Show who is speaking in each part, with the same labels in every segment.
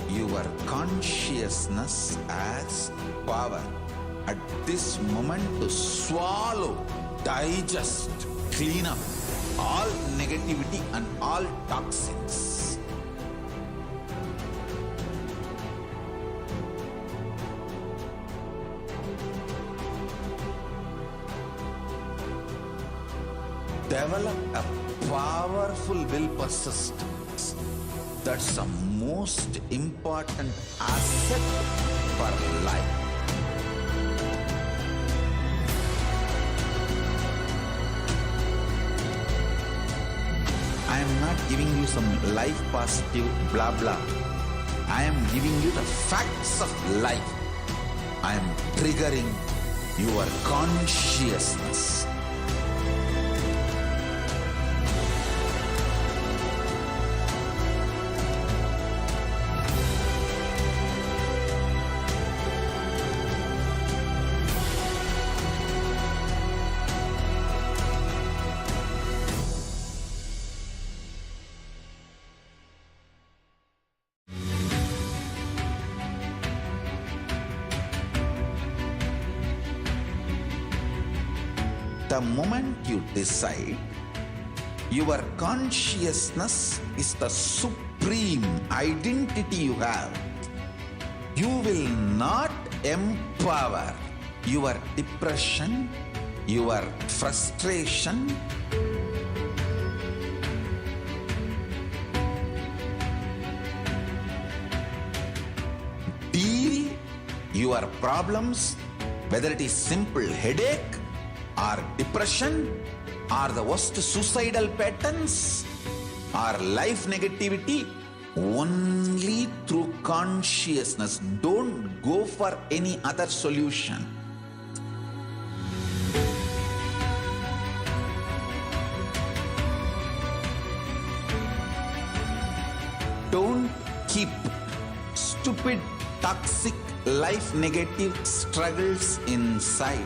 Speaker 1: your consciousness as power at this moment to swallow, digest, clean up all negativity and all toxins. Develop a powerful will persistence. That's the most important asset for life. I am not giving you some life positive blah blah. I am giving you the facts of life. I am triggering your consciousness. The moment you decide, your consciousness is the supreme identity you have. You will not empower your depression, your frustration, deal your problems, whether it is simple headache or depression or the worst suicidal patterns or life negativity, only through consciousness. Don't go for any other solution. Don't keep stupid, toxic, life negative struggles inside.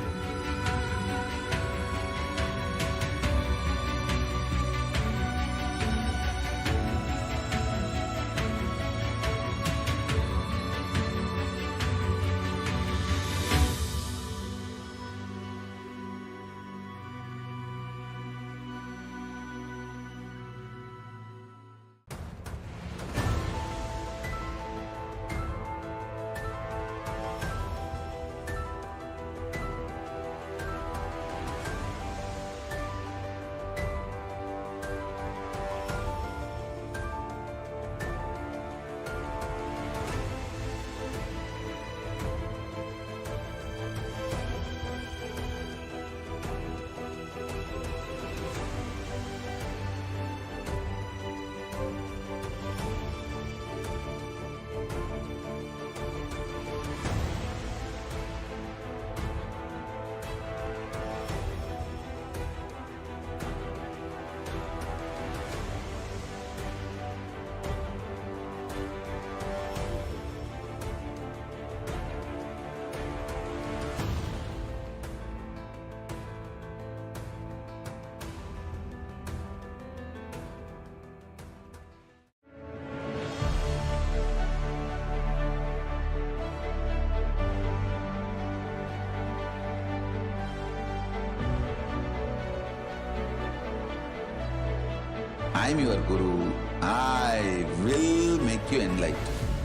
Speaker 1: I am your Guru. I will make you enlightened.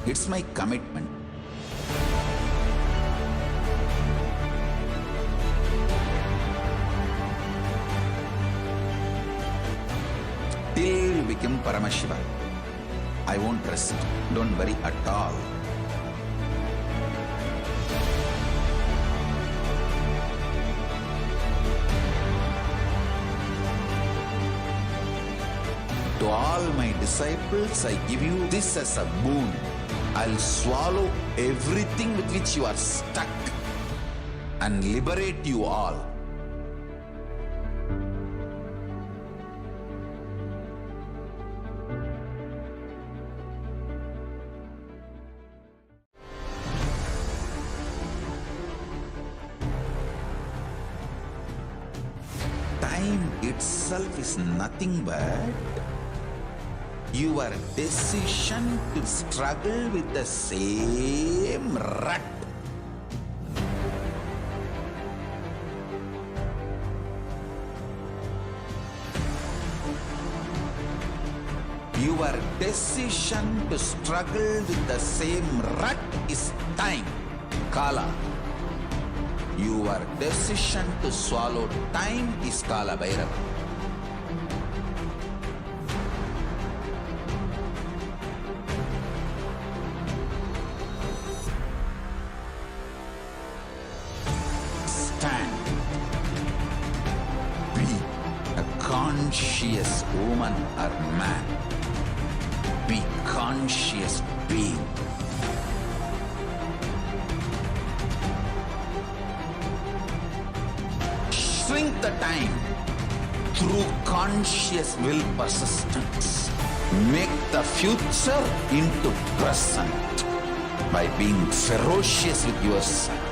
Speaker 1: It's my commitment. Till you become Paramashiva, I won't rest. Don't worry at all. To all my disciples, I give you this as a boon. I'll swallow everything with which you are stuck and liberate you all. Time itself is nothing but Your decision to struggle with the same rut. Your decision to struggle with the same rut is time, Kala. Your decision to swallow time is Kala Bhairava. Stand. Be a conscious woman or man. Be conscious being. Shrink the time through conscious will persistence. Make the future into present by being ferocious with yourself.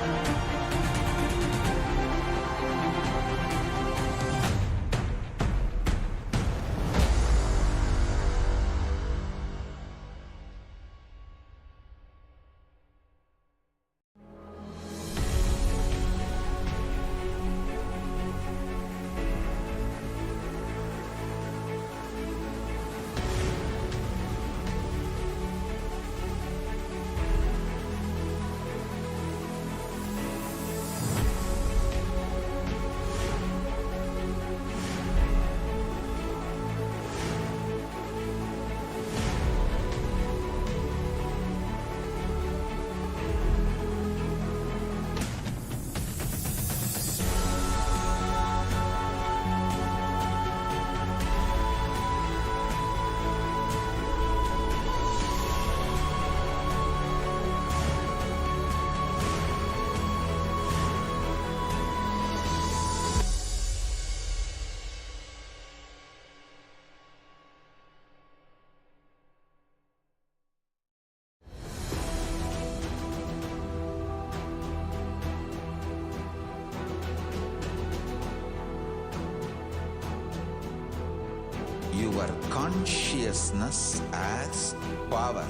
Speaker 1: Your consciousness as power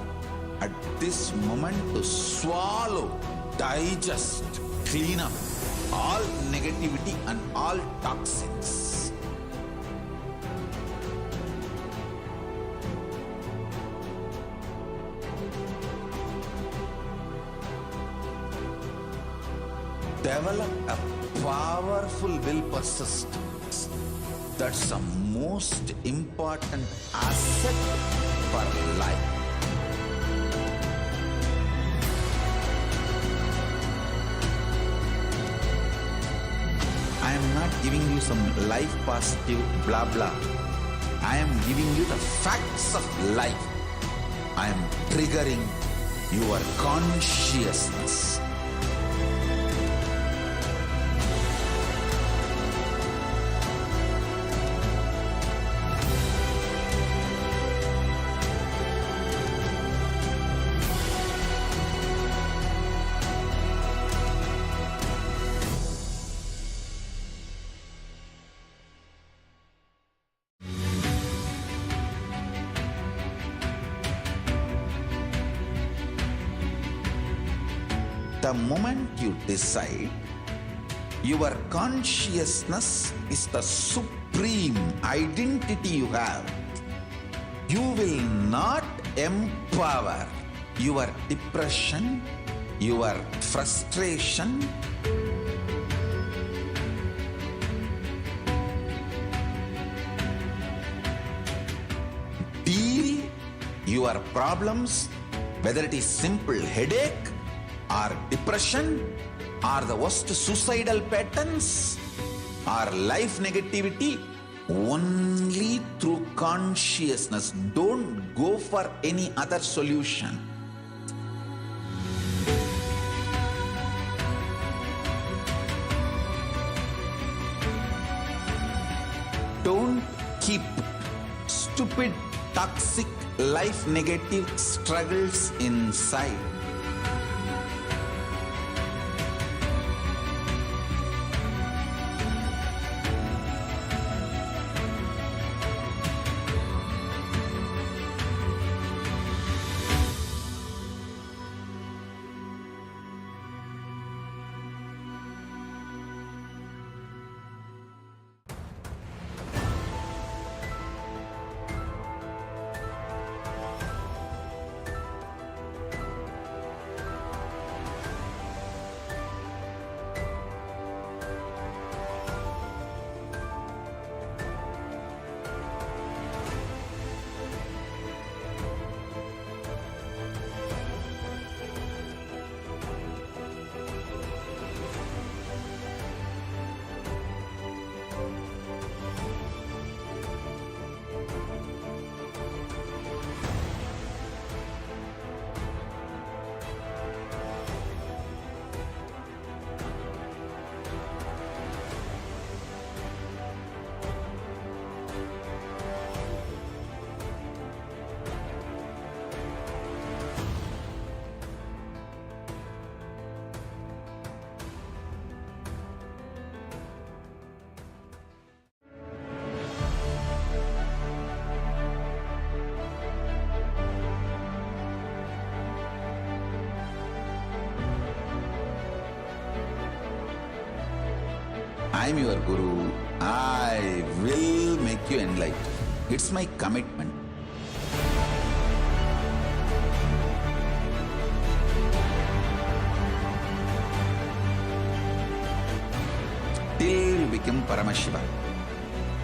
Speaker 1: at this moment to swallow, digest, clean up all negativity and all toxins. Develop a powerful will persistence. That's the most important asset for life. I am not giving you some life positive blah blah. I am giving you the facts of life. I am triggering your consciousness. The moment you decide, your consciousness is the supreme identity you have. You will not empower your depression, your frustration, deal your problems, whether it is simple headache, or depression, or the worst suicidal patterns, or life negativity, only through consciousness. Don't go for any other solution. Don't keep stupid, toxic, life negative struggles inside. I'm your guru. I will make you enlightened. It's my commitment. Till you become Paramashiva,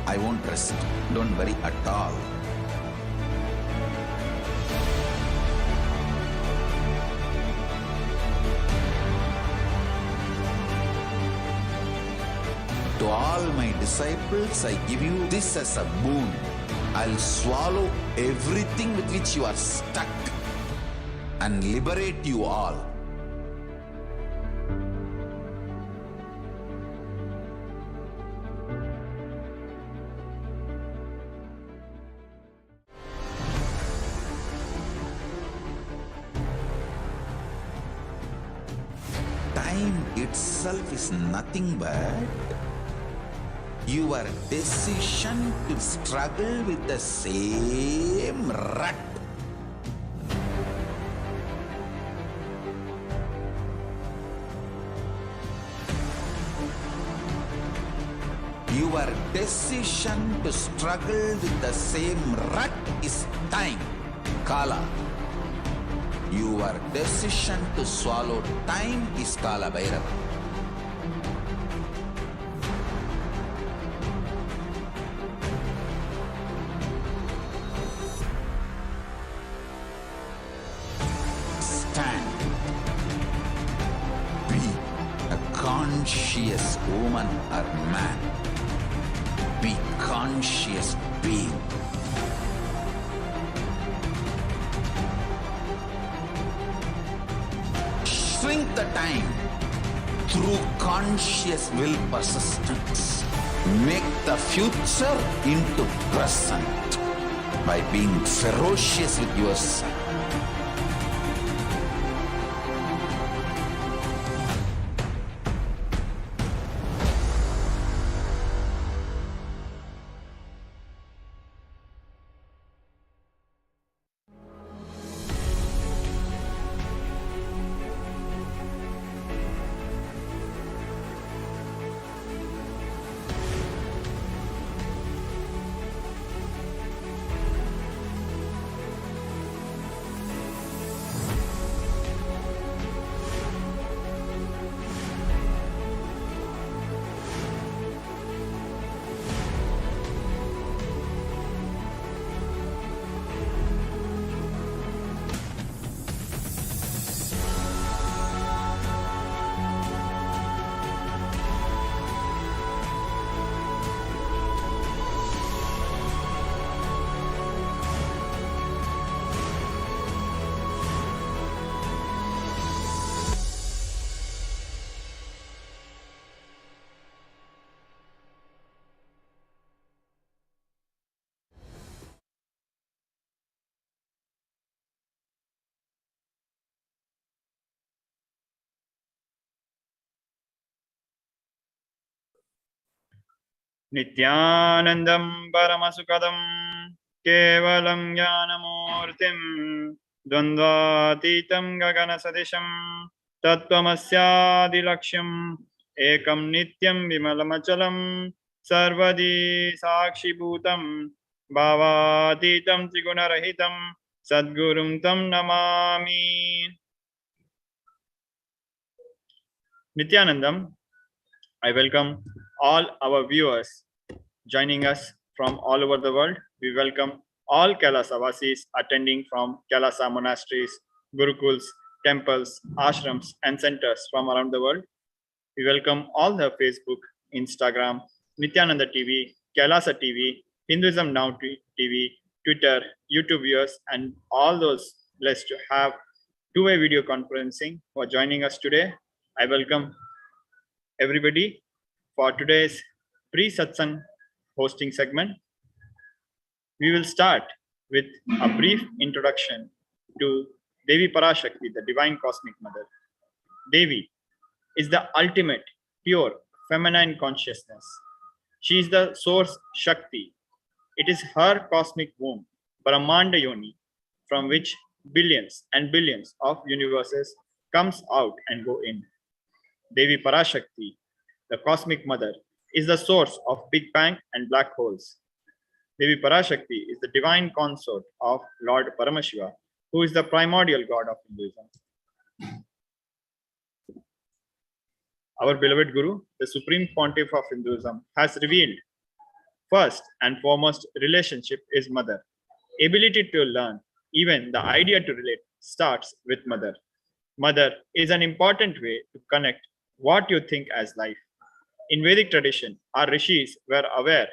Speaker 1: I won't rest. Don't worry at all. To all my disciples, I give you this as a boon. I'll swallow everything with which you are stuck and liberate you all. Time itself is nothing but your decision to struggle with the same rut. Your decision to struggle with the same rut is time, Kala. Your decision to swallow time is Kala Bhairava. Stand. Be a conscious woman or man. Be conscious being. Shrink the time through conscious will persistence. Make the future into present by being ferocious with yourself.
Speaker 2: Nithyanandam Paramasukadam Kevalam Jnanamurtim Dvandvatitam Gaganasadisham Tattvamasyaadilaksham Ekam Nityam Vimalamachalam Sarvadi Sakshibhutam Bhavatitam Trigunarahitam Sadgurum Tam Namami. Nithyanandam, I welcome all our viewers joining us from all over the world. We welcome all KAILASA Vasis attending from KAILASA monasteries, gurukuls, temples, ashrams, and centers from around the world. We welcome all the Facebook, Instagram, Nithyananda TV, KAILASA TV, Hinduism Now TV, Twitter, YouTube viewers, and all those blessed to have two-way video conferencing who are joining us today. I welcome everybody for today's pre-satsang hosting segment. We will start with a brief introduction to Devi Parashakti, the Divine Cosmic Mother. Devi is the ultimate, pure, feminine consciousness. She is the source Shakti. It is her cosmic womb, Brahmanda Yoni, from which billions and billions of universes comes out and go in. Devi Parashakti, the Cosmic Mother, is the source of Big Bang and black holes. Devi Parashakti is the divine consort of Lord Paramashiva, who is the primordial god of Hinduism. Our beloved Guru, the Supreme Pontiff of Hinduism, has revealed first and foremost relationship is mother. Ability to learn, even the idea to relate, starts with mother. Mother is an important way to connect what you think as life. In Vedic tradition, our rishis were aware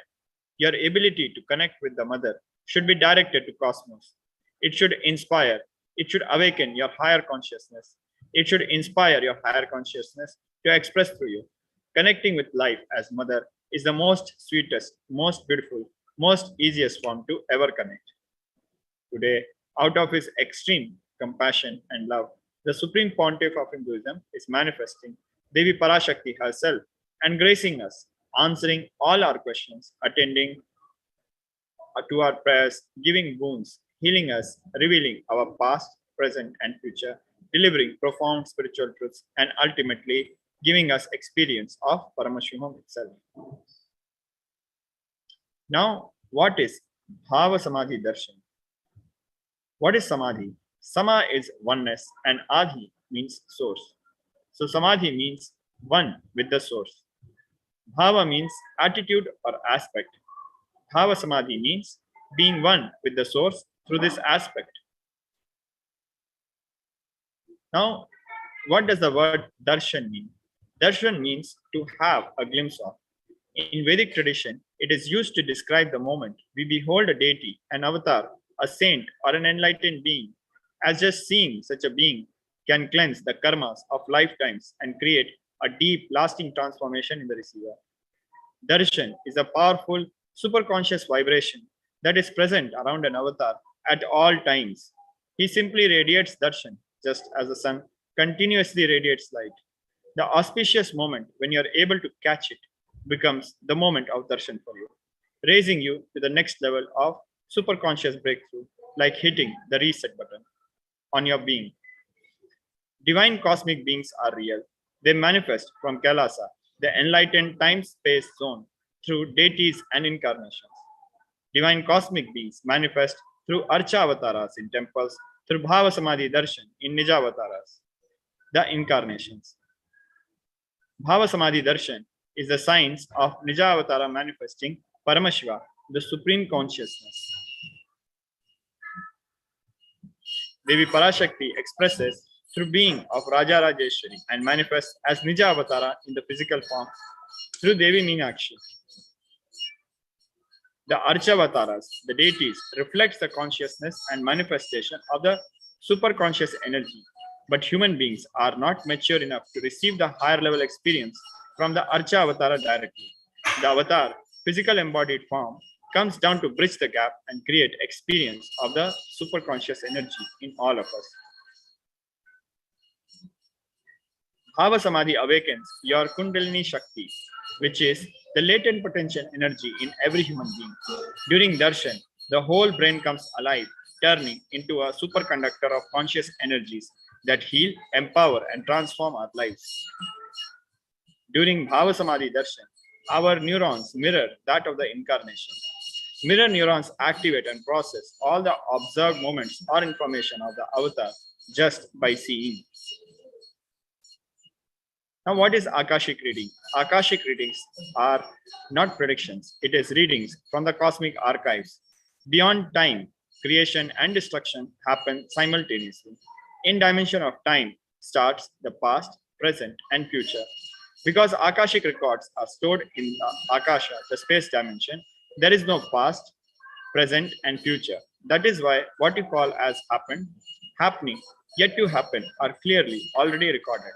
Speaker 2: your ability to connect with the mother should be directed to cosmos. It should inspire, it should awaken your higher consciousness. It should inspire your higher consciousness to express through you. Connecting with life as mother is the most sweetest, most beautiful, most easiest form to ever connect. Today, out of his extreme compassion and love, the Supreme Pontiff of Hinduism is manifesting Devi Parashakti herself and gracing us, answering all our questions, attending to our prayers, giving boons, healing us, revealing our past, present, and future, delivering profound spiritual truths, and ultimately giving us experience of Paramashivoham itself. Now, what is Bhava Samadhi Darshan? What is Samadhi? Sama is oneness and Adi means source. So Samadhi means one with the source. Bhava means attitude or aspect. Bhava Samadhi means being one with the source through this aspect. Now, what does the word darshan mean? Darshan means to have a glimpse of. In Vedic tradition, it is used to describe the moment we behold a deity, an avatar, a saint, or an enlightened being, as just seeing such a being can cleanse the karmas of lifetimes and create a deep, lasting transformation in the receiver. Darshan is a powerful, superconscious vibration that is present around an avatar at all times. He simply radiates darshan, just as the sun continuously radiates light. The auspicious moment when you are able to catch it becomes the moment of darshan for you, raising you to the next level of superconscious breakthrough, like hitting the reset button on your being. Divine cosmic beings are real. They manifest from KAILASA, the enlightened time-space zone, through deities and incarnations. Divine cosmic beings manifest through Archa avatars in temples, through Bhava Samadhi Darshan in Nija avatars, the incarnations. Bhava Samadhi Darshan is the science of Nija avatara manifesting Paramashiva, the supreme consciousness. Devi Parashakti expresses through being of Raja Rajeshwari and manifests as Nija avatara in the physical form through Devi Meenakshi. The Archavataras, the deities, reflects the consciousness and manifestation of the superconscious energy. But human beings are not mature enough to receive the higher level experience from the Archa Avatara directly. The avatar, physical embodied form, comes down to bridge the gap and create experience of the superconscious energy in all of us. Bhava Samadhi awakens your Kundalini Shakti, which is the latent potential energy in every human being. During darshan, the whole brain comes alive, turning into a superconductor of conscious energies that heal, empower, and transform our lives. During Bhava Samadhi darshan, our neurons mirror that of the incarnation. Mirror neurons activate and process all the observed moments or information of the avatar just by seeing. Now, what is Akashic reading? Akashic readings are not predictions. It is readings from the cosmic archives. Beyond time, creation and destruction happen simultaneously. In dimension of time starts the past, present, and future. Because Akashic records are stored in the Akasha, the space dimension, there is no past, present, and future. That is why what you call as happened, happening, yet to happen are clearly already recorded.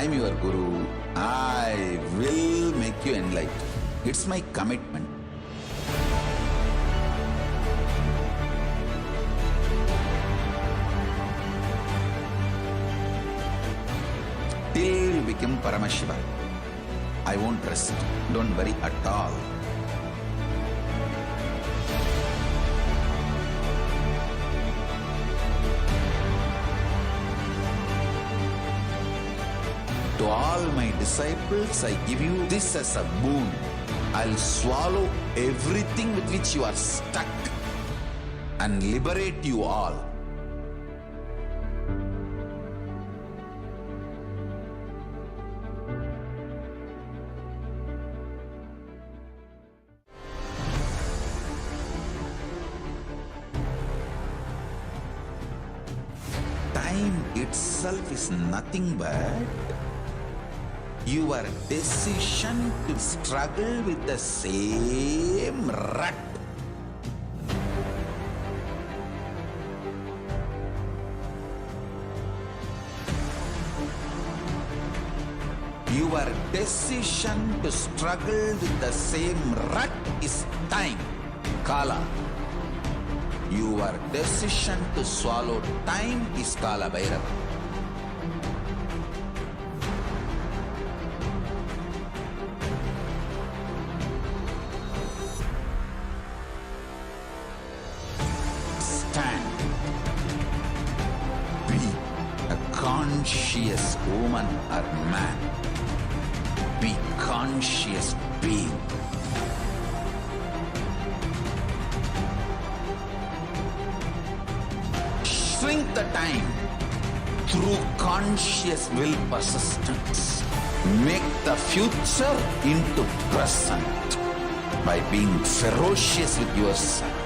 Speaker 1: I'm your Guru. I will make you enlightened. It's my commitment. Till you become Paramashiva, I won't rest. Don't worry at all. To all my disciples, I give you this as a boon. I'll swallow everything with which you are stuck and liberate you all. Time itself is nothing but your decision to struggle with the same rut. Your decision to struggle with the same rut is time, Kala. Your decision to swallow time is Kala Bhairava. Stand. Be a conscious woman or man. Be conscious being. Shrink the time through conscious will persistence. Make the future into present by being ferocious with yourself.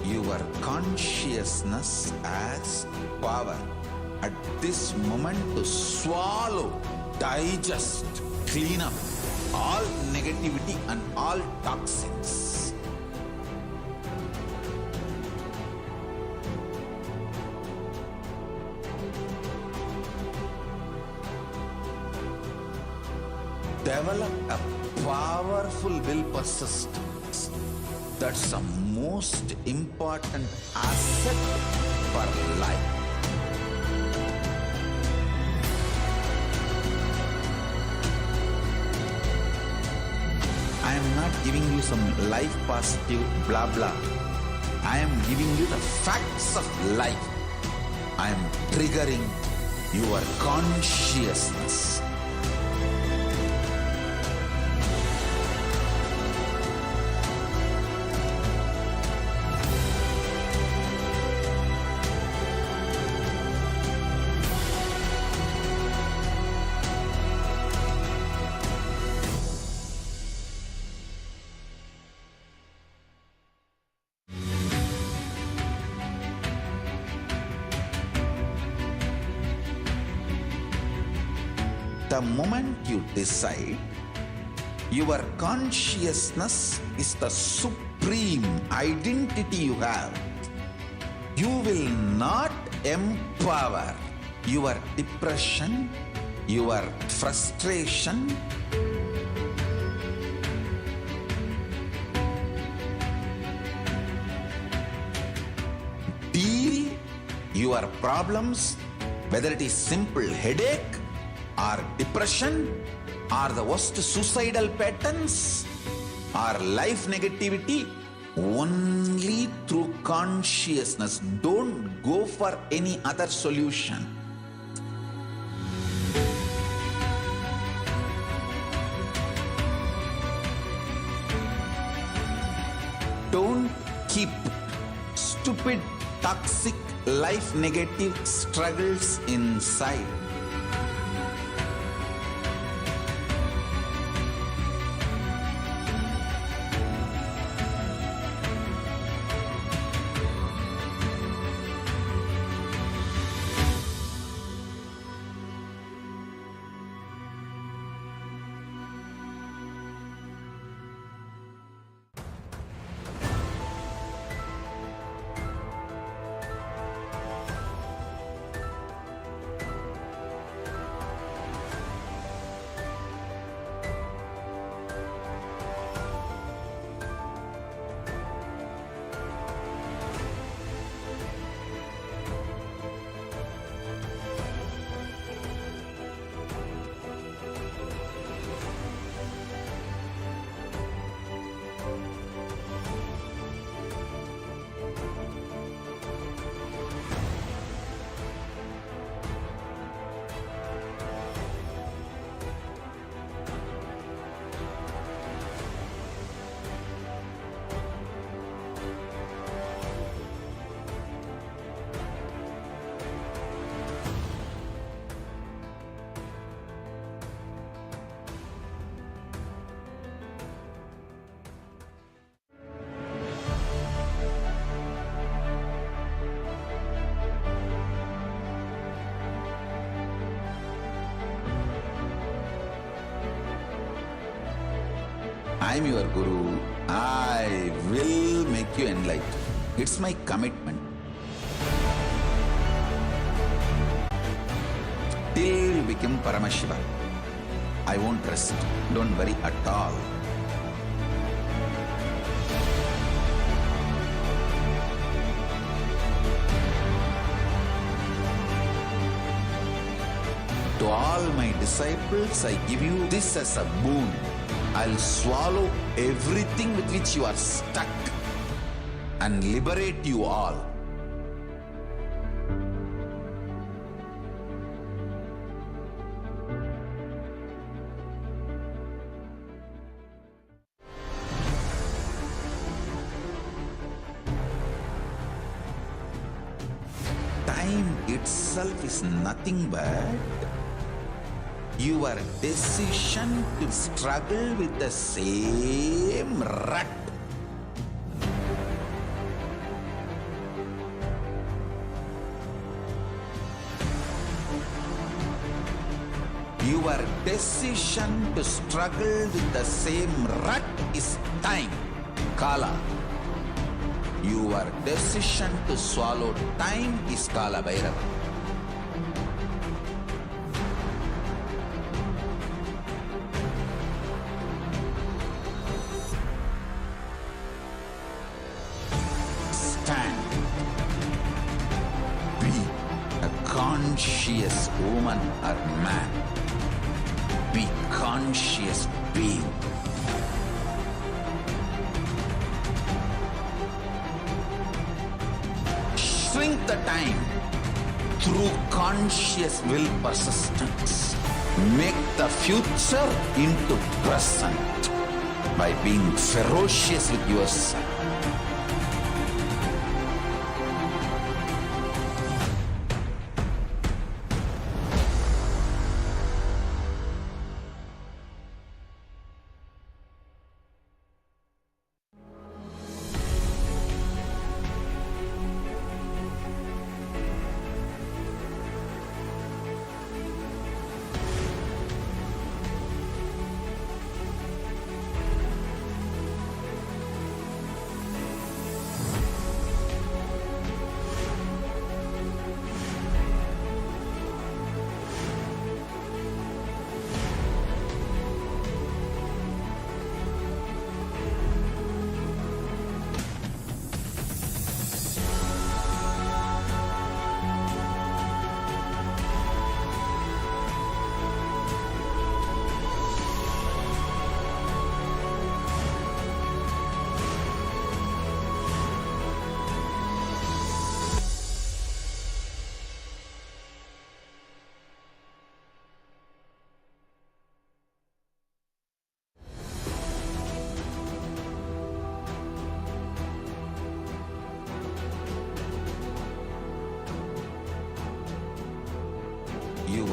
Speaker 1: Your consciousness has power at this moment to swallow, digest, clean up all negativity and all toxins. Develop a powerful will persistence. That's the most important asset for life. I am not giving you some life positive blah blah. I am giving you the facts of life. I am triggering your consciousness. The moment you decide, your consciousness is the supreme identity you have. You will not empower your depression, your frustration, deal your problems, whether it is simple headache or depression or the worst suicidal patterns or life negativity, only through consciousness. Don't go for any other solution. Don't keep stupid, toxic, life negative struggles inside. I am your Guru. I will make you enlightened. It's my commitment. Till you become Paramashiva, I won't rest. Don't worry at all. To all my disciples, I give you this as a boon. I'll swallow everything with which you are stuck and liberate you all. Time itself is nothing but your decision to struggle with the same rut. Your decision to struggle with the same rut is time, Kala. Your decision to swallow time is Kala Bhairava. Conscious woman or man, be conscious being. Shrink the time through conscious will persistence. Make the future into present by being ferocious with yourself.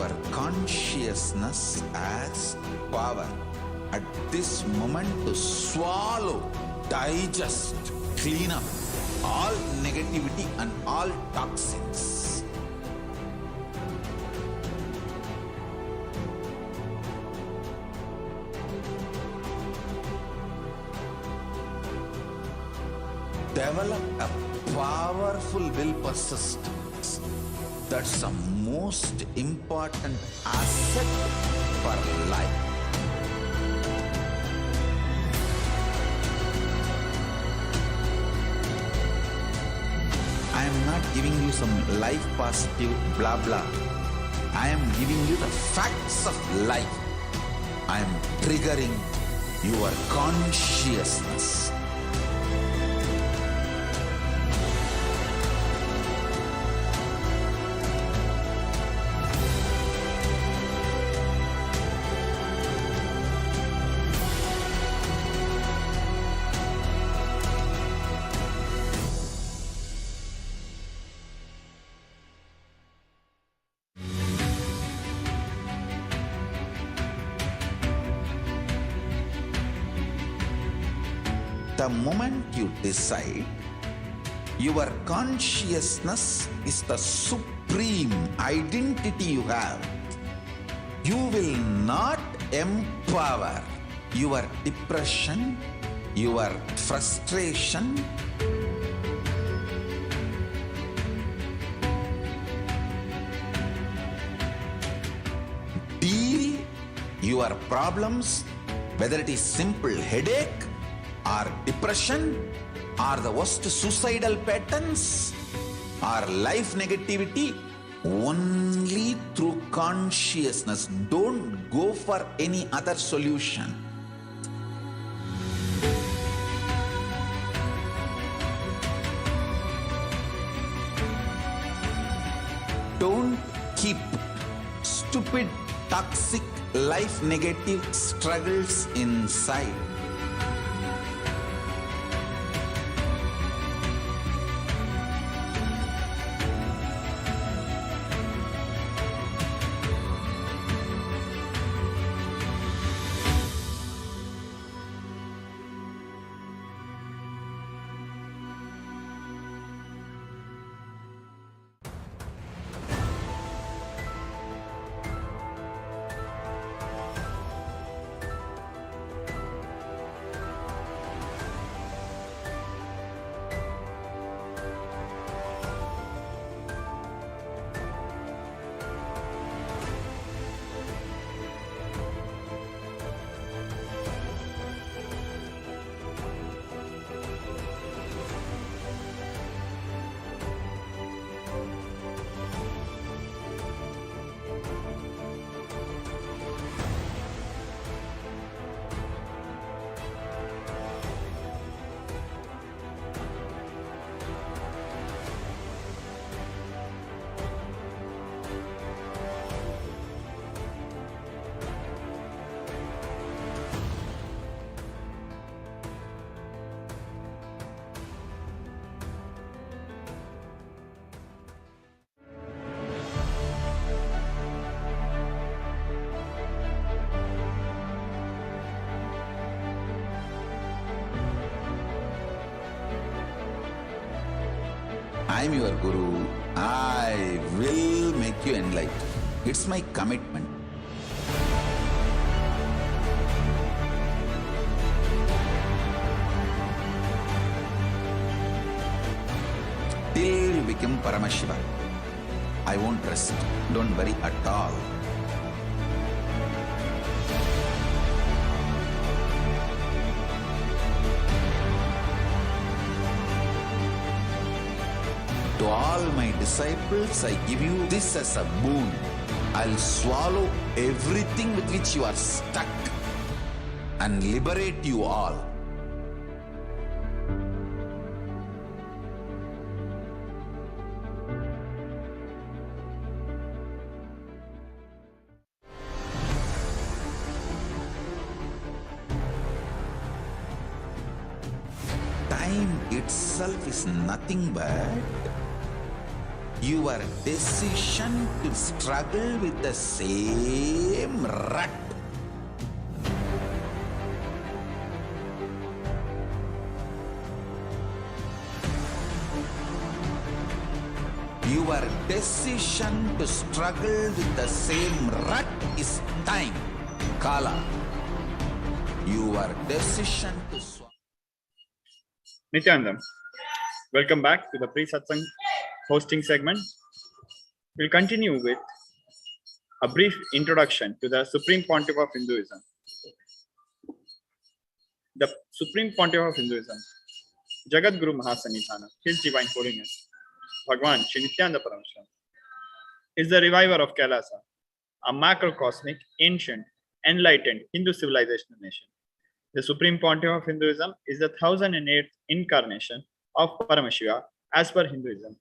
Speaker 1: your consciousness as power at this moment to swallow, digest, clean up all negativity and all toxins. Develop a powerful will persistence. That's the most important asset for life. I am not giving you some life positive blah blah. I am giving you the facts of life. I am triggering your consciousness. The moment you decide, your consciousness is the supreme identity you have. You will not empower your depression, your frustration, deal your problems, whether it is simple headache or depression or the worst suicidal patterns or life negativity, only through consciousness. Don't go for any other solution. Don't keep stupid, toxic, life negative struggles inside. I am your Guru. I will make you enlightened. It's my commitment. Till you become Paramashiva, I won't rest. Don't worry at all. To all my disciples, I give you this as a boon. I'll swallow everything with which you are stuck and liberate you all. Time itself is nothing but your decision to struggle with the same rut. Your decision to struggle with the same rut is time. Kala. Your decision to
Speaker 2: Nithyanandam, welcome back to the pre-satsang hosting segment. We'll continue with a brief introduction to the Supreme Pontiff of Hinduism. The Supreme Pontiff of Hinduism, Jagat Guru Mahasanidhana, His Divine Holiness, Bhagwan Shri Nithyananda Paramashivam, is the reviver of KAILASA, a macrocosmic, ancient, enlightened Hindu civilizational nation. The Supreme Pontiff of Hinduism is the 1008th incarnation of Paramashiva as per Hinduism.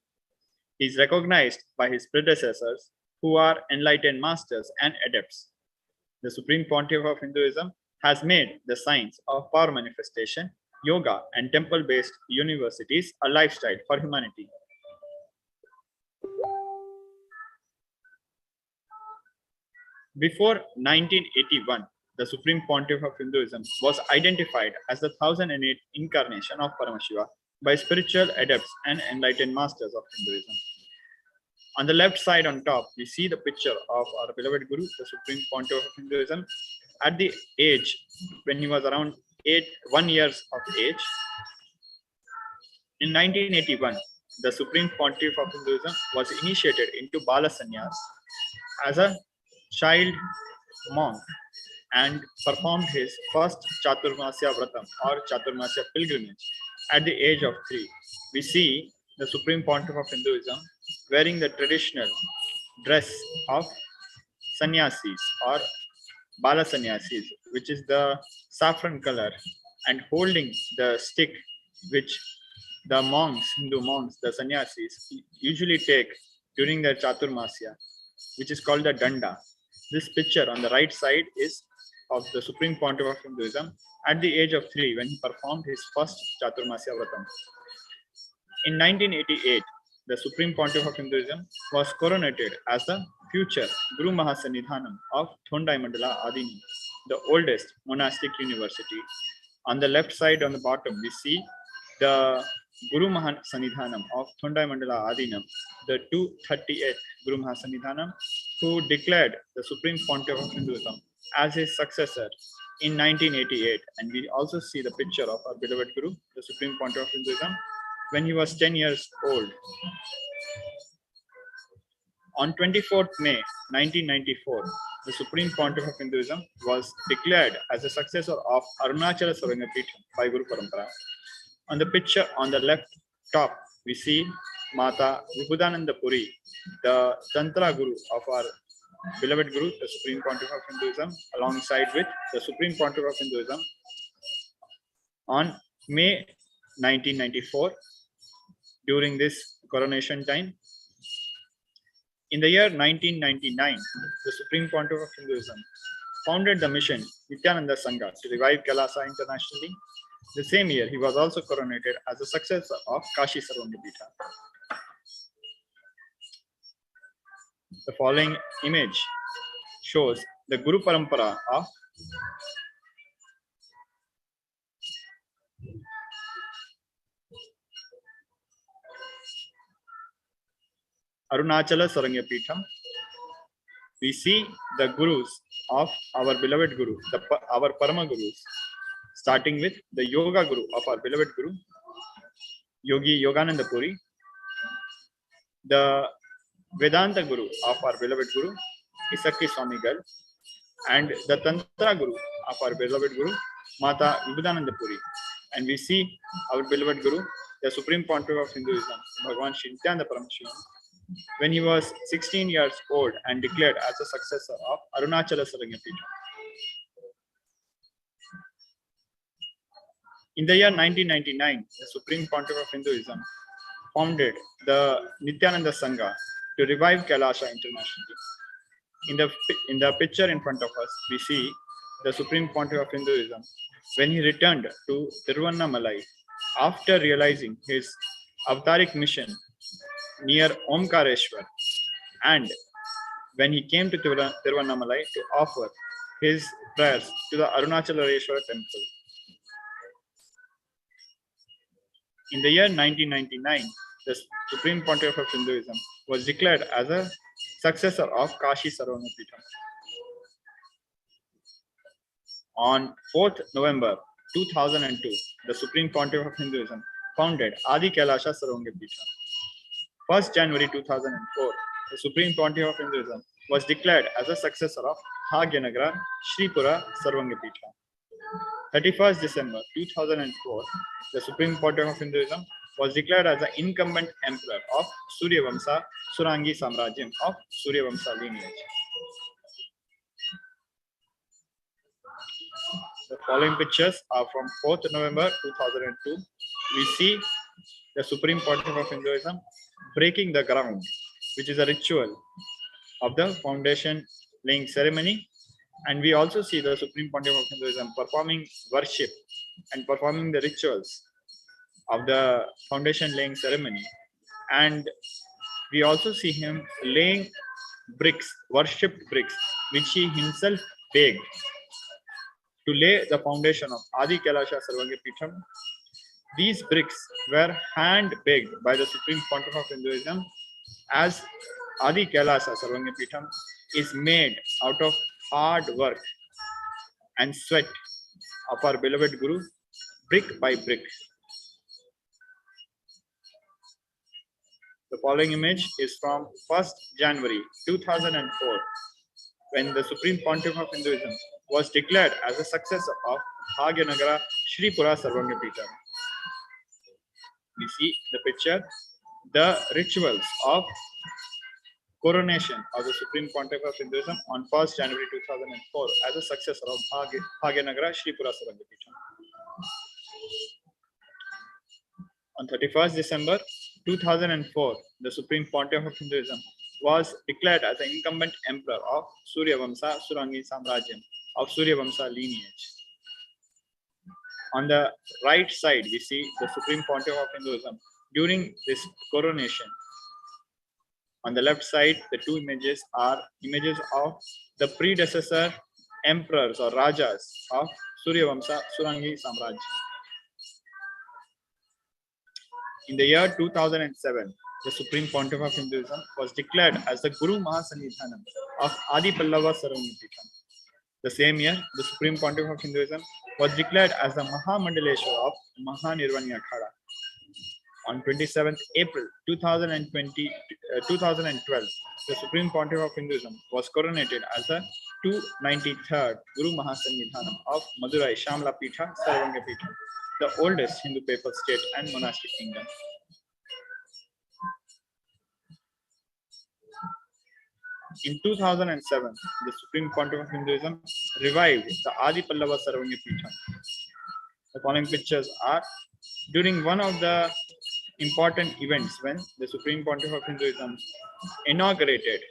Speaker 2: He is recognized by his predecessors who are enlightened masters and adepts. The Supreme Pontiff of Hinduism has made the science of power manifestation, yoga, and temple-based universities a lifestyle for humanity. Before 1981, the Supreme Pontiff of Hinduism was identified as the 1008th incarnation of Paramashiva by spiritual adepts and enlightened masters of Hinduism. On the left side on top, we see the picture of our beloved Guru, the Supreme Pontiff of Hinduism, at the age when he was around 1 year of age. In 1981, the Supreme Pontiff of Hinduism was initiated into Bala Sannyas as a child monk and performed his first Chaturmasya Vratam or Chaturmasya pilgrimage at the age of 3. We see the Supreme Pontiff of Hinduism wearing the traditional dress of sannyasis or Bala Sannyasis, which is the saffron color, and holding the stick which the monks, Hindu monks, the sannyasis, usually take during their Chaturmasya, which is called the Danda. This picture on the right side is of the Supreme Pontiff of Hinduism at the age of 3 when he performed his first Chaturmasya Vratam. In 1988, the Supreme Pontiff of Hinduism was coronated as the future Guru Mahasanidhanam of Thondai Mandala Adini, the oldest monastic university. On the left side on the bottom, we see the Guru Mahasanidhanam of Thondai Mandala Adinam, the 238th Guru Mahasanidhanam, who declared the Supreme Pontiff of Hinduism as his successor in 1988. And we also see the picture of our beloved Guru, the Supreme Pontiff of Hinduism, when he was 10 years old. On 24th May 1994, the Supreme Pontiff of Hinduism was declared as a successor of Arunachala Sarangapeetham by Guru Parampara. On the picture on the left top, we see Mata Vibhudananda Puri, the Tantra Guru of our beloved Guru, the Supreme Pontiff of Hinduism, alongside with the Supreme Pontiff of Hinduism. On May 1994, during this coronation time, in the year 1999, the Supreme Pontiff of Hinduism founded the mission Nithyananda Sangha to revive KAILASA internationally. The same year, he was also coronated as the successor of Kashi Sarvangapitha. The following image shows the Guru Parampara of Arunachala Sarangapeetham. We see the Gurus of our beloved Guru, our Parama Gurus, starting with the Yoga Guru of our beloved Guru, Yogi Yogananda Puri, the Vedanta Guru of our beloved Guru, Isakki Swamigal, and the Tantra Guru of our beloved Guru, Mata Vibhudananda Puri. And we see our beloved Guru, the Supreme Pontiff of Hinduism, Bhagwan Shri Nithyananda Paramashivam, when he was 16 years old and declared as a successor of Arunachala Sarangapeetham. In the year 1999, the Supreme Pontiff of Hinduism founded the Nithyananda Sangha to revive KAILASA internationally. In the picture in front of us, we see the Supreme Pontiff of Hinduism when he returned to Tiruvannamalai after realizing his avataric mission near Omkareshwar, and when he came to Tiruvannamalai to offer his prayers to the Arunachaleshwara temple. In the year 1999, the Supreme Pontiff of Hinduism was declared as a successor of Kashi Sarvamapitham. On 4th November 2002, the Supreme Pontiff of Hinduism founded Adi KAILASA Sarvamapitham. 1st January 2004, the Supreme Pontiff of Hinduism was declared as a successor of Bhagyanagara Sripura Sarvamapitham. 31st December 2004, the Supreme Pontiff of Hinduism was declared as the incumbent emperor of Suryavamsa Surangi Samrajyam of Suryavamsa lineage. The following pictures are from 4th November 2002. We see the Supreme Pontiff of Hinduism breaking the ground, which is a ritual of the foundation laying ceremony. And we also see the Supreme Pontiff of Hinduism performing worship and performing the rituals of the foundation laying ceremony. And we also see him laying bricks, worshipped bricks, which he himself baked to lay the foundation of Adi KAILASA Sarvamapitham. These bricks were hand baked by the Supreme Pontiff of Hinduism, as Adi KAILASA Sarvamapitham is made out of hard work and sweat of our beloved Guru, brick by brick. The following image is from 1st January 2004, when the Supreme Pontiff of Hinduism was declared as a successor of Bhagyanagara Sripura Sarvamapitham. We see the picture, the rituals of coronation of the Supreme Pontiff of Hinduism on 1st January 2004 as a successor of Bhagyanagara Sripura Sarvamapitham. On 31st December 2004, the Supreme Pontiff of Hinduism was declared as the incumbent emperor of Suryavamsa Surangi Samrajyam of Suryavamsa lineage. On the right side, we see the Supreme Pontiff of Hinduism during this coronation. On the left side, the two images are images of the predecessor emperors or rajas of Suryavamsa Surangi Samrajyam. In the year 2007, the Supreme Pontiff of Hinduism was declared as the Guru Mahasannidhanam of Adi Pallava Sarvamapitham. The same year, the Supreme Pontiff of Hinduism was declared as the Mahamandaleshwar of Mahanirvani Akhada. On 27th April 2012, the Supreme Pontiff of Hinduism was coronated as the 293rd Guru Mahasannidhanam of Madurai Shamla Pitha Sarvangapitham, the oldest Hindu papal state and monastic kingdom. In 2007, the Supreme Pontiff of Hinduism revived the Adi Pallava Sarvangapitham. The following pictures are during one of the important events when the Supreme Pontiff of Hinduism inaugurated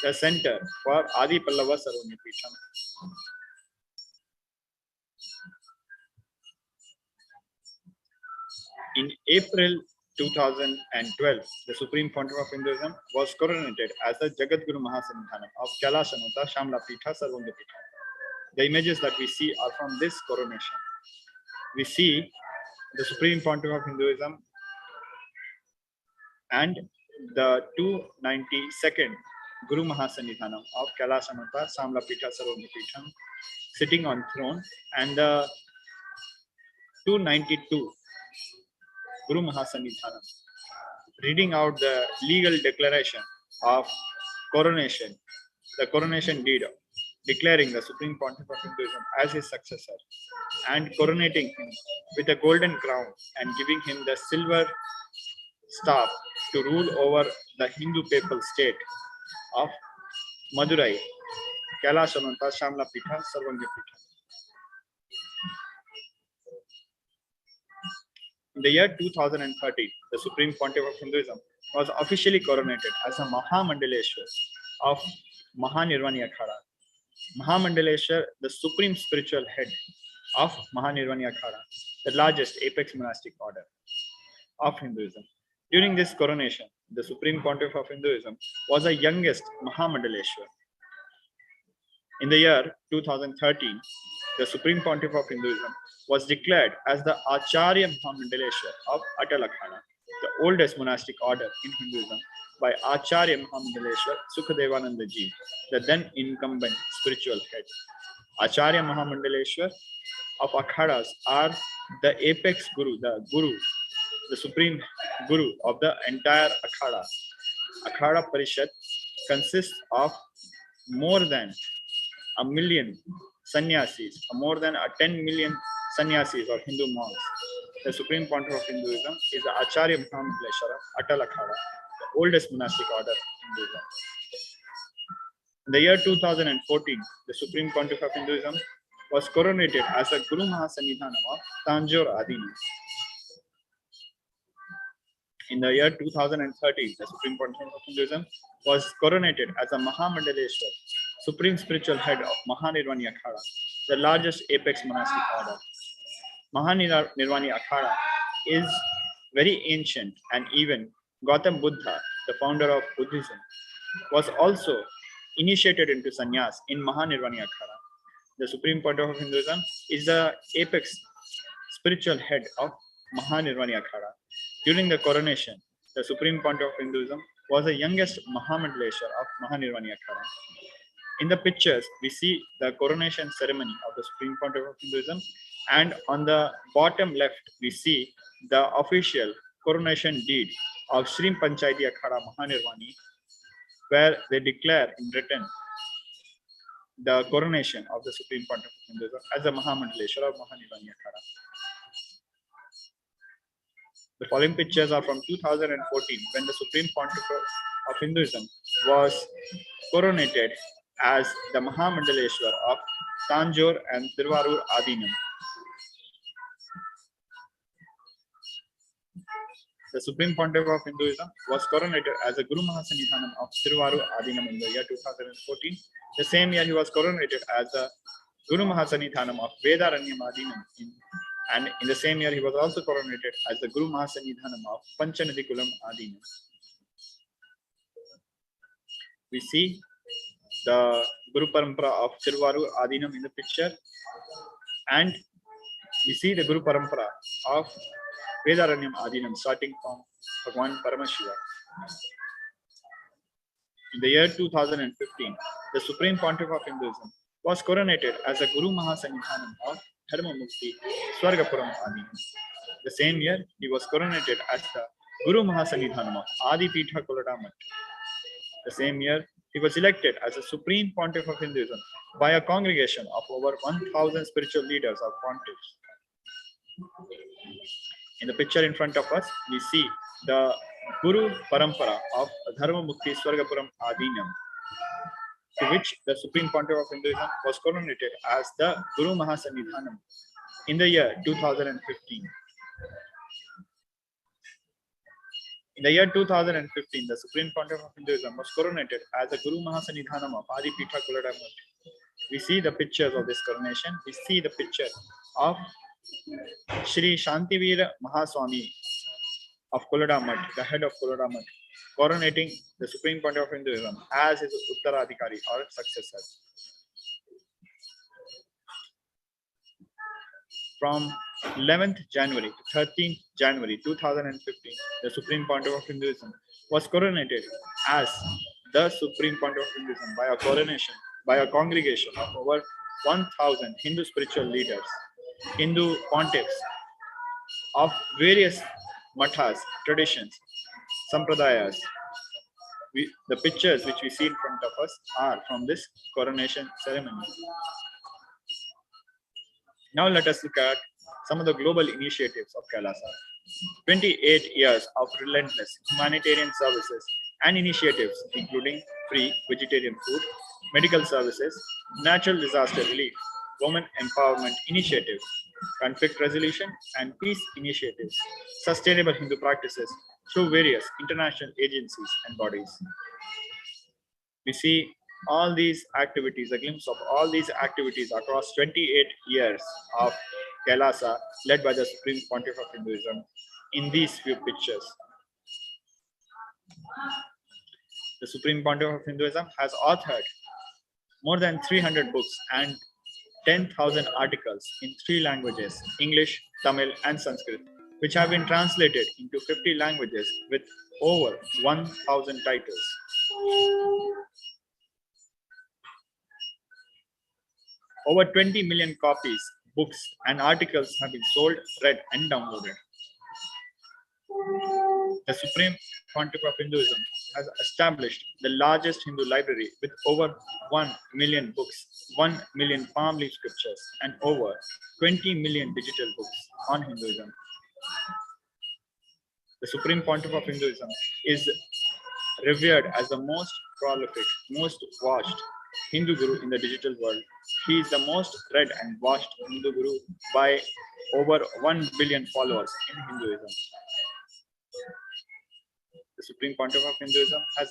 Speaker 2: the center for Adi Pallava Sarvangapitham. In April 2012, the Supreme Pontiff of Hinduism was coronated as the Jagadguru Mahasannidhanam of KAILASA Shamla Pitha Sarvangapitham. The images that we see are from this coronation. We see the Supreme Pontiff of Hinduism and the 292nd Guru Mahasannidhanam of KAILASA Shamla Pitha Sarvangapitham sitting on throne, and the 292 Guru Mahasannidhanam reading out the legal declaration of coronation, the coronation deed declaring the Supreme Pontiff of Hinduism as his successor and coronating him with a golden crown and giving him the silver staff to rule over the Hindu papal state of Madurai, KAILASA Shamla Pitha Sarvangapitham. In the year 2013, the Supreme Pontiff of Hinduism was officially coronated as a Mahamandaleshwar of Mahanirvani Akhada. Mahamandaleshwar, the supreme spiritual head of Mahanirvani Akhada, the largest apex monastic order of Hinduism. During this coronation, the Supreme Pontiff of Hinduism, was the youngest Mahamandaleshwar. In the year 2013, the Supreme Pontiff of Hinduism was declared as the Acharya Mahamandaleshwar of Atal Akhada, the oldest monastic order in Hinduism, by Acharya Mahamandaleshwar Sukhadevananda Ji, the then incumbent spiritual head. Acharya Mahamandaleshwar of Akhadas are the apex guru, the supreme guru of the entire Akhada. Akhada Parishad consists of more than a million sannyasis, more than 10 million sannyasis or Hindu monks. The Supreme Pontiff of Hinduism is the Acharya Mahamandaleshwar of Atal Akhada, the oldest monastic order in Hinduism. In the year 2014, the Supreme Pontiff of Hinduism was coronated as the Guru Mahasannidhanam of Tanjore Adinam. In the year 2013, the Supreme Pontiff of Hinduism was coronated as a Mahamandaleshwar, Supreme Spiritual Head of Mahanirvani Akhada, the largest apex monastic order. Mahanirvani Akhada is very ancient, and even Gautam Buddha, the founder of Buddhism, was also initiated into sannyas in Mahanirvani Akhada. The Supreme Pontiff of Hinduism is the apex spiritual head of Mahanirvani Akhada. During the coronation, the Supreme Pontiff of Hinduism was the youngest Mahamandaleshwar of Mahanirvani Akhada. In the pictures, we see the coronation ceremony of the Supreme Pontiff of Hinduism, and on the bottom left, we see the official coronation deed of Sri Panchayati Akhada Mahanirvani, where they declare in written the coronation of the Supreme Pontiff of Hinduism as the Mahamandaleshwar of Mahanirvani Akhada. The following pictures are from 2014, when the Supreme Pontiff of Hinduism was coronated as the Mahamandaleshwar of Tanjore and Tiruvarur Adinam. The Supreme Pontiff of Hinduism was coronated as the Guru Mahasannidhanam of Tiruvarur Adinam in the year 2014. The same year, he was coronated as the Guru Mahasannidhanam of Vedaranyam Adinam, and in the same year, he was also coronated as the Guru Mahasannidhanam of Panchanadikulam Adinam. We see the Guru Parampara of Tiruvarur Adinam in the picture, and we see the Guru Parampara of Vedaranyam Adinam starting from Bhagwan Paramashiva. In the year 2015, the Supreme Pontiff of Hinduism was coronated as the Guru Mahasannidhanam of Dharmamukti Swargapuram Adinam. The same year, he was coronated as the Guru Mahasannidhanam of Adi Pitha Koladamat. The same year, he was elected as the Supreme Pontiff of Hinduism by a congregation of over 1,000 spiritual leaders or pontiffs. In the picture in front of us, we see the Guru Parampara of Dharmamukti Swargapuram Adinam, to which the Supreme Pontiff of Hinduism was coronated as the Guru Mahasannidhanam in the year 2015. In the year 2015, the Supreme Pontiff of Hinduism was coronated as the Guru Mahasannidhanam of Adi Pitha Koladamat. We see the pictures of this coronation. We see the picture of Shri Shantivira Mahaswami of Koladamat, the head of Koladamat, coronating the Supreme Pontiff of Hinduism as his Uttaradhikari or successor. From 11th January to 13th January 2015, the Supreme Pontiff of Hinduism was coronated as the Supreme Pontiff of Hinduism by a coronation by a congregation of over 1,000 Hindu spiritual leaders, Hindu pontiffs of various mathas, traditions, sampradayas. The pictures which we see in front of us are from this coronation ceremony. Now let us look at some of the global initiatives of KAILASA. 28 years of relentless humanitarian services and initiatives, including free vegetarian food, medical services, natural disaster relief, women empowerment initiatives, conflict resolution and peace initiatives, sustainable Hindu practices through various international agencies and bodies. We see all these activities, a glimpse of all these activities across 28 years of KAILASA led by the Supreme Pontiff of Hinduism in these few pictures. The Supreme Pontiff of Hinduism has authored more than 300 books and 10,000 articles in 3 languages, English, Tamil, and Sanskrit, which have been translated into 50 languages with over 1,000 titles. Over 20 million copies, books, and articles have been sold, read, and downloaded. The Supreme Pontiff of Hinduism has established the largest Hindu library with over 1 million books, 1 million palm leaf scriptures, and over 20 million digital books on Hinduism. The Supreme Pontiff of Hinduism is revered as the most prolific, most watched Hindu guru in the digital world. He is the most read and watched Hindu guru by over 1 billion followers in Hinduism. The Supreme Pontiff of Hinduism has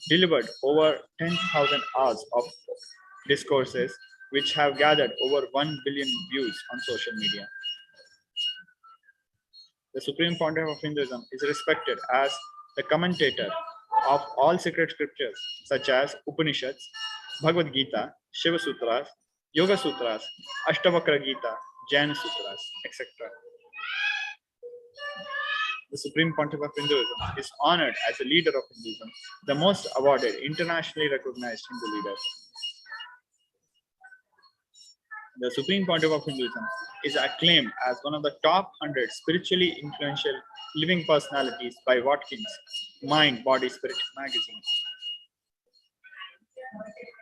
Speaker 2: delivered over 10,000 hours of discourses which have gathered over 1 billion views on social media. The Supreme Pontiff of Hinduism is respected as the commentator of all sacred scriptures such as Upanishads, Bhagavad Gita, Shiva Sutras, Yoga Sutras, Ashtavakra Gita, Jaina Sutras, etc. The Supreme Pontiff of Hinduism is honored as a leader of Hinduism, the most awarded, internationally recognized Hindu leader. The Supreme Pontiff of Hinduism is acclaimed as one of the top 100 spiritually influential living personalities by Watkins' Mind, Body, Spirit magazine.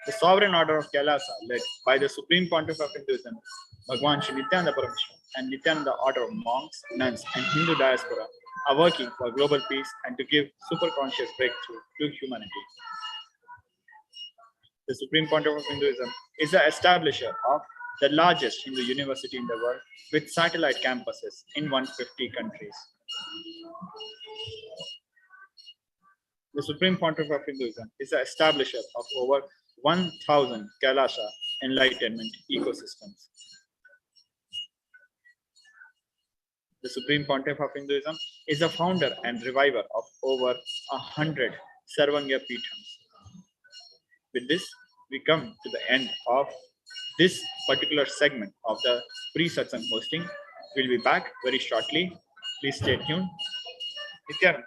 Speaker 2: The Sovereign Order of KAILASA, led by the Supreme Pontiff of Hinduism, Bhagwan Sri Nithyananda Paramashivam, and Nithyananda Order of monks, nuns, and Hindu diaspora, are working for global peace and to give superconscious breakthrough to humanity. The Supreme Pontiff of Hinduism is the establisher of the largest Hindu university in the world with satellite campuses in 150 countries. The Supreme Pontiff of Hinduism is the establisher of over 1,000 KAILASA Enlightenment ecosystems. The Supreme Pontiff of Hinduism is the founder and reviver of over 100 Sarvanya Peethams. With this, we come to the end of this particular segment of the pre-satsang hosting. We'll be back very shortly. Please stay tuned. Nithyananda.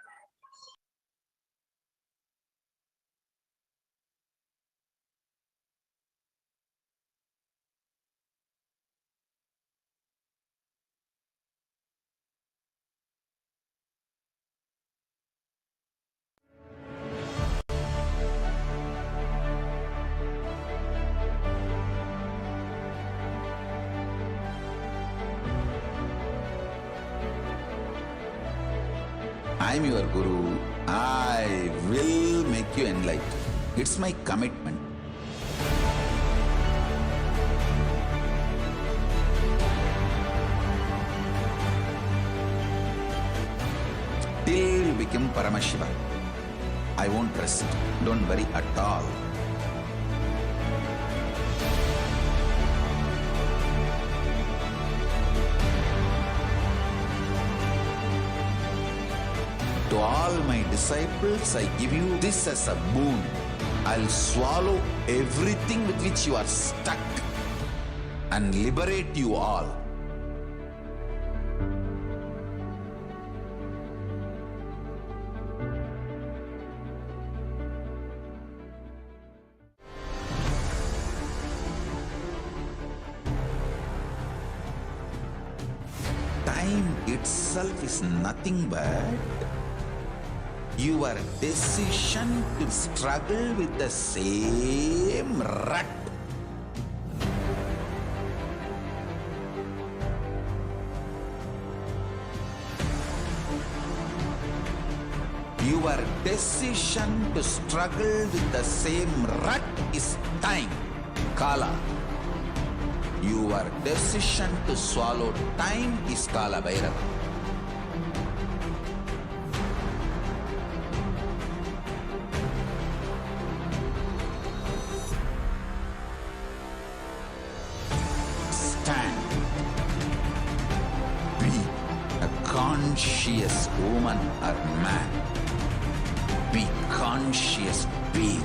Speaker 1: I'm your guru. I will make you enlightened. It's my commitment. Till you become Paramashiva, I won't rest. Don't worry at all. To all my disciples, I give you this as a boon. I'll swallow everything with which you are stuck and liberate you all. Time itself is nothing but your decision to struggle with the same rut. Your decision to struggle with the same rut is time, Kala. Your decision to swallow time is Kala Bhairava. Be a conscious woman or man. Be conscious being.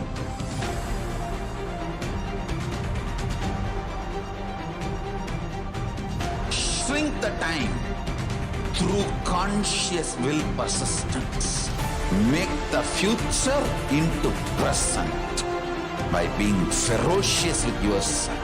Speaker 1: Shrink the time through conscious will persistence. Make the future into present by being ferocious with yourself.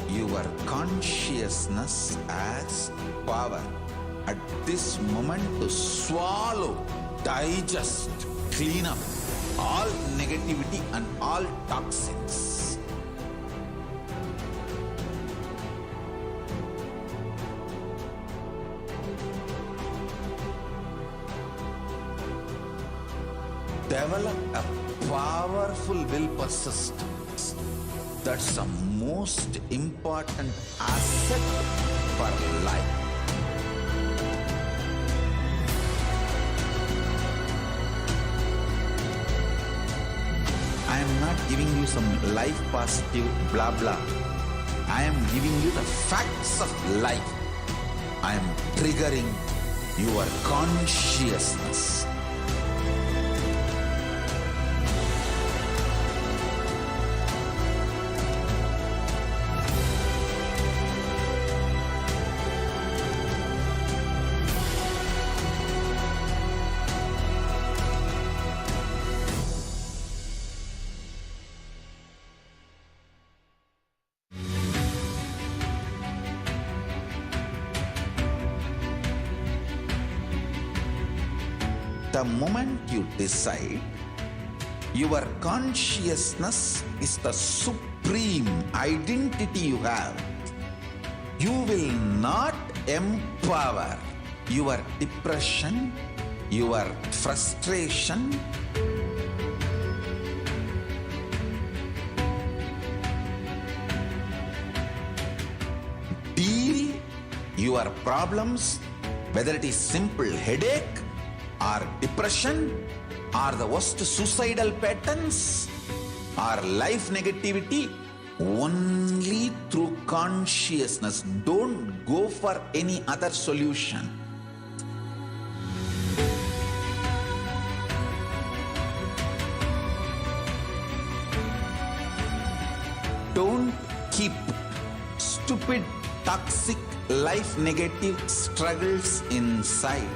Speaker 1: Your consciousness as power at this moment to swallow, digest, clean up all negativity and all toxins. Develop a powerful will persistence. That's the most important asset for life. I am not giving you some life positive blah blah. I am giving you the facts of life. I am triggering your consciousness. The moment you decide, your consciousness is the supreme identity you have. You will not empower your depression, your frustration, deal your problems, whether it is simple headache or depression or the worst suicidal patterns or life negativity, only through consciousness. Don't go for any other solution. Don't keep stupid, toxic, life negative struggles inside.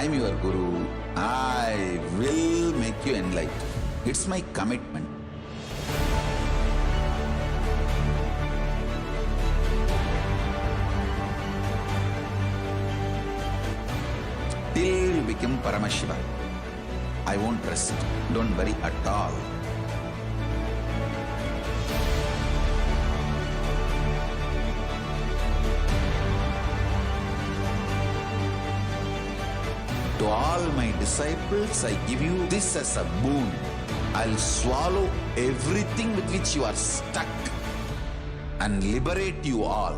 Speaker 1: I'm your guru. I will make you enlightened. It's my commitment. Till you become Paramashiva, I won't rest. Don't worry at all. To all my disciples, I give you this as a boon. I'll swallow everything with which you are stuck and liberate you all.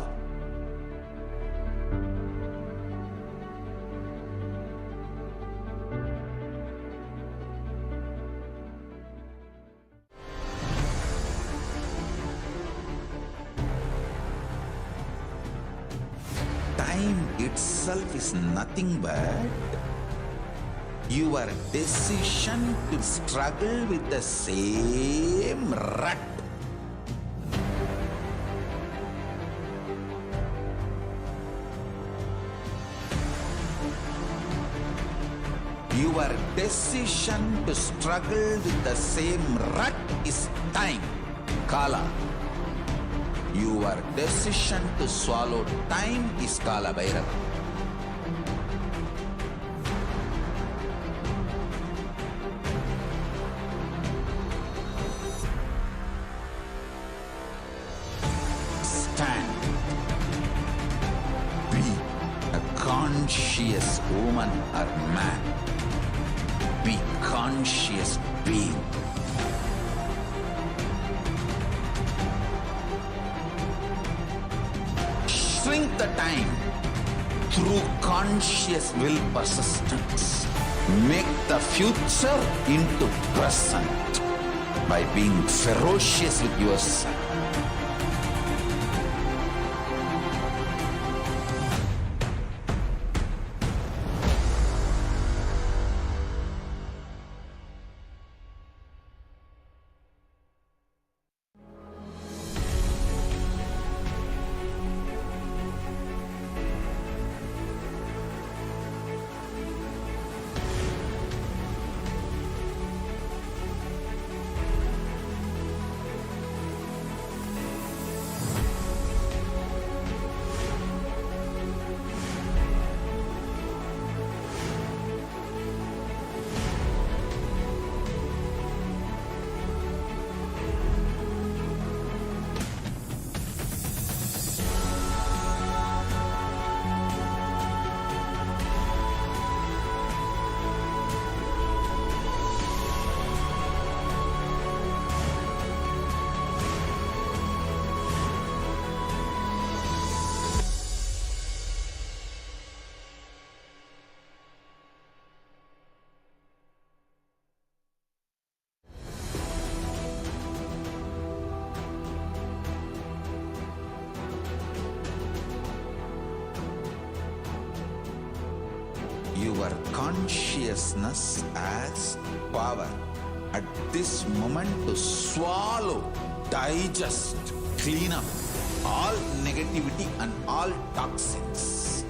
Speaker 1: Time itself is nothing but your decision to struggle with the same rut. Your decision to struggle with the same rut is time, Kala. Your decision to swallow time is Kala Bhairava. Stand. Be a conscious woman or man. Be conscious being. Shrink the time through conscious will persistence. Make the future into present by being ferocious with yourself. Your consciousness as power at this moment to swallow, digest, clean up all negativity and all toxins.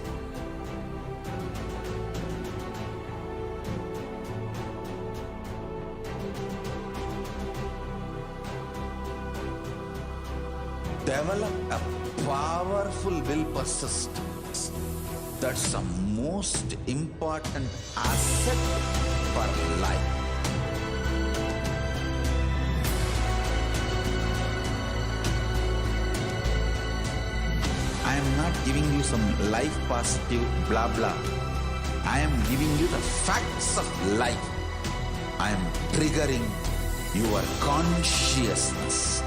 Speaker 1: Develop a powerful will persistence. That's the most important asset for life. I am not giving you some life positive blah blah. I am giving you the facts of life. I am triggering your consciousness.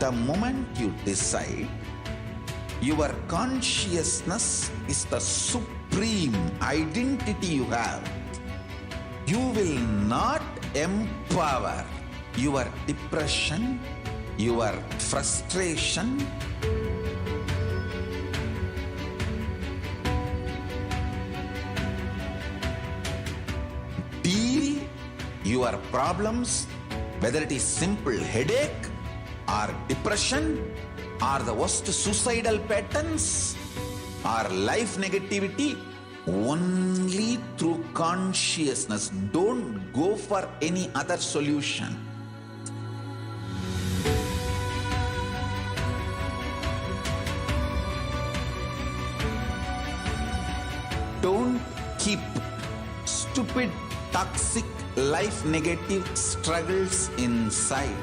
Speaker 1: The moment you decide, your consciousness is the supreme identity you have. You will not empower your depression, your frustration, deal your problems, whether it is simple headache or depression or the worst suicidal patterns or life negativity, only through consciousness. Don't go for any other solution. Don't keep stupid, toxic, life negative struggles inside.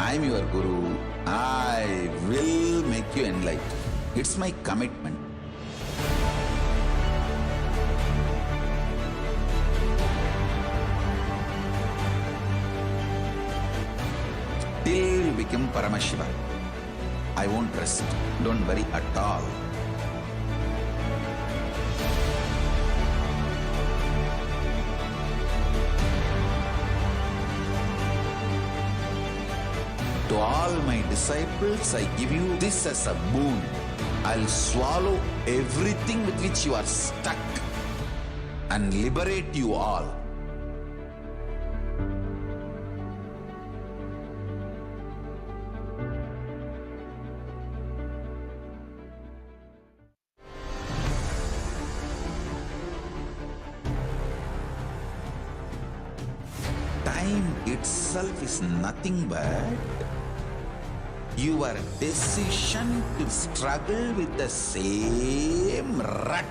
Speaker 1: I am your Guru. I will make you enlightened. It's my commitment. Till you become Paramashiva, I won't rest. Don't worry at all. To all my disciples, I give you this as a boon. I'll swallow everything with which you are stuck and liberate you all. Time itself is nothing but your decision to struggle with the same rut.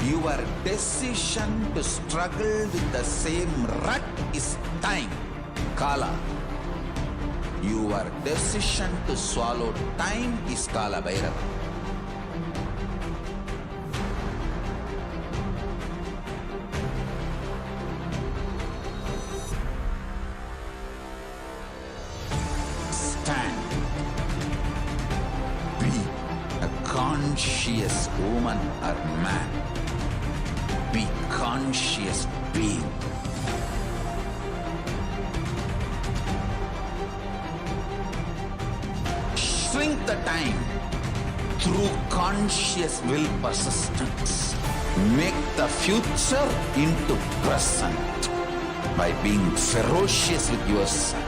Speaker 1: Your decision to struggle with the same rut is time, Kala. Your decision to swallow time is Kala Bhairava. Stand. Be a conscious woman or man. Be conscious being. Shrink the time through conscious will persistence. Make the future into present by being ferocious with yourself.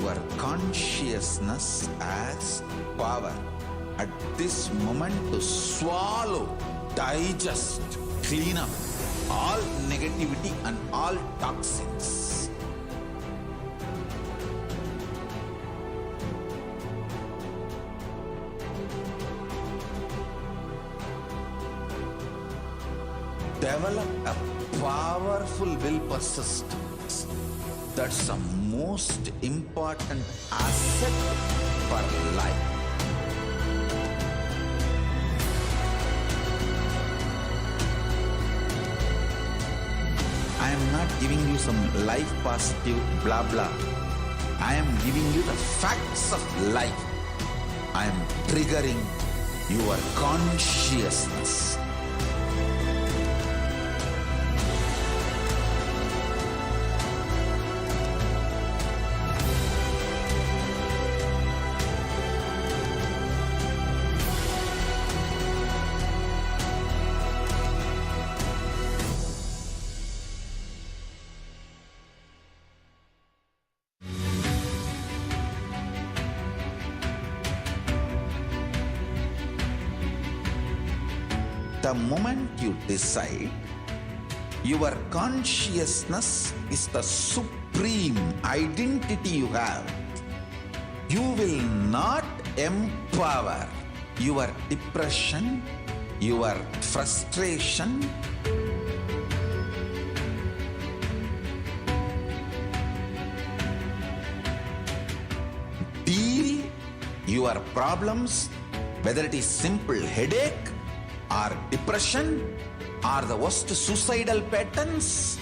Speaker 1: your consciousness as power at this moment to swallow, digest, clean up all negativity and all toxins. Develop a powerful will persistence. That's the most important asset for life. I am not giving you some life positive blah blah. I am giving you the facts of life. I am triggering your consciousness. The moment you decide, your consciousness is the supreme identity you have. You will not empower your depression, your frustration, deal your problems, whether it is simple headache or depression or the worst suicidal patterns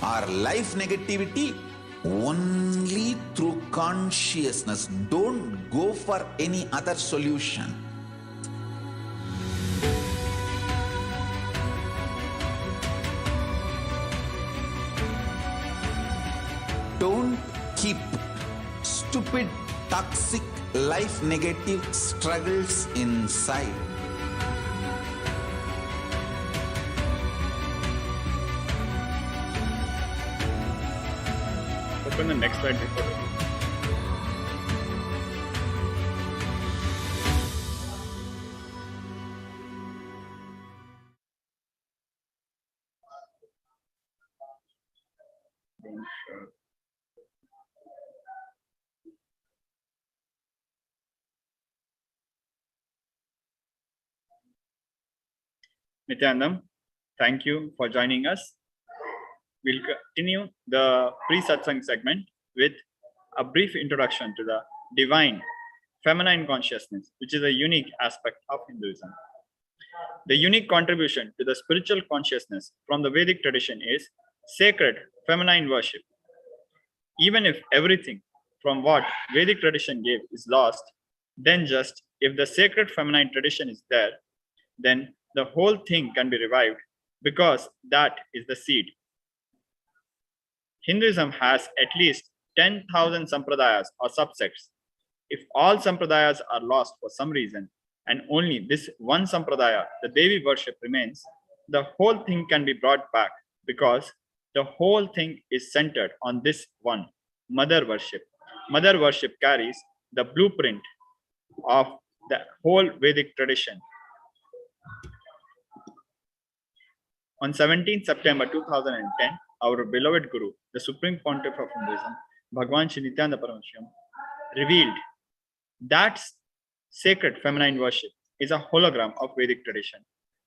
Speaker 1: or life negativity, only through consciousness. Don't go for any other solution. Don't keep stupid, toxic, life negative struggles inside.
Speaker 2: Open the next slide before. Nithyanandam, thank you for joining us. We'll continue the pre-satsang segment with a brief introduction to the divine feminine consciousness, which is a unique aspect of Hinduism. The unique contribution to the spiritual consciousness from the Vedic tradition is sacred feminine worship. Even if everything from what Vedic tradition gave is lost, then just if the sacred feminine tradition is there, then the whole thing can be revived, because that is the seed. Hinduism has at least 10,000 sampradayas or subsects. If all sampradayas are lost for some reason, and only this one sampradaya, the Devi worship, remains, the whole thing can be brought back, because the whole thing is centered on this one, mother worship. Mother worship carries the blueprint of the whole Vedic tradition. On 17th September 2010, our beloved Guru, the Supreme Pontiff of Hinduism, Bhagwan Shri Nithyananda Paramashivam, revealed that sacred feminine worship is a hologram of Vedic tradition.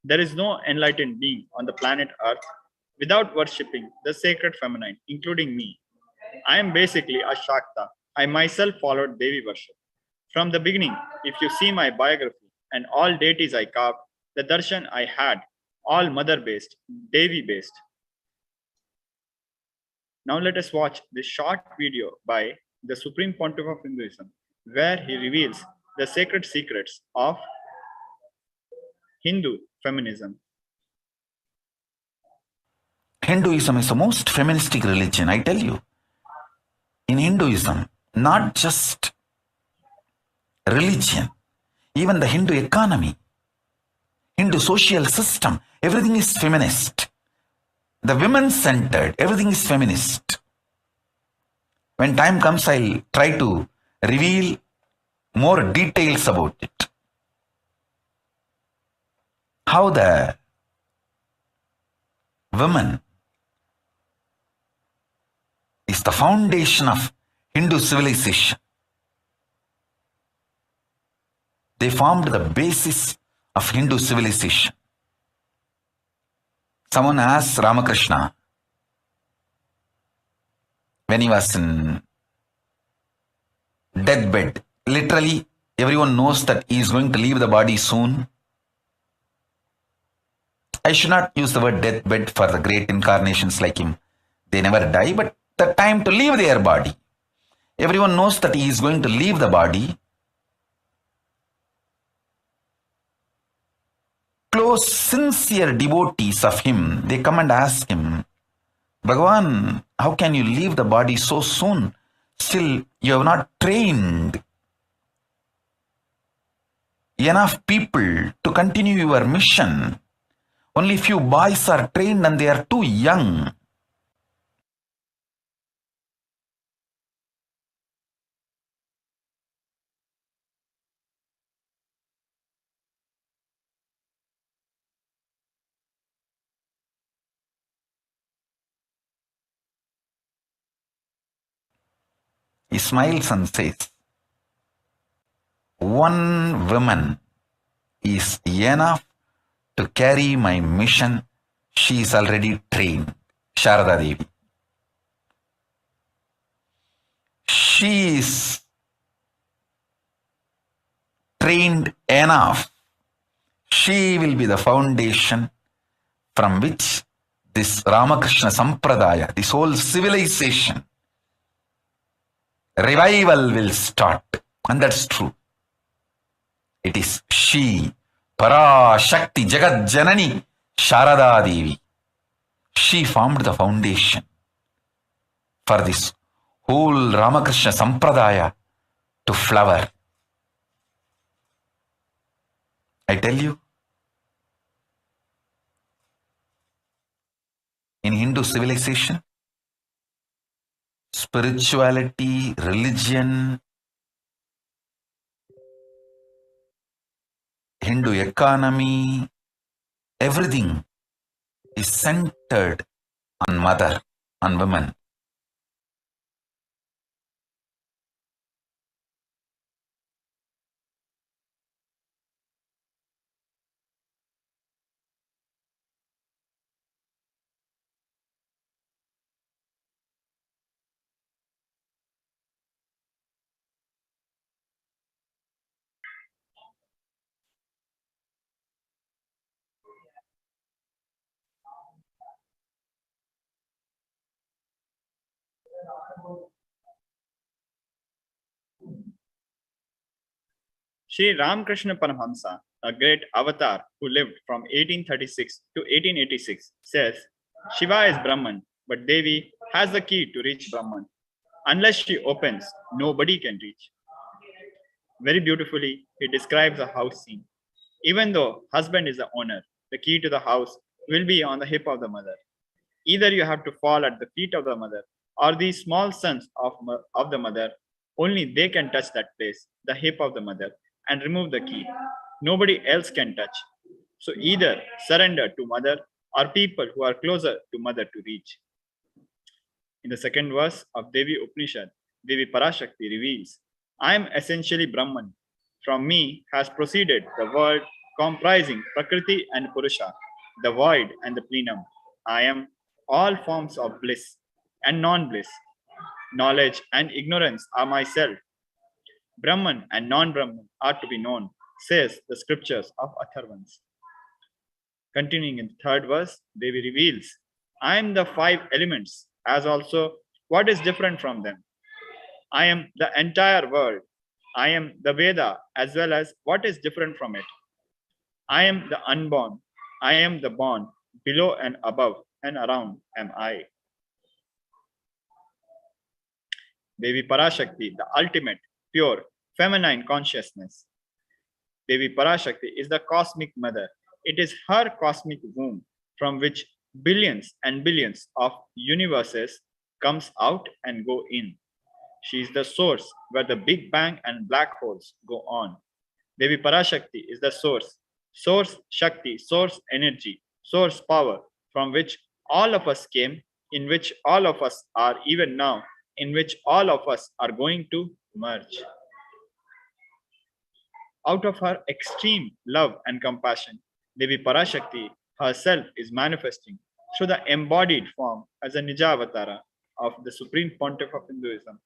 Speaker 2: There is no enlightened being on the planet Earth without worshipping the sacred feminine, including me. I am basically a Shakta. I myself followed Devi worship. From the beginning, if you see my biography and all deities I carved, the darshan I had, all mother-based, Devi-based. Now let us watch this short video by the Supreme Pontiff of Hinduism, where he reveals the sacred secrets of Hindu feminism.
Speaker 1: Hinduism is the most feministic religion, I tell you. In Hinduism, not just religion, even the Hindu economy, Hindu social system, everything is feminist. The women-centered, everything is feminist. When time comes, I'll try to reveal more details about it. How the woman is the foundation of Hindu civilization. They formed the basis of Hindu civilization. Someone asked Ramakrishna when he was in deathbed. Literally, everyone knows that he is going to leave the body soon. I should not use the word deathbed for the great incarnations like him. They never die, but the time to leave their body. Everyone knows that he is going to leave the body. Close, sincere devotees of him, they come and ask him, Bhagavan, how can you leave the body so soon? Still, you have not trained enough people to continue your mission. Only few boys are trained and they are too young. He smiles and says, one woman is enough to carry my mission. She is already trained. Sharada Devi. She is trained enough. She will be the foundation from which this Ramakrishna Sampradaya, this whole civilization, revival will start. And that's true. It is she, Parashakti, Jagat Janani, Sharada Devi. She formed the foundation for this whole Ramakrishna Sampradaya to flower. I tell you, in Hindu civilization, spirituality, religion, Hindu economy, everything is centered on mother, on women.
Speaker 2: Sri Ramakrishna Paramahamsa, a great avatar who lived from 1836 to 1886, says, Shiva is Brahman, but Devi has the key to reach Brahman. Unless she opens, nobody can reach. Very beautifully, he describes a house scene. Even though husband is the owner, the key to the house will be on the hip of the mother. Either you have to fall at the feet of the mother, or these small sons of the mother, only they can touch that place, the hip of the mother, and remove the key. Nobody else can touch. So either surrender to mother or people who are closer to mother to reach. In the second verse of Devi Upanishad, Devi Parashakti reveals, I am essentially Brahman. From me has proceeded the world comprising Prakriti and Purusha, the void and the plenum. I am all forms of bliss and non-bliss. Knowledge and ignorance are myself. Brahman and non-Brahman are to be known, says the scriptures of Atharvans. Continuing in the third verse, Devi reveals, I am the five elements, as also what is different from them. I am the entire world. I am the Veda, as well as what is different from it. I am the unborn. I am the born. Below and above and around am I. Devi Parashakti, the ultimate, pure, feminine consciousness. Devi Parashakti is the cosmic mother. It is her cosmic womb from which billions and billions of universes comes out and go in. She is the source where the Big Bang and black holes go on. Devi Parashakti is the source. Source Shakti, source energy, source power from which all of us came, in which all of us are even now, in which all of us are going to merge. Out of her extreme love and compassion, Devi Parashakti herself is manifesting through the embodied form as a Nijavatara of the Supreme Pontiff of Hinduism,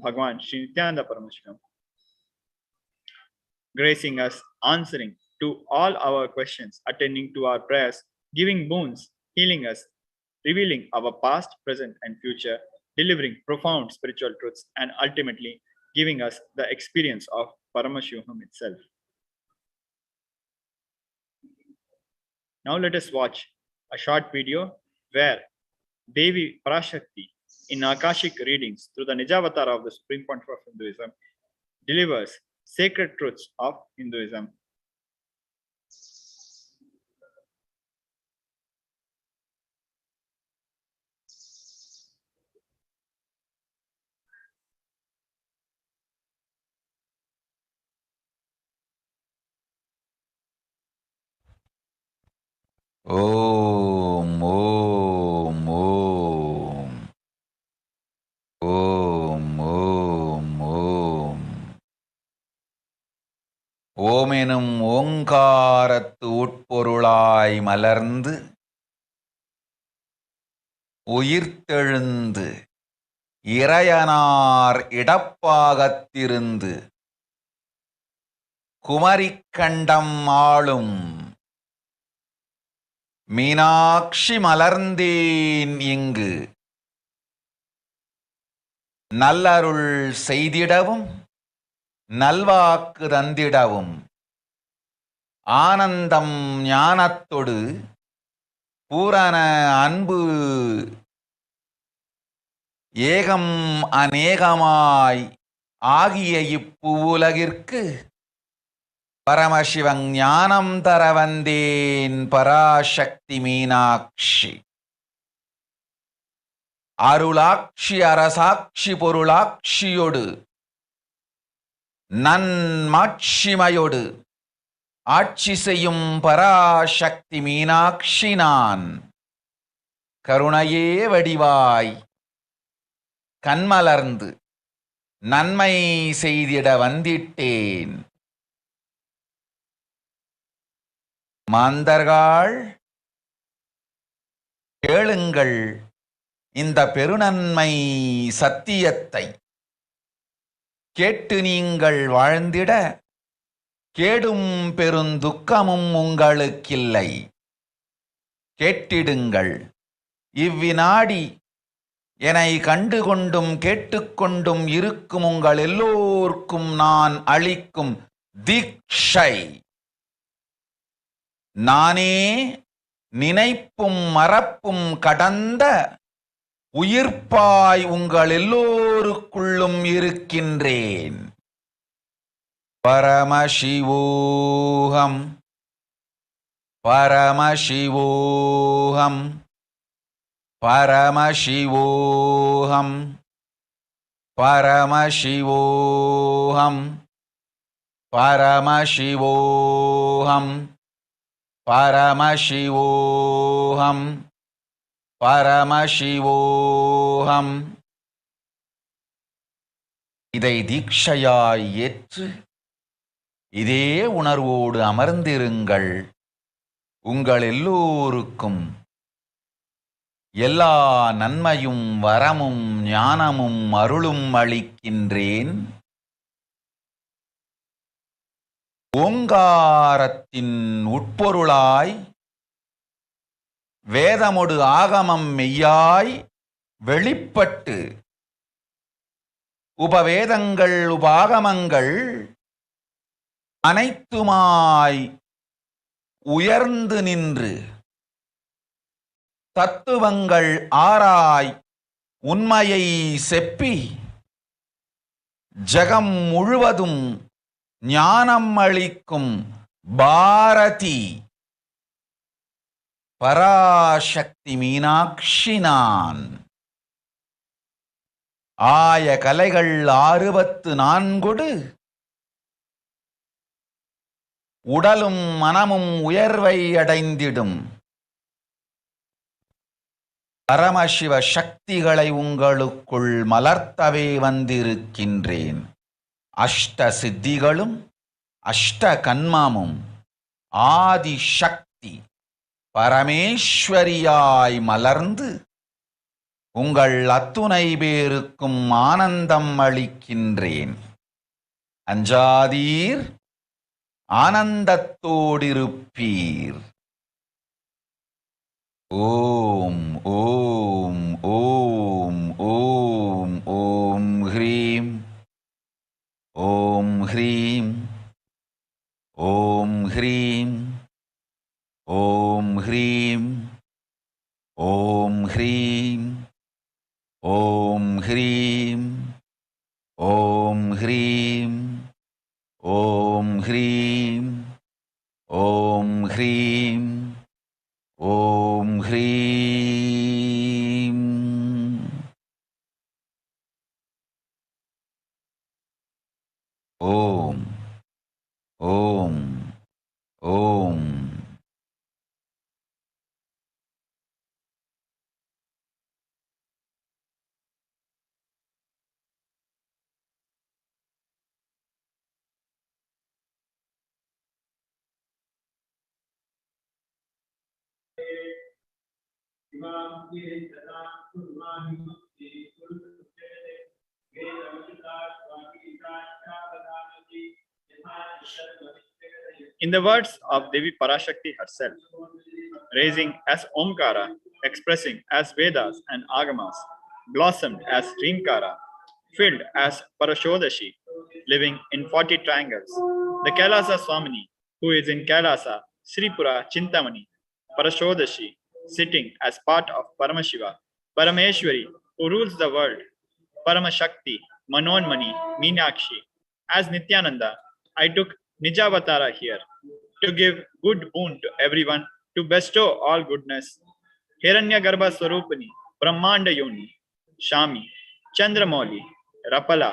Speaker 2: Bhagwan Sri Nithyananda Paramashivam, gracing us, answering to all our questions, attending to our prayers, giving boons, healing us, revealing our past, present, and future, delivering profound spiritual truths, and ultimately giving us the experience of Paramashivoham itself. Now let us watch a short video where Devi Parashakti in Akashic readings through the Nijavatara of the Supreme Pontiff of Hinduism delivers sacred truths of Hinduism.
Speaker 1: Om, Om, Om. Om, Om, Om. ஓமெனும் ஓங்காரத்து உட்பொருளாய் மலர்ந்து உயிர்த்தெழுந்து இறையனார் இடப்பாகத்திருந்து குமரிக்கண்டம் ஆளும் மீனாட்சி மலர்ந்தேன் இங்கு நல்லருள் செய்திடவும் நல்வாக்கு தந்திடவும் ஆனந்தம் ஞானத்தொடு பூரண அன்பு ஏகம் அநேகமாய் ஆகிய இப்புவுலகிற்கு பரமசிவன் ஞானம் தர வந்தேன் பராசக்தி மீனாட்சி. அருளாட்சி அரசாட்சி பொருளாட்சியொடு நன்மாட்சிமையொடு ஆட்சி செய்யும் பராசக்தி மீனாட்சி நான். கருணையே வடிவாய் கண்மலர்ந்து நன்மை செய்திட வந்திட்டேன். மாந்தர்கள் கேளுங்கள் இந்த பெருநன்மை சத்தியத்தை. கேட்டு நீங்கள் வாழ்ந்திட கேடும் பெருந்துக்கமும் உங்களுக்கில்லை. கேட்டிடுங்கள் இவ்வினாடி என்னை கண்டுகொண்டும் கேட்டுக்கொண்டும் இருக்கும் உங்கள் எல்லோர்க்கும் நான் அளிக்கும் தீட்சை. நானே நினைப்பும் மறப்பும் கடந்த உயிர்ப்பாய் உங்கள் எல்லோருக்குள்ளும் இருக்கின்றேன். பரமசிவோஹம் பரமசிவோஹம் பரமசிவோஹம் பரமசிவோஹம் பரமசிவோஹம் பரமசிவோஹம் பரமசிவோஹம். இதை தீட்சையாய் ஏற்று இதே உணர்வோடு அமர்ந்திருங்கள். உங்கள் எல்லோருக்கும் எல்லா நன்மையும் வரமும் ஞானமும் அருளும் அளிக்கின்றேன். ஓங்காரத்தின் உட்பொருளாய் வேதமொடு ஆகமம் மெய்யாய் வெளிப்பட்டு உபவேதங்கள் உபாகமங்கள் அனைத்துமாய் உயர்ந்து நின்று தத்துவங்கள் ஆராய் உண்மையை செப்பி ஜகம் முழுவதும் ஞானம் அளிக்கும் பாரதி பராசக்தி மீனாட்சி நான். ஆய கலைகள் 64 உடலும் மனமும் உயர்வை அடைந்திடும். பரமசிவ சக்திகளை உங்களுக்குள் மலர்த்தவே வந்திருக்கின்றேன். அஷ்ட சித்திகளும் அஷ்ட கன்மமும் ஆதி சக்தி பரமேஸ்வரியாய் மலர்ந்து உங்கள் அத்துணை பேருக்கும் ஆனந்தம் அளிக்கின்றேன். அஞ்சாதீர், ஆனந்தத்தோடிருப்பீர். ஓம் ஓம் ஓம் ஓம் ஓம் ஹ்ரீம் ஓம் ஹ்ரீம் ஓம் ஹ்ரீம் ஓம் ஹ்ரீம் ஓம் ஹ்ரீம் ஓம் ஹ்ரீம் ஓம் ஹ்ரீம் ஓம் ஹ்ரீம் ஓம் ஹ்ரீம் ஓம் ஹ்ரீம். ஓம் ஓம் ஓம்.
Speaker 2: In the words of Devi Parashakti herself, raising as Omkara, expressing as Vedas and Agamas, blossomed as Rimkara, filled as Parashodashi, living in 40 triangles, the Kailasa Swamini, who is in Kailasa, Sripura Chintamani, Parashodashi, sitting as part of Paramashiva, Parameshwari, who rules the world, Paramashakti, Manonmani, Meenakshi. As Nithyananda, I took Nijavatara here to give good boon to everyone, to bestow all goodness. Hiranyagarbha Swarupani, Brahmanda Yoni, Shami, Chandramauli, Rapala,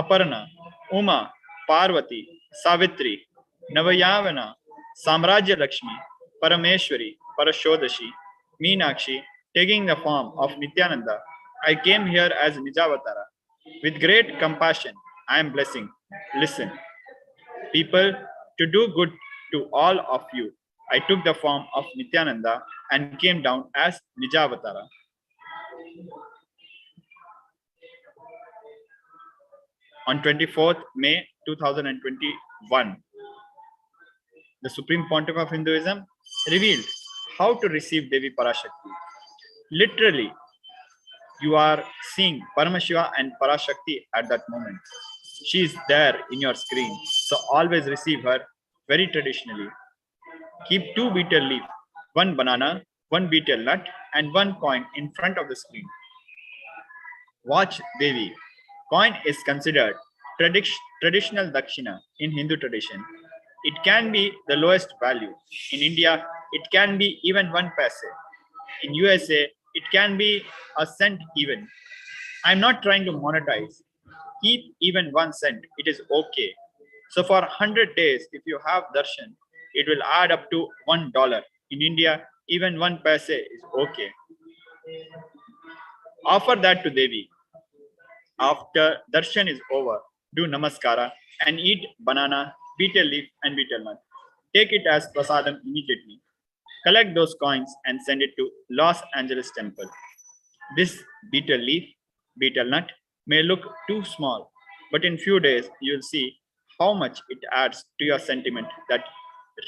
Speaker 2: Aparna, Uma, Parvati, Savitri, Navayavana, Samrajya Lakshmi, Parameshwari, Parashodashi, Meenakshi, taking the form of Nithyananda, I came here as Nijavatara. With great compassion, I am blessing. Listen, people, to do good to all of you, I took the form of Nithyananda and came down as Nijavatara. On 24th May 2021, the Supreme Pontiff of Hinduism revealed how to receive Devi Parashakti. Literally, you are seeing Paramashiva and Parashakti at that moment. She is there in your screen, so always receive her very traditionally. Keep 2 betel leaf, 1 banana, 1 betel nut, and 1 coin in front of the screen. Watch Devi. Coin is considered traditional dakshina in Hindu tradition. It can be the lowest value. In India, it can be even 1 paise. In USA, it can be a cent even. I'm not trying to monetize. Keep even 1 cent. It is okay. So for 100 days, if you have darshan, it will add up to $1. In India, even 1 paise is okay. Offer that to Devi. After darshan is over, do namaskara and eat banana, betel leaf, and betel nut. Take it as prasadam immediately. Collect those coins and send it to Los Angeles Temple. This betel leaf, betel nut may look too small, but in few days you'll see how much it adds to your sentiment that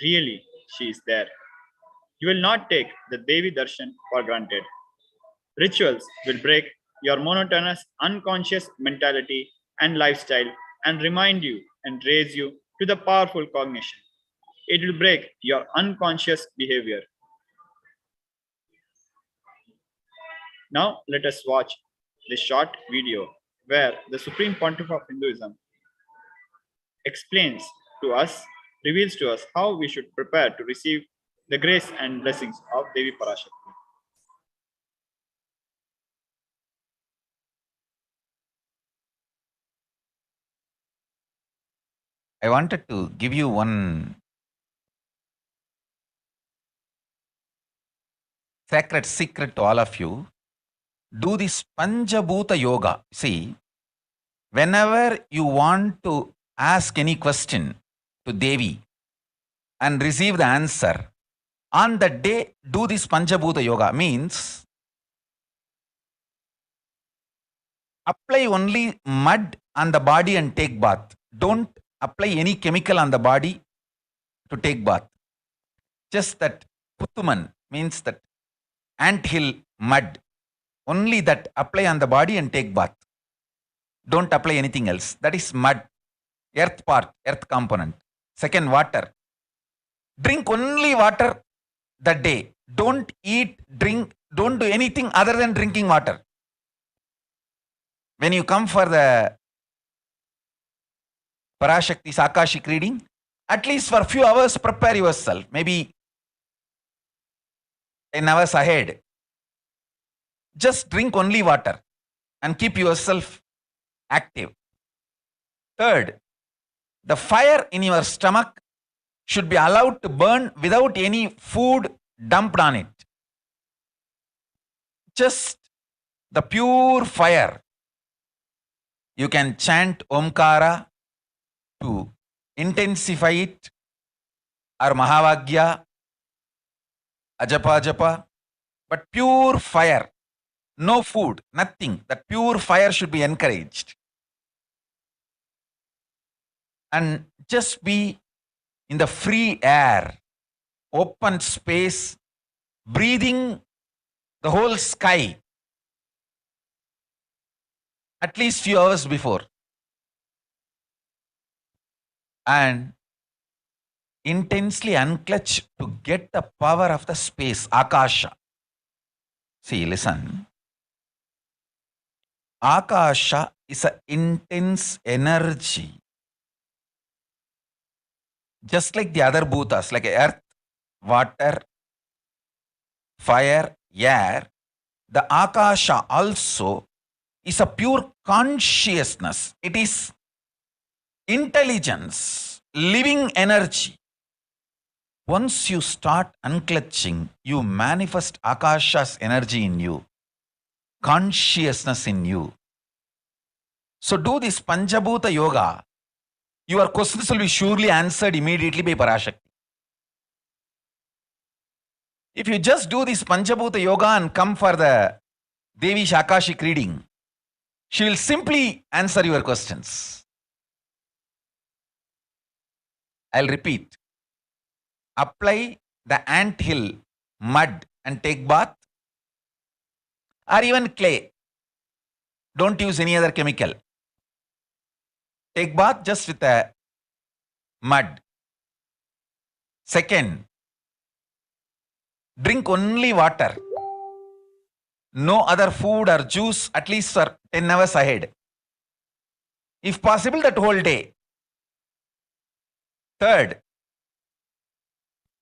Speaker 2: really she is there. You will not take the Devi Darshan for granted. Rituals will break your monotonous, unconscious mentality and lifestyle and remind you and raise you to the powerful cognition. It will break your unconscious behavior. Now let us watch this short video where the Supreme Pontiff of Hinduism explains to us, reveals to us how we should prepare to receive the grace and blessings of Devi Parashakti.
Speaker 1: I wanted to give you one sacred secret to all of you. Do this Panchabhuta Yoga. See, whenever you want to ask any question to Devi and receive the answer, on that day, do this Panchabhuta Yoga. Means apply only mud on the body and take bath. Don't apply any chemical on the body to take bath. Just that Puttuman means that anthill mud. Only that apply on the body and take bath. Don't apply anything else. That is mud. Earth part, earth component. Second, water. Drink only water that day. Don't eat, drink, don't do anything other than drinking water. When you come for the Parashakti Akashic reading, at least for a few hours, prepare yourself. Maybe 10 hours ahead. Just drink only water and keep yourself active. Third, the fire in your stomach should be allowed to burn without any food dumped on it. Just the pure fire. You can chant Omkara to intensify it, or Mahavagya, Ajapa Japa, but pure fire, no food, nothing. That pure fire should be encouraged. And just be in the free air, open space, breathing the whole sky at least few hours before. And intensely unclutch to get the power of the space, Akasha. See, listen. Akasha is an intense energy. Just like the other bhutas, like earth, water, fire, air, the Akasha also is a pure consciousness. It is intelligence, living energy. Once you start unclutching, you manifest Akasha's energy in you, consciousness in you. So do this Panchabhuta Yoga. Your questions will be surely answered immediately by Parashakti. If you just do this Panchabhuta Yoga and come for the Devi Akashic reading, she will simply answer your questions. I'll repeat. Apply the anthill mud and take bath, or even clay. Don't use any other chemical. Take bath just with the mud. Second, drink only water. No other food or juice at least for 10 hours ahead. If possible, that whole day. Third,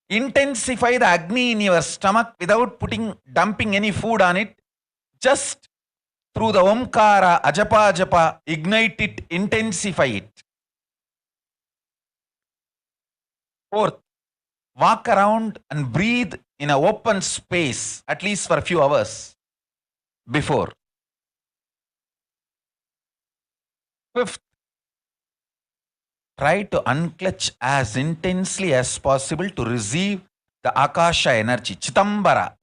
Speaker 1: intensify the Agni in your stomach without dumping any food on it. Just through the Omkara, Ajapa Japa, ignite it, intensify it. Fourth, walk around and breathe in an open space at least for a few hours before. Fifth, try to unclutch as intensely as possible to receive the Akasha energy, Chitambara,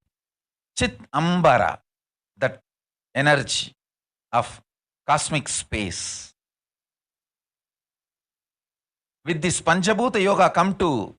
Speaker 1: Chitambara, that energy of cosmic space. With this Panchabhuta Yoga, come to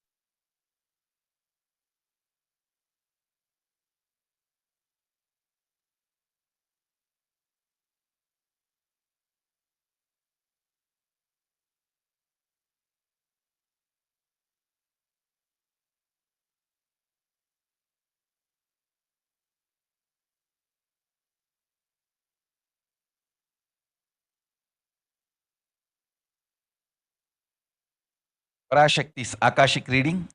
Speaker 1: Parashakti's Akashic reading.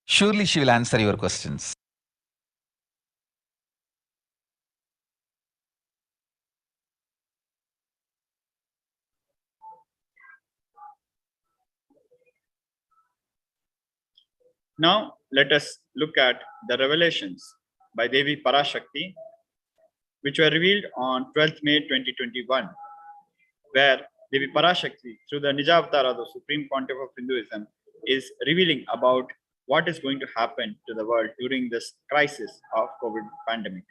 Speaker 1: Surely she will answer your questions.
Speaker 2: Now, let us look at the revelations by Devi Parashakti, which were revealed on 12th May 2021, where Devi Parashakti, through the Nijavatara, the Supreme Pontiff of Hinduism, is revealing about what is going to happen to the world during this crisis of COVID pandemic.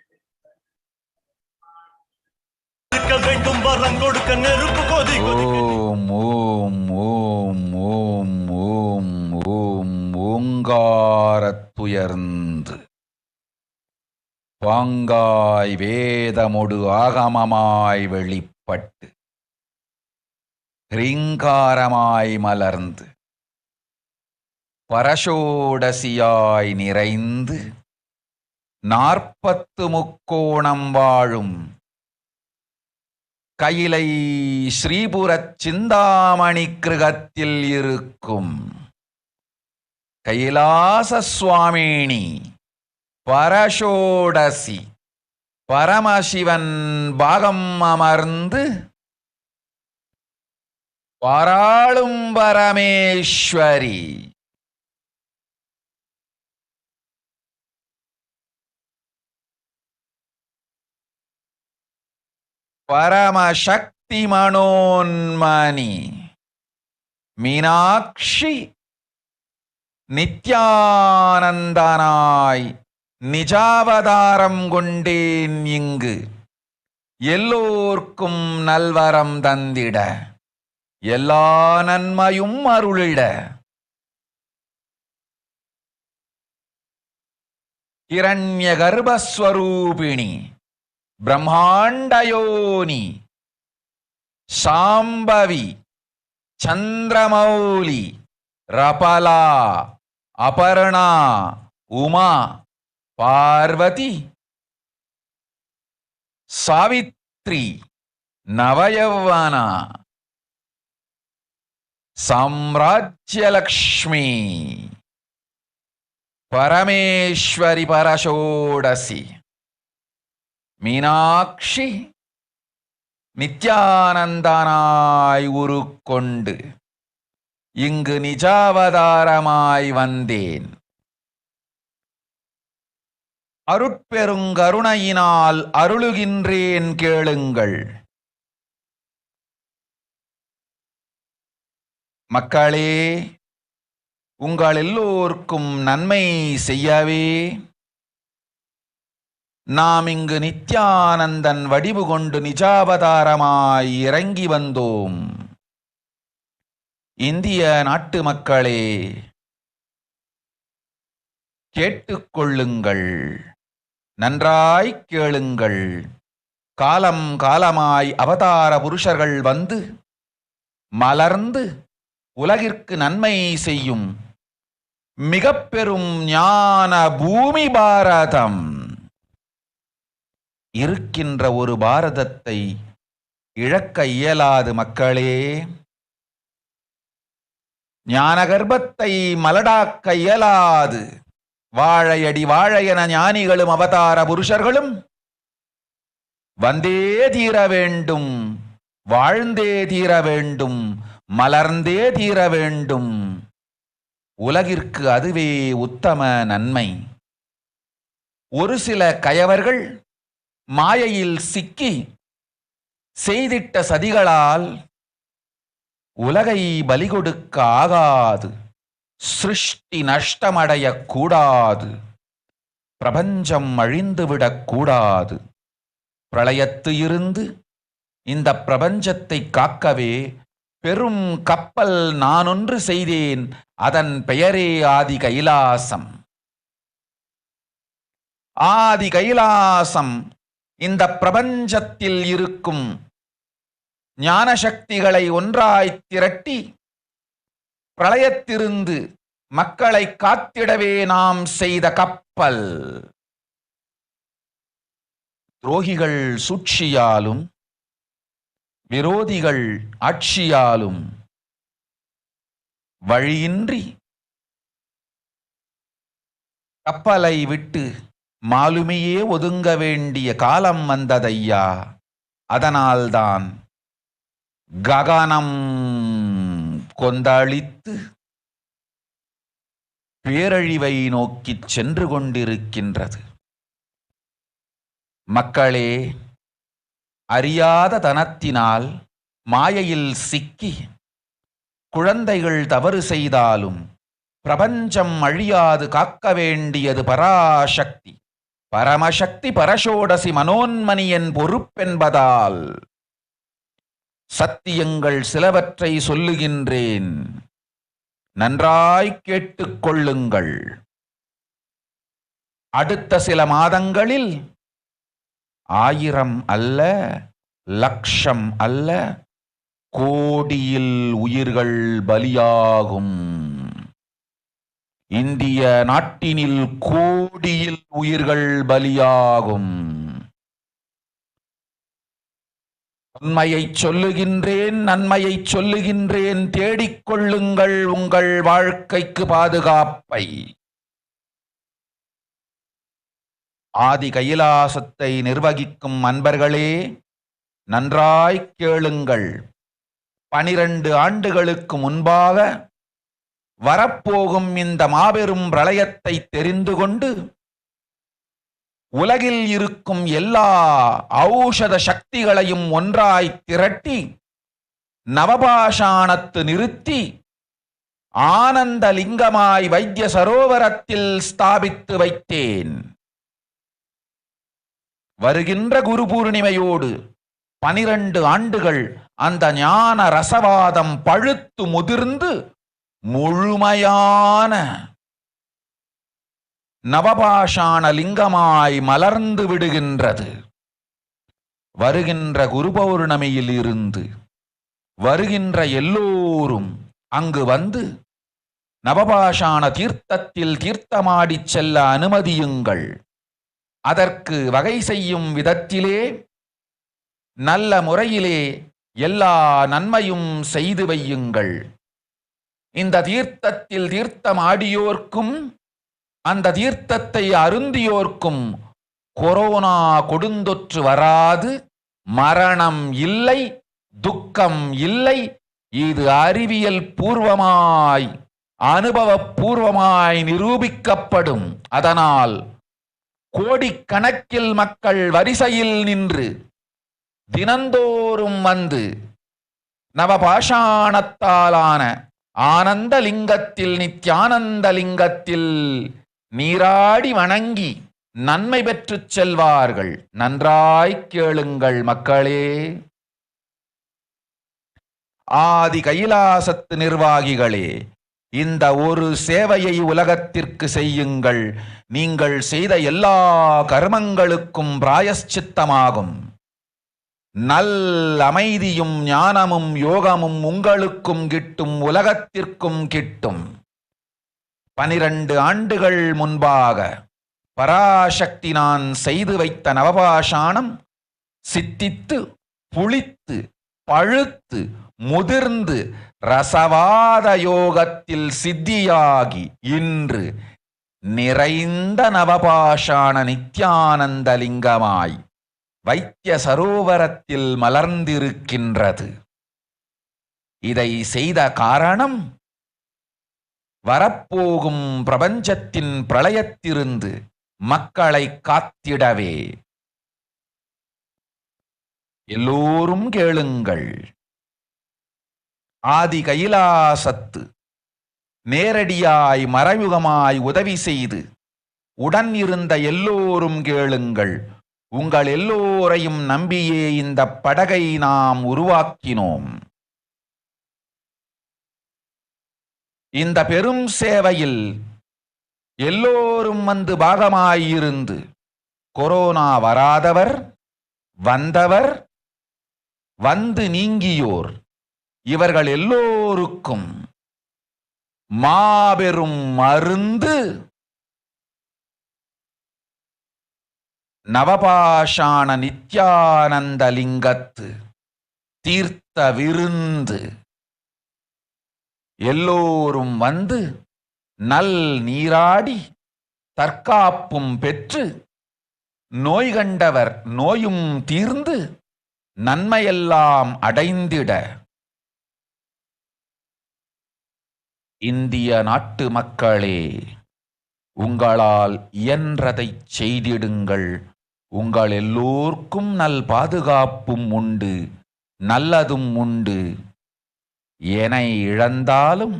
Speaker 1: ஓம் ஓம் ஓம் ஓம் ஓம் ஓம் ஓங்காரத்துயர்ந்து பாங்காய் வேதமொடு ஆகமமாய் வெளிப்பட்டு ரீங்காரமாய் மலர்ந்து பரஷோடசியாய் நிறைந்து 40 முக்கோணம் வாழும் கையிலை ஸ்ரீபுரச் சிந்தாமணி கிருகத்தில் இருக்கும் கைலாச சுவாமினி பரஷோடசி பரமசிவன் பாகம் அமர்ந்து பாராளும் பரமேஸ்வரி பரமசக்தி மனோன்மணி மீனாட்சி நித்யானந்தனாய் நிஜாவதாரம் கொண்டேன் இங்கு எல்லோர்க்கும் நல்வரம் தந்திட எல்லா நன்மையும் அருளிட கிரண்ய கர்ப்பஸ்வரூபிணி பிரம்மாண்டயோனி சாம்பவி சந்திரமௌலி ரபலா அபர்ணா உமா பார்வதி சாவித்ரி நவயௌவனா சாம்ராஜ்யலக்ஷ்மி பரமேஸ்வரி பரஷோடசி மீனாட்சி நித்யானந்தனாய் உருக்கொண்டு இங்கு நிஜாவதாரமாய் வந்தேன். அருட்பெருங்கருணையினால் அருளுகின்றேன் கேளுங்கள். மக்களே, உங்கள் எல்லோருக்கும் நன்மை செய்யவே நாம் இங்கு நித்யானந்தன் வடிவு கொண்டு நிஜாவதாரமாய் இறங்கி வந்தோம். இந்திய நாட்டு மக்களே, கேட்டுக்கொள்ளுங்கள், நன்றாய் கேளுங்கள். காலம் காலமாய் அவதார புருஷர்கள் வந்து மலர்ந்து உலகிற்கு நன்மை செய்யும் மிக பெரும் ஞான பூமி பாரதம். இருக்கின்ற ஒரு பாரதத்தை இழக்க இயலாது மக்களே. ஞான கர்ப்பத்தை மலடாக்க இயலாது. வாழையடி வாழையென ஞானிகளும் அவதார புருஷர்களும் வந்தே தீர வேண்டும், வாழ்ந்தே தீர வேண்டும், மலர்ந்தே தீர வேண்டும். உலகிற்கு அதுவே உத்தம நன்மை. ஒரு சில கயவர்கள் மாயையில் சிக்கி செய்திட்ட சதிகளால் உலகை பலி கொடுக்க ஆகாது. சிருஷ்டி நஷ்டமடையக் கூடாது. பிரபஞ்சம் அழிந்துவிடக் கூடாது. பிரளயத்து இருந்து இந்த பிரபஞ்சத்தை காக்கவே பெரும் கப்பல் நானொன்று செய்தேன். அதன் பெயரே ஆதி கைலாசம். ஆதி கைலாசம் இந்த பிரபஞ்சத்தில் இருக்கும் ஞான சக்திகளை ஒன்றாய் திரட்டி பிரளயத்திலிருந்து மக்களை காத்திடவே நாம் செய்த கப்பல். துரோகிகள் சூழ்ச்சியாலும் விரோதிகள் ஆட்சியாலும் வழியின்றி கப்பலை விட்டு மாலுமியே ஒதுங்க வேண்டிய காலம் வந்ததையா. அதனால்தான் ககனம் கொந்தளித்து பேரழிவை நோக்கிச் சென்று கொண்டிருக்கின்றது. மக்களே, அறியாத தனத்தினால் மாயையில் சிக்கி குழந்தைகள் தவறு செய்தாலும் பிரபஞ்சம் அழியாது காக்க வேண்டியது பராசக்தி. பரமசக்தி பரஷோடசி மனோன்மணியன் பொறுப்பென்பதால் சத்தியங்கள் சிலவற்றை சொல்லுகின்றேன், நன்றாய் கேட்டுக்கொள்ளுங்கள். அடுத்த சில மாதங்களில் 1000 அல்ல, லட்சம் அல்ல, கோடியில் உயிர்கள் பலியாகும். இந்திய நாட்டினில் கோடியில் உயிர்கள் பலியாகும். உண்மையை சொல்லுகின்றேன், நன்மையை சொல்லுகின்றேன், தேடிக்கொள்ளுங்கள் உங்கள் வாழ்க்கைக்கு பாதுகாப்பை. ஆதி கைலாசத்தை நிர்வகிக்கும் அன்பர்களே, நன்றாய் கேளுங்கள். 12 ஆண்டுகளுக்கு முன்பாக வரப்போகும் இந்த மாபெரும் பிரளயத்தை தெரிந்து கொண்டு உலகில் இருக்கும் எல்லா ஔஷத சக்திகளையும் ஒன்றாய் திரட்டி நவபாஷாணத்து நிறுத்தி ஆனந்த லிங்கமாய் வைத்திய சரோவரத்தில் ஸ்தாபித்து வைத்தேன். வருகின்ற குரு பூர்ணிமையோடு 12 ஆண்டுகள் அந்த ஞான ரசவாதம் பழுத்து முதிர்ந்து முழுமையான நவபாஷாண லிங்கமாய் மலர்ந்து விடுகின்றது. வருகின்ற குரு பௌர்ணமியில் இருந்து வருகின்ற எல்லோரும் அங்கு வந்து நவபாஷாண தீர்த்தத்தில் தீர்த்தமாடிச் செல்ல அனுமதியுங்கள். அதற்கு வகை செய்யும் விதத்திலே நல்ல முறையிலே எல்லா நன்மையும் செய்து வையுங்கள். இந்த தீர்த்தத்தில் தீர்த்தமாடியோர்க்கும் அந்த தீர்த்தத்தை அருந்தியோர்க்கும் கொரோனா கொடுந்தொற்று வராது, மரணம் இல்லை, துக்கம் இல்லை. இது அறிவியல் பூர்வமாய் அனுபவபூர்வமாய் நிரூபிக்கப்படும். அதனால் கோடிக்கணக்கில் மக்கள் வரிசையில் நின்று தினந்தோறும் வந்து நவபாஷாணத்தாலான ஆனந்த லிங்கத்தில், நித்யானந்த லிங்கத்தில் நீராடி வணங்கி நன்மை பெற்றுச் செல்வார்கள். நன்றாய் கேளுங்கள் மக்களே. ஆதி கைலாசத்து நிர்வாகிகளே, இந்த ஒரு சேவையை உலகத்திற்கு செய்யுங்கள். நீங்கள் செய்த எல்லா கர்மங்களுக்கும் பிராயஷ்சித்தமாகும். நல் அமைதியும் ஞானமும் யோகமும் உங்களுக்கும் கிட்டும், உலகத்திற்கும் கிட்டும். 12 ஆண்டுகள் முன்பாக பராசக்தி நான் செய்து வைத்த நவபாஷாணம் சித்தித்து புளித்து பழுத்து முதிர்ந்து ரசவாத யோகத்தில் சித்தியாகி இன்று நிறைந்த நவபாஷாண நித்யானந்த லிங்கமாய் வைத்திய சரோவரத்தில் மலர்ந்திருக்கின்றது. இதை செய்த காரணம் வரப்போகும் பிரபஞ்சத்தின் பிரளயத்திலிருந்து மக்களை காத்திடவே. எல்லோரும் கேளுங்கள். ஆதி கைலாசத்து நேரடியாய் மறைமுகமாய் உதவி செய்து உடன் இருந்த எல்லோரும் கேளுங்கள். உங்கள் எல்லோரையும் நம்பியே இந்த படகை நாம் உருவாக்கினோம். இந்த பெரும் சேவையில் எல்லோரும் வந்து பாகமாயிருந்து கொரோனா வராதவர், வந்தவர், வந்து நீங்கியோர் இவர்கள் எல்லோருக்கும் மாபெரும் மருந்து நவபாஷாண நித்யானந்த லிங்கத்து தீர்த்த விருந்து. எல்லோரும் வந்து நல் நீராடி தற்காப்பும் பெற்று நோய் கண்டவர் நோயும் தீர்ந்து நன்மையெல்லாம் அடைந்திட இந்திய நாட்டு மக்களே, உங்களால் இயன்றதைச் செய்திடுங்கள். உங்கள் எல்லோர்க்கும் நல் பாதுகாப்பும் உண்டு, நல்லதும் உண்டு. என்னை இழந்தாலும்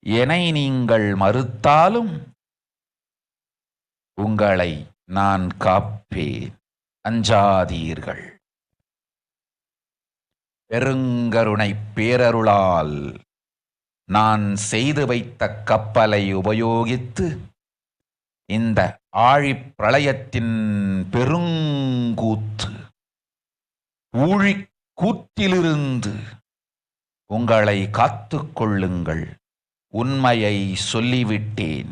Speaker 1: என்னை நீங்கள் மறுத்தாலும் உங்களை நான் காப்பேன். அஞ்சாதீர்கள். பெருங்கருணை பேரருளால் நான் செய்து வைத்த கப்பலை உபயோகித்து இந்த ஆழிப் பிரளயத்தின் பெருங்கூத்து ஊழிக் கூத்திலிருந்து உங்களை காத்துக் கொள்ளுங்கள். உண்மையை சொல்லிவிட்டேன்,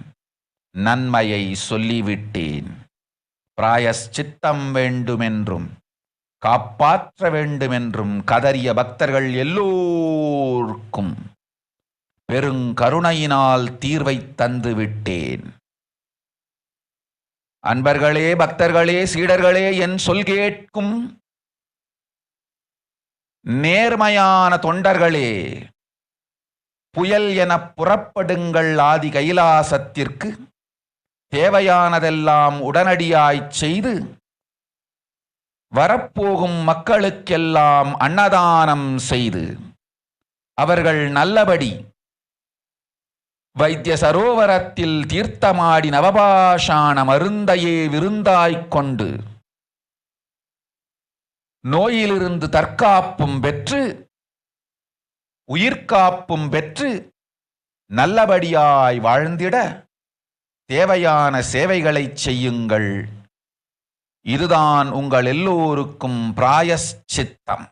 Speaker 1: நன்மையை சொல்லிவிட்டேன். பிராயஷ்சித்தம் வேண்டுமென்றும் காப்பாற்ற வேண்டுமென்றும் கதறிய பக்தர்கள் எல்லோருக்கும் பெருங்கருணையினால் தீர்வை தந்து விட்டேன். அன்பர்களே, பக்தர்களே, சீடர்களே, என் சொல் கேட்கும் நேர்மையான தொண்டர்களே, புயல் என புறப்படுங்கள். ஆதி கைலாசத்திற்கு தேவையானதெல்லாம் உடனடியாய்ச் செய்து வரப்போகும் மக்களுக்கெல்லாம் அன்னதானம் செய்து அவர்கள் நல்லபடி வைத்திய சரோவரத்தில் தீர்த்தமாடி நவபாஷாண மருந்தையே விருந்தாய்க் கொண்டு நோயிலிருந்து தற்காப்பும் பெற்று உயிர்காப்பும் பெற்று நல்லபடியாய் வாழ்ந்திட தேவையான சேவைகளை செய்யுங்கள். இதுதான் உங்கள் எல்லோருக்கும் பிராயஷ்சித்தம்.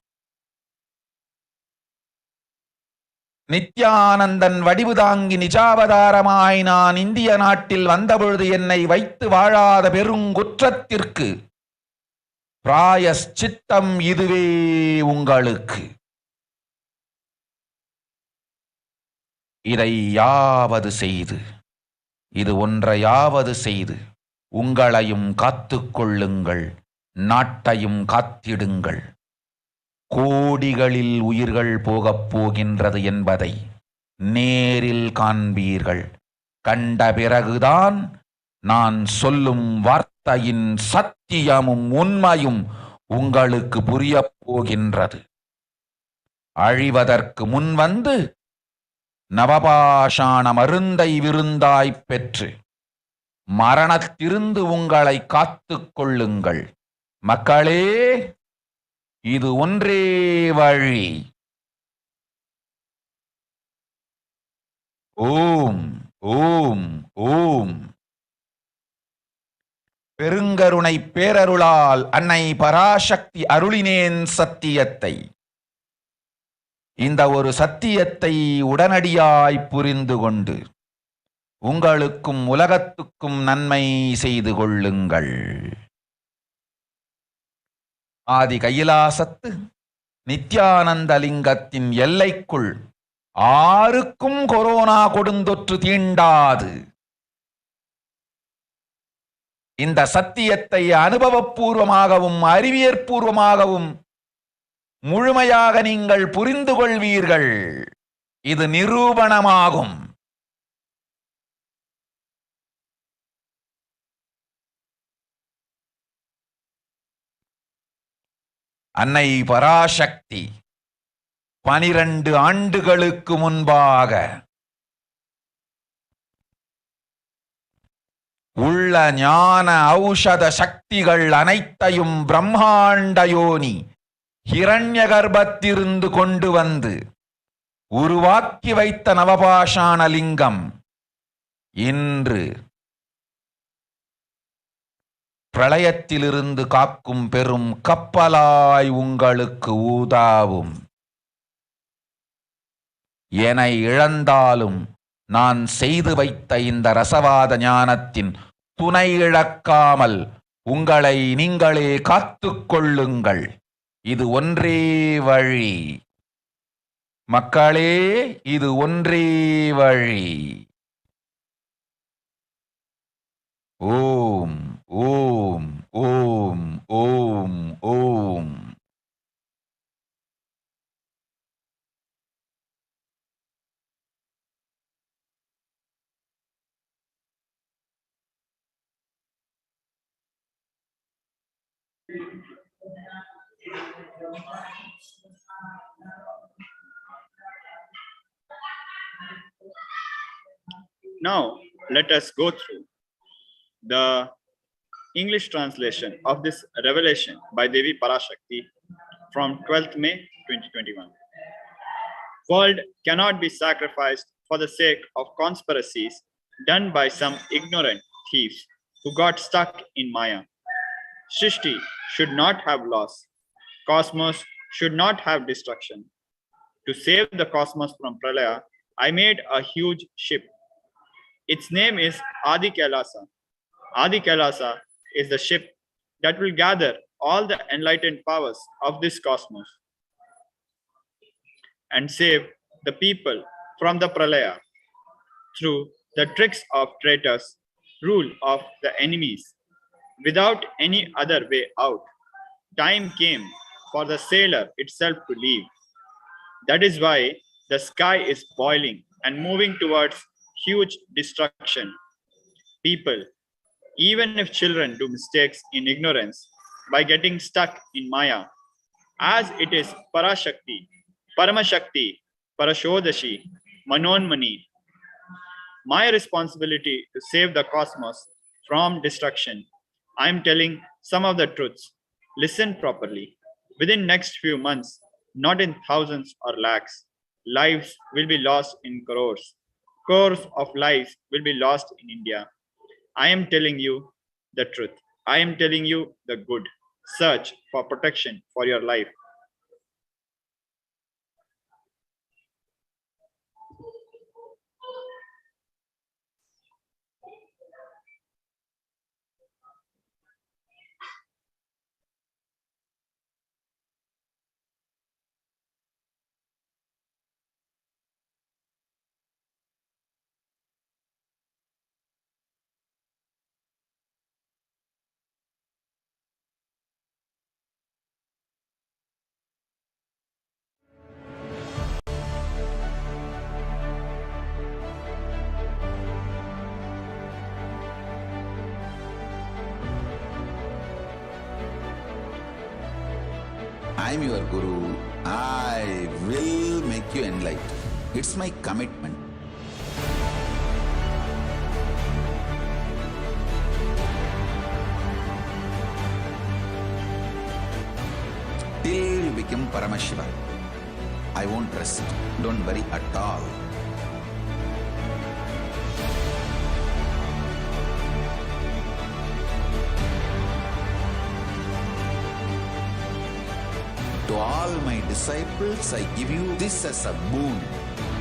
Speaker 1: நித்யானந்தன் வடிவு தாங்கி நிஜாவதாரமாய் நான் இந்திய நாட்டில் வந்தபொழுது என்னை வைத்து வாழாத பெருங்குற்றத்திற்கு பிராயஷ்சித்தம் இதுவே உங்களுக்கு. இதை யாவது செய்து, இது ஒன்றையாவது செய்து உங்களையும் காத்துக்கொள்ளுங்கள், நாட்டையும் காத்திடுங்கள். கோடிகளில் உயிர்கள் போகப் போகின்றது என்பதை நேரில் காண்பீர்கள். கண்ட பிறகுதான் நான் சொல்லும் வார்த்தையின் சத்தியமும் உண்மையும் உங்களுக்கு புரியப் போகின்றது. அழிவதற்கு முன் வந்து நவபாஷாண மருந்தை விருந்தாய்ப் பெற்று மரணத்திலிருந்து உங்களை காத்துக் கொள்ளுங்கள். மக்களே, இது ஒன்றே வழி. ஓம் ஓம் ஓம். பெருங்கருணை பேரருளால் அன்னை பராசக்தி அருளினேன் சத்தியத்தை. இந்த ஒரு சத்தியத்தை உடனடியாய் புரிந்து கொண்டு உங்களுக்கும் உலகத்துக்கும் நன்மை செய்து கொள்ளுங்கள். ஆதி கைலாசத்து நித்யானந்த லிங்கத்தின் எல்லைக்குள் ஆருக்கும் கொரோனா கொடுந்தொற்று தீண்டாது. இந்த சத்தியத்தை அனுபவபூர்வமாகவும் அறிவியற்பூர்வமாகவும் முழுமையாக நீங்கள் புரிந்து கொள்வீர்கள். இது நிரூபணமாகும். அன்னை பராசக்தி 12 ஆண்டுகளுக்கு முன்பாக உள்ள ஞான ஔஷத சக்திகள் அனைத்தையும் பிரம்மாண்ட யோனி ஹிரண்ய கர்ப்பத்திலிருந்து கொண்டு வந்து உருவாக்கி வைத்த நவபாஷாண லிங்கம் இன்று பிரளயத்திலிருந்து காக்கும் பெரும் கப்பலாய் உங்களுக்கு ஊதாவும். என்னை இழந்தாலும் நான் செய்து வைத்த இந்த ரசவாத ஞானத்தின் துணை இழக்காமல் உங்களை நீங்களே காத்துக்கொள்ளுங்கள். இது ஒன்றே வழி. மக்களே, இது ஒன்றே வழி. ஓம் ஓம் ஓம் ஓம் ஓம்.
Speaker 2: Now, let us go through the English translation of this revelation by Devi Parashakti from 12th May 2021. World cannot be sacrificed for the sake of conspiracies done by some ignorant thieves who got stuck in Maya. Srishti should not have loss. Cosmos should not have destruction. To save the cosmos from Pralaya, I made a huge ship. Its name is Adi KAILASA. Adi KAILASA is the ship that will gather all the enlightened powers of this cosmos and save the people from the Pralaya through the tricks of traitors, rule of the enemies. Without any other way out, time came for the sailor itself to leave. That is why the sky is boiling and moving towards huge destruction. People, even if children do mistakes in ignorance by getting stuck in Maya, as it is Parashakti, Paramashakti, Parashodashi, Manonmani, my responsibility to save the cosmos from destruction. I am telling some of the truths. Listen properly. Within next few months, not in thousands or lakhs, lives will be lost in crores. Crores of lives will be lost in India. I am telling you the truth. I am telling you the good. Search for protection for your life.
Speaker 1: I am your Guru. I will make you enlightened. It's my commitment. Till you become Paramashiva, I won't rest. Don't worry at all. To all my disciples, I give you this as a boon.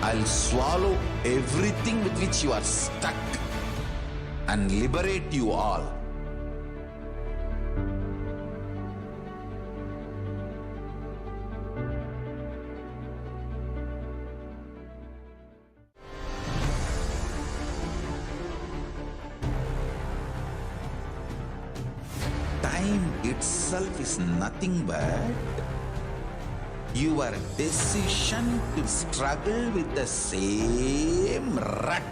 Speaker 1: I'll swallow everything with which you are stuck and liberate you all. Time itself is nothing but your decision to struggle with the same rut.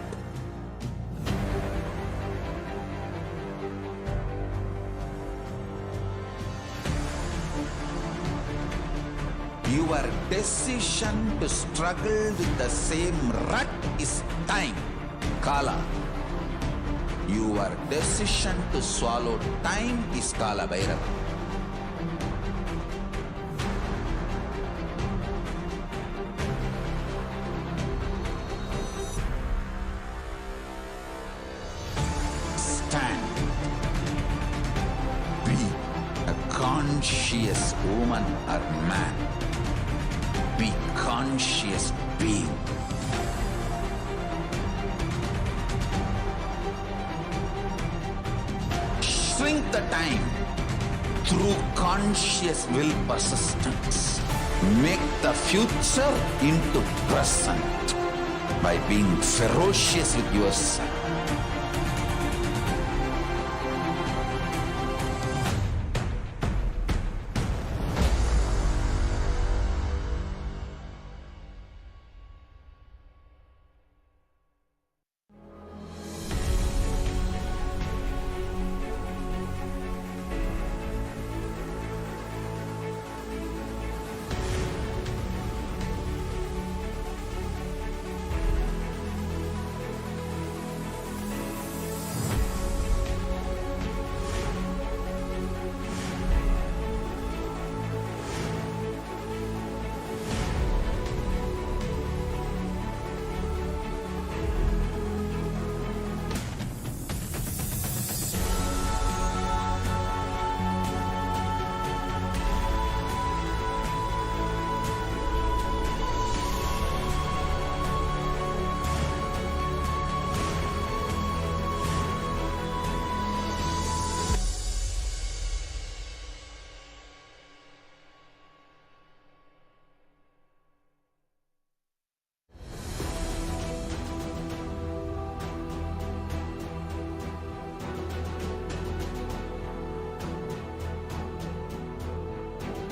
Speaker 1: Your decision to struggle with the same rut is time, Kala. Your decision to swallow time is Kala Bhairava. Stand. Be a conscious woman or man. Be conscious being. Shrink the time through conscious will persistence. Make the future into present by being ferocious with yourself.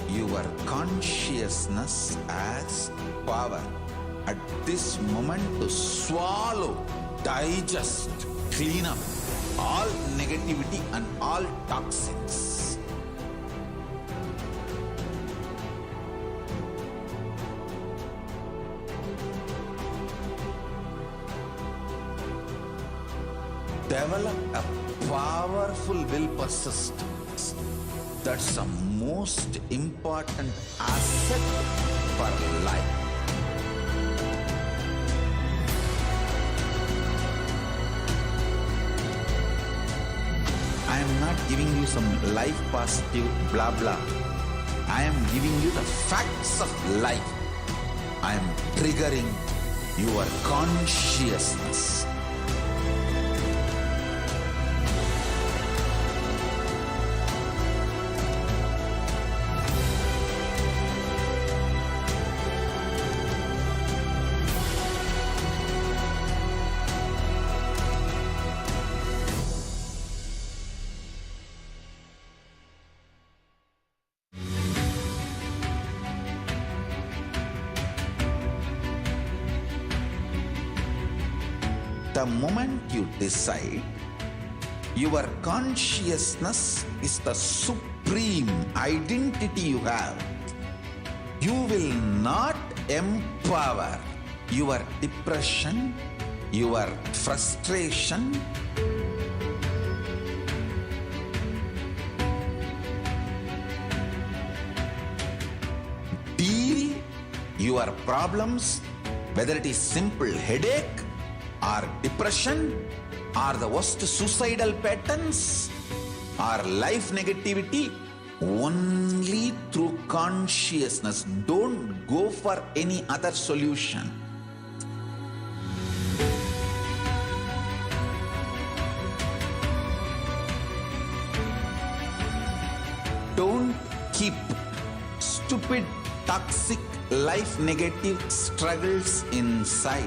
Speaker 1: your consciousness as power at this moment to swallow, digest, clean up all negativity and all toxins. Develop a powerful will persistence. That's the most important asset for life. I am not giving you some life positive blah blah. I am giving you the facts of life. I am triggering your consciousness. The moment you decide, your consciousness is the supreme identity you have. You will not empower your depression, your frustration, deal your problems, whether it is simple headache or depression or the worst suicidal patterns or life negativity, only through consciousness. Don't go for any other solution. Don't keep stupid, toxic, life negative struggles inside.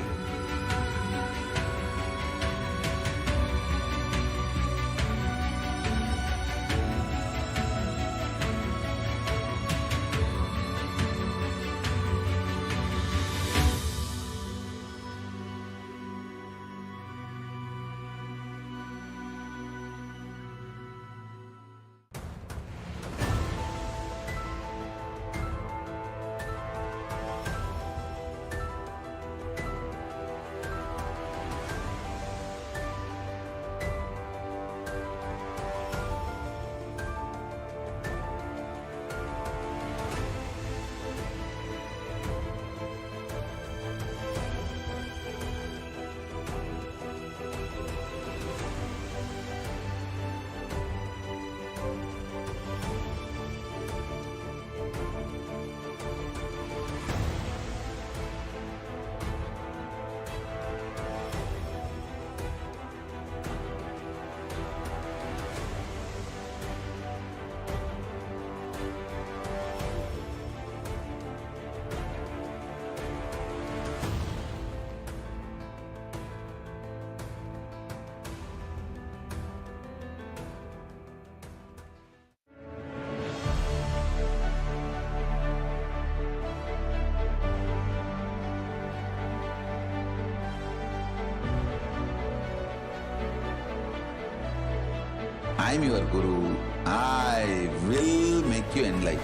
Speaker 1: I am your Guru. I will make you enlightened.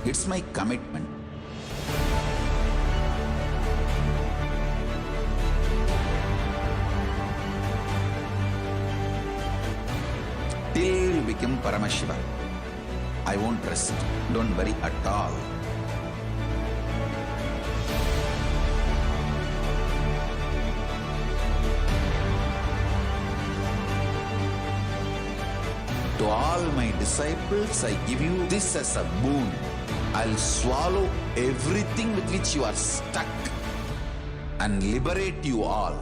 Speaker 1: It's my commitment. Till you become Paramashiva, I won't rest. Don't worry at all. To all my disciples, I give you this as a boon. I'll swallow everything with which you are stuck and liberate you all.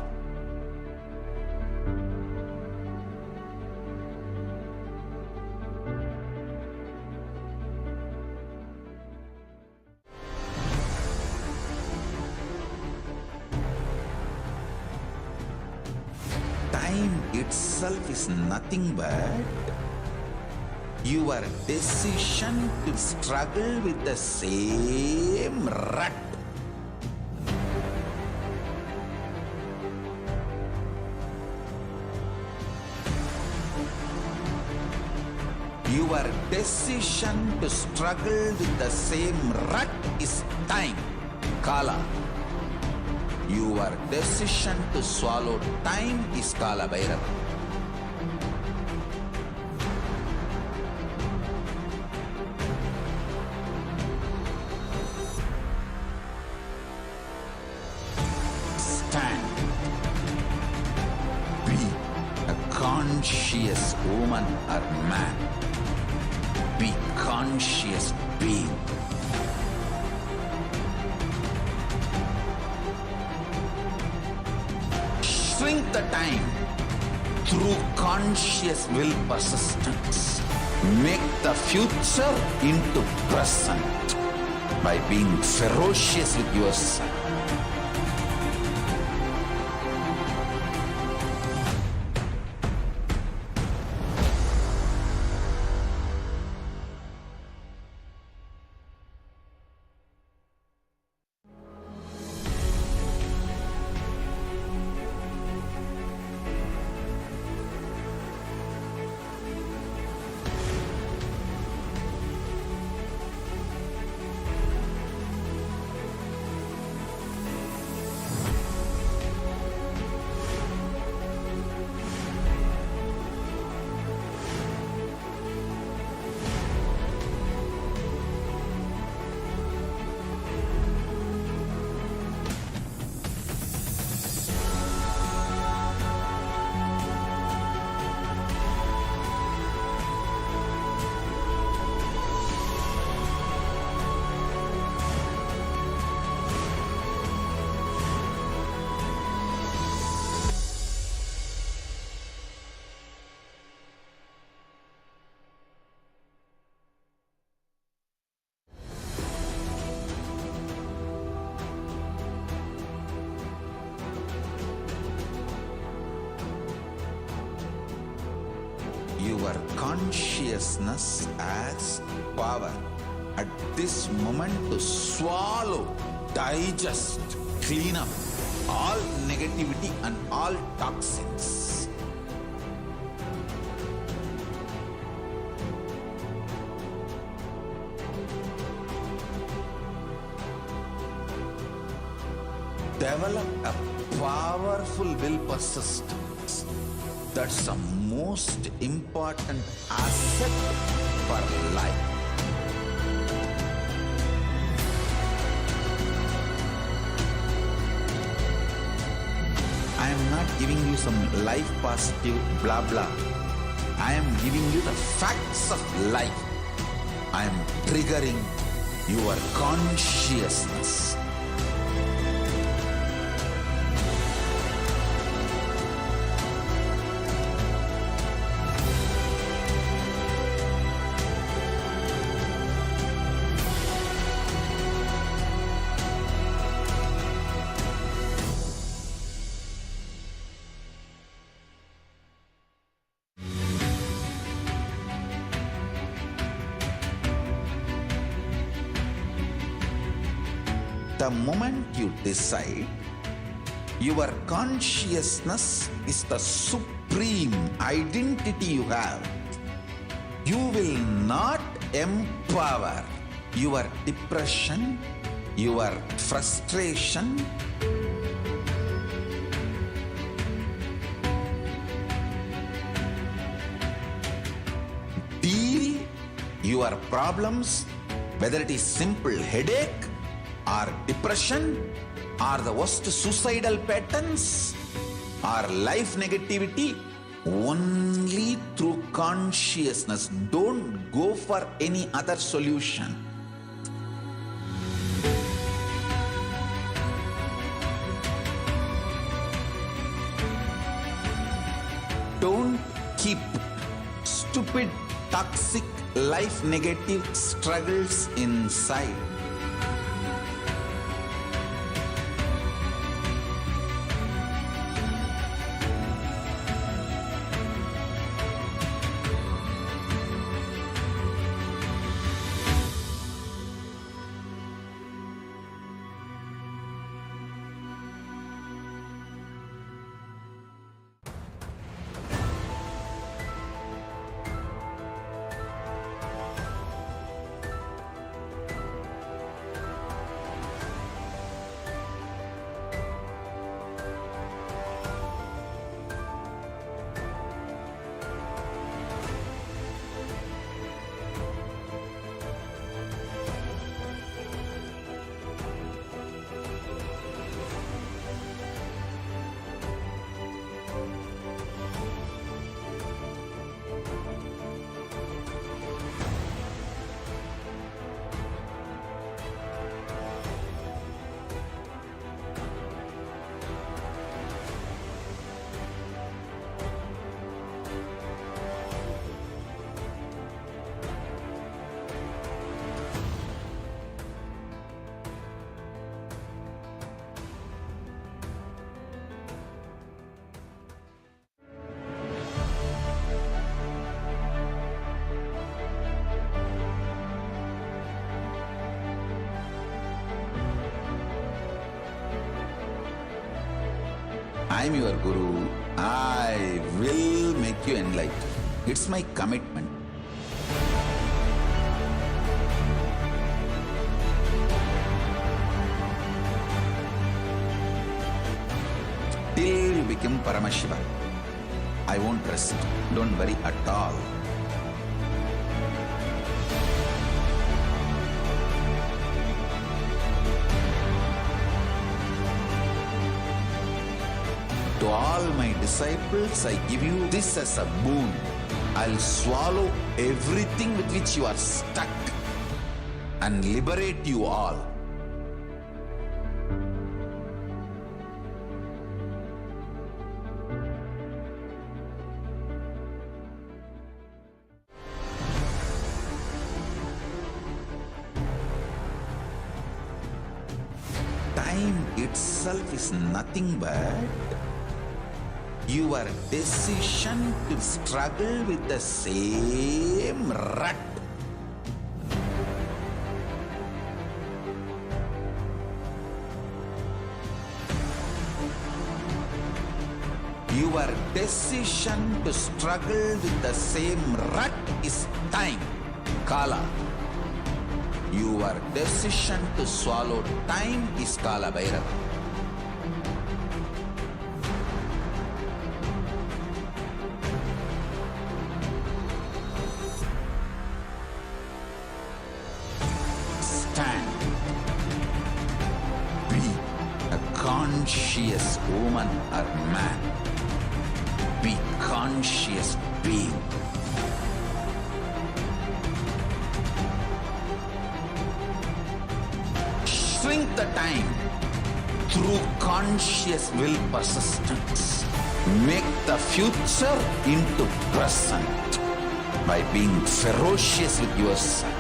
Speaker 1: Time itself is nothing but Your decision to struggle with the same rut. Your decision to struggle with the same rut is time, Kala. Your decision to swallow time is Kala Bhairava. Stand. Be a conscious woman or man. Be conscious being. Shrink the time through conscious will persistence. Make the future into present by being ferocious with yourself. Your consciousness as power at this moment to swallow, digest, clean up all negativity and all toxins. Develop a powerful will persistence. That's the most important asset for life. I am not giving you some life positive blah blah. I am giving you the facts of life. I am triggering your consciousness. The moment you decide, your consciousness is the supreme identity you have. You will not empower your depression, your frustration, deal your problems, whether it is simple headache or depression or the worst suicidal patterns or life negativity, only through consciousness. Don't go for any other solution. Don't keep stupid, toxic, life negative struggles inside. I'm your guru. I will make you enlightened. It's my commitment. Till you become Paramashiva, I won't rest. Don't worry at all. To all my disciples, I give you this as a boon. I'll swallow everything with which you are stuck and liberate you all. Time itself is nothing but your decision to struggle with the same rut. Your decision to struggle with the same rut is time, Kala. Your decision to swallow time is Kala Bhairava. Stand. Be a conscious woman or man. Be conscious being. Shrink the time through conscious will persistence. Make the future into present by being ferocious with yourself.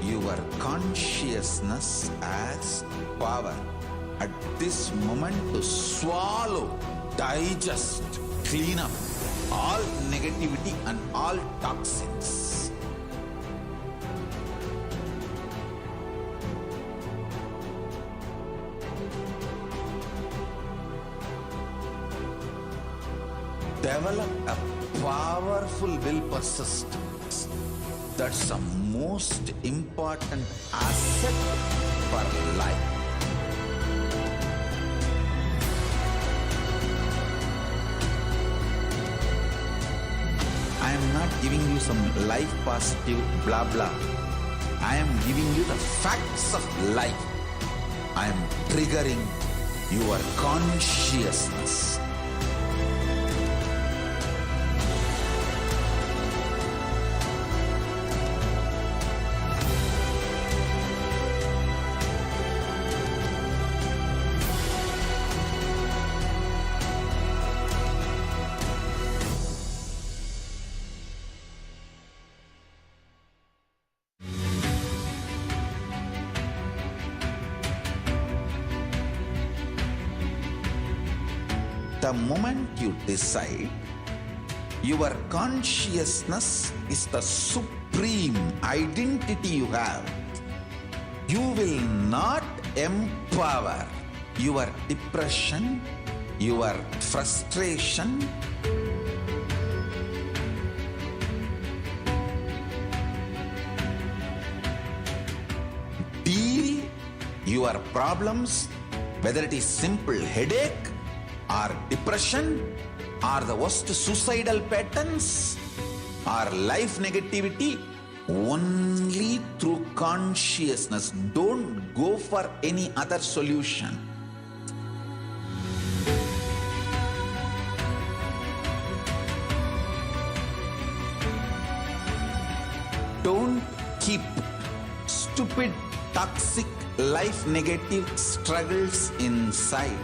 Speaker 1: Your consciousness has power at this moment to swallow, digest, clean up all negativity and all toxins. Develop a powerful will persistence. That's the most important asset for life. I am not giving you some life positive blah blah. I am giving you the facts of life. I am triggering your consciousness. The moment you decide, your consciousness is the supreme identity you have. You will not empower your depression, your frustration, deal your problems, whether it is simple headache or depression or the worst suicidal patterns or life negativity, only through consciousness. Don't go for any other solution. Don't keep stupid, toxic, life negative struggles inside.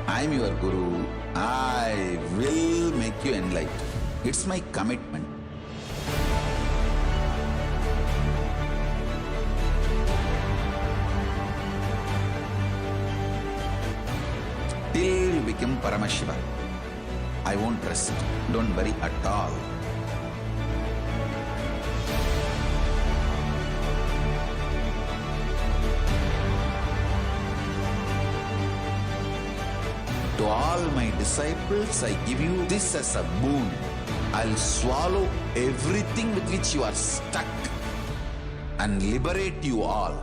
Speaker 1: I am your Guru. I will make you enlightened. It's my commitment. Till you become Paramashiva, I won't rest. Don't worry at all. To all my disciples, I give you this as a boon. I'll swallow everything with which you are stuck and liberate you all.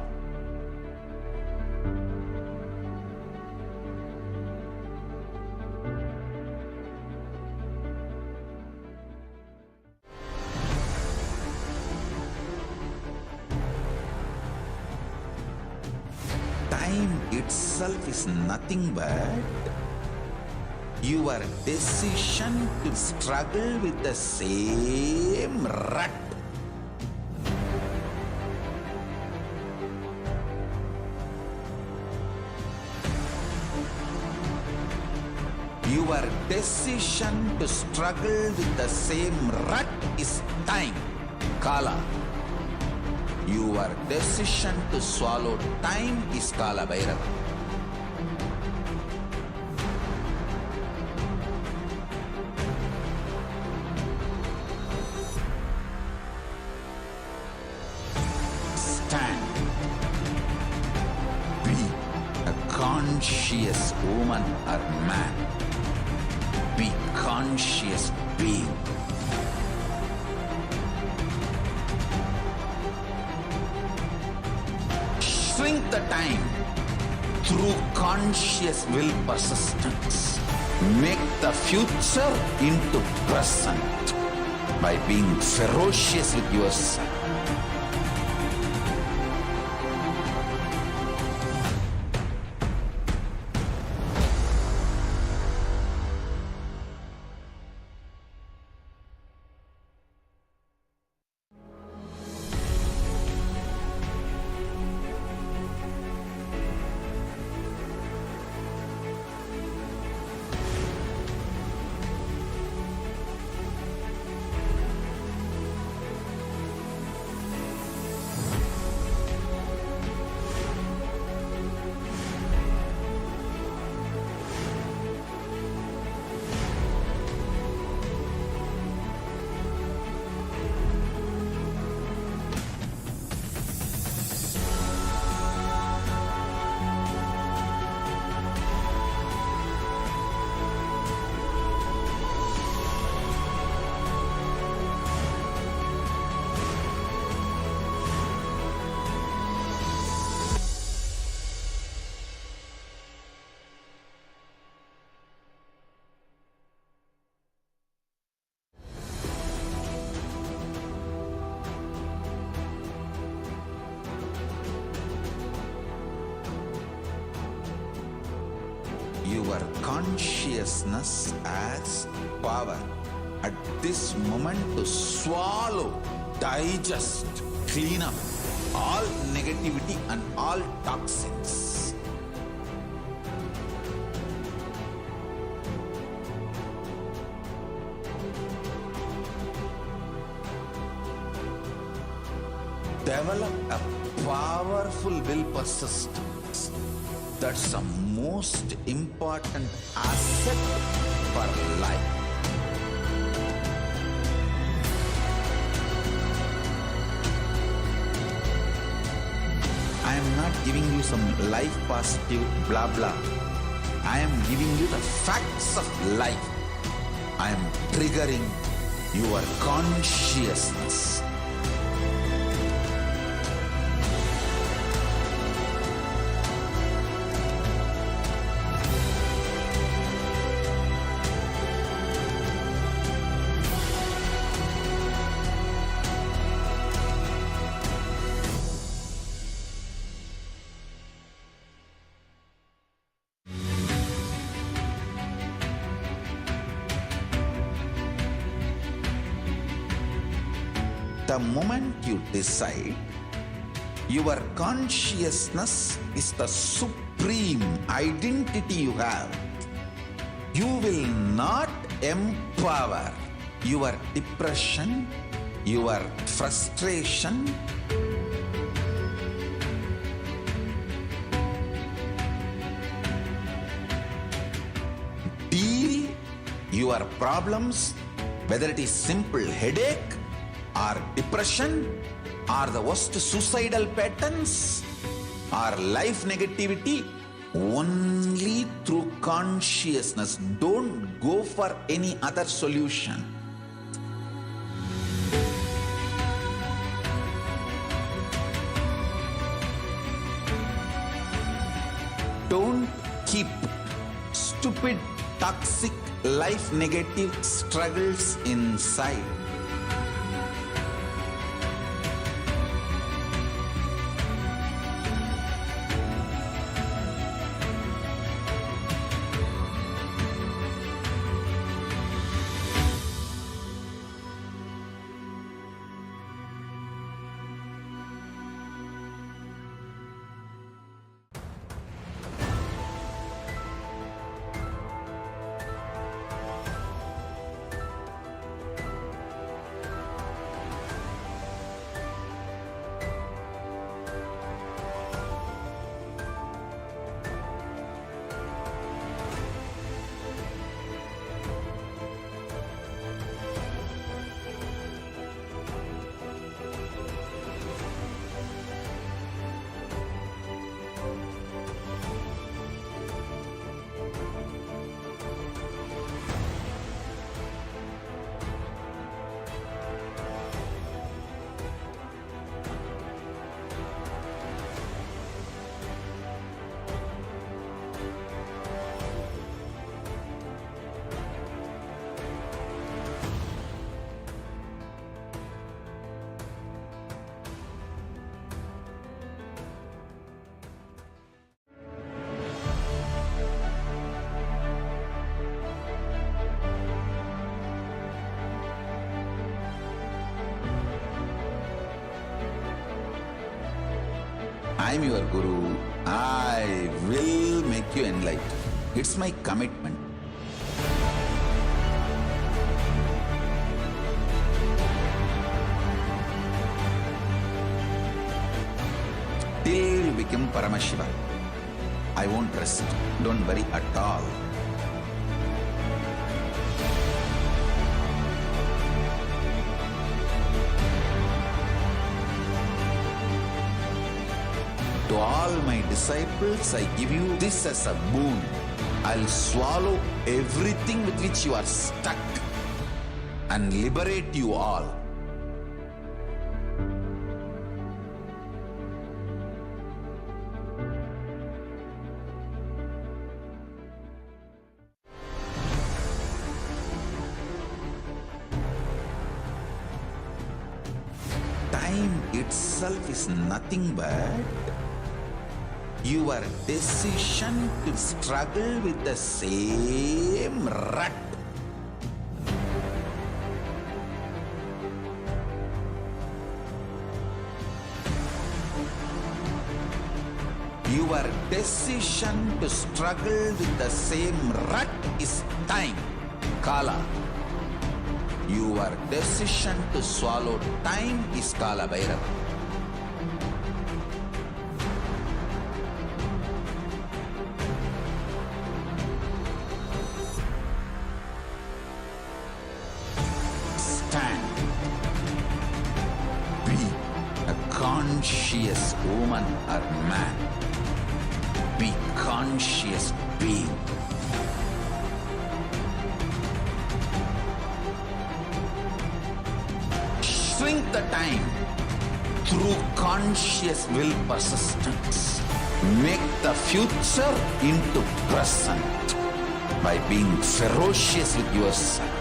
Speaker 1: Time itself is nothing but your decision to struggle with the same rut. Your decision to struggle with the same rut is time, Kala. Your decision to swallow time is Kala Bhairava. Stand. Be a conscious woman or man. Be conscious being. Shrink the time through conscious will persistence. Make the future into present by being ferocious with yourself. your consciousness as power at this moment to swallow, digest, clean up all negativity and all toxins. Develop a powerful will persistence. That's the most important asset for life. I am not giving you some life positive blah blah. I am giving you the facts of life. I am triggering your consciousness. The moment you decide, your consciousness is the supreme identity you have. You will not empower your depression, your frustration, deal your problems, whether it is simple headache or depression or the worst suicidal patterns or life negativity, only through consciousness. Don't go for any other solution. Don't keep stupid, toxic, life negative struggles inside. I am your Guru. I will make you enlightened. It's my commitment. Till you become Paramashiva, I won't rest. Don't worry at all. To all my disciples, I give you this as a boon. I'll swallow everything with which you are stuck and liberate you all. Time itself is nothing but Your decision to struggle with the same rut. Your decision to struggle with the same rut is time, Kala. Your decision to swallow time is Kala Bhairava. Stand. Be a conscious woman or man. Be conscious being. Shrink the time through conscious will persistence. Make the future into present by being ferocious with yourself.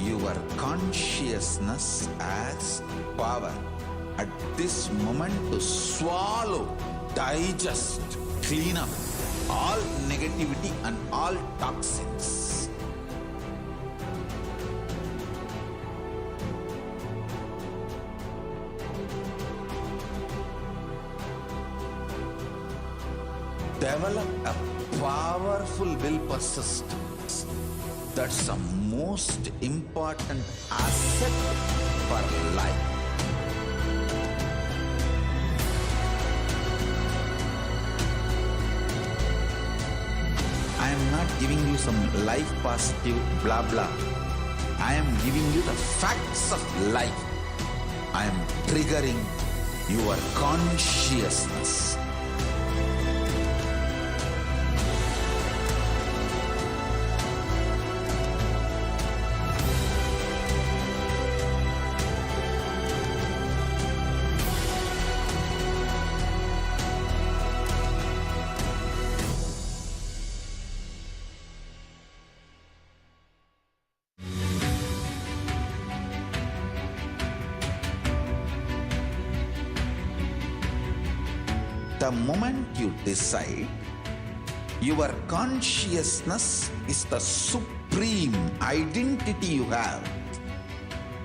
Speaker 1: Your consciousness as power at this moment to swallow, digest, clean up all negativity and all toxins. Develop a powerful will persistence. That's the most important asset for life. I am not giving you some life positive blah blah. I am giving you the facts of life. I am triggering your consciousness. The moment you decide, your consciousness is the supreme identity you have.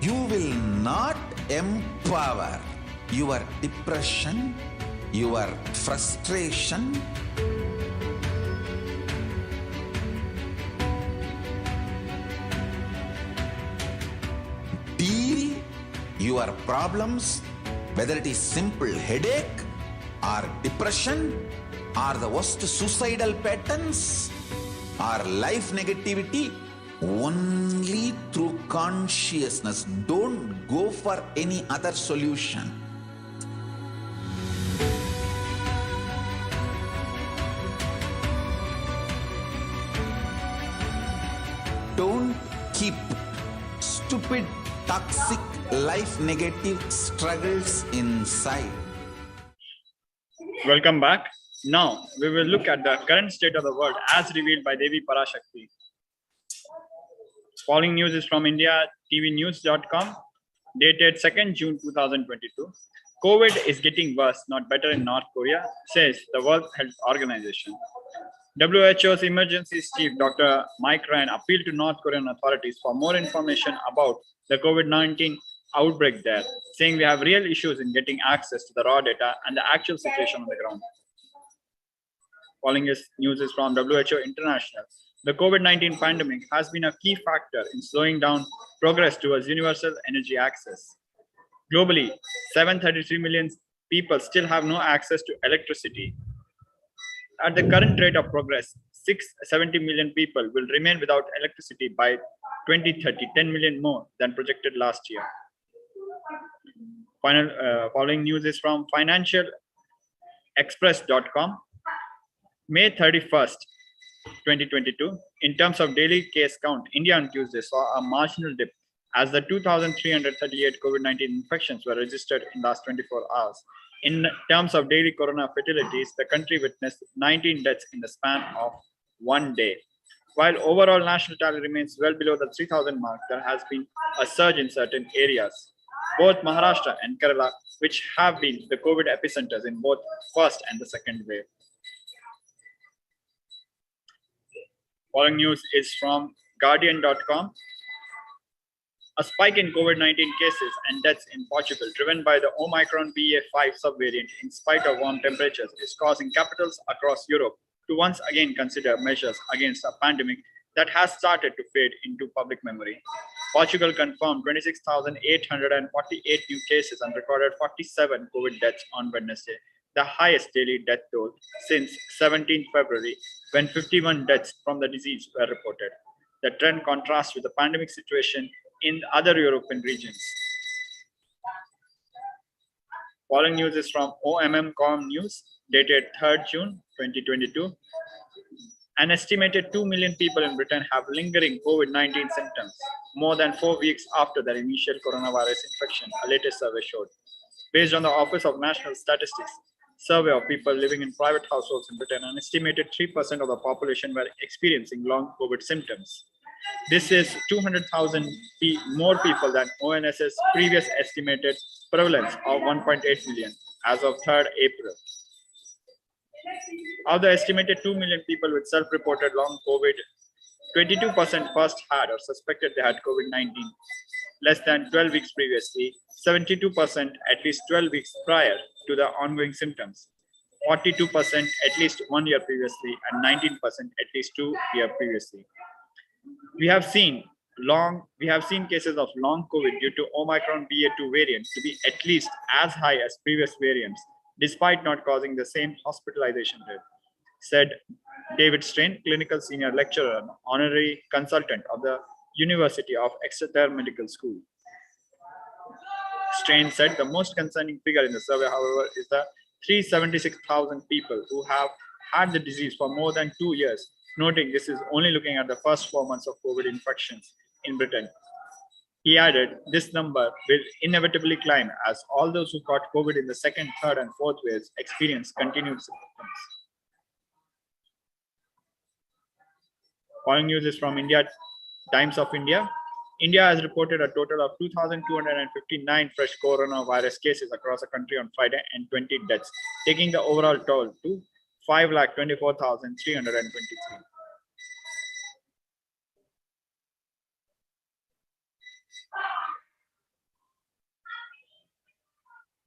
Speaker 1: You will not empower your depression, your frustration, deal your problems, whether it is simple headache or depression or the worst suicidal patterns or life negativity, only through consciousness. Don't go for any other solution. Don't keep stupid, toxic, life negative struggles inside.
Speaker 2: Welcome back. Now we will look at the current state of the world as revealed by Devi Parashakti. Following news is from India TVnews.com. Dated 2nd June 2022, COVID is getting worse, not better in North Korea, says the World Health Organization. WHO's emergency chief, Dr. Mike Ryan, appealed to North Korean authorities for more information about the COVID-19 outbreak there, saying we have real issues in getting access to the raw data and the actual situation on the ground. Following his news is from WHO International. The COVID-19 pandemic has been a key factor in slowing down progress towards universal energy access. Globally, 733 million people still have no access to electricity. At the current rate of progress, 670 million people will remain without electricity by 2030, 10 million more than projected last year. Following news is from financialexpress.com. May 31st, 2022, in terms of daily case count, India on Tuesday saw a marginal dip as the 2,338 COVID-19 infections were registered in last 24 hours. In terms of daily corona fatalities, the country witnessed 19 deaths in the span of 1 day. While overall national tally remains well below the 3,000 mark, there has been a surge in certain areas. Both Maharashtra and Kerala, which have been the COVID epicenters in both first and the second wave. Following news is from Guardian.com. A spike in COVID-19 cases and deaths in Portugal, driven by the Omicron BA.5 subvariant in spite of warm temperatures, is causing capitals across Europe to once again consider measures against a pandemic that has started to fade into public memory. Portugal confirmed 26,848 new cases and recorded 47 COVID deaths on Wednesday, the highest daily death toll since 17 February, when 51 deaths from the disease were reported. The trend contrasts with the pandemic situation in other European regions. Following news is from OMM.com News, dated 3rd June 2022. An estimated 2 million people in Britain have lingering COVID-19 symptoms, more than 4 weeks after their initial coronavirus infection, a latest survey showed. Based on the Office of National Statistics survey of people living in private households in Britain, an estimated 3% of the population were experiencing long COVID symptoms. This is 200,000 more people than ONS's previous estimated prevalence of 1.8 million as of 3rd April. Of the estimated 2 million people with self-reported long COVID, 22% first had or suspected they had COVID-19 less than 12 weeks previously, 72% at least 12 weeks prior to the ongoing symptoms, 42% at least 1 year previously, and 19% at least 2 years previously. We have seen cases of long COVID due to Omicron BA.2 variant to be at least as high as previous variants, despite not causing the same hospitalization rate, said David Strain, clinical senior lecturer and honorary consultant of the University of Exeter Medical School. Strain said the most concerning figure in the survey, however, is the 376,000 people who have had the disease for more than 2 years, noting this is only looking at the first 4 months of COVID infections in Britain. He added, this number will inevitably climb as all those who caught COVID in the second, third, and fourth waves experience continued symptoms. Following news is from India Times of India. India has reported a total of 2,259 fresh coronavirus cases across the country on Friday and 20 deaths, taking the overall toll to 5,24,323.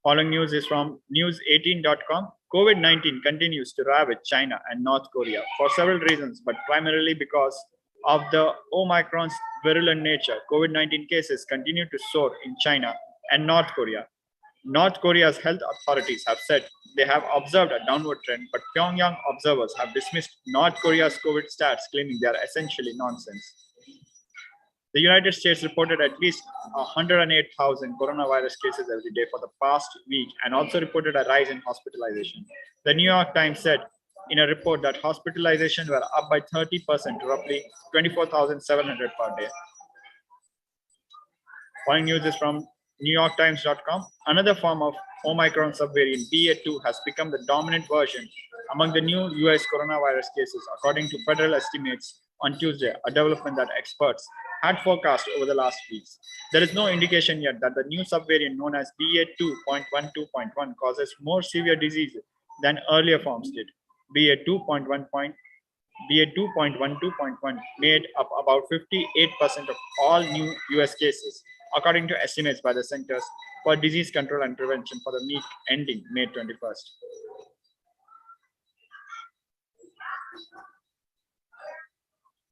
Speaker 2: Following news is from news18.com. COVID-19 continues to ravage China and North Korea for several reasons, but primarily because of the Omicron's virulent nature. COVID-19 cases continue to soar in China and North Korea. North Korea's health authorities have said they have observed a downward trend, but Pyongyang observers have dismissed North Korea's COVID stats, claiming they are essentially nonsense. The United States reported at least 108,000 coronavirus cases every day for the past week and also reported a rise in hospitalization. The New York Times said in a report that hospitalizations were up by 30% to roughly 24,700 per day. Following news is from NewYorkTimes.com. Another form of Omicron subvariant BA.2 has become the dominant version among the new US coronavirus cases, according to federal estimates on Tuesday, a development that experts had forecast over the last weeks. There is no indication yet that the new subvariant known as BA2.12.1 causes more severe disease than earlier forms did. BA2.12.1 made up about 58% of all new US cases, according to estimates by the Centers for Disease Control and Prevention for the week ending May 21st.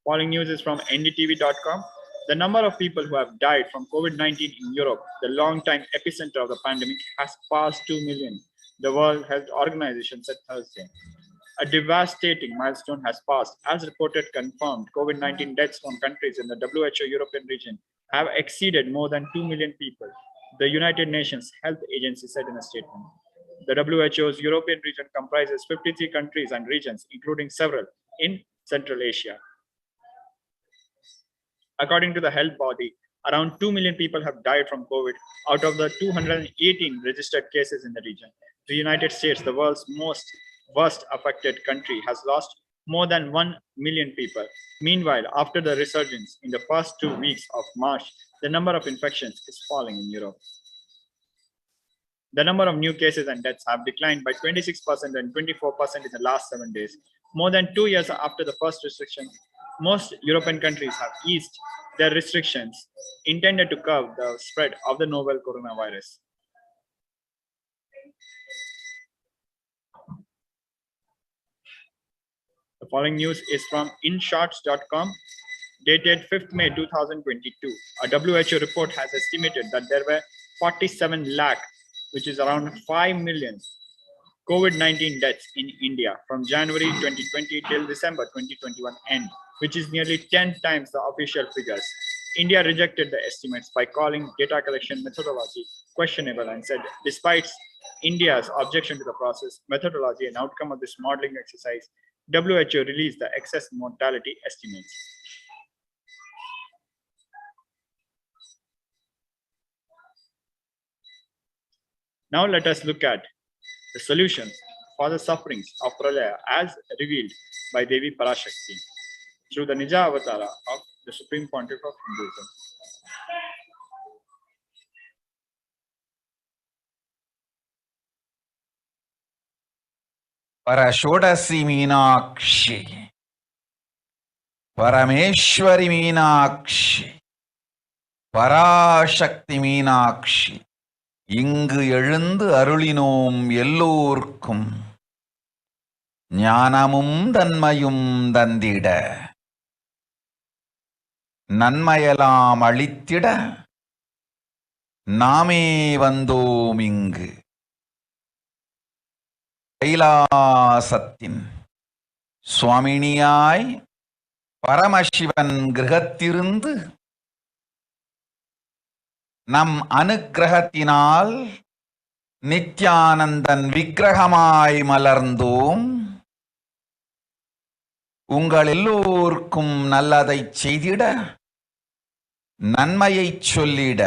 Speaker 2: Following news is from ndtv.com. The number of people who have died from COVID-19 in Europe, the long-time epicenter of the pandemic, has passed 2 million, the World Health Organization said Thursday. A devastating milestone has passed. As reported, confirmed COVID-19 deaths from countries in the WHO European region have exceeded more than 2 million people, the United Nations Health Agency said in a statement. The WHO's European region comprises 53 countries and regions, including several in Central Asia. According to the health body, around 2 million people have died from COVID out of the 218 registered cases in the region. The United States, the world's worst affected country, has lost more than 1 million people. Meanwhile, after the resurgence in the first 2 weeks of March, the number of infections is falling in Europe. The number of new cases and deaths have declined by 26% and 24% in the last 7 days. More than 2 years after the first restriction, most European countries have eased their restrictions intended to curb the spread of the novel coronavirus. The following news is from InShots.com, dated 5th May 2022. A WHO report has estimated that there were 47 lakh, which is around 5 million, COVID-19 deaths in India from January 2020 till December 2021 end, which is nearly 10 times the official figures. India rejected the estimates by calling data collection methodology questionable and said, despite India's objection to the process, methodology, and outcome of this modeling exercise, WHO released the excess mortality estimates. Now let us look at the solutions for the sufferings of Pralaya as revealed by Devi Parashakti through the Nija Avatara of the Supreme Pontiff of Hinduism.
Speaker 1: Parashodasi Meenakshi, Parameshwari Meenakshi, Parashakti Meenakshi, இங்கு எழுந்து அருளினோம் எல்லோர்க்கும் ஞானமும் தன்மையும் தந்திட நன்மையெல்லாம் அளித்திட நாமே வந்தோம் இங்கு. கைலாசத்தின் சுவாமினியாய் பரமசிவன் கிரகத்திருந்து நம் அனுக்கிரகத்தினால் நித்யானந்தன் விக்கிரகமாய் மலர்ந்தோம். உங்கள் எல்லோருக்கும் நல்லதை செய்திட, நன்மையை சொல்லிட,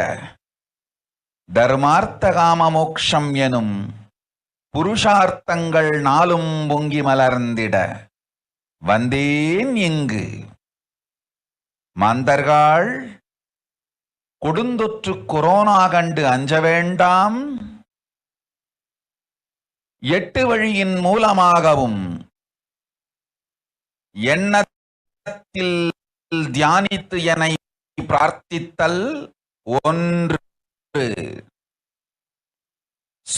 Speaker 1: தர்மார்த்த காம மோக்ஷம் எனும் புருஷார்த்தங்கள் நாளும் பொங்கி மலர்ந்திட வந்தேன் இங்கு. மாந்தர்கள் கொடுந்தொற்று கொரோனா கண்டு அஞ்ச வேண்டாம். 8 வழியின் மூலமாகவும் எண்ணத்தில் தியானித்து என்னை பிரார்த்தித்தல் 1,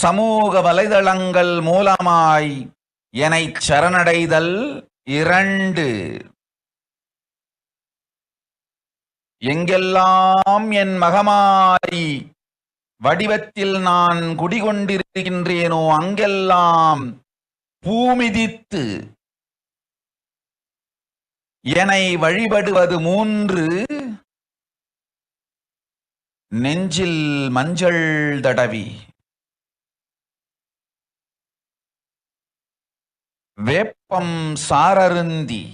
Speaker 1: சமூக வலைதளங்கள் மூலமாய் என்னை சரணடைதல் 2, எங்கெல்லாம் என் மகமாரி வடிவத்தில் நான் குடிகொண்டிருக்கின்றேனோ அங்கெல்லாம் பூமிதித்து என்னை வழிபடுவது 3, நெஞ்சில் மஞ்சள் தடவி வேப்பம் சாரருந்தி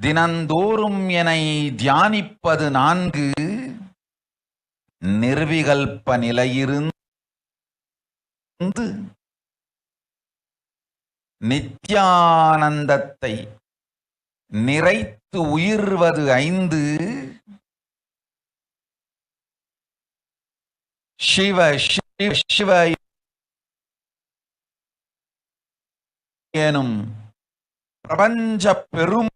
Speaker 1: தினந்தோறும் என்னை தியானிப்பது 4, நிர்விகல்ப நிலையிருந்து நித்யானந்தத்தை நிறைத்து உயிர்வது 5, சிவ சிவ சிவ எனும் பிரபஞ்ச பெரும்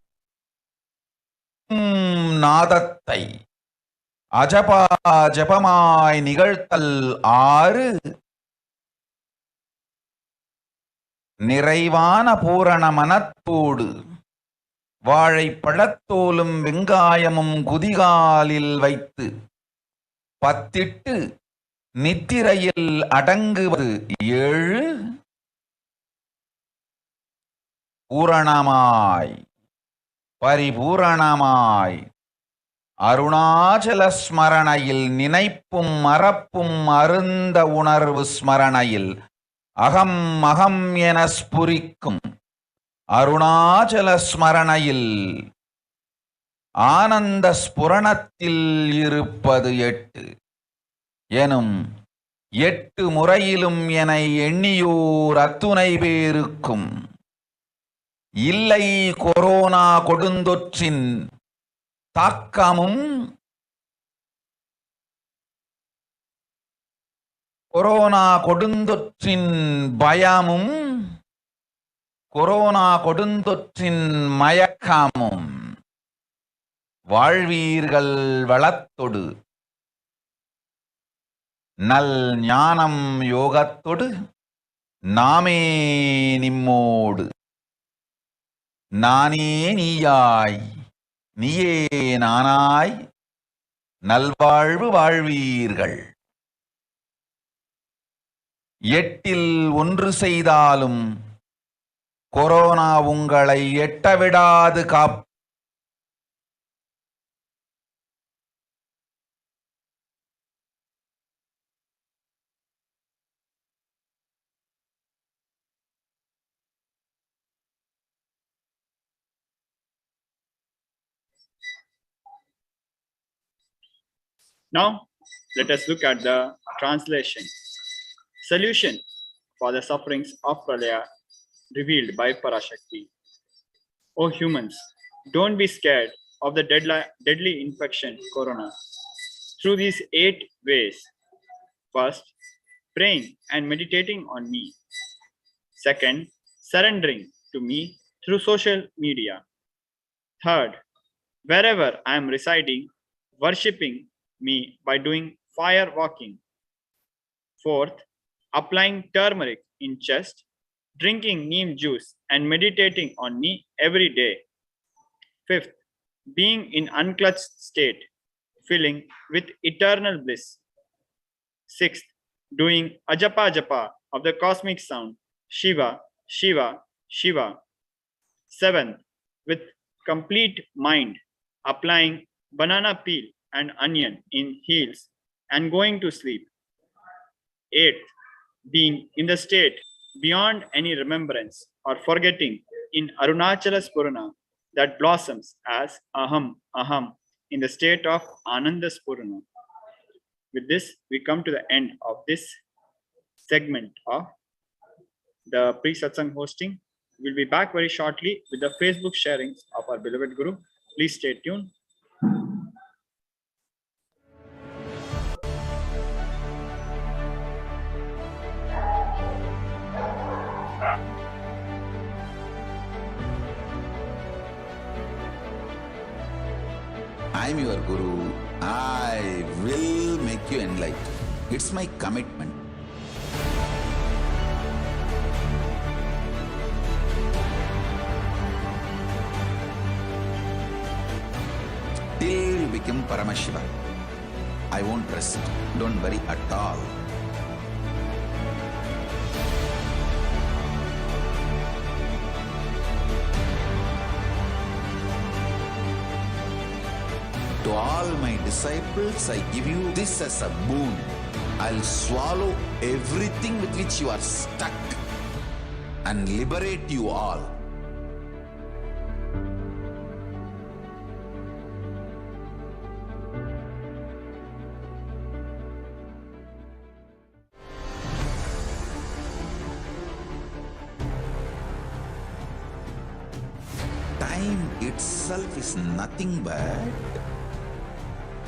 Speaker 1: நாதத்தை அஜபா ஜபமாய் நிகழ்த்தல் 6 நிறைவான பூரண மனத்தோடு வாழைப்பழத்தோலும் வெங்காயமும் குதிகாலில் வைத்து பத்திட்டு நித்திரையில் அடங்குவது 7 பூரணமாய் பரிபூரணமாய் அருணாச்சல ஸ்மரணையில் நினைப்பும் மறப்பும் அருந்த உணர்வு ஸ்மரணையில் அகம் அகம் என ஸ்புரிக்கும் அருணாச்சல ஸ்மரணையில் ஆனந்த ஸ்புரணத்தில் இருப்பது 8 எனும் 8 முறையிலும் என எண்ணியோர் அத்துணை பேருக்கும் இல்லை கொரோனா கொடுந்தொற்றின் தாக்கமும் கொரோனா கொடுந்தொற்றின் பயமும் கொரோனா கொடுந்தொற்றின் மயக்கமும் வாழ்வீர்கள் வளத்தொடு நல் ஞானம் யோகத்தொடு நாமே நிம்மோடு நானே நீயாய் நீயே நானாய் நல்வாழ்வு வாழ்வீர்கள் 8இல் 1 செய்தாலும் கொரோனா உங்களை எட்டவிடாது காப்
Speaker 2: Now, let us look at the translation. Solution for the sufferings of Pralaya revealed by Parashakti. O humans, don't be scared of the deadly infection, Corona, through these 8 ways. First, praying and meditating on me. Second, surrendering to me through social media. Third, wherever I am residing, worshipping me by doing fire walking. Fourth, applying turmeric in chest, drinking neem juice and meditating on me every day. Fifth, being in unclutched state, filling with eternal bliss. Sixth, doing ajapa japa of the cosmic sound, Shiva, Shiva, Shiva. Seventh, with complete mind, applying banana peel and onion in heels and going to sleep. Eighth, being in the state beyond any remembrance or forgetting in Arunachala Spurana that blossoms as Aham, Aham in the state of Ananda Spurana. With this, we come to the end of this segment of the pre-satsang hosting. We'll be back very shortly with the Facebook sharings of our beloved Guru. Please stay tuned.
Speaker 1: I'm your Guru. I will make you enlightened. It's my commitment. Till you become Paramashiva, I won't rest. Don't worry at all. To all my disciples, I give you this as a boon. I'll swallow everything with which you are stuck and liberate you all. Time itself is nothing but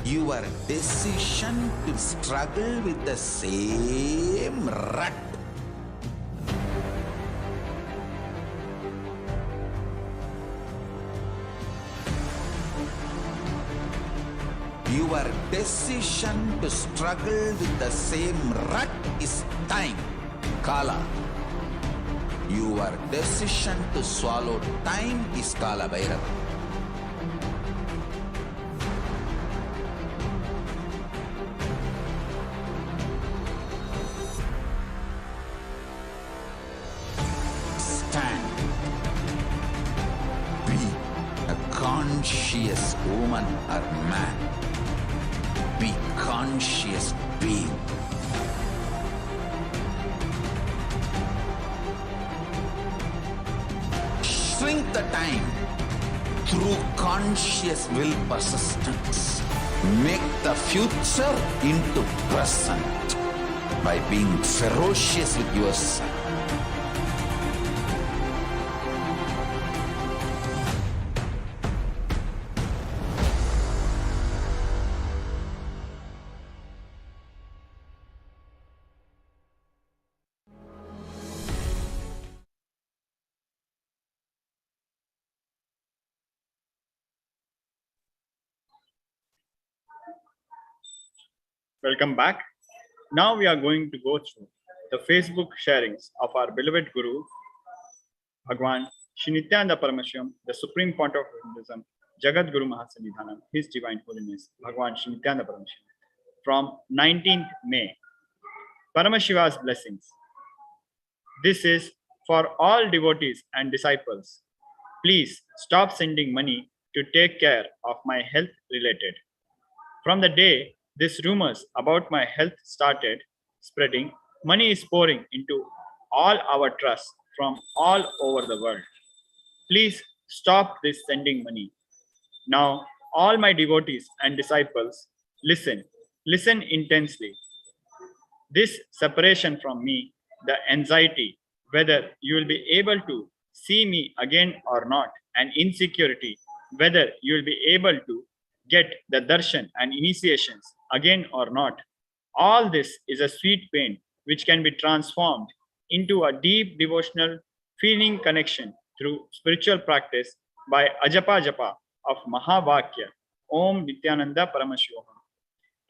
Speaker 1: Your decision to struggle with the same rut. Your decision to struggle with the same rut is time, Kala. Your decision to swallow time is Kala Bhairava. Stand. Be a conscious woman or man. Be conscious being. Shrink the time through conscious will persistence. Make the future into present by being ferocious with yourself.
Speaker 2: Welcome back. Now we are going to go through the Facebook sharings of our beloved Guru, Bhagwan Shri Nithyananda Paramashivam, the Supreme Pontiff of Hinduism, Jagat Guru Mahasanidhanam, His Divine Holiness, Bhagwan Shri Nithyananda Paramashivam, from 19th May. Paramashiva's blessings. This is for all devotees and disciples. Please stop sending money to take care of my health related. From the day these rumors about my health started spreading, money is pouring into all our trusts from all over the world. Please stop this sending money. Now, all my devotees and disciples, listen intensely. This separation from me, the anxiety, whether you will be able to see me again or not, and insecurity, whether you will be able to get the darshan and initiations again or not. All this is a sweet pain which can be transformed into a deep devotional feeling connection through spiritual practice by Ajapa Japa of Mahavakya, Om Nithyananda Paramashivoham.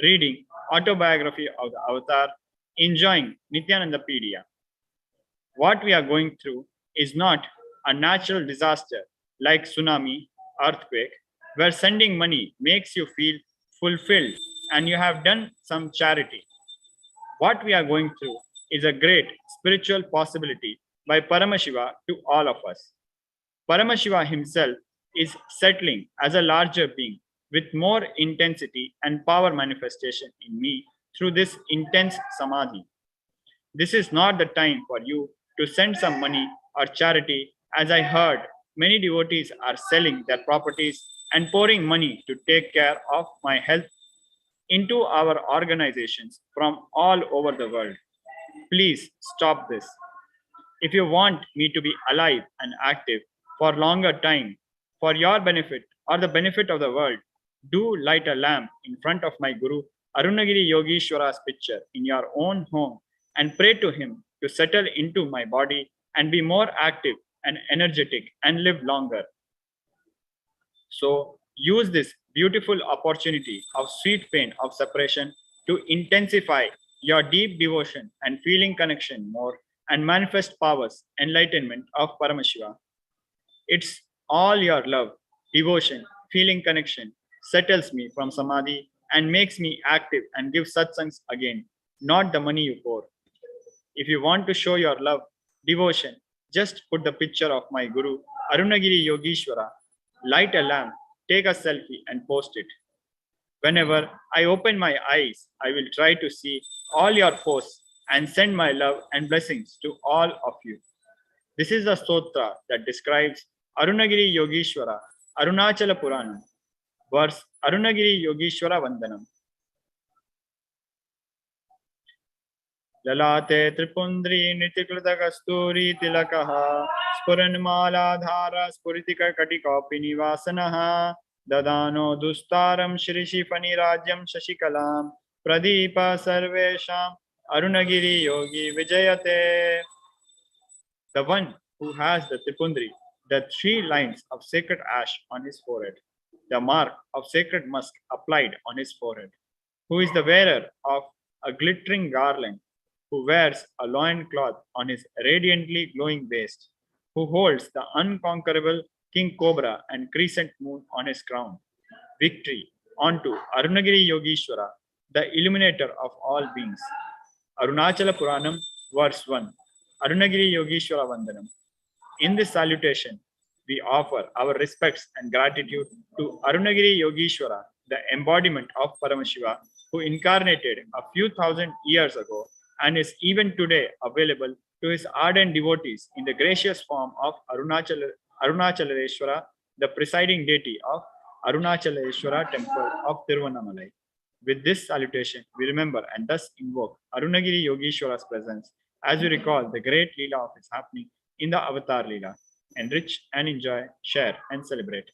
Speaker 2: Reading autobiography of the Avatar, enjoying Nithyanandapedia. What we are going through is not a natural disaster like tsunami, earthquake, where sending money makes you feel fulfilled and you have done some charity. What we are going through is a great spiritual possibility by Paramashiva to all of us. Paramashiva himself is settling as a larger being with more intensity and power manifestation in me through this intense samadhi. This is not the time for you to send some money or charity, as I heard many devotees are selling their properties and pouring money to take care of my health into our organizations from all over the world. Please stop this. If you want me to be alive and active for longer time, for your benefit or the benefit of the world, do light a lamp in front of my Guru Arunagiri Yogeshwara's picture in your own home and pray to him to settle into my body and be more active and energetic and live longer. So use this beautiful opportunity of sweet pain of separation to intensify your deep devotion and feeling connection more and manifest powers, enlightenment of Paramashiva. It's all your love, devotion, feeling connection settles me from samadhi and makes me active and give satsangs again, not the money you pour. If you want to show your love, devotion, just put the picture of my Guru Arunagiri Yogeshwara, light a lamp, take a selfie and post it. Whenever I open my eyes, I will try to see all your posts and send my love and blessings to all of you. This is the stotra that describes Arunagiri Yogeshwara, Arunachala Puranam, verse Arunagiri Yogeshwara Vandanam. Lalate Tripundri Nitikrita Kasturi Tilakaha Spuranmala Dhara Spuritika Katikopini Vasanaha Dadano Dustaram Shrishi Fanirajyam Shashikalam Pradeepa Sarvesham Arunagiri Yogi Vijayate. The one who has the Tripundri, the 3 lines of sacred ash on his forehead, the mark of sacred musk applied on his forehead, who is the wearer of a glittering garland, who wears a loin cloth on his radiantly glowing waist, who holds the unconquerable king cobra and crescent moon on his crown. Victory onto Arunagiri Yogeshwara, the illuminator of all beings. Arunachala Puranam, verse 1. Arunagiri Yogeshwara Vandanam. In this salutation, we offer our respects and gratitude to Arunagiri Yogeshwara, the embodiment of Paramashiva, who incarnated a few thousand years ago and is even today available to his ardent devotees in the gracious form of Arunachaleshwara, the presiding deity of Arunachaleshwara temple of Tiruvannamalai. With this salutation, we remember and thus invoke Arunagiri Yogeshwara's presence as we recall the great Leela of its happening in the Avatar Leela. Enrich and enjoy, share and celebrate.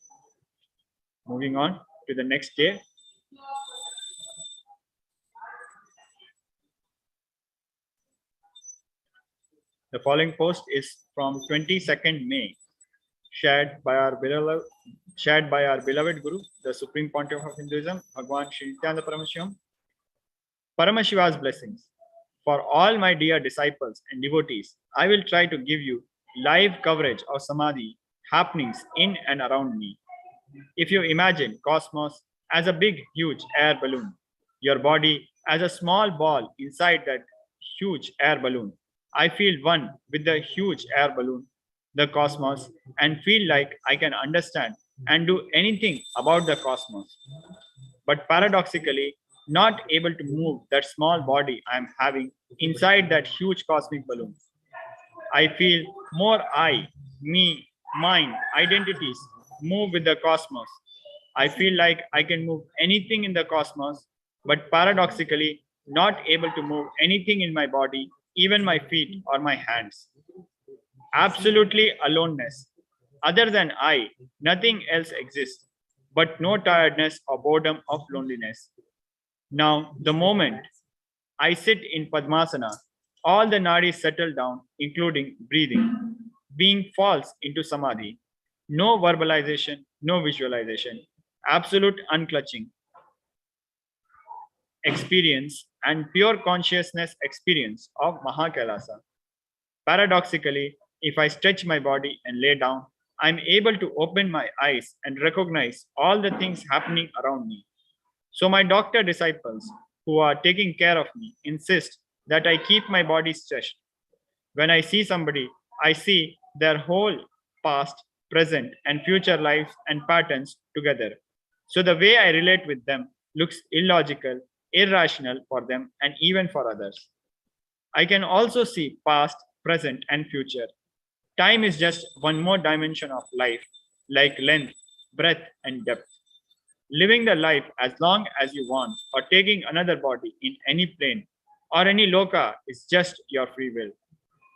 Speaker 2: Moving on to the next day. The following post is from 22nd May, shared by our beloved Guru, the Supreme Pontiff of Hinduism, Bhagwan Sri Nithyananda Paramashivam. Paramashiva's blessings. For all my dear disciples and devotees, I will try to give you live coverage of Samadhi happenings in and around me. If you imagine cosmos as a big, huge air balloon, your body as a small ball inside that huge air balloon, I feel one with the huge air balloon, the cosmos, and feel like I can understand and do anything about the cosmos. But paradoxically, not able to move that small body I am having inside that huge cosmic balloon. I feel more I, me, mine, identities move with the cosmos. I feel like I can move anything in the cosmos, but paradoxically, not able to move anything in my body, even my feet or my hands. Absolutely aloneness. Other than I, nothing else exists, but no tiredness or boredom of loneliness. Now, the moment I sit in Padmasana, all the nadis settle down, including breathing. Being falls into samadhi. No verbalization, no visualization. Absolute unclutching experience and pure consciousness experience of Mahakailasa. Paradoxically, if I stretch my body and lay down, I'm able to open my eyes and recognize all the things happening around me. So my doctor disciples who are taking care of me insist that I keep my body stretched. When I see somebody, I see their whole past, present, and future lives and patterns together. So the way I relate with them looks illogical, irrational for them, and even for others. I can also see past, present, and future. Time is just one more dimension of life, like length, breadth, and depth. Living the life as long as you want, or taking another body in any plane or any loka is just your free will.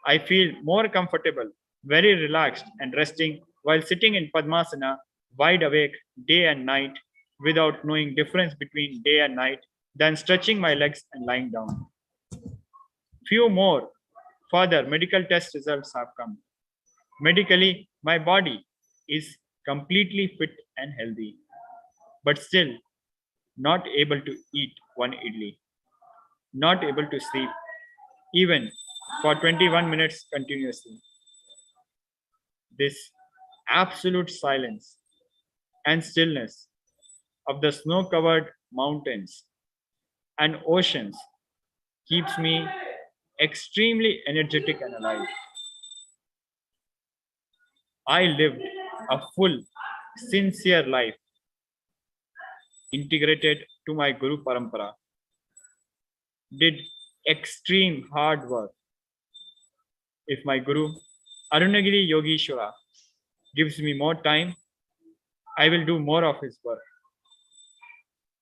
Speaker 2: I feel more comfortable, very relaxed, and resting while sitting in Padmasana, wide awake day and night, without knowing difference between day and night, than stretching my legs and lying down. Few more further medical test results have come. Medically, my body is completely fit and healthy, but still not able to eat one idli, not able to sleep even for 21 minutes continuously. This absolute silence and stillness of the snow-covered mountains and oceans keeps me extremely energetic and alive. I lived a full, sincere life integrated to my Guru Parampara, did extreme hard work. If my Guru Arunagiri Yogeshwara gives me more time, I will do more of his work.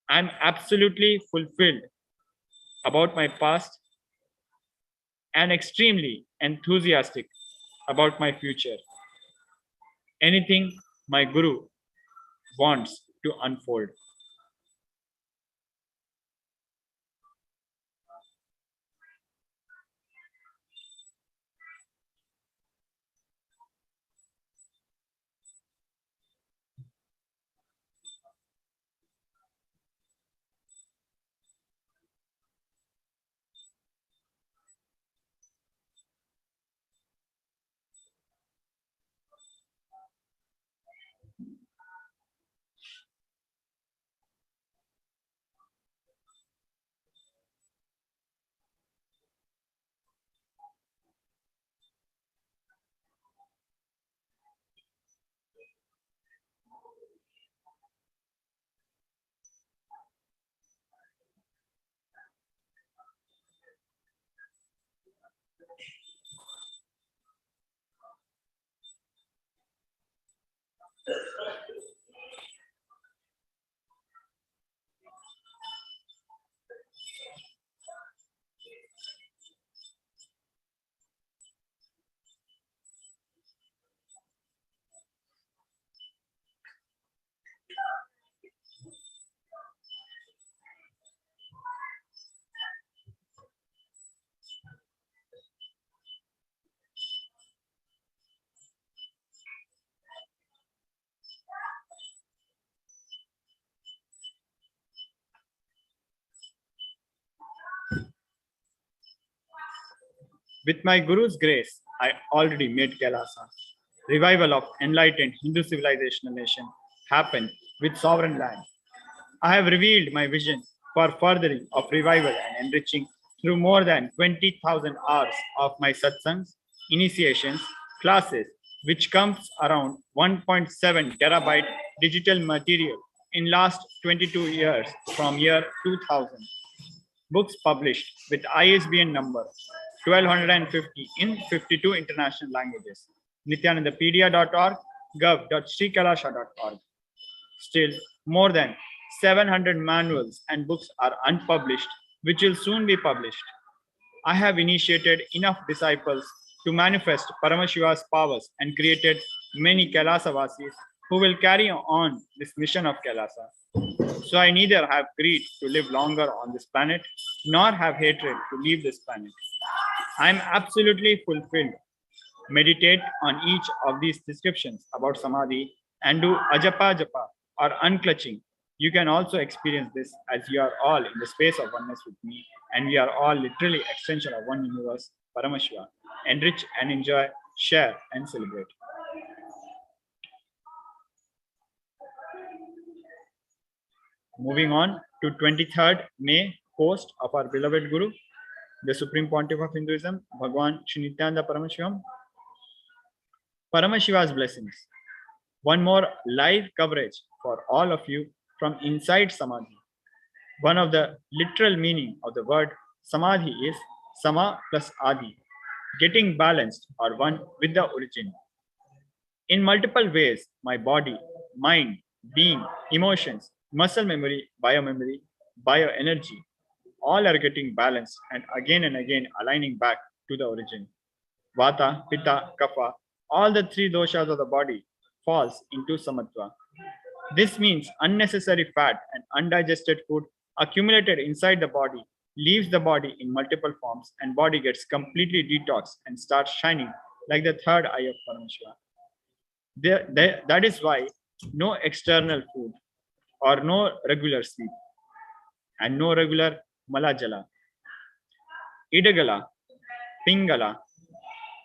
Speaker 2: I am absolutely fulfilled about my past and extremely enthusiastic about my future. Anything my Guru wants to unfold. With my Guru's grace, I already made KAILASA. Revival of enlightened Hindu civilization nation happened with sovereign land. I have revealed my vision for furthering of revival and enriching through more than 20,000 hours of my satsangs, initiations, classes, which comes around 1.7 terabyte digital material in last 22 years from year 2000. Books published with ISBN number 1250 in 52 international languages. Nithyanandapedia.org, gov.srikalasha.org. Still, more than 700 manuals and books are unpublished, which will soon be published. I have initiated enough disciples to manifest Paramashiva's powers and created many Kailasavasis who will carry on this mission of Kailasa. So I neither have greed to live longer on this planet, nor have hatred to leave this planet. I am absolutely fulfilled. Meditate on each of these descriptions about Samadhi and do ajapa japa or unclutching. You can also experience this as you are all in the space of oneness with me, and we are all literally extension of one universe, Paramashiva. Enrich and enjoy, share and celebrate. Moving on to 23rd May post of our beloved Guru, the Supreme Pontiff of Hinduism, Bhagwan Shri Nithyananda Paramashivam. Paramashiva's blessings. One more live coverage for all of you from inside Samadhi. One of the literal meaning of the word Samadhi is Sama plus Adi, getting balanced or one with the origin. In multiple ways, my body, mind, being, emotions, muscle memory, bioenergy, all are getting balanced and again aligning back to the origin. Vata, Pitta, Kapha, all the three doshas of the body falls into Samatva. This means unnecessary fat and undigested food accumulated inside the body leaves the body in multiple forms and body gets completely detoxed and starts shining like the third eye of Paramashiva. That is why no external food or no regular sleep and no regular malajala, idagala, pingala,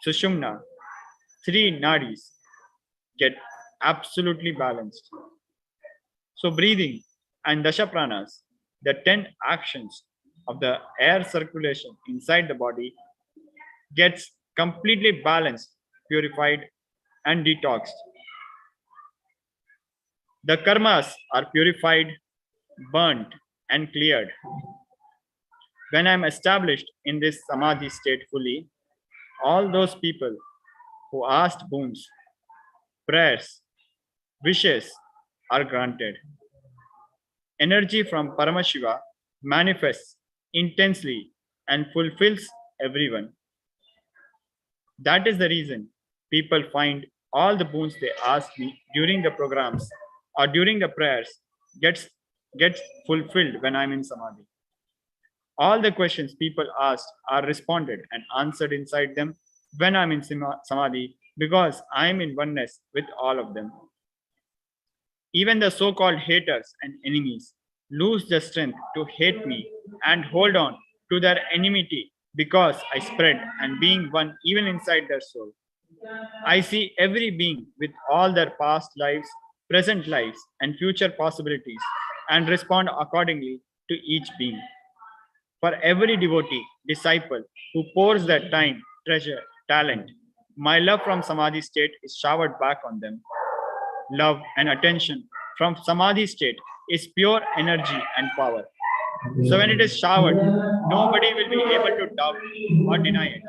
Speaker 2: sushumna, three nadis get absolutely balanced. So breathing and dasha pranas, the 10 actions of the air circulation inside the body, gets completely balanced, purified and detoxed. The karmas are purified, burnt and cleared. When I am established in this samadhi state fully, all those people who asked boons, prayers, wishes are granted. Energy from Paramashiva manifests intensely and fulfills everyone. That is the reason people find all the boons they ask me during the programs or during the prayers gets gets fulfilled when I'm in samadhi. All the questions people asked are responded and answered inside them when I'm in samadhi because I'm in oneness with all of them. Even the so-called haters and enemies lose the strength to hate me and hold on to their enmity because I spread and being one even inside their soul. I see every being with all their past lives, present lives, and future possibilities and respond accordingly to each being. For every devotee, disciple who pours their time, treasure, talent, my love from Samadhi state is showered back on them. Love and attention from Samadhi state is pure energy and power. So when it is showered, nobody will be able to doubt or deny it.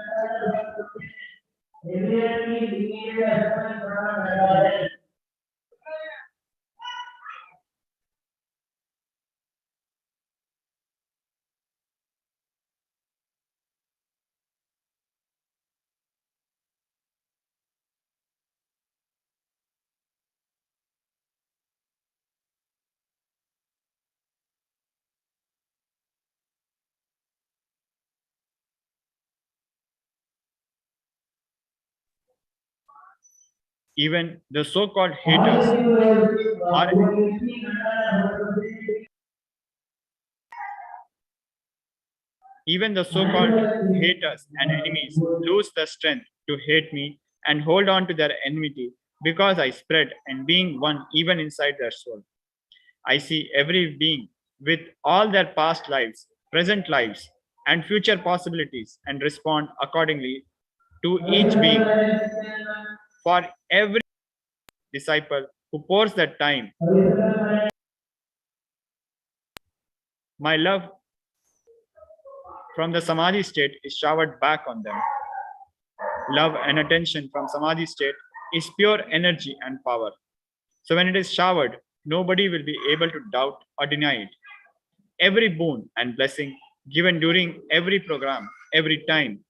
Speaker 2: Even the so-called haters are even the so-called haters and enemies lose the strength to hate me and hold on to their enmity because I spread and being one even inside their soul. I see every being with all their past lives, present lives, and future possibilities and respond accordingly to each being. For every disciple who pours their time, my love from the Samadhi state is showered back on them. Love and attention from Samadhi state is pure energy and power. So when it is showered, nobody will be able to doubt or deny it. Every boon and blessing given during every program, every time,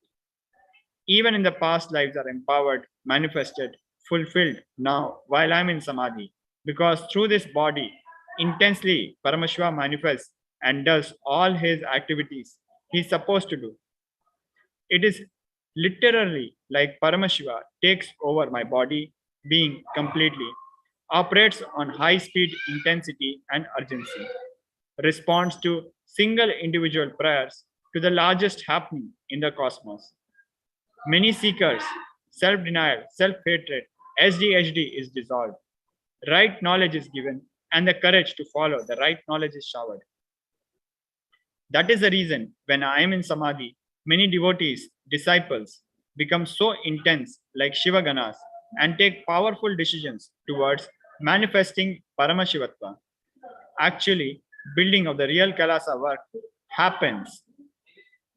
Speaker 2: even in the past lives are empowered, manifested, fulfilled now while I'm in Samadhi. Because through this body, intensely Paramashiva manifests and does all his activities he's supposed to do. It is literally like Paramashiva takes over my body, being completely, operates on high speed intensity and urgency, responds to single individual prayers to the largest happening in the cosmos. Many seekers, self denial, self hatred, SDHD is dissolved. Right knowledge is given, and the courage to follow the right knowledge is showered. That is the reason when I am in Samadhi, many devotees, disciples, become so intense like Shiva Ganas and take powerful decisions towards manifesting Paramashivatva. Actually, building of the real Kailasa work happens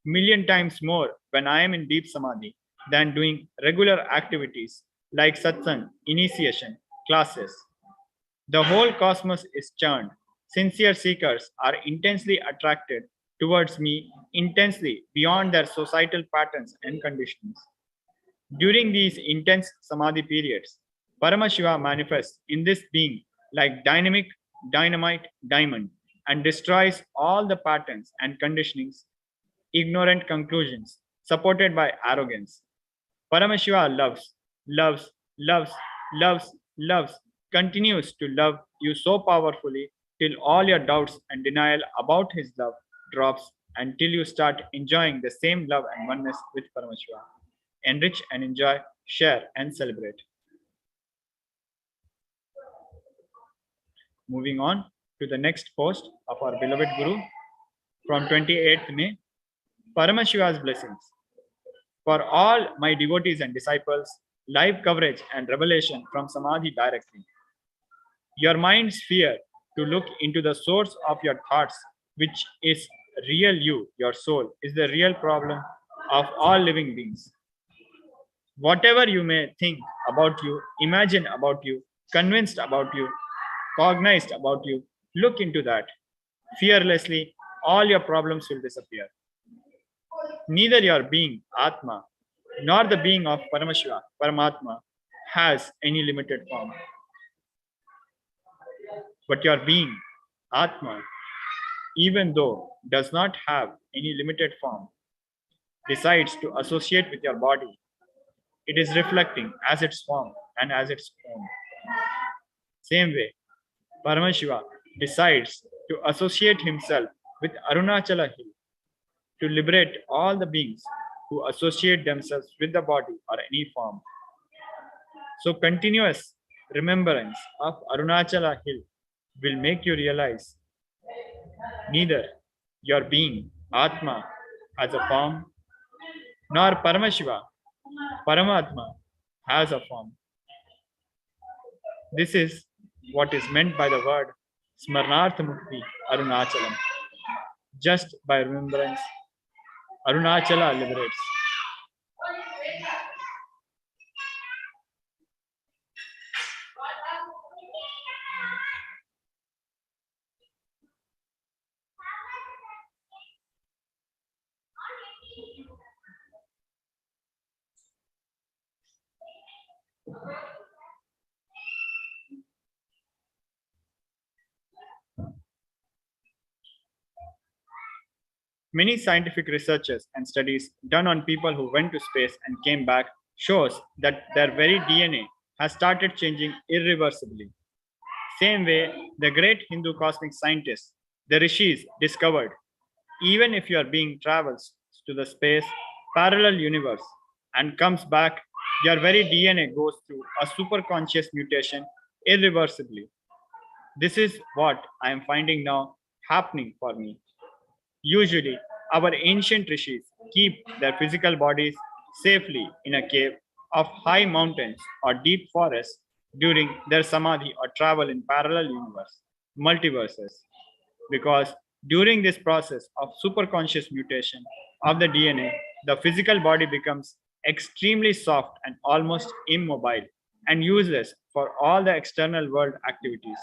Speaker 2: million times more when I am in deep Samadhi than doing regular activities like satsang, initiation, classes. The whole cosmos is churned. Sincere seekers are intensely attracted towards me intensely beyond their societal patterns and conditions. During these intense samadhi periods, Paramashiva manifests in this being like dynamic dynamite diamond and destroys all the patterns and conditionings, ignorant conclusions supported by arrogance. Paramashiva loves, loves, loves, loves, loves, continues to love you so powerfully till all your doubts and denial about his love drops until you start enjoying the same love and oneness with Paramashiva. Enrich and enjoy, share and celebrate. Moving on to the next post of our beloved Guru from 28th May, Paramashiva's blessings. For all my devotees and disciples, live coverage and revelation from Samadhi directly. Your mind's fear to look into the source of your thoughts, which is real you, your soul, is the real problem of all living beings. Whatever you may think about you, imagine about you, convinced about you, cognized about you, look into that. Fearlessly, all your problems will disappear. Neither your being, Atma, nor the being of Paramashiva, Paramatma, has any limited form. But your being, Atma, even though does not have any limited form, decides to associate with your body. It is reflecting as its form and as its own. Same way, Paramashiva decides to associate himself with Arunachala Hill to liberate all the beings who associate themselves with the body or any form. So, continuous remembrance of Arunachala Hill will make you realize neither your being, Atma, has a form, nor Paramashiva, Paramatma, has a form. This is what is meant by the word Smarnartha Mukti Arunachalam. Just by remembrance, Arunachala liberates. Many scientific researches and studies done on people who went to space and came back shows that their very DNA has started changing irreversibly. Same way, the great Hindu cosmic scientists, the rishis, discovered even if your being travels to the space parallel universe and comes back, your very DNA goes through a superconscious mutation irreversibly. This is what I am finding now happening for me. Usually, our ancient rishis keep their physical bodies safely in a cave of high mountains or deep forests during their samadhi or travel in parallel universe, multiverses. Because during this process of superconscious mutation of the DNA, the physical body becomes extremely soft and almost immobile and useless for all the external world activities.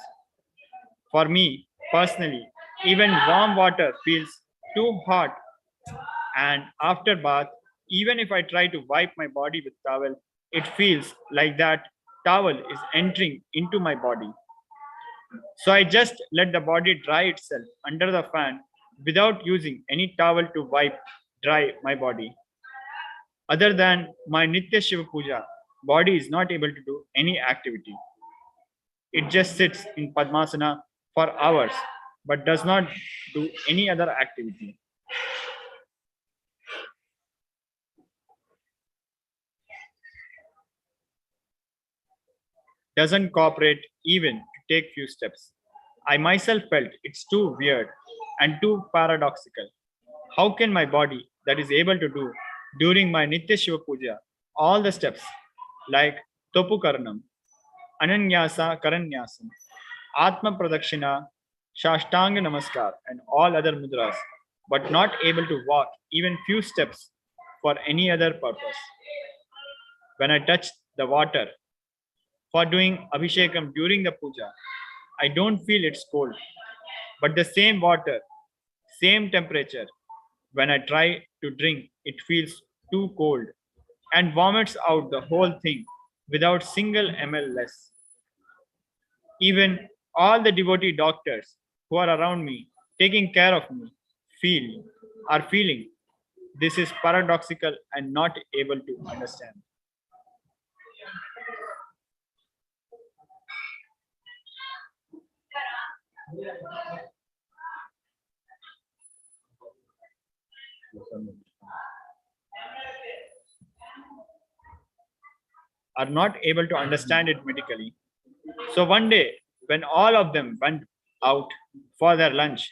Speaker 2: For me personally, even warm water feels too hot, and after bath, even if I try to wipe my body with towel, it feels like that towel is entering into my body. So I just let the body dry itself under the fan without using any towel to wipe dry my body. Other than my Nitya Shiva Puja, body is not able to do any activity. It just sits in Padmasana for hours but does not do any other activity. Doesn't cooperate even to take few steps. I myself felt it's too weird and too paradoxical. How can my body that is able to do during my Nitya Shiva Puja all the steps like Topu Karanam, Ananyasa Karanyasam, Atma Pradakshina, Shashtanga Namaskar, and all other mudras, but not able to walk even few steps for any other purpose? When I touch the water for doing Abhishekam during the puja, I don't feel it's cold, but the same water, same temperature, when I try to drink, it feels too cold and vomits out the whole thing without single ml less. Even all the devotee doctors who are around me, taking care of me, feel are feeling this is paradoxical and not able to understand. Are not able to understand it medically. So one day, when all of them went out for their lunch,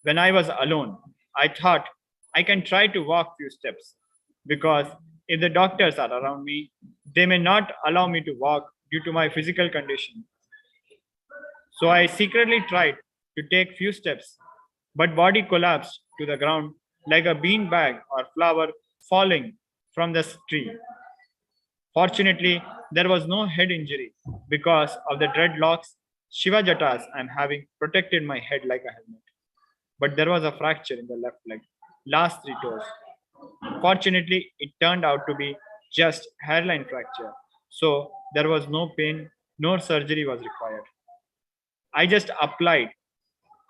Speaker 2: when I was alone, I thought I can try to walk few steps because if the doctors are around me, they may not allow me to walk due to my physical condition. So I secretly tried to take few steps, but body collapsed to the ground like a bean bag or flower falling from the tree. Fortunately, there was no head injury because of the dreadlocks Shiva Jatas I'm having protected my head like a helmet. But there was a fracture in the left leg, last three toes. Fortunately, it turned out to be just hairline fracture. So there was no pain, no surgery was required. I just applied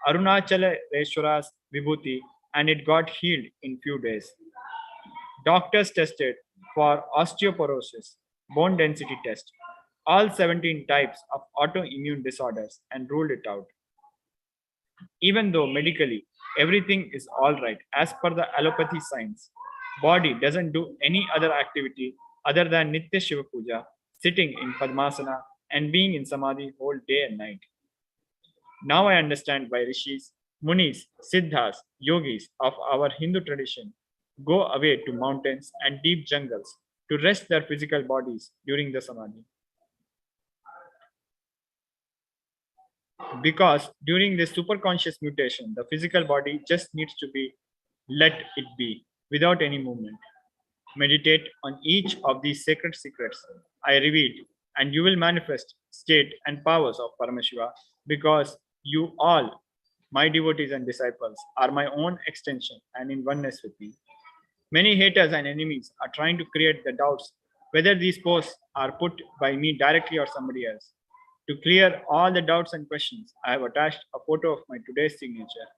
Speaker 2: Arunachaleshwara's vibhuti and it got healed in few days. Doctors tested for osteoporosis, bone density test, all 17 types of autoimmune disorders and ruled it out. Even though medically everything is all right as per the allopathy science, body doesn't do any other activity other than Nitya Shiva Puja, sitting in Padmasana and being in Samadhi whole day and night. Now I understand why rishis, munis, siddhas, yogis of our Hindu tradition go away to mountains and deep jungles to rest their physical bodies during the Samadhi. Because during this superconscious mutation, the physical body just needs to be let it be without any movement. Meditate on each of these sacred secrets I revealed, and you will manifest state and powers of Paramashiva because you all, my devotees and disciples, are my own extension and in oneness with me. Many haters and enemies are trying to create the doubts whether these posts are put by me directly or somebody else. To clear all the doubts and questions, I have attached a photo of my today's signature.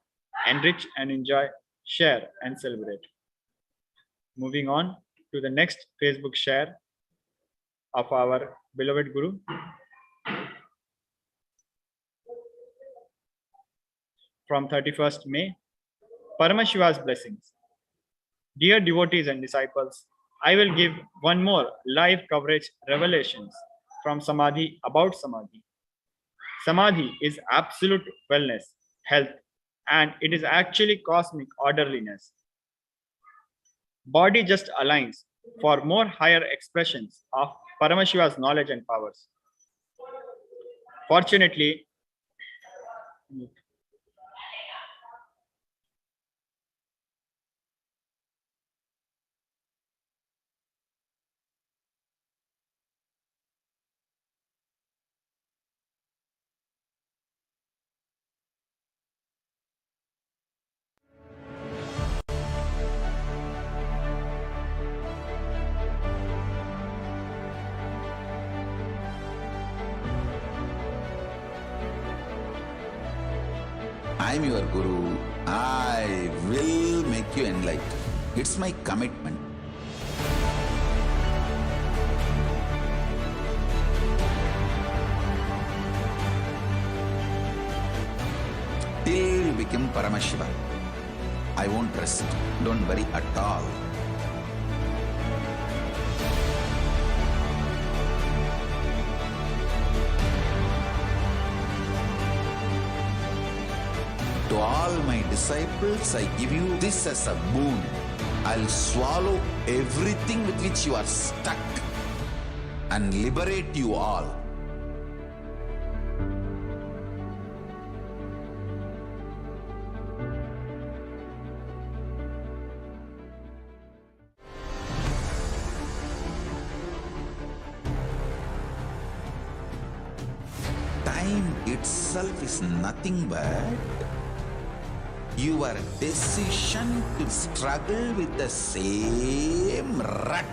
Speaker 2: Enrich and enjoy, share and celebrate. Moving on to the next Facebook share of our beloved Guru. From 31st May, Paramashiva's blessings. Dear devotees and disciples, I will give one more live coverage revelations from Samadhi about Samadhi. Samadhi is absolute wellness, health, and it is actually cosmic orderliness. Body just aligns for more higher expressions of Paramashiva's knowledge and powers. Fortunately,
Speaker 1: I'm your Guru. I will make you enlightened. It's my commitment. Till you become Paramashiva, I won't rest. Don't worry at all. To all my disciples, I give you this as a boon. I'll swallow everything with which you are stuck and liberate you all. Time itself is nothing but your decision to struggle with the same rut.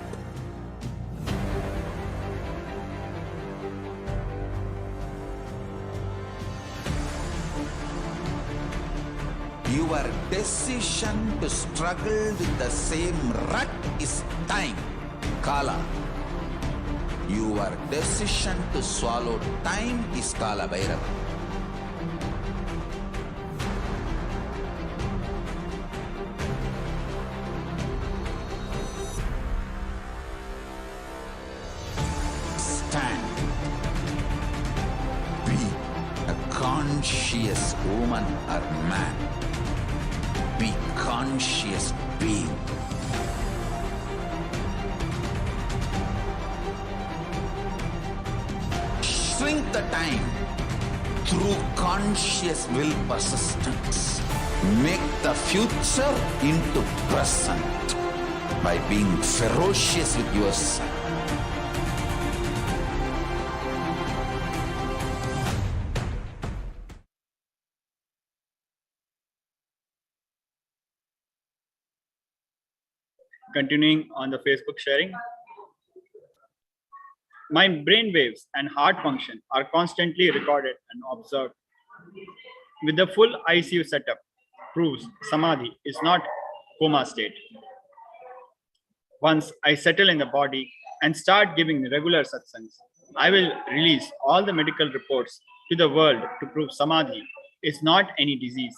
Speaker 1: Your decision to struggle with the same rut is time, Kala. Your decision to swallow time is Kala Bhairava. Stand. Be a conscious woman or man. Be conscious being. Shrink the time through conscious will persistence. Make the future into present by being ferocious with yourself.
Speaker 2: continuing on the Facebook sharing. My brain waves and heart function are constantly recorded and observed. with the full ICU setup proves Samadhi is not coma state. Once I settle in the body and start giving regular satsangs, I will release all the medical reports to the world to prove Samadhi is not any disease.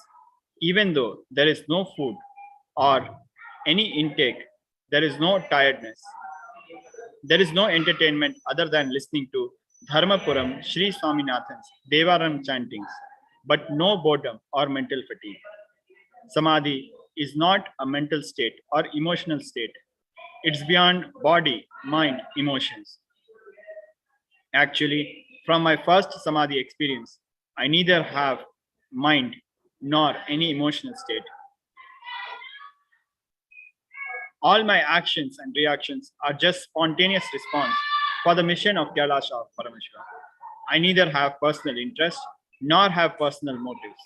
Speaker 2: Even though there is no food or any intake, there is no tiredness. There is no entertainment other than listening to Dharmapuram Sri Swaminathan's Devaram chantings, but no boredom or mental fatigue. Samadhi is not a mental state or emotional state. It's beyond body, mind, emotions. Actually, from my first Samadhi experience, I neither have mind nor any emotional state. All my actions and reactions are just spontaneous response for the mission of KAILASA of Paramashivoham. I neither have personal interest nor have personal motives.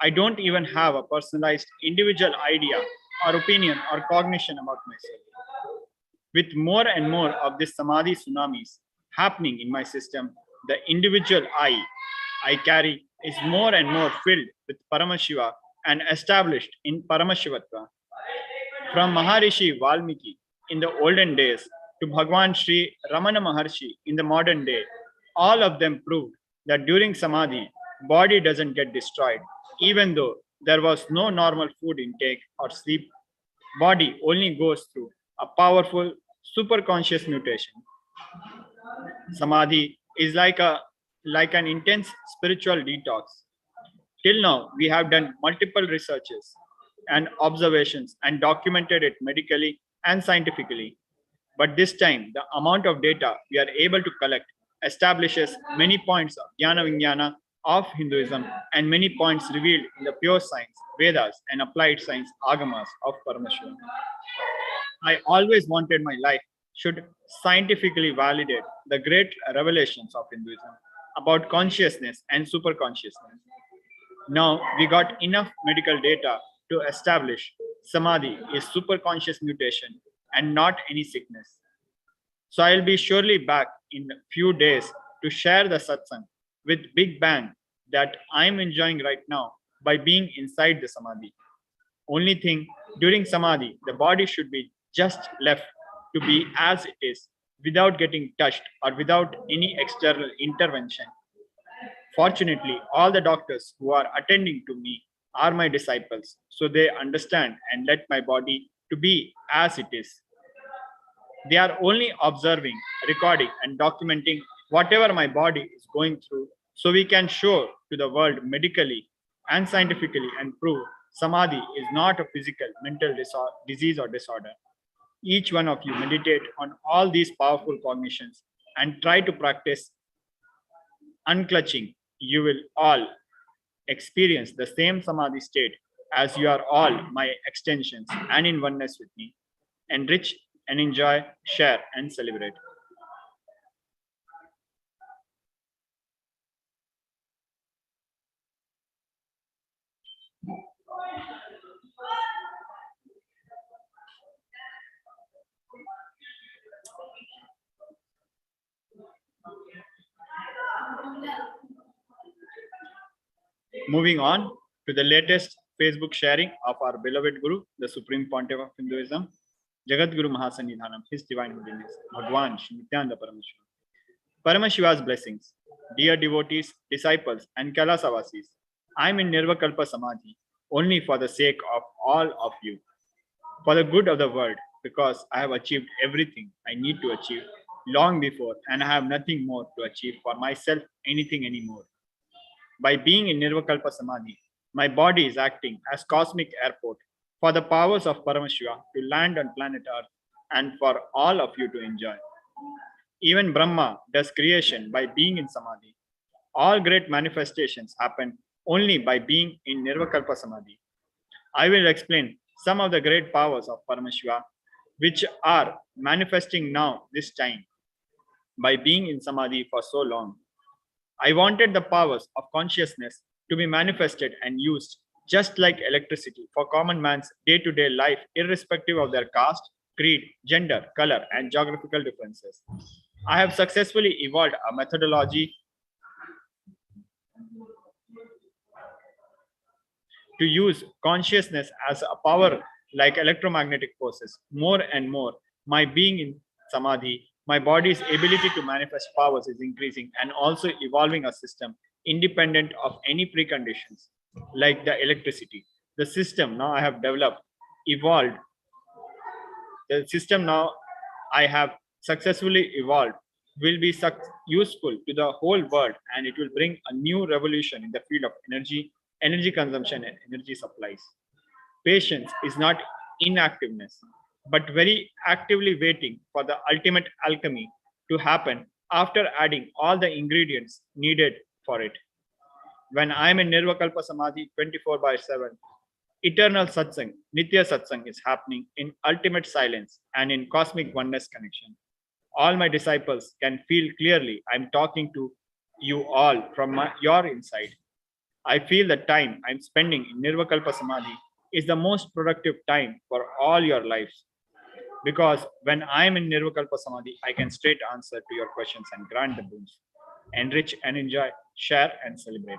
Speaker 2: I don't even have a personalized individual idea or opinion or cognition about myself. With more and more of this Samadhi tsunamis happening in my system, the individual I carry is more and more filled with Paramashiva and established in Paramashivatva. From Maharishi Valmiki in the olden days to Bhagwan Sri Ramana Maharshi in the modern day, all of them proved that during Samadhi, body doesn't get destroyed, even though there was no normal food intake or sleep. Body only goes through a powerful superconscious mutation. Samadhi is like an intense spiritual detox. Till now, we have done multiple researches and observations and documented it medically and scientifically. But this time, the amount of data we are able to collect establishes many points of Jnana Vijnana of Hinduism and many points revealed in the pure science, Vedas, and applied science, Agamas of Paramashivoham. I always wanted my life should scientifically validate the great revelations of Hinduism about consciousness and superconsciousness. Now we got enough medical data to establish Samadhi is superconscious mutation and not any sickness. So I'll be surely back in a few days to share the satsang with Big Bang that I'm enjoying right now by being inside the Samadhi. Only thing, during Samadhi, the body should be just left to be as it is without getting touched or without any external intervention. Fortunately, all the doctors who are attending to me are my disciples, so they understand and let my body to be as it is. They are only observing, recording, and documenting whatever my body is going through, so we can show to the world medically and scientifically and prove Samadhi is not a physical, mental disease or disorder. Each one of you meditate on all these powerful cognitions and try to practice unclutching. You will all experience the same Samadhi state as you are all my extensions and in oneness with me. Enrich and enjoy, share and celebrate. Moving on to the latest Facebook sharing of our beloved Guru, the Supreme Pontiff of Hinduism, Jagat Guru Mahasannidhanam, His Divine Holiness, Bhagwan Shri Nithyananda Paramashivam. Paramashiva's blessings, dear devotees, disciples, and Kailasavasis, I am in Nirvakalpa Samadhi only for the sake of all of you, for the good of the world, because I have achieved everything I need to achieve long before, and I have nothing more to achieve for myself, anything anymore. By being in Nirvakalpa Samadhi, my body is acting as cosmic airport for the powers of Paramashiva to land on planet Earth and for all of you to enjoy. Even Brahma does creation by being in Samadhi. All great manifestations happen only by being in Nirvakalpa Samadhi. I will explain some of the great powers of Paramashiva which are manifesting now this time by being in Samadhi for so long. I wanted the powers of consciousness to be manifested and used just like electricity for common man's day-to-day life, irrespective of their caste, creed, gender, color, and geographical differences. I have successfully evolved a methodology to use consciousness as a power like electromagnetic forces. More and more, my being in samadhi, my body's ability to manifest powers is increasing and also evolving a system independent of any preconditions, like the electricity. The system now I have developed, evolved, the system now I have successfully evolved will be useful to the whole world, and it will bring a new revolution in the field of energy, energy consumption, and energy supplies. Patience is not inactiveness, but very actively waiting for the ultimate alchemy to happen after adding all the ingredients needed for it. When I am in Nirvakalpa Samadhi 24 by 7, eternal satsang, Nitya satsang is happening in ultimate silence and in cosmic oneness connection. All my disciples can feel clearly I'm talking to you all from your inside. I feel the time I'm spending in Nirvakalpa Samadhi is the most productive time for all your lives. Because when I'm in Nirvakalpa Samadhi, I can straight answer to your questions and grant the boons. Enrich and enjoy, share and celebrate.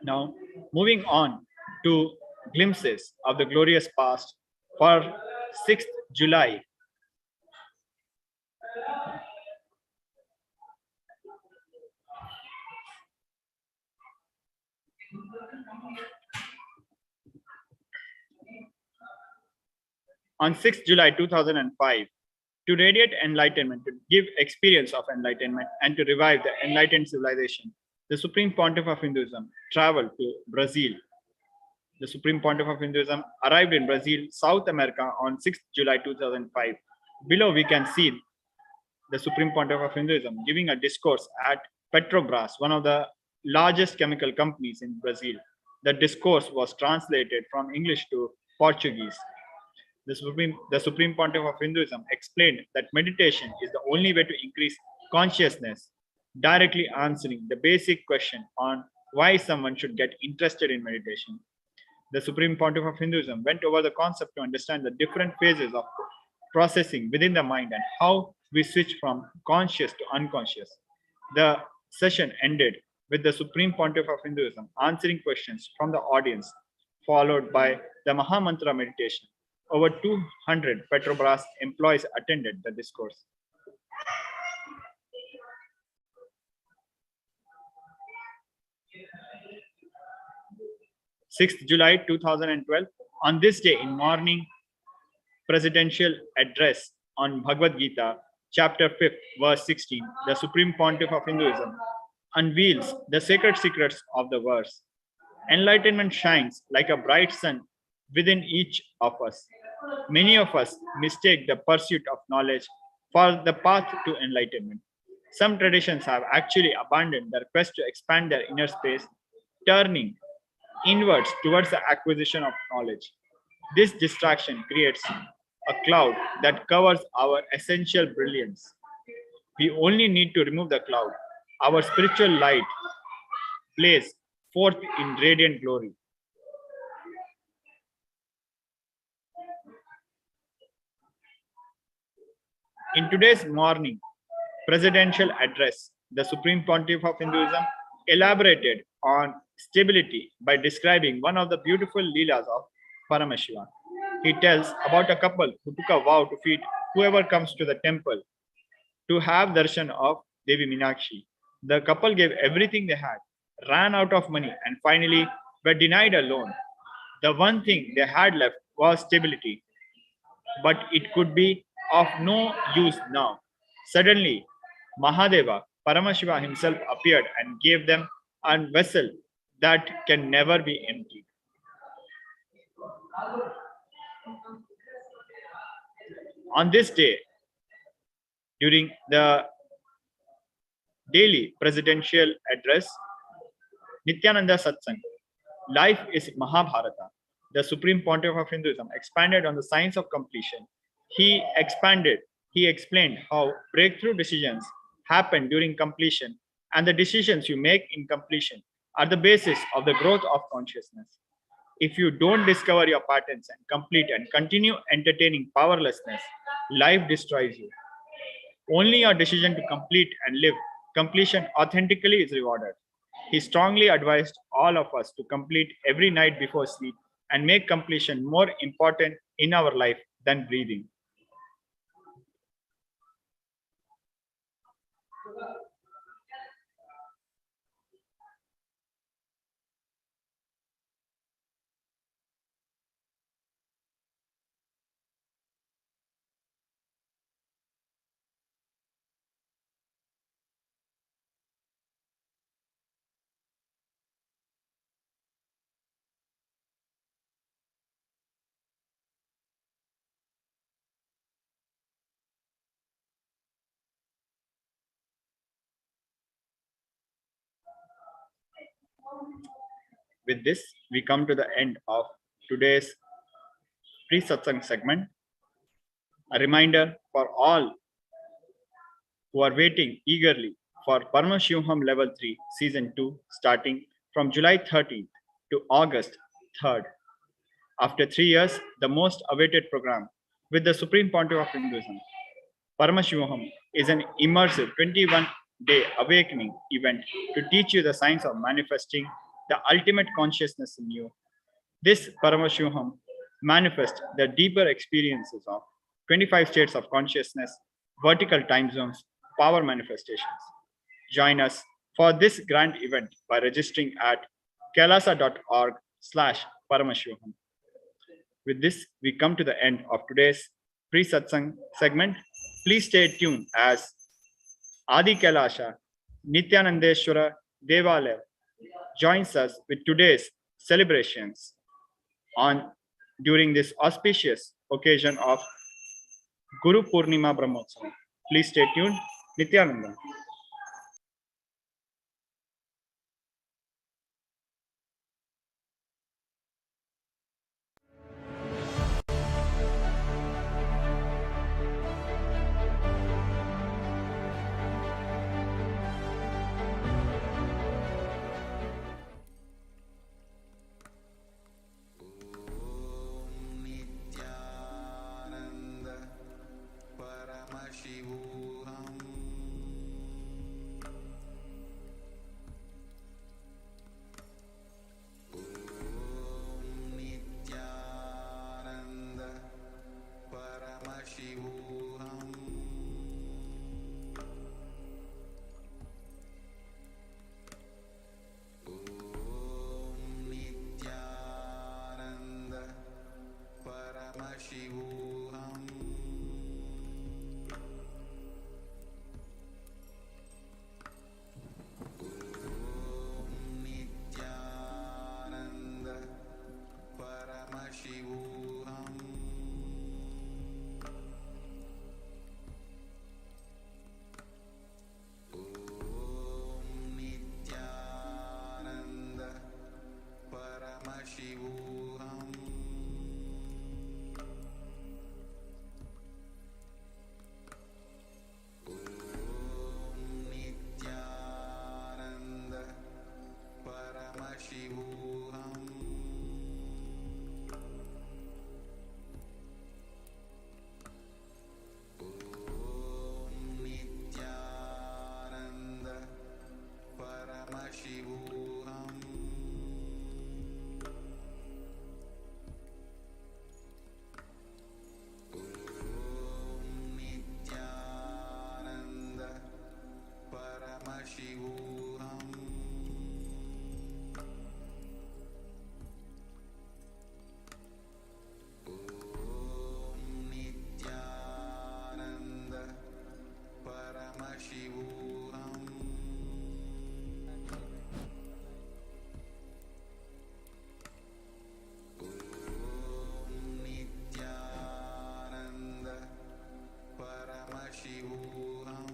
Speaker 2: Now, moving on to glimpses of the glorious past for 6th July. On 6th July 2005, to radiate enlightenment, to give experience of enlightenment, and to revive the enlightened civilization, the Supreme Pontiff of Hinduism traveled to Brazil. The Supreme Pontiff of Hinduism arrived in Brazil, South America on 6th July 2005. Below we can see the Supreme Pontiff of Hinduism giving a discourse at Petrobras, one of the largest chemical companies in Brazil. The discourse was translated from English to Portuguese. The Supreme Pontiff of Hinduism explained that meditation is the only way to increase consciousness, directly answering the basic question on why someone should get interested in meditation. The Supreme Pontiff of Hinduism went over the concept to understand the different phases of processing within the mind and how we switch from conscious to unconscious. The session ended with the Supreme Pontiff of Hinduism answering questions from the audience, followed by the Mahamantra meditation. Over 200 Petrobras employees attended the discourse. July 6, 2012, on this day in morning, presidential address on Bhagavad Gita, chapter 5, verse 16, the Supreme Pontiff of Hinduism unveils the sacred secrets of the verse. Enlightenment shines like a bright sun within each of us. Many of us mistake the pursuit of knowledge for the path to enlightenment. Some traditions have actually abandoned their quest to expand their inner space, turning inwards towards the acquisition of knowledge. This distraction creates a cloud that covers our essential brilliance. We only need to remove the cloud. Our spiritual light blaze forth in radiant glory. In today's morning presidential address, the Supreme Pontiff of Hinduism elaborated on stability by describing one of the beautiful leelas of Paramashivam. He tells about a couple who took a vow to feed whoever comes to the temple to have darshan of Devi Meenakshi. The couple gave everything they had, ran out of money, and finally were denied a loan. The one thing they had left was stability, but it could be of no use now. Suddenly, Mahadeva, Paramashiva himself appeared and gave them a vessel that can never be emptied. On this day, during the daily presidential address, Nithyananda Satsang, Life is Mahabharata, the Supreme Pontiff of Hinduism expanded on the science of completion. He explained how breakthrough decisions happen during completion, and the decisions you make in completion are the basis of the growth of consciousness. If you don't discover your patterns and complete and continue entertaining powerlessness, life destroys you. Only your decision to complete and live completion authentically is rewarded. He strongly advised all of us to complete every night before sleep and make completion more important in our life than breathing. With this, we come to the end of today's pre-satsang segment. A reminder for all who are waiting eagerly for Paramashivoham Level 3 Season 2 starting from July 13th to August 3rd. After 3 years, the most awaited program with the Supreme Pontiff of Hinduism, Paramashivoham is an immersive 21-day awakening event to teach you the science of manifesting the ultimate consciousness in you. This Paramashivoham manifests the deeper experiences of 25 states of consciousness, vertical time zones, power manifestations. Join us for this grand event by registering at kailasa.org/Paramashivoham. With this, we come to the end of today's pre-satsang segment. Please stay tuned as Adi KAILASA Nithyanandeshwara Devalaya joins us with today's celebrations on during this auspicious occasion of Guru Purnima Brahmotsavam. Please stay tuned. Nithyananda.
Speaker 1: Nithyananda Paramashivoham. Nithyananda Paramashivoham. Nithyananda Paramashivoham. Nithyananda Paramashivoham. Nithyananda Paramashivoham. Nithyananda Paramashivoham. Nithyananda Paramashivoham. Nithyananda Paramashivoham. Nithyananda Paramashivoham. Nithyananda Paramashivoham.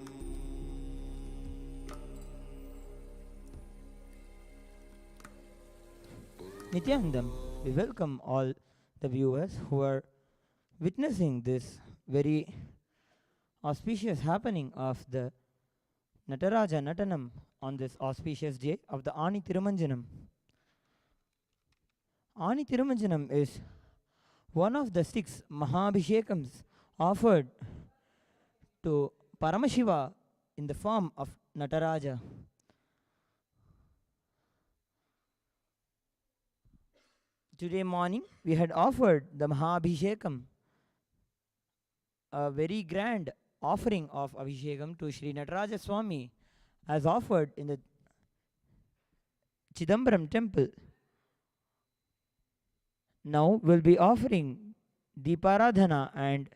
Speaker 3: Nithyanandam, we welcome all the viewers who are witnessing this very auspicious happening of the Nataraja Natanam on this auspicious day of the Ani Tirumanjanam. Ani Tirumanjanam is one of the 6 Mahabhishekams offered to Paramashiva in the form of Nataraja. Today morning we had offered the Mahabhishekam, a very grand offering of Abhishekam to Sri Nataraja Swami as offered in the Chidambaram temple. Now we'll be offering Deeparadhana and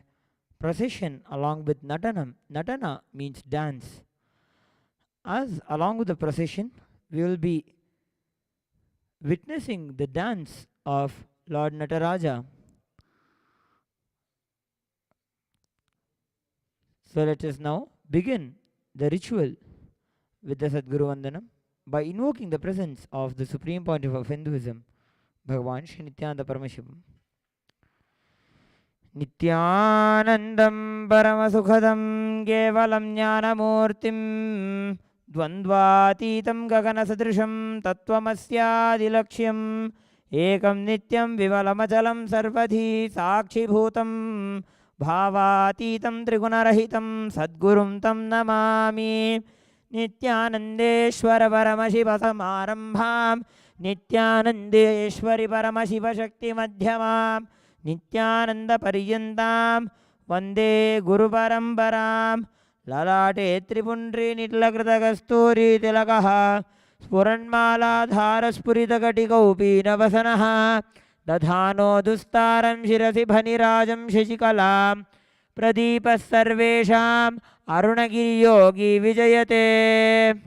Speaker 3: procession along with Natanam. Natana means dance. As along with the procession, we will be witnessing the dance of Lord Nataraja. So let us now begin the ritual with the Sadguru Vandanam by invoking the presence of the supreme point of Hinduism, Bhagavan Shri Nithyananda Paramashivam. Nithyanandam Paramasukhadam Kevalam Jnanamurtim Dvandvatitam Gaganasadrisham Tattvamasyaadilaksham Ekam Nityam Vivalamachalam Sarvadhi Sakshibhutam Bhavatitam Trigunarahitam Sadgurum Tam Namami Nithyanandeshwara Paramashiva Samarambham Nithyanandeshwari Paramashiva Shakti Madhyamam Nithyananda Pariyantam Vande Guru Parambaram Lalate Tripundri Nitlakrita Kasturi Tilakaha Spuranmala Dhara Spurita Katikaupi Navasanaha Dadhano Dustaram Shirasi Bhanirajam Shishikalam Pradipa Sarvesham Arunagiri Yogi Vijayate.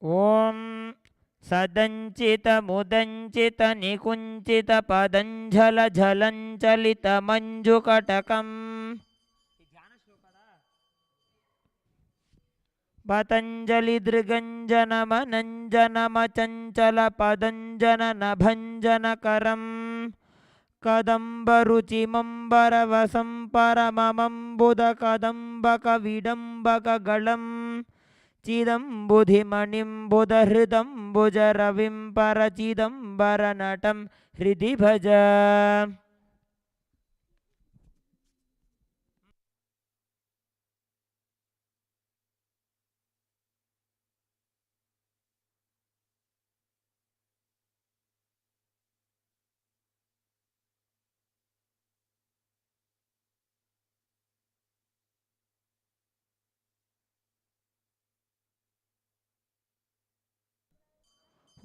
Speaker 3: Om Sadanchita Mudanchita Nikunchita Padanjala Jalanchalita Manjukatakam Patanjali Driganjana Mananjana Machanchala Padanjana Nabhanjana Karam Kadamba Ruchi Mambara Vasam Paramamam Buddha Kadambaka Vidambaka Galam Chidam Budhimanim Budahridam Bujaravim Parachidam Baranatam Hridi Bhaja.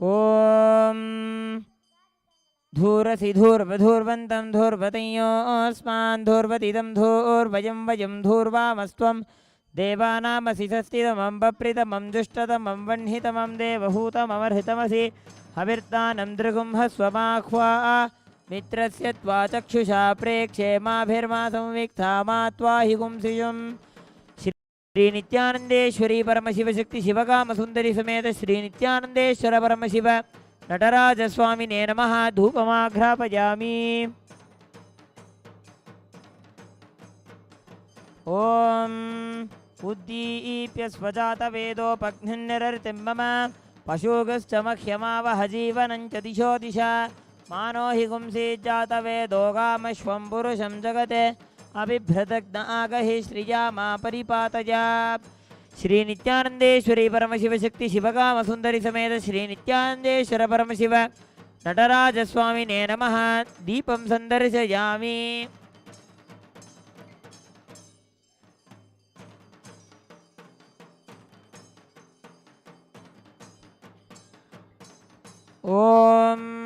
Speaker 3: Om Dhurasi Dhurvadhurvantam Dhurvatayosman Dhurvatidam Dhurvayam Vayam Dhurvamastvam Devanamasi Sastidamam Bapritamam Dushtatamam Vanhitamam Devahutamam Arhitamasi Havirtanam Drigumha Swamakhva Mitrasya Tva Chakshusha Prekshe Mabhirma Samviktha Matva Higumsiyam Shri Nithyanandeshwari Paramashiva Shakti Shivakama Sundari Sameta Shri Nithyanandeshwara Paramashiva Nataraja Swamine Namaha Dhupamagrapajami. Om Uddipya Svajata Vedo Pagninnirartim Mama Pashugascha Makhyamava Hajivanancha Disho Disha Mano Higumsi Jata Vedo Gamashvam Purusham Jagate Abhibhratagna Agahi Sriyama Paripataja Shri Nithyanandeshwari Paramashiva Shakti Shivakama Sundari Sameta Shri Nithyanandeshwara Paramashiva Nataraja Swamine Namaha Deepam Sandarsayami. Om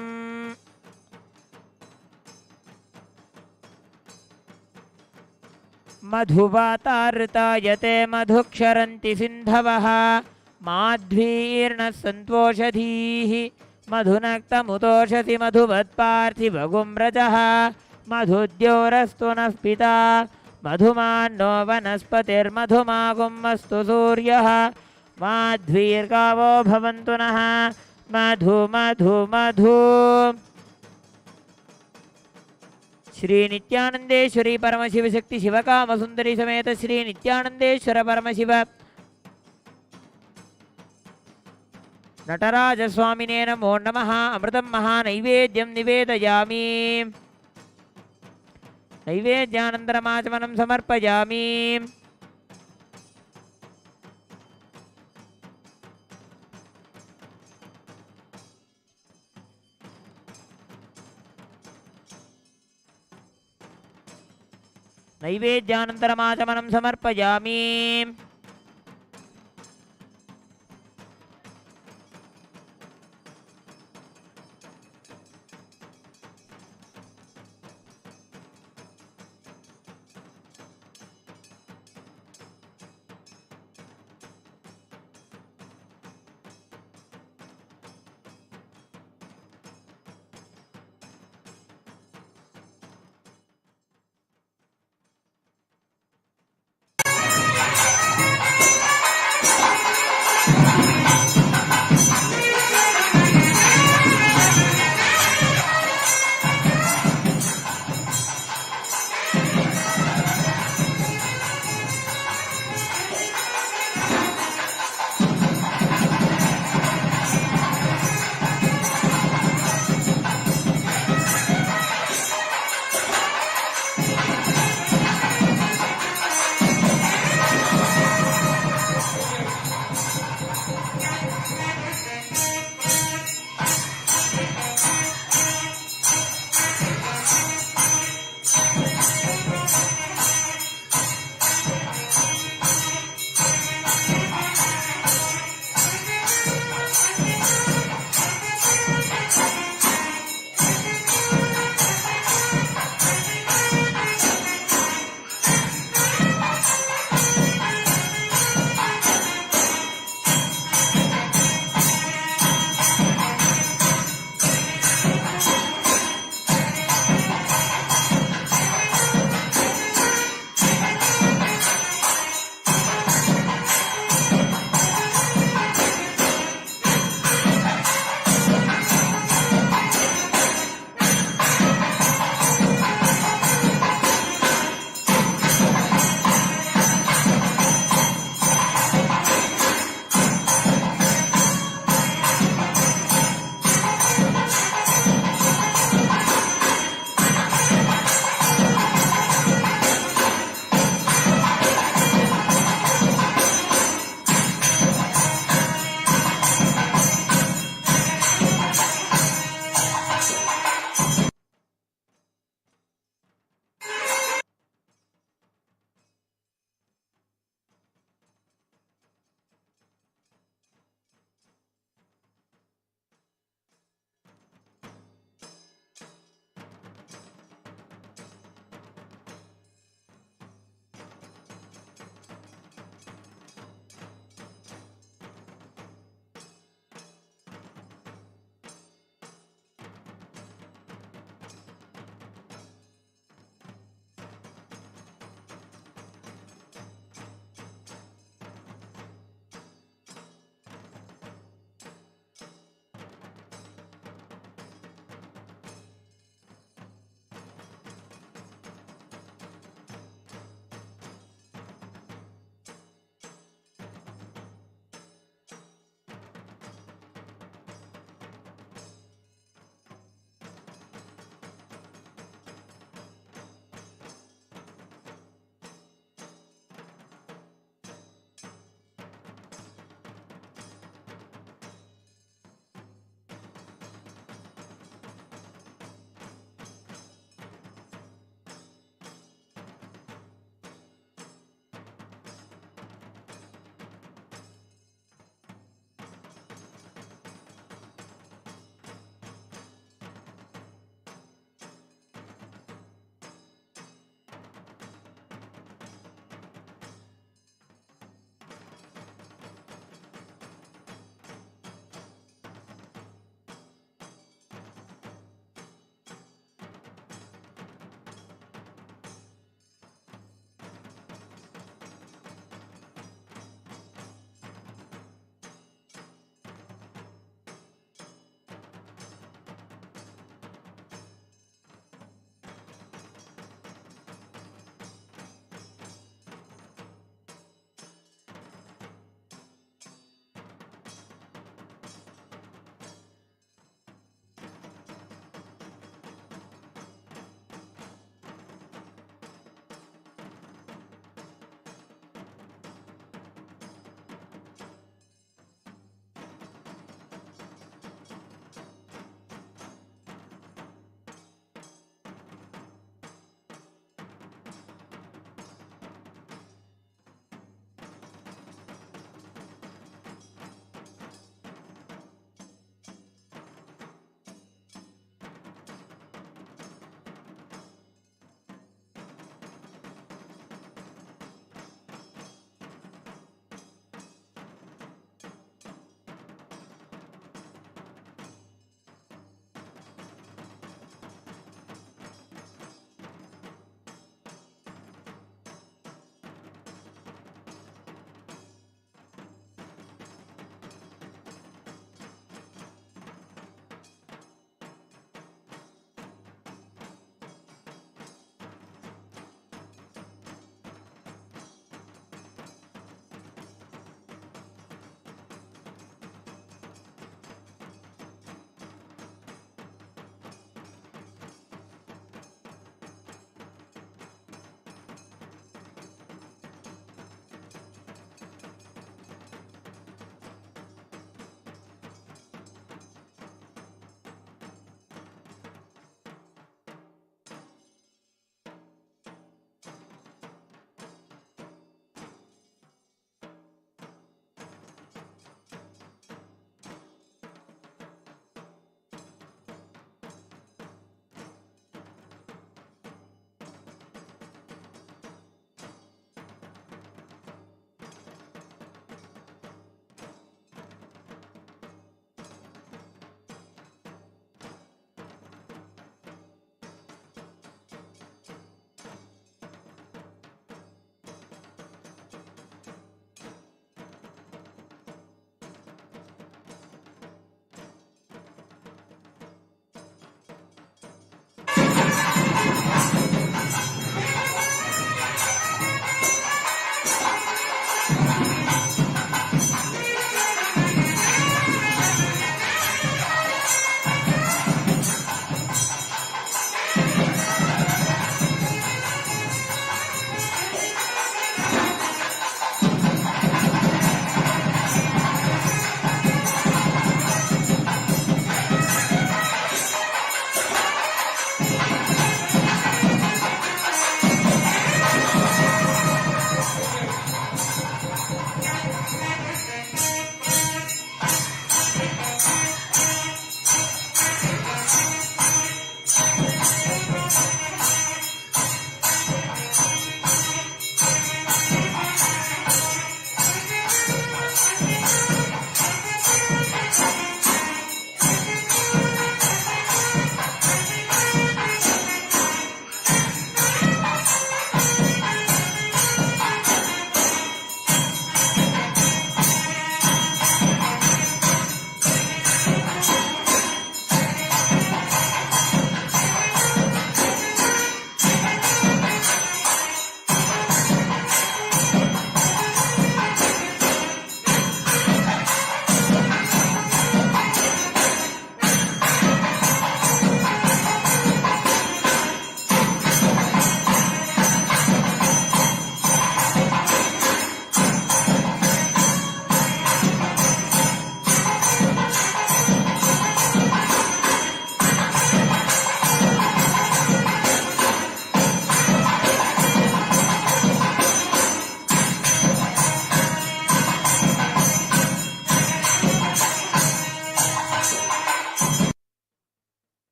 Speaker 3: Madhuvatartayate madhuksharanti sindhavaha madhvirna santoshadhihi madhunaktamutoshati madhuvatparthiva gumrajaha madhudyorastu naspita madhumanno vanaspatir madhumagummastu suryaha madhvirgavo bhavantu naha madhu madhu madhu. Shri Nithyanandeshwari Paramashiva Shakti Shivakama Sundari Sameta Shri Nithyanandeshwara Paramashiva नटराजस्वामिने नमो नमः। अमृतं महानैवेद्यं निवेदयामि। नैवेद्यानन्तरमाचमनं समर्पयामि। नैवेद्यानन्तरमाचमनं समर्पयामि।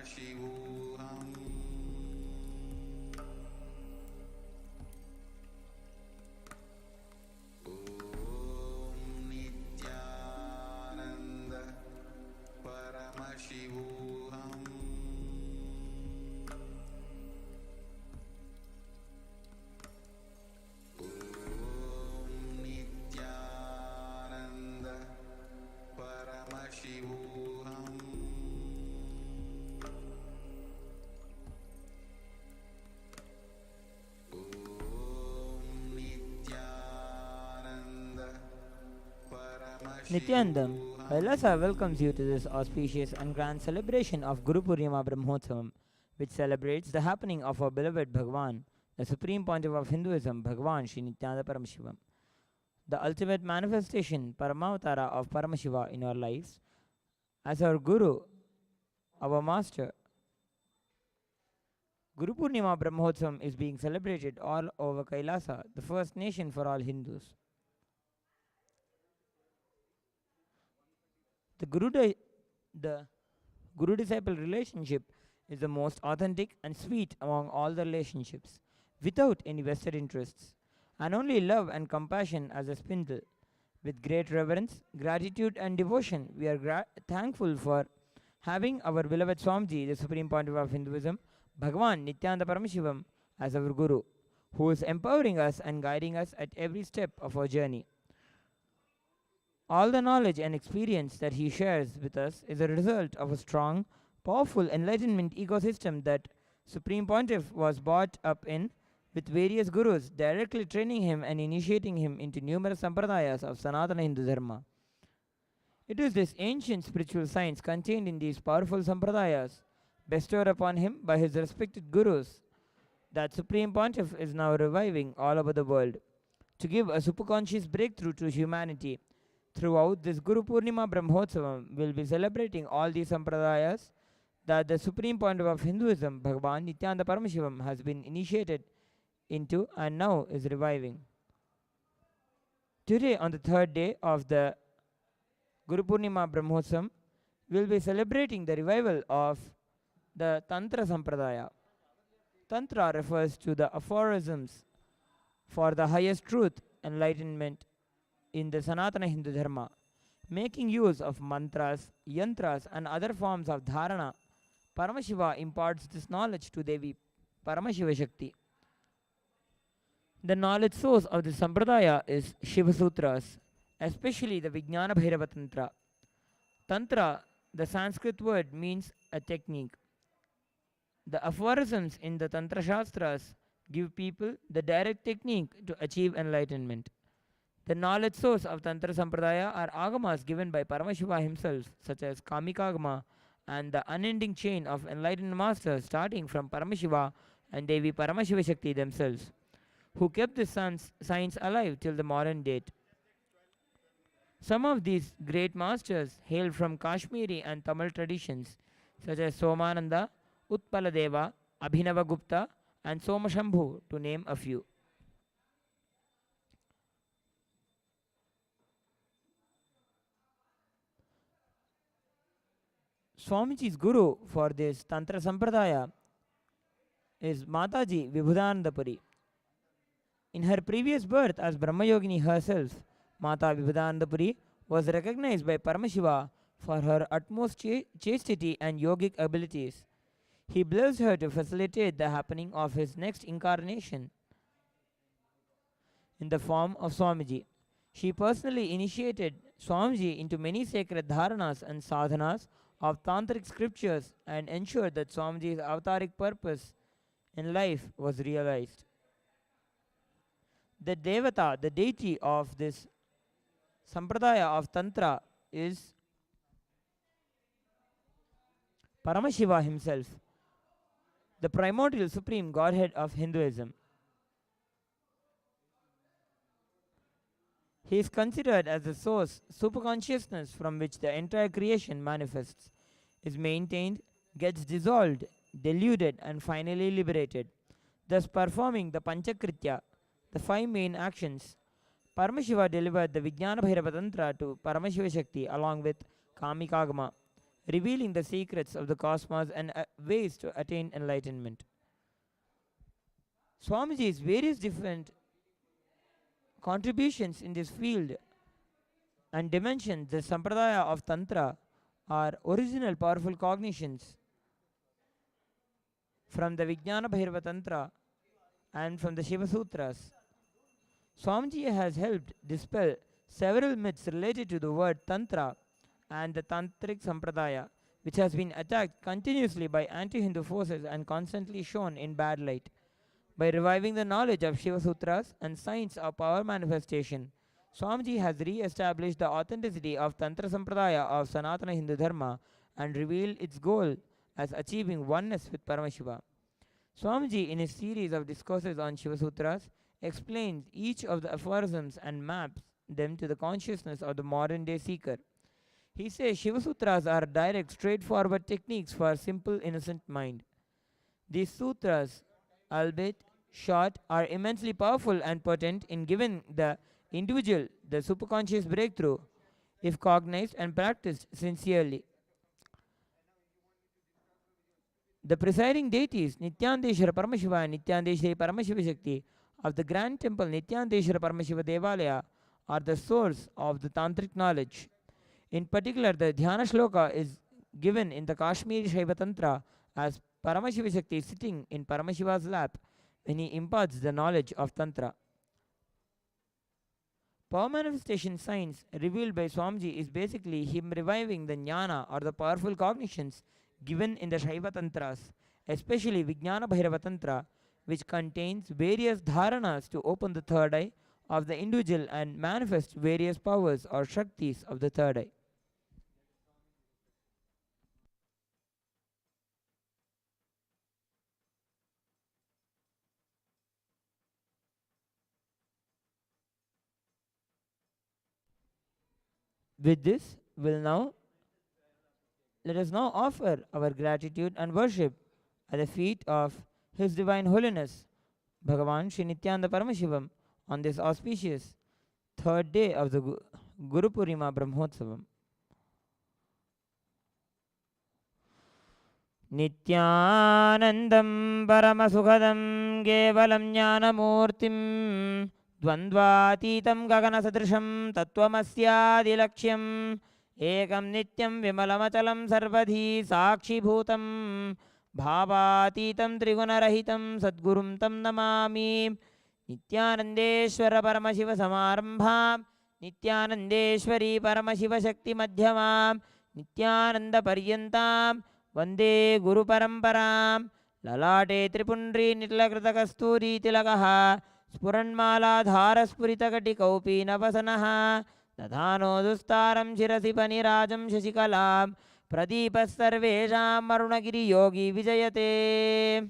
Speaker 1: Paramashivoham. Om Nithyananda Paramashivoham. Om Nithyananda Paramashivoham.
Speaker 3: Nithyanandam, KAILASA welcomes you to this auspicious and grand celebration of Guru Purnima Brahmotsavam, which celebrates the happening of our beloved Bhagwan, the supreme pontiff of Hinduism, Bhagwan Sri Nithyananda Paramashivam, the ultimate manifestation, Paramavatara of Paramashiva in our lives, as our Guru, our Master. Guru Purnima Brahmotsavam is being celebrated all over KAILASA, the first nation for all Hindus. The Guru-disciple relationship is the most authentic and sweet among all the relationships, without any vested interests, and only love and compassion as a spindle. With great reverence, gratitude and devotion, we are thankful for having our beloved Swamiji, the Supreme Pontiff of Hinduism, Bhagwan Nithyananda Paramashivam, as our Guru, who is empowering us and guiding us at every step of our journey. All the knowledge and experience that he shares with us is a result of a strong, powerful enlightenment ecosystem that Supreme Pontiff was brought up in, with various gurus directly training him and initiating him into numerous sampradayas of Sanatana Hindu Dharma. It is this ancient spiritual science contained in these powerful sampradayas, bestowed upon him by his respected gurus, that Supreme Pontiff is now reviving all over the world, to give a superconscious breakthrough to humanity. Throughout this Guru Purnima Brahmotsavam, will be celebrating all these sampradayas that the Supreme Pontiff of Hinduism, Bhagwan Nithyananda Paramashivam, has been initiated into and now is reviving. Today, on the third day of the Guru Purnima Brahmotsavam, we will be celebrating the revival of the Tantra Sampradaya. Tantra refers to the aphorisms for the highest truth, enlightenment, in the Sanatana Hindu Dharma, making use of mantras, yantras and other forms of dharana. Paramashiva imparts this knowledge to Devi Paramashivoham. The knowledge source of the Sampradaya is Shiva Sutras, especially the Vijnana Bhairava Tantra. Tantra, the Sanskrit word, means a technique. The aphorisms in the Tantra Shastras give people the direct technique to achieve enlightenment. The knowledge source of Tantra Sampradaya are agamas given by Paramashiva himself, such as Kamikagama and the unending chain of enlightened masters starting from Paramashiva and Devi Paramashivoham themselves, who kept this science alive till the modern date. Some of these great masters hail from Kashmiri and Tamil traditions, such as Somananda, Utpaladeva, Abhinavagupta, and Somashambhu, to name a few. Swamiji's guru for this Tantra Sampradaya is Mataji Vibhudanandapuri. In her previous birth as Brahmayogini herself, Mata Vibhudanandapuri was recognized by Paramashiva for her utmost chastity and yogic abilities. He blessed her to facilitate the happening of his next incarnation in the form of Swamiji. She personally initiated Swamiji into many sacred dharanas and sadhanas of tantric scriptures and ensured that Swamiji's avataric purpose in life was realized. The Devata, the deity of this Sampradaya of Tantra, is Paramashiva himself, the primordial supreme Godhead of Hinduism. He is considered as the source, superconsciousness from which the entire creation manifests, is maintained, gets dissolved, deluded, and finally liberated, thus performing the Panchakritya, the five main actions. Paramashiva delivered the Vijnana Bhairava Tantra to Paramashivoham along with Kamikagama, revealing the secrets of the cosmos and ways to attain enlightenment. Swamiji's various different contributions in this field and dimensions, the Sampradaya of Tantra, are original powerful cognitions from the Vijnana Bhairava Tantra and from the Shiva Sutras. Swamiji has helped dispel several myths related to the word Tantra and the Tantric Sampradaya, which has been attacked continuously by anti Hindu forces and constantly shown in bad light. By reviving the knowledge of Shiva Sutras and science of power manifestation, Swamiji has re established the authenticity of Tantra Sampradaya of Sanatana Hindu Dharma and revealed its goal as achieving oneness with Paramashiva. Swamiji, in his series of discourses on Shiva Sutras, explains each of the aphorisms and maps them to the consciousness of the modern day seeker. He says Shiva Sutras are direct, straightforward techniques for a simple, innocent mind. These sutras, albeit short, are immensely powerful and potent in giving the individual the superconscious breakthrough if cognized and practiced sincerely. The presiding deities Nithyanandeshwara Paramashiva and Nithyanandeshwari Paramashiva Shakti of the grand temple Nithyanandeshwara Paramashiva Devalaya are the source of the tantric knowledge. In particular, the Dhyana Shloka is given in the Kashmiri Shaiva Tantra as Paramashiva Shakti sitting in Paramashiva's lap when he imparts the knowledge of Tantra. Power manifestation science revealed by Swamiji is basically him reviving the jnana or the powerful cognitions given in the Shaiva Tantras, especially Vijnana Bhairava Tantra, which contains various dharanas to open the third eye of the individual and manifest various powers or shaktis of the third eye. With this, let us now offer our gratitude and worship at the feet of His Divine Holiness, Bhagavan Sri Nithyananda Paramashivam, on this auspicious third day of the Guru Purnima Brahmotsavam. Nithyanandam Paramasukhadam Kevalam Jnanamurtim Dvandvatitam Gaganasadrisham Tattvamasyaadilaksham Ekam Nityam Vimalamachalam Sarvadhi Sakshibhutam Bhavatitam Trigunarahitam Sadgurum Tam Namami Nithyanandeshwara Paramashiva Samarambham Nithyanandeshwari Paramashiva Shakti Madhyamam Nithyananda Paryantam Vande Guru Paramparam Lalate Tripundri Nitlakrita Kasturi Tilakaha Spuranmala Dhara Spurita Katikaupi Navasanaha Dadhano Dustaram Shirasi Panirajam Shashikalam Pradipas Sarvesham Marunagiri Yogi Vijayate.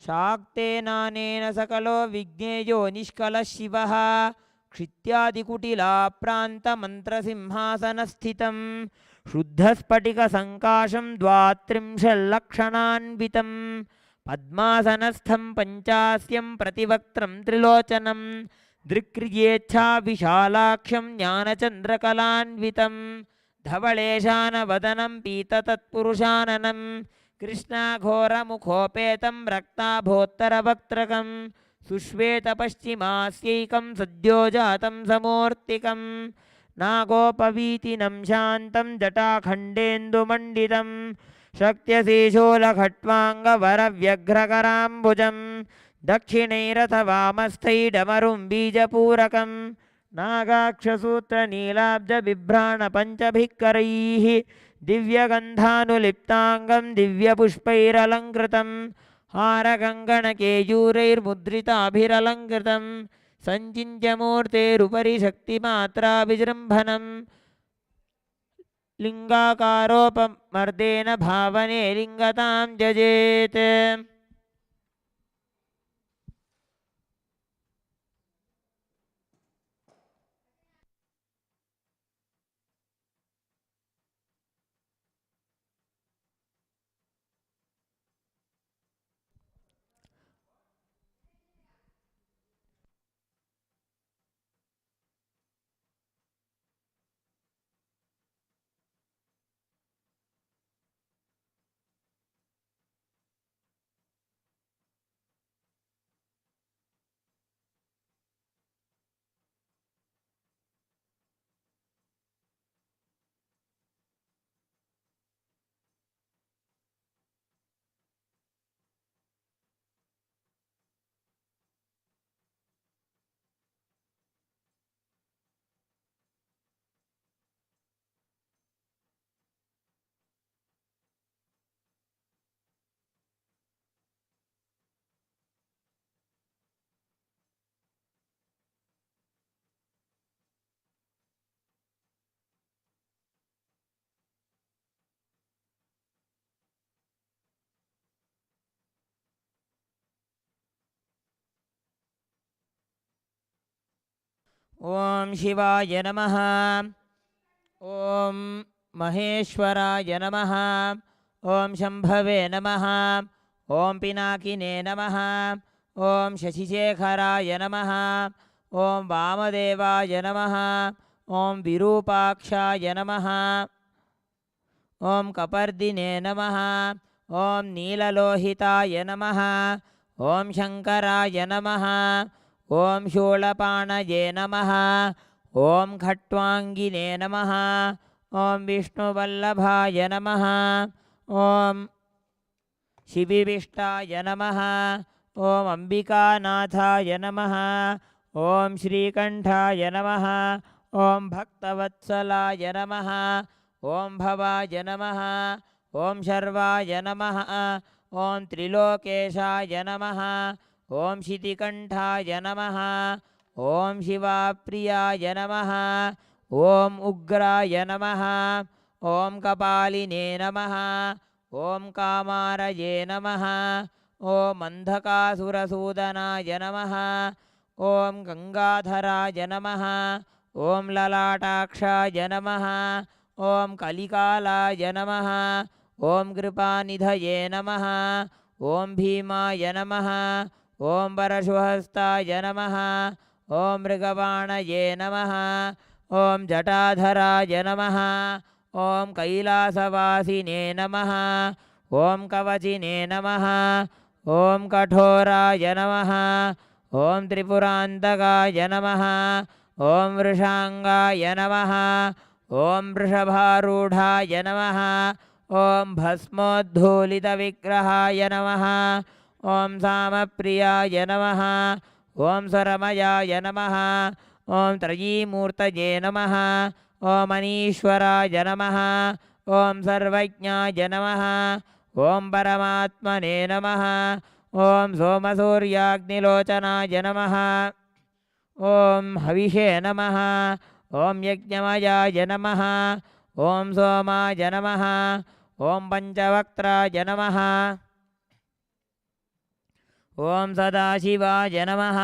Speaker 3: Shakte Nanena Sakalo Vigneyo Nishkala Shivaha Kshityadikutila Pranta Mantra Simhasanasthitam Shuddhasphatika Sankasham Dvatrimshalakshananvitam Padmasanastham Panchasyam Prativaktram Trilochanam Drikriyecha Vishalaksham Jnanachandrakalanvitam Dhavaleshana Vadanam Pita Tatpurushananam Krishna Ghora Mukhopetam Rakta Bhottara Vaktrakam Sushveta Paschimaasyekam Sadyojatam Samurtikam Nagopavitinam Shantam Jatakhandendu Manditam Shaktyaseeshola Khatvanga Varavyagrakaram Dakshinairatha Vamasthai Damarum Bijapurakam Nagakshasutra Nilabja Vibhrana Panchabhikkaraihi Divyagandhanuliptangam Divyapushpairalankritam Haraganganakeyurairmudritabhiralankritam Sanjintyamurterupari Shaktimatra Vijrambhanam Lingakaropamardena Bhavane Lingatam Jajet. ॐ शिवाय नमः। ॐ महेश्वराय नमः। ॐ शम्भवे नमः। ॐ पिनाकिने नमः। ॐ शशिशेखराय नमः। ॐ वामदेवाय नमः। ॐ विरूपाक्षाय नमः। ॐ कपर्दिने नमः। ॐ नीललोहिताय नमः। ॐ शङ्कराय नमः। ॐ शूलपाणये नमः। ॐ खट्वाङ्गिने नमः। ॐ विष्णुवल्लभाय नमः। ॐ शिविविष्टाय नमः। ॐ अम्बिकानाथाय नमः। ॐ श्रीकण्ठाय नमः। ॐ भक्तवत्सलाय नमः। ॐ भवाय नमः। ॐ शर्वाय नमः। ॐ त्रिलोकेशाय नमः। ॐ शितिकण्ठाय नमः। ॐ शिवाप्रियाय नमः। ॐ उग्राय नमः। ॐ कपालिने नमः। ॐ कामारये नमः। ॐ अन्धकासुरसूदनाय नमः। ॐ गङ्गाधराय नमः। ॐ ललाटाक्षाय नमः। ॐ कलिकालाय नमः। ॐ कृपानिधये नमः। ॐ भीमाय नमः। ॐ परशुहस्ताय नमः। ॐ मृगवाणये नमः। ॐ जटाधराय नमः। ॐ कैलासवासिने नमः। ॐ कवचिने नमः। ॐ कठोराय नमः। ॐ त्रिपुरान्तकाय नमः। ॐ वृषाङ्गाय नमः। ॐ वृषभारूढाय नमः। ॐ भस्मोद्धूलितविग्रहाय नमः। ॐ सामप्रियाय नमः। ॐ स्वरमयाय नमः। ॐ त्रयीमूर्तये नमः। ॐ अनीश्वराय नमः। ॐ सर्वज्ञाय नमः। ॐ परमात्मने नमः। ॐ सोमसूर्याग्निलोचनाय नमः। ॐ हविषे नमः। ॐ यज्ञमयाय नमः। ॐ सोमाय नमः। ॐ पञ्चवक्त्राय नमः। ॐ सदाशिवाय नमः।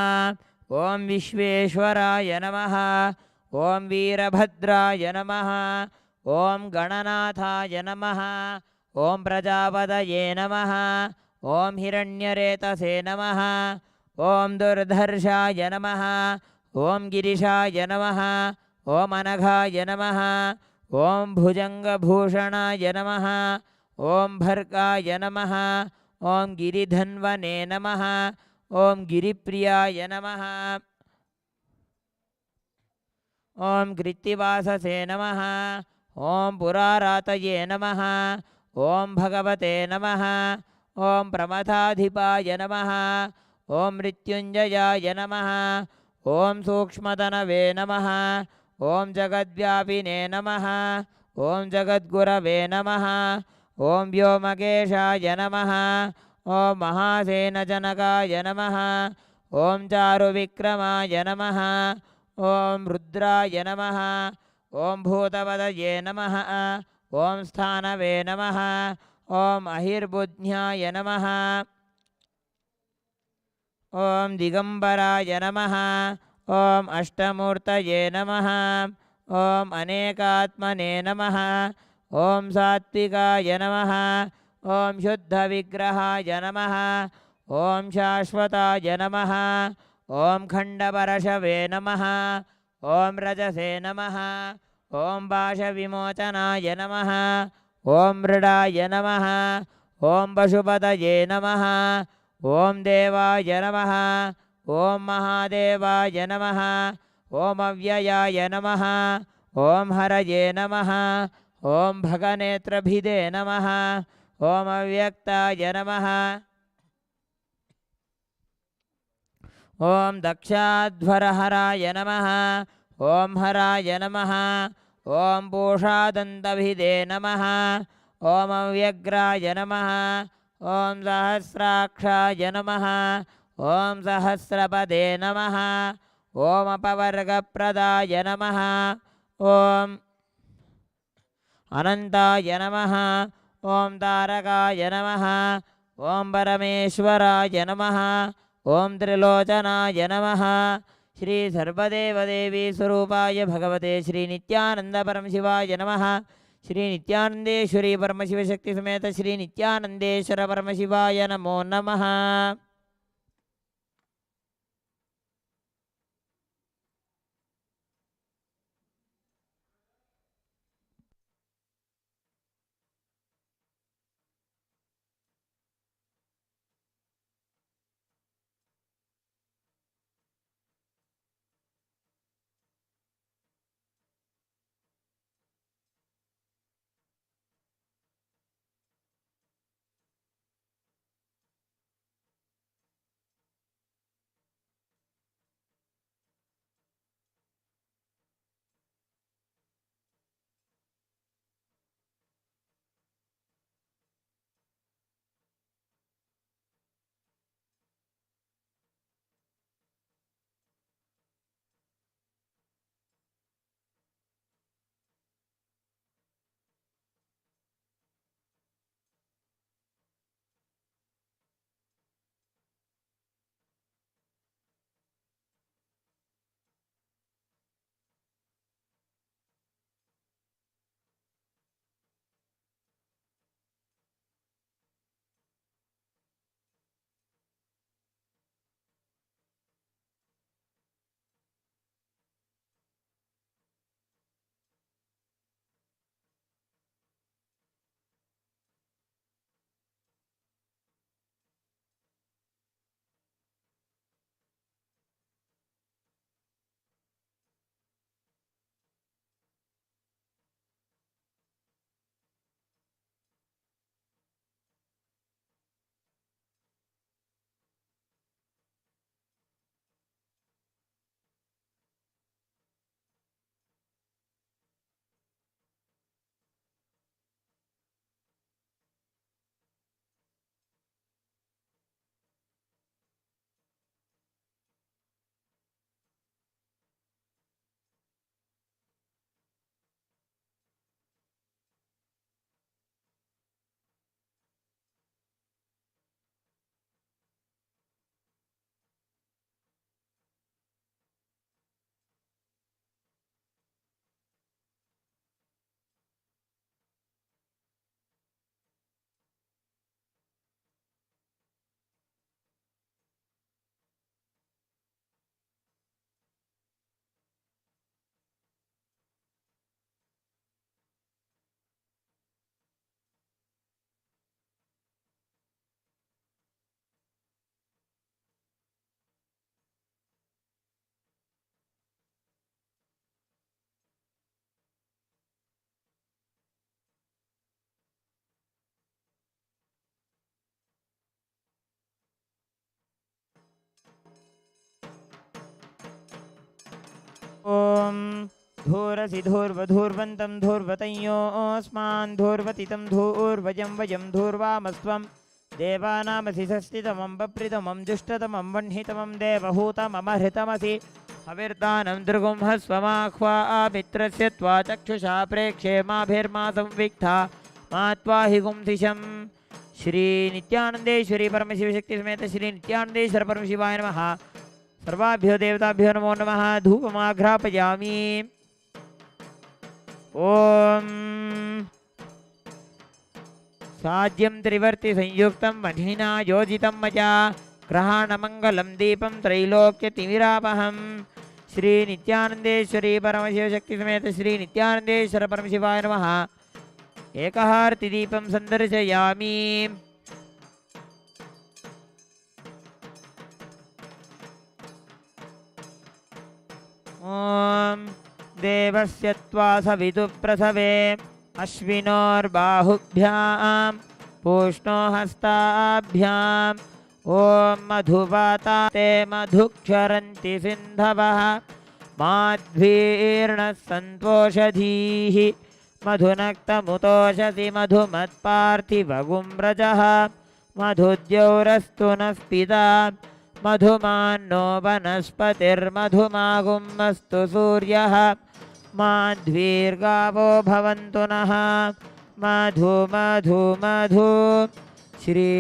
Speaker 3: ॐ विश्वेश्वराय नमः। ॐ वीरभद्राय नमः। ॐ गणनाथाय नमः। ॐ प्रजापतये नमः। ॐ हिरण्यरेतसे नमः। ॐ दुर्धर्षाय नमः। ॐ गिरिशाय नमः। ॐ अनघाय नमः। ॐ भुजङ्गभूषणाय नमः। ॐ भर्गाय नमः। ॐ गिरिधन्वने नमः। ॐ गिरिप्रियाय नमः। ॐ कृत्तिवाससे नमः। ॐ पुरारातये नमः। ॐ भगवते नमः। ॐ प्रमथाधिपाय नमः। ॐ मृत्युञ्जयाय नमः। ॐ सूक्ष्मतनवे नमः। ॐ जगद्व्यापिने नमः। ॐ जगद्गुरवे नमः। ॐ व्योमकेशाय नमः। ॐ महासेनजनकाय नमः। ॐ चारुविक्रमाय नमः। ॐ रुद्राय नमः। ॐ भूतपदये नमः। ॐ स्थानवे नमः। ॐ अहिर्बुध्न्याय नमः। ॐ दिगम्बराय नमः। ॐ अष्टमूर्तये नमः। ॐ अनेकात्मने नमः। ॐ सात्विकाय नमः। ॐ शुद्धविग्रहाय नमः। ॐ शाश्वताय नमः। ॐ खण्डपरशवे नमः। ॐ रजसे नमः। ॐ पाशविमोचनाय नमः। ॐ मृडाय नमः। ॐ पशुपतये नमः। ॐ देवाय नमः। ॐ महादेवाय नमः। ॐ अव्ययाय नमः। ॐ हरये नमः। ॐ भगनेत्रभिदे नमः। ॐ अव्यक्ताय नमः। ॐ दक्षाध्वरहराय नमः। ॐ हराय नमः। ॐ पूषादन्तभिदे नमः। ॐ अव्यग्राय नमः। ॐ सहस्राक्षाय नमः। ॐ सहस्रपदे नमः। ॐ अपवर्गप्रदाय नमः। ॐ अनन्ताय नमः। ॐ तारकाय नमः। ॐ परमेश्वराय नमः। ॐ त्रिलोचनाय नमः। श्री सर्वदेवदेवी स्वरूपाय भगवते श्री नित्यानंद परमशिवाय नमः। श्री नित्यानंदेश्वरी परमशिवशक्ति समेत श्री नित्यानंदेश्वर परमशिवाय नमो नमः। ओम धूरसि धूर्वधूर्वन्तं धूर्वतयोऽस्मान् धूर्वतितं धूर्वजं वयं धूर्वामस्त्वं देवानामसि षष्टितमं बप्रितमं जुष्टतमं वह्नितमं देवहूतममहृतमसि हविर्दानं दृगुंहस्वमाह्वा मित्रस्य त्वा चक्षुषा प्रेक्षे माभिर्मा संविक्था मा त्वा हि गुंसिषं। श्री नित्यानंदेश्वरी परमशिवशक्ति समेत श्री नित्यानंदेश्वर परमशिवाय नमः। सर्वाभ्यो देवताभ्यो नमो नमः। धूपमाघ्रापयामि। ओम साज्यं त्रिवर्ति संयुक्तं वह्निना योजितं मया ग्रहाणमङ्गलं दीपं त्रैलोक्यतिमिरापहम्। श्री नित्यानंदेश्वरी परमशिवशक्ति समेत श्री नित्यानंदेश्वर परमशिवाय नमः। एकहारतिदीपं सन्दर्शयामि। ओम देवस्य त्वा सवितुप्रसवे अश्विनोर्बाहुभ्यां पूष्णो हस्ताभ्याम् ओम मधुवाता ते मधुक्षरन्ति सिन्धवः माध्वीर्णः सन्तोषधीः मधुनक्तमुतोषसि मधुमत्पार्थिवगुम्रजः मधुद्यौरस्तु नः पिता मधुमान्नो वनस्पतिर्मधुमागुमस्तु सूर्यः माध्वीर्गावो भवन्तु नः मधु मधु मधु। श्री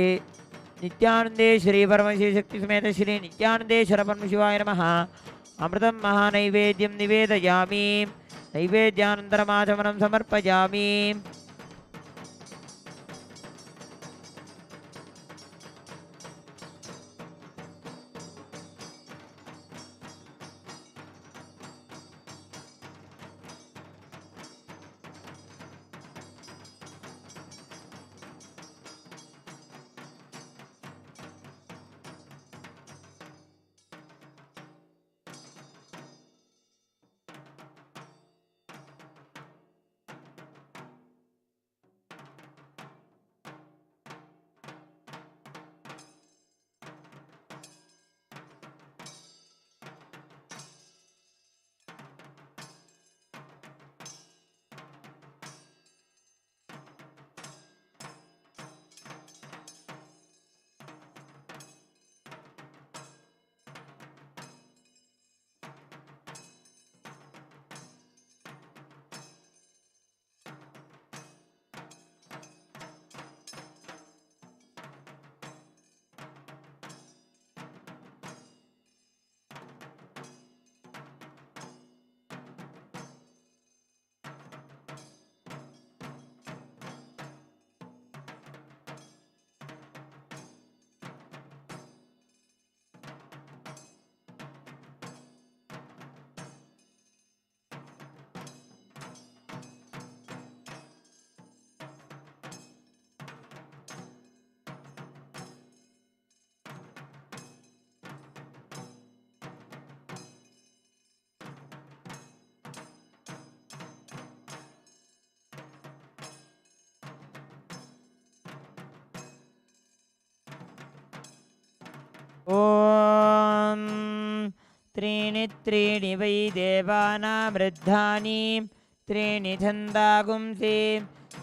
Speaker 3: नित्यानंदेश्वरी परमशिवशक्ति समेत श्री नित्यानंदेश्वर परमशिवाय नमः। अमृतं महानैवेद्यं निवेदयामि नैवेद्यानन्तरमाचमनं समर्पयामि ॐ त्रीणि त्रीणि वै देवानामृद्धानि त्रीणि छन्दागुंसि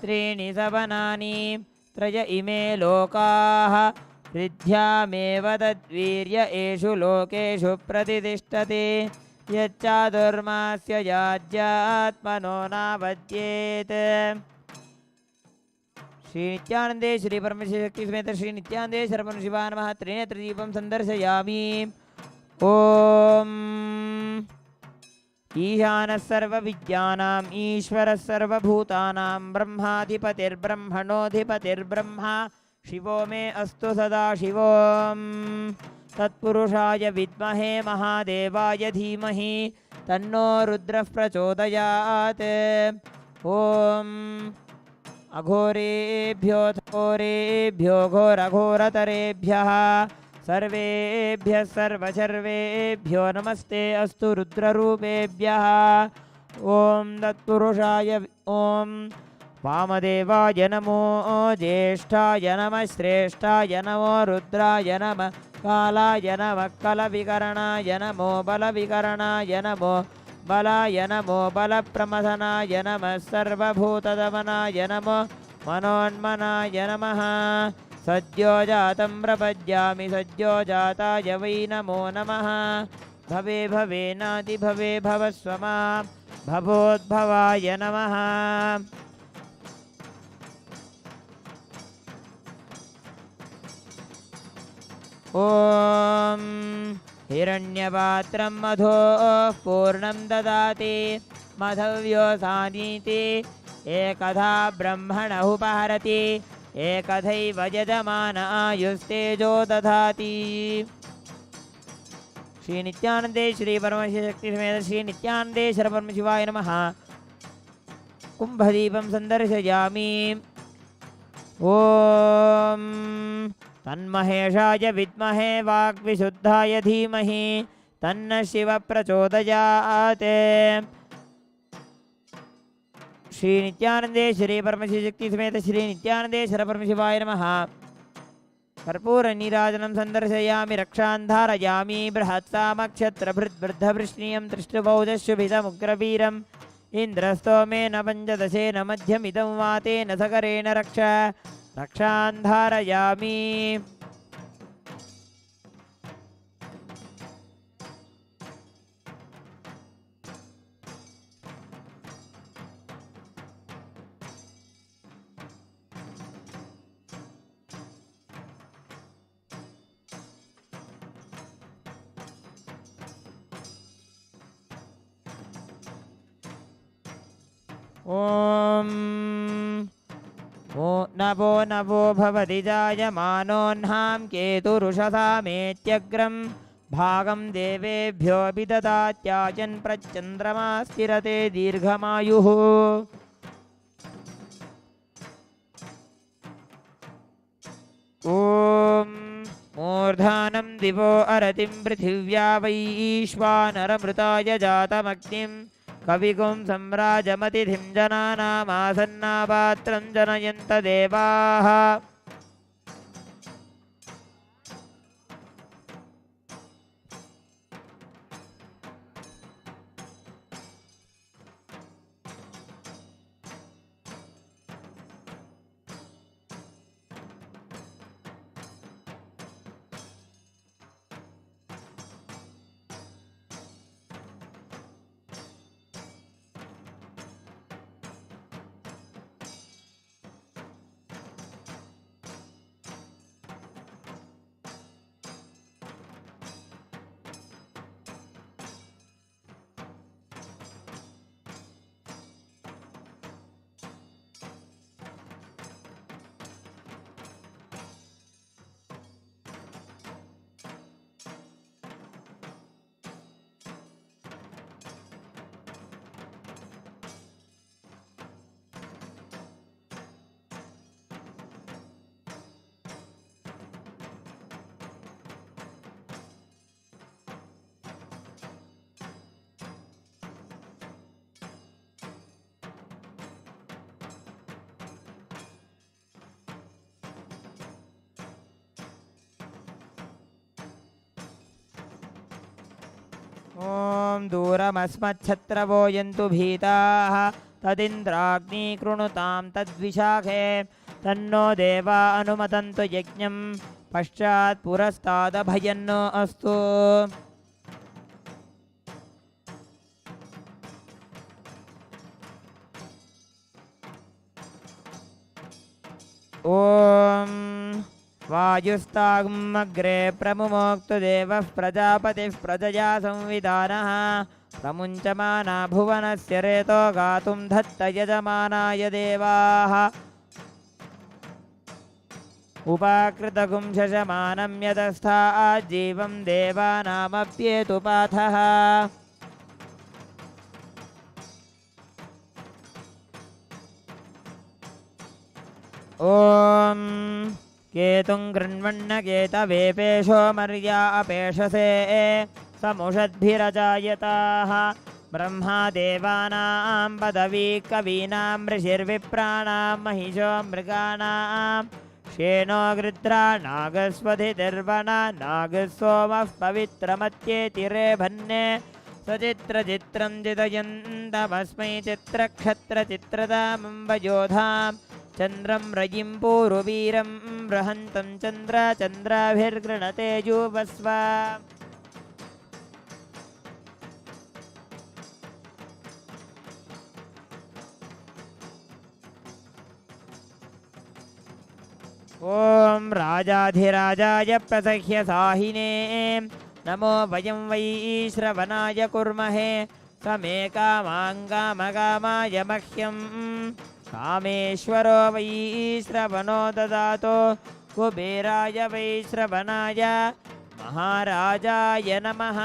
Speaker 3: त्रीणि सवनानि त्रय इमे लोकाः ऋद्ध्यामेव तद्वीर्य एषु लोकेषु प्रतिष्ठते यच्चातुर्मास्य याज्यात्मनो नावद्येत् श्री नित्यानंदे श्री परमशिवशक्ति समेत श्री नित्यानंदेश्वर परमशिवाय नमः त्रिनेत्रदीपं संदर्शयामि ओम ईशानः सर्वविद्यानाम् ईश्वरः सर्वभूतानां ब्रह्माधिपतिर्ब्रह्मणोऽधिपतिर्ब्रह्मा शिवो मे अस्तु सदा शिवोम तत्पुरुषाय विद्महे महादेवाय धीमहि तन्नो रुद्रः प्रचोदयात् ओम अघोरेभ्यो घोरेभ्यो घोरघोरतरेभ्यः सर्वेभ्यः सर्वशर्वेभ्यो नमस्ते अस्तु रुद्ररूपेभ्यः ॐ तत्पुरुषाय ॐ वामदेवाय नमो ज्येष्ठाय नमः श्रेष्ठाय नमो रुद्राय नमः कालाय नमः कलविकरणाय नमो बलविकरणाय नमो बलाय नमो बलप्रमथनाय नमः सर्वभूतदमनाय नमो मनोन्मनाय नमः सद्यो जातं प्रपद्यामि सद्यो जाताय वै नमो नमः भवे भवेनादिभवे भवस्व मां भवोद्भवाय नमः ॐ हिरण्यपात्रं मधोः पूर्णं ददाति मधव्योसानीति एकधा ब्रह्मणः उपहरति एकथैव यजमान आयुस्तेजो दधाति श्री नित्यानंदे श्री परमशिवशक्ति समेत श्री नित्यानंदेश्वर परमशिवाय नमः कुंभदीपं संदर्शयामि ॐ तन्महेशाय विद्महे वाग्विशुद्धाय धीमहि तन्नः शिवः प्रचोदयात् श्री नित्यानंदे श्री परमशिवशक्ति समेत श्री नित्यानंदेश्वर परमशिवाय नमः कर्पूर नीराजनं संदर्शयामि रक्षां धारयामि बृहत्सामक्षत्रभृद्वृद्धवृष्णीयं दृष्टुबौधशुभितमुग्रवीरम् इन्द्रस्तोमेन पञ्चदशेन मध्यमिदं वातेन सकरेण रक्षां धारयामि ॐ नभो नभो भवति जायमानोऽह्नां केतुरुषसामेत्यग्रं भागं देवेभ्यो विददात्यायन् प्रचन्द्रमा स्थिरते दीर्घमायुः ॐ मूर्धानं दिवो अरतिं पृथिव्या वैश्वानरमृताय जातमग्निं कविगुं सम्राजमतिथिं जनानामासन्नापात्रं जनयन्त देवाः ॐ दूरमस्मच्छत्रवो यन्तु भीताः तदिन्द्राग्नीकृणुतां तद्विशाखे तन्नो देवा अनुमतन्तु यज्ञं पश्चात् पुरस्तादभयन्नो अस्तु ॐ वायुस्ताग्मग्रे प्रमुमोक्तु देवः प्रजापतिः प्रजया संविधानः प्रमुञ्चमाना भुवनस्य रेतो गातुं धत्त यजमानाय देवाः उपाकृतगुं शशमानं यतस्था आजीवं देवानामप्येतु पाथः ॐ केतुं गृह्णन्नकेतवेपेशो मर्या अपेशसे समुषद्भिरजायताः ब्रह्मा देवानां पदवी कवीनां ऋषिर्विप्राणां महिषो मृगाणां शेनो गृध्रा नागस्वधिर्वणा नागसोमः पवित्रमत्येतिरे भन्ने सचित्रचित्रं चितयन्तमस्मै चित्रक्षत्रचित्रदामम्बयोधाम् चन्द्रं रयिं पूर्ववीरं बृहन्तं चन्द्राभिर्गृणते जुवस्व ॐ राजाधिराजाय प्रसह्य साहिने नमो वयं वै श्रवणाय कुर्महे समे कामाङ्गामकामाय मह्यं कामेश्वरो वै श्रवणो ददातो कुबेराय वै श्रवणाय महाराजाय नमः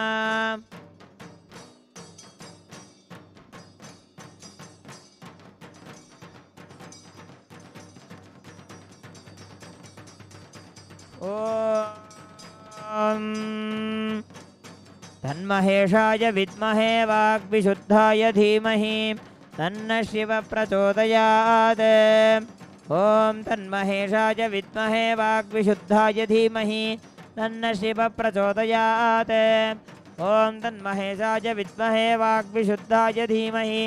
Speaker 3: ॐ तन्महेशाय विद्महे वाग्विशुद्धाय धीमहि तन्नः शिवः प्रचोदयात् ॐ तन्महेशाय विद्महे वाग्विशुद्धाय धीमहि तन्नः शिवः प्रचोदयात् ॐ तन्महेशाय विद्महे वाग्विशुद्धाय धीमहि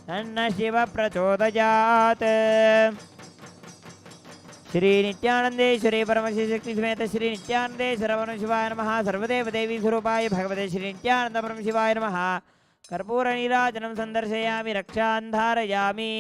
Speaker 3: तन्नः शिवः प्रचोदयात् श्री नित्यानंदेश्वरी परमशिवशक्ति समेत श्री नित्यानंदेश्वर परमशिवाय नमः सर्वदेव देवी स्वरूपाय भगवते श्री नित्यानंद परमशिवाय नमः कर्पूर नीराजनं संदर्शयामि रक्षां धारयामि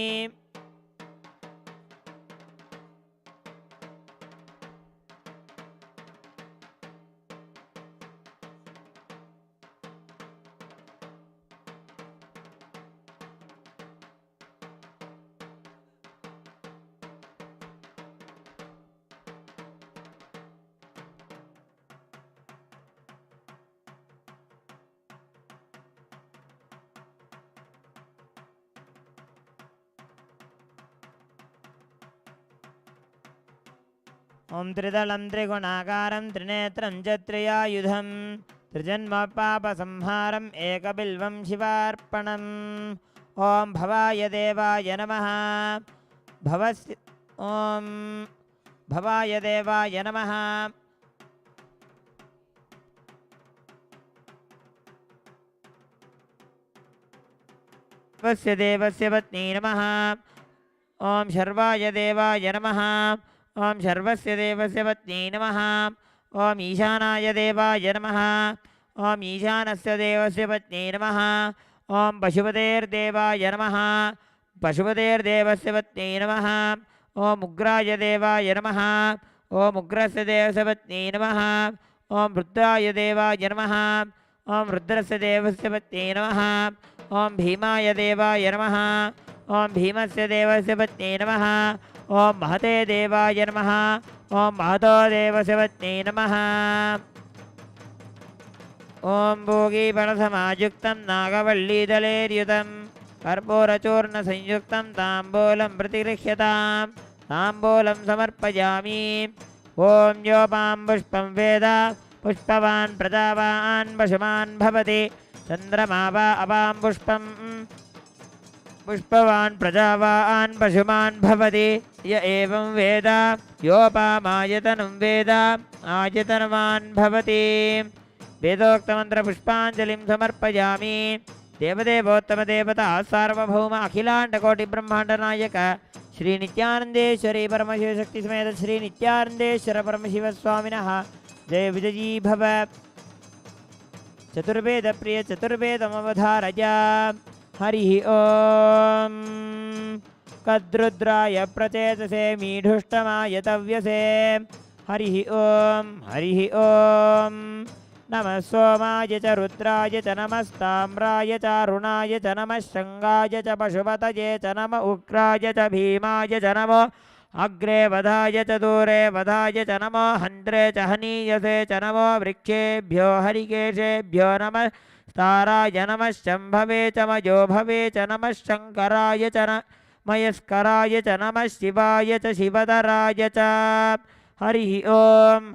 Speaker 3: ॐ त्रिदलं त्रिगुणाकारं त्रिनेत्रं च त्रियायुधं त्रिजन्मपापसंहारम् एकबिल्वं शिवार्पणम् ॐ भवाय देवाय नमः भवस्य ॐ भवाय देवाय नमः वस्य देवस्य पत्नी नमः ॐ शर्वाय देवाय नमः ॐ शर्वस्य देवस्य पत्नी नमः ॐ ईशानाय देवाय नमः ॐ ईशानस्य देवस्य पत्नी नमः ॐ पशुपतेर्देवाय नमः पशुपतेर्देवस्य पत्नी नमः ॐ उग्राय देवाय नमः ॐ उग्रस्य देवस्य पत्नी नमः ॐ रुद्राय देवाय नमः ॐ रुद्रस्य देवस्य पत्नी नमः ॐ भीमाय देवाय नमः ॐ भीमस्य देवस्य पत्नी नमः ॐ महते देवाय नमः ॐ महतो देवस्य पत्नी नमः ॐ भोगीपणसमायुक्तं नागवल्लीदलेर्युतं कर्पूरचूर्णसंयुक्तं ताम्बूलं प्रतिगृह्यतां ताम्बूलं समर्पयामि ॐ योपां पुष्पं वेद पुष्पवान् प्रजावान् पशुमान् भवति चन्द्रमा वा अपां पुष्पं पुष्पवान् प्रजावान् पशुमान् भवति य एवं वेद योपामायतनं वेद आयतनवान् भवति वेदोक्तमन्त्रपुष्पाञ्जलिं समर्पयामि देवदेवोत्तमदेवता सार्वभौम अखिलाण्डकोटिब्रह्माण्डनायक श्री नित्यानन्देश्वरी परमशिवशक्तिसमेत श्री नित्यानन्देश्वर परमशिवस्वामिनः जय विजयी भव चतुर्वेद प्रिय चतुर्वेदमवधारय हरिः ॐ कद्रुद्राय प्रचेतसे मीढुष्टमाय तव्यसे हरिः ॐ नमः सोमाय च रुद्राय च नमस्ताम्राय च अरुणाय च नमः शृङ्गाय च पशुपतये च नमः उग्राय च भीमाय च नमो अग्रे वधाय च दूरे वधाय च नमो हन्त्रे च हनीयसे च नमो वृक्षेभ्यो हरिकेशेभ्यो नमः ताराय नमः शम्भवे च मयो भवे च नमः शङ्कराय च मयस्कराय च नमः शिवाय च शिवधराय च हरिः ॐ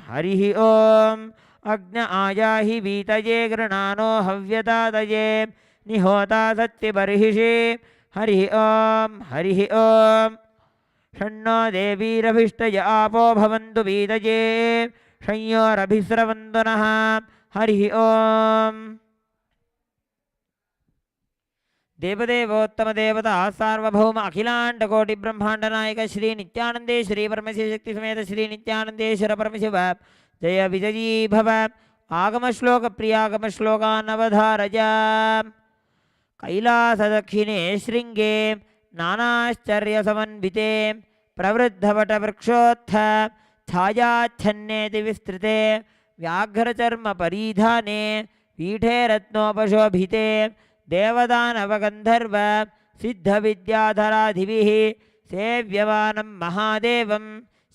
Speaker 3: अग्न आयाहि वीतये गृणानो हव्यदादये निहोता सत्यबर्हिषि हरिः ॐ षण्णो देवीरभिष्टय आपो भवन्तु वीतये संयोरभिस्रवन्तु नः हरिः ॐ देवदेवोत्तमदेवता सार्वभौम अखिलाण्डकोटिब्रह्माण्डनायक श्री नित्यानन्देश्वरी परमशिवशक्तिसमेत श्री नित्यानन्देश्वर परमशिव जय विजयी भव आगमश्लोकप्रियागमश्लोकानवधारय कैलासदक्षिणे शृङ्गे नानाश्चर्यसमन्विते प्रवृद्धवटवृक्षोत्थ छायाच्छन्नेति विस्तृते व्याघ्रचर्मपरीधाने पीठे रत्नोपशोभिते देवदानवगन्धर्व सिद्धविद्याधराधिभिः सेव्यमानं महादेवं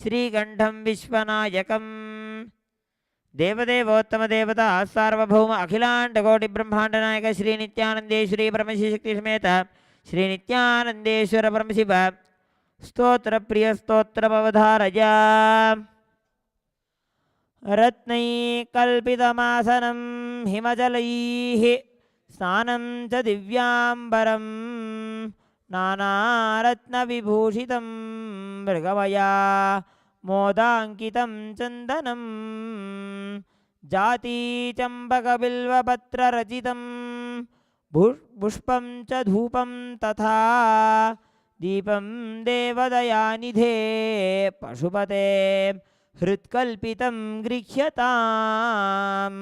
Speaker 3: श्रीकण्ठं विश्वनायकम् देवदेवोत्तमदेवता सार्वभौम अखिलाण्डकोटिब्रह्माण्डनायक श्री नित्यानन्देश्वरी परमशिवशक्तिसमेत श्री नित्यानन्देश्वर परमशिव स्तोत्रप्रियस्तोत्रमवधारय रत्नैकल्पितमासनं हिमजलैः स्नानं च दिव्याम्बरं नानारत्नविभूषितं मृगमया मोदाङ्कितं चन्दनं जातीचम्पकबिल्वपत्ररचितं पुष्पं च धूपं तथा दीपं देवदयानिधे पशुपते हृत्कल्पितं गृह्यताम्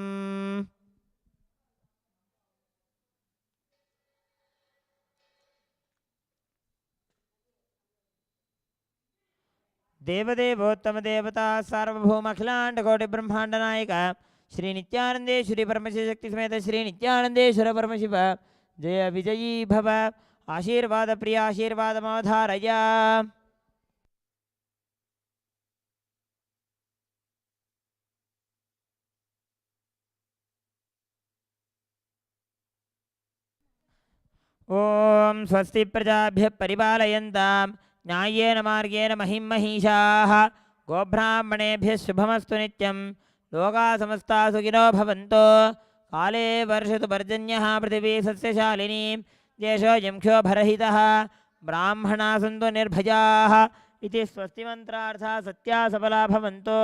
Speaker 3: देवदेवोत्तमदेवता सार्वभौम अखिलाण्डकोटिब्रह्माण्डनायक श्री नित्यानन्देश्वरी परमशिवशक्तिसमेत श्री नित्यानन्देश्वर परमशिव जय विजयी भव आशीर्वाद प्रिय आशीर्वादमवधारय ॐ स्वस्ति प्रजाभ्यः परिपालयन्तां न्याय्येन मार्गेण महिं महिषाः गोब्राह्मणेभ्यः शुभमस्तु नित्यं लोकाः समस्ताः सुखिनो भवन्तु काले वर्षतु पर्जन्यः पृथिवी सस्यशालिनी देशोऽयं क्षोभरहितः ब्राह्मणाः सन्तु निर्भयाः इति स्वस्तिमन्त्रार्थाः सत्या सबला भवन्तु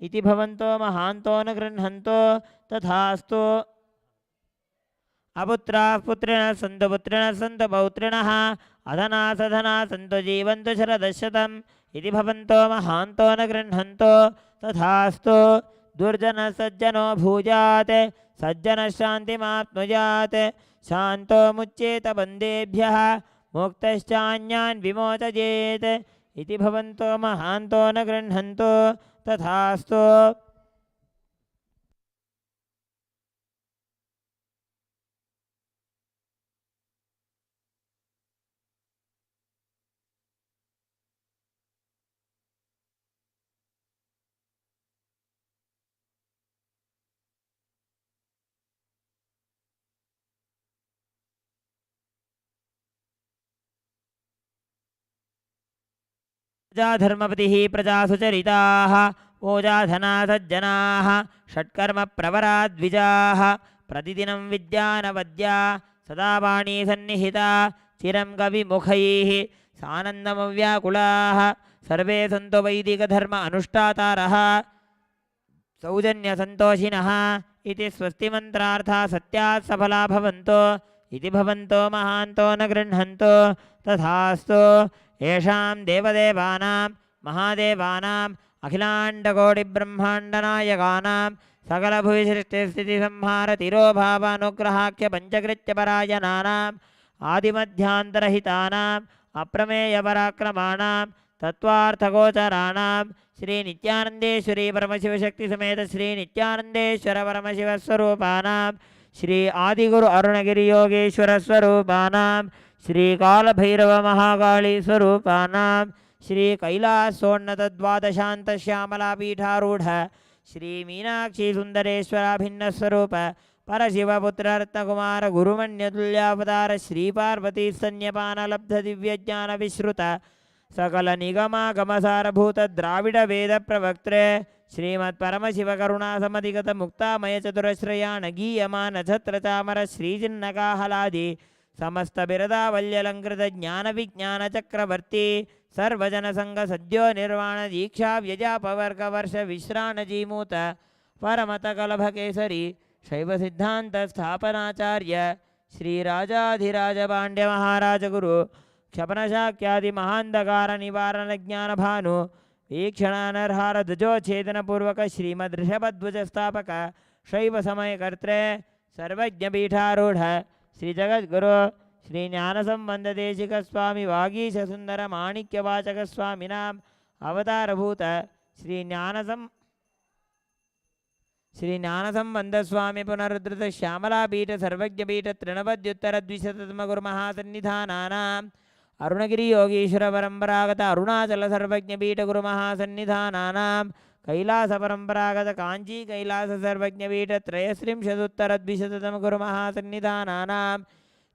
Speaker 3: इति भवन्तो महान्तो न गृह्णन्तु तथास्तु अपुत्राः पुत्रिणः सन्तु पौत्रिणः अधनाः सधनाः सन्तु जीवन्तु शरदशतम् इति भवन्तो महान्तो न गृह्णन्तु तथास्तु दुर्जनः सज्जनो भूयात् सज्जनः शान्तिमाप्नुयात् शान्तो मुच्येत बन्धेभ्यः मुक्तश्चान्यान् विमोचयेत् इति भवन्तो महान्तो न गृह्णन्तु तथास्तु प्रजाधर्मपतिः प्रजासुचरिताः ओजाधना सज्जनाः षट्कर्मप्रवरा द्विजाः प्रतिदिनं विद्यानवद्या सदा वाणी सन्निहिता चिरं कविमुखैः सानन्दमव्याकुलाः सर्वे सन्तो वैदिकधर्म अनुष्ठातारः सौजन्यसन्तोषिणः इति स्वस्तिमन्त्रार्थाः सत्यात् सफला भवन्तो इति भवन्तो महान्तो न गृह्णन्तु तथास्तु येषां देवदेवानां महादेवानाम् अखिलाण्डकोटिब्रह्माण्डनायकानां सकलभुविसृष्टिस्थितिसंहारतिरोभावानुग्रहाख्यपञ्चकृत्यपरायणानाम् आदिमध्यान्तरहितानाम् अप्रमेयपराक्रमाणां तत्त्वार्थगोचराणां श्रीनित्यानन्देश्वरी परमशिवशक्तिसमेत श्रीनित्यानन्देश्वर परमशिवस्वरूपाणां श्री आदिगुरु अरुणगिरियोगेश्वरस्वरूपाणां श्रीकालभैरवमहाकाळीस्वरूपाणां श्रीकैलासोन्नतद्वादशान्तश्यामलापीठारूढ श्रीमीनाक्षीसुन्दरेश्वराभिन्नस्वरूप परशिवपुत्ररत्नकुमार गुरुमण्यतुल्यावतार श्रीपार्वतीस्तन्यपानलब्धदिव्यज्ञानविश्रुत सकलनिगमागमसारभूत द्राविडवेदप्रवक्त्रे श्रीमत्परमशिवकरुणासमधिगतमुक्तामयचतुरश्रयाण गीयमानछत्रचामर श्रीजिन्नकाहलादि समस्तबिरदावल्यलङ्कृतज्ञानविज्ञानचक्रवर्ती सर्वजनसङ्गसद्यो निर्वाणदीक्षाव्यजापवर्गवर्षविश्राणजीमूत परमतकलभकेसरी शैवसिद्धान्तस्थापनाचार्य श्रीराजाधिराजपाण्ड्यमहाराजगुरु क्षपणशाक्यादिमहान्धकारनिवारणज्ञानभानु वीक्षणानर्हारध्वजोच्छेदनपूर्वक श्रीमदृषभध्वजस्थापक शैवसमयकर्त्रे सर्वज्ञपीठारूढ श्रीजगद्गुरु श्रीज्ञानसम्बन्धदेशिकस्वामी वागीशसुन्दरमाणिक्यवाचकस्वामिनाम् अवतारभूत श्रीज्ञानसम्बन्धस्वामी पुनरुद्धृत श्यामलापीठ सर्वज्ञपीठ तृणपद्युत्तरद्विशततमगुरुमहासन्निधानानाम् अरुणगिरियोगीश्वर परम्परागत अरुणाचल सर्वज्ञपीठ गुरुमहासन्निधानानां कैलासपरम्परागत काञ्ची कैलास सर्वज्ञपीठ त्रयस्त्रिंशदुत्तरद्विशततम गुरुमहासन्निधानानां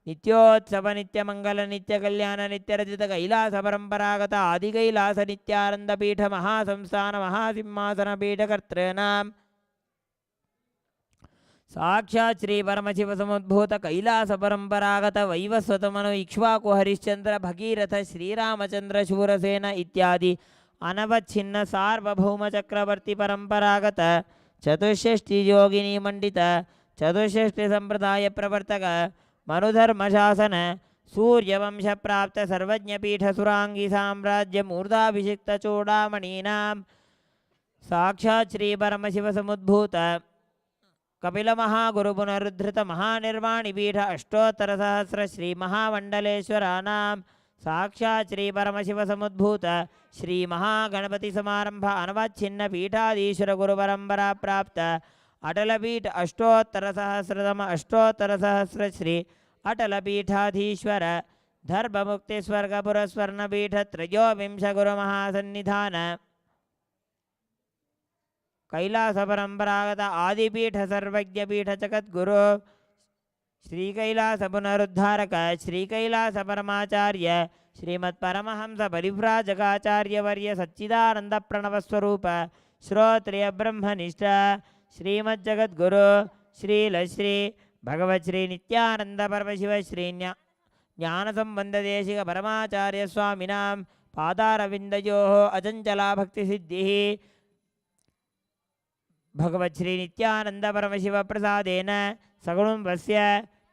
Speaker 3: नित्योत्सव नित्यमंगल नित्यकल्याण नित्यरजित कैलास परम्परागत आदिकैलास नित्यानंदपीठ महासंस्थान महासिंहासनपीठकर्तॄणां साक्षात् श्री परमशिव समुद्भूत कैलास परंपरागत वैवस्वतमनु इक्ष्वाकु हरिश्चंद्र भगीरथ श्रीरामचंद्र शूरसेन इत्यादि अनवच्छिन्न सार्वभौम चक्रवर्ती परंपरागत चतुष्षष्टि योगिनी मंडित चतुष्षष्टि संप्रदाय प्रवर्तक मनुधर्मशासन सूर्यवंश प्राप्त सर्वज्ञपीठ सुरांगी साम्राज्य मूर्धाभिषिक्त चूड़ामणीनां साक्षात् श्री परमशिव समुद्भूत कपिल महागुरु पुनरुद्धृत महानिर्वाणिपीठ अष्टोत्तर सहस्र श्री महामंडलेश्वरानां साक्षात् श्री परमशिव समुद्भूत श्री महागणपति समारंभ अनवच्छिन्न पीठाधीश्वर गुरु परंपरा प्राप्त अटलपीठ अष्टोत्तर सहस्र श्री अटलपीठाधीश्वर धर्ममुक्ति स्वर्गपुर स्वर्णपीठ त्रयोविंश गुरु महासन्निधान कैलास परंपरागत आदिपीठ सर्वज्ञपीठ जगद्गुरु श्री कैलास पुनरुद्धारक श्री कैलास परमाचार्य श्रीमत् परमहंस परिव्राजकाचार्यवर्य सच्चिदानंद प्रणव स्वरूप श्रोत्रिय ब्रह्मनिष्ठ श्रीमद् जगद्गुरु श्रील श्री भगवत् श्री नित्यानंद परमशिव श्री ज्ञान संबंध देशिक परमाचार्य स्वामिनां पादारविन्दयोः अचञ्चला भक्ति सिद्धि भगवत् श्री नित्यानंद परमशिव प्रसादेन सगुणस्य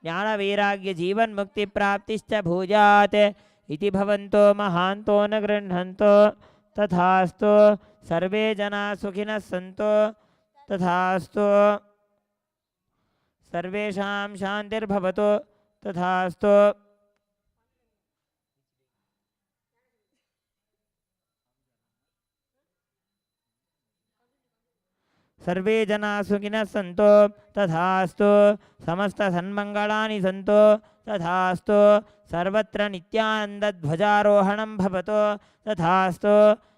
Speaker 3: ज्ञान वैराग्य जीवन मुक्ति प्राप्तिश्च भूयात् इति भवन्तो महान्तो न गृह्णन्तो तथास्तु सर्वे जना सुखिनः सन्तो तथास्तु सर्वेषां शान्तिर्भवतु तथास्तु सर्वे जना सुखिनः सन्तो तथास्तु समस्त सन्मङ्गलानि सन्तो तथास्तु सर्वत्र नित्यानन्दध्वजारोहणं भवतु तथास्तु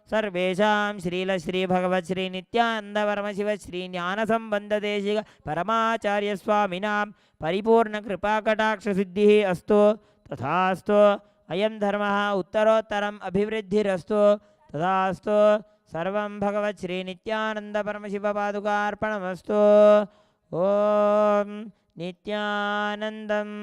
Speaker 3: सर्वेषां श्रील श्री भगवत् श्री नित्यानंद परमशिव श्री ज्ञान संबंध देशिक परमाचार्य स्वामिनां परिपूर्ण कृपा कटाक्ष सिद्धिः अस्तु तथास्तु अयं धर्मः उत्तरोत्तरम् अभिवृद्धिरस्तु तथास्तु सर्वं भगवत् श्री नित्यानंद परमशिव पादुकार्पणमस्तु ओम नित्यानंदम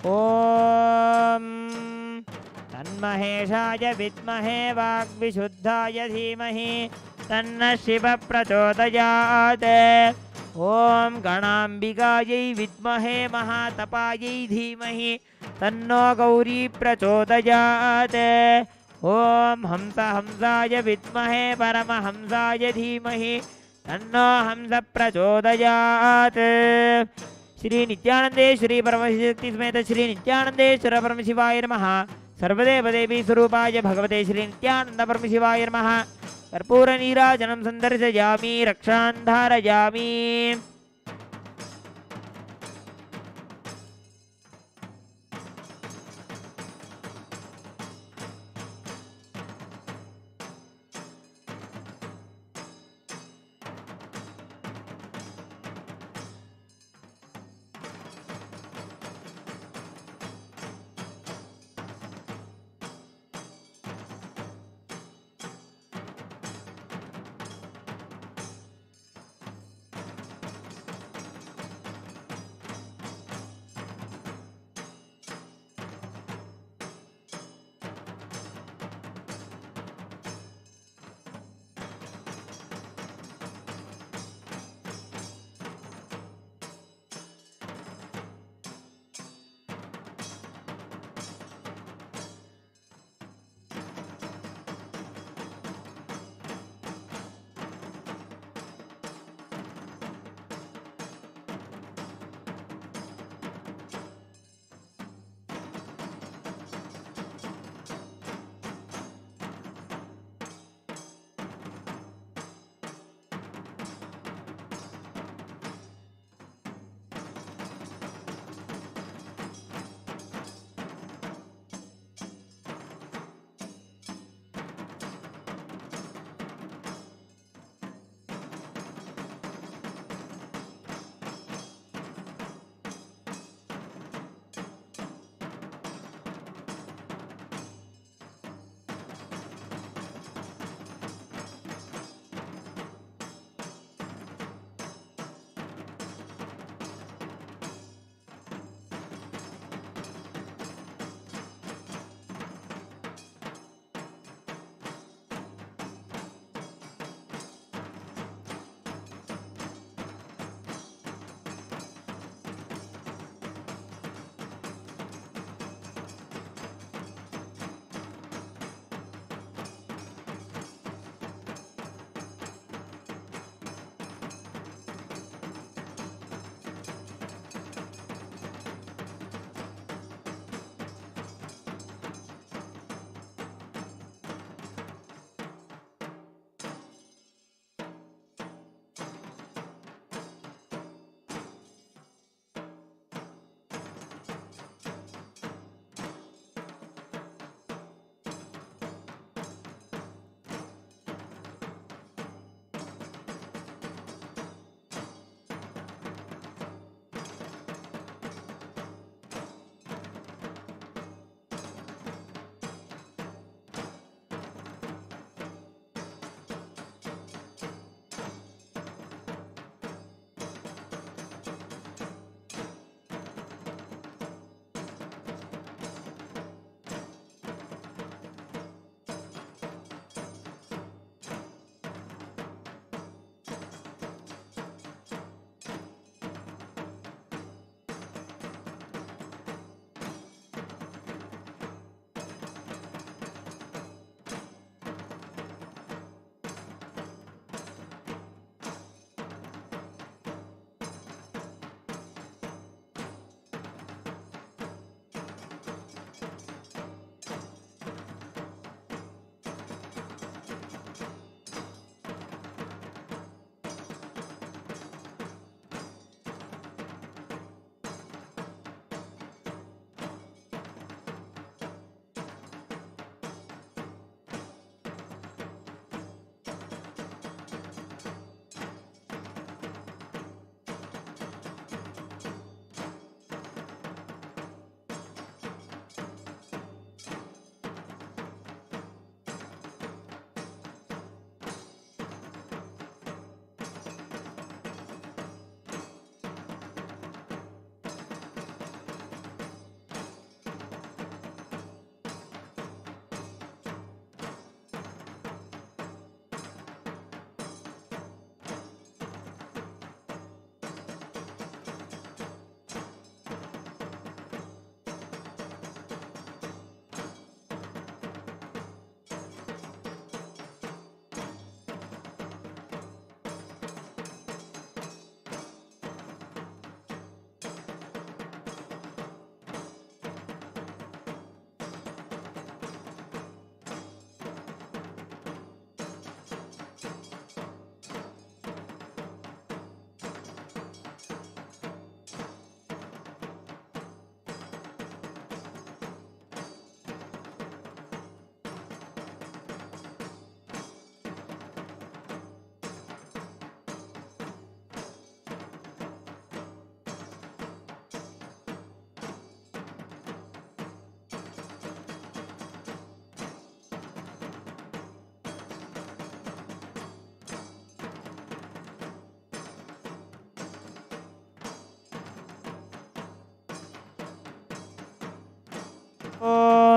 Speaker 3: ओम तन्महेशाय विद्महे वाग्विशुद्धाय धीमहि तन्नः शिवः प्रचोदयात् ओम गणाम्बिकायै विद्महे महातपायै धीमहि तन्नो गौरी प्रचोदयात् ओम हंसाय विद्महे परमहंसाय धीमहि तन्नो हंस प्रचोदयात् श्री नित्यानंदेश्वरी परमशक्ति समेत श्री नित्यानंदेश्वर परमशिवाय नमः सर्वदेव देवी स्वरूपाय भगवते श्री नित्यानंद परमशिवाय नमः कर्पूर नीराजनं संदर्शयामि रक्षां धारयामि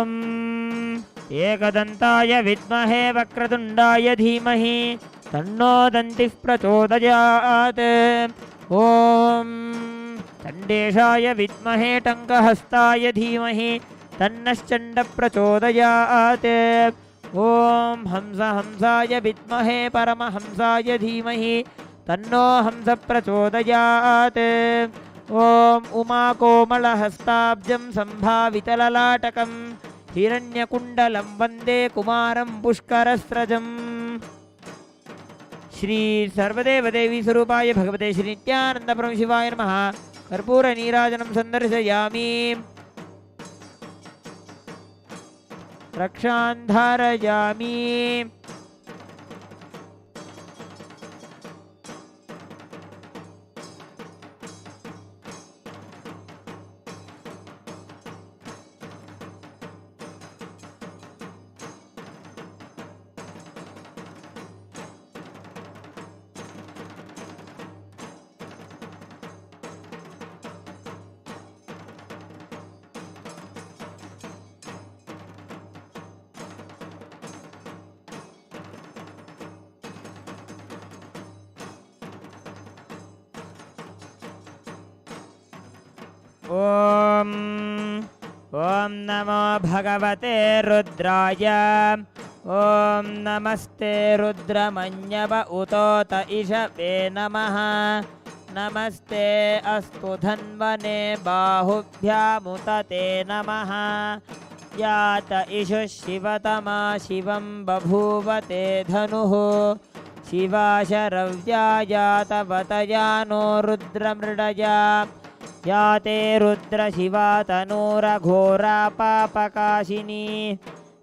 Speaker 3: ॐ एकदन्ताय विद्महे वक्रतुण्डाय धीमहि तन्नो दन्तिः प्रचोदयात्। ॐ चण्डेशाय विद्महे टङ्कहस्ताय धीमहि तन्नश्चण्डप्रचोदयात्। ॐ हंसाय विद्महे परमहंसाय धीमहि तन्नो हंस प्रचोदयात्। ॐ उमाकोमलहस्ताब्जं सम्भावितललाटकं हिरण्यकुण्डलं वन्दे कुमारं पुष्करस्रजम्। श्री सर्वदेवदेवी स्वरूपाय भगवते श्री नित्यानंद परमशिवाय नमः। कर्पूर नीराजनं संदर्शयामि, रक्षां धारयामि। ॐ नमो भगवते रुद्राय। ॐ नमस्ते रुद्रमन्यव उतोत इषवे नमः। नमस्ते अस्तु धन्वने बाहुभ्यामुत ते नमः। यात इषुः शिवतमा शिवं बभूव ते धनुः। शिवा शरव्या यातवतया नो रुद्रमृडया। या ते रुद्रशिवा तनूरघोरा पापकाशिनी।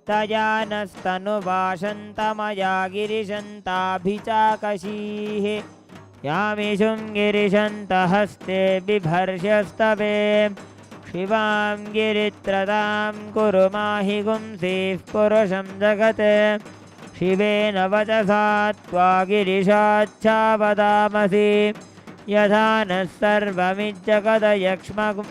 Speaker 3: तया नस्तनुवाशन्तमया गिरिशन्ताभिचाकशीः। यामिषुं गिरिशन्तहस्ते बिभर्ष्यस्तवे। शिवां गिरित्रतां कुरु माहि गुंसीः पुरुषं जगत्। शिवेन वचसा त्वा गिरिशाच्छावदामसि। यथा नः सर्वमिज्जगदयक्ष्मगुं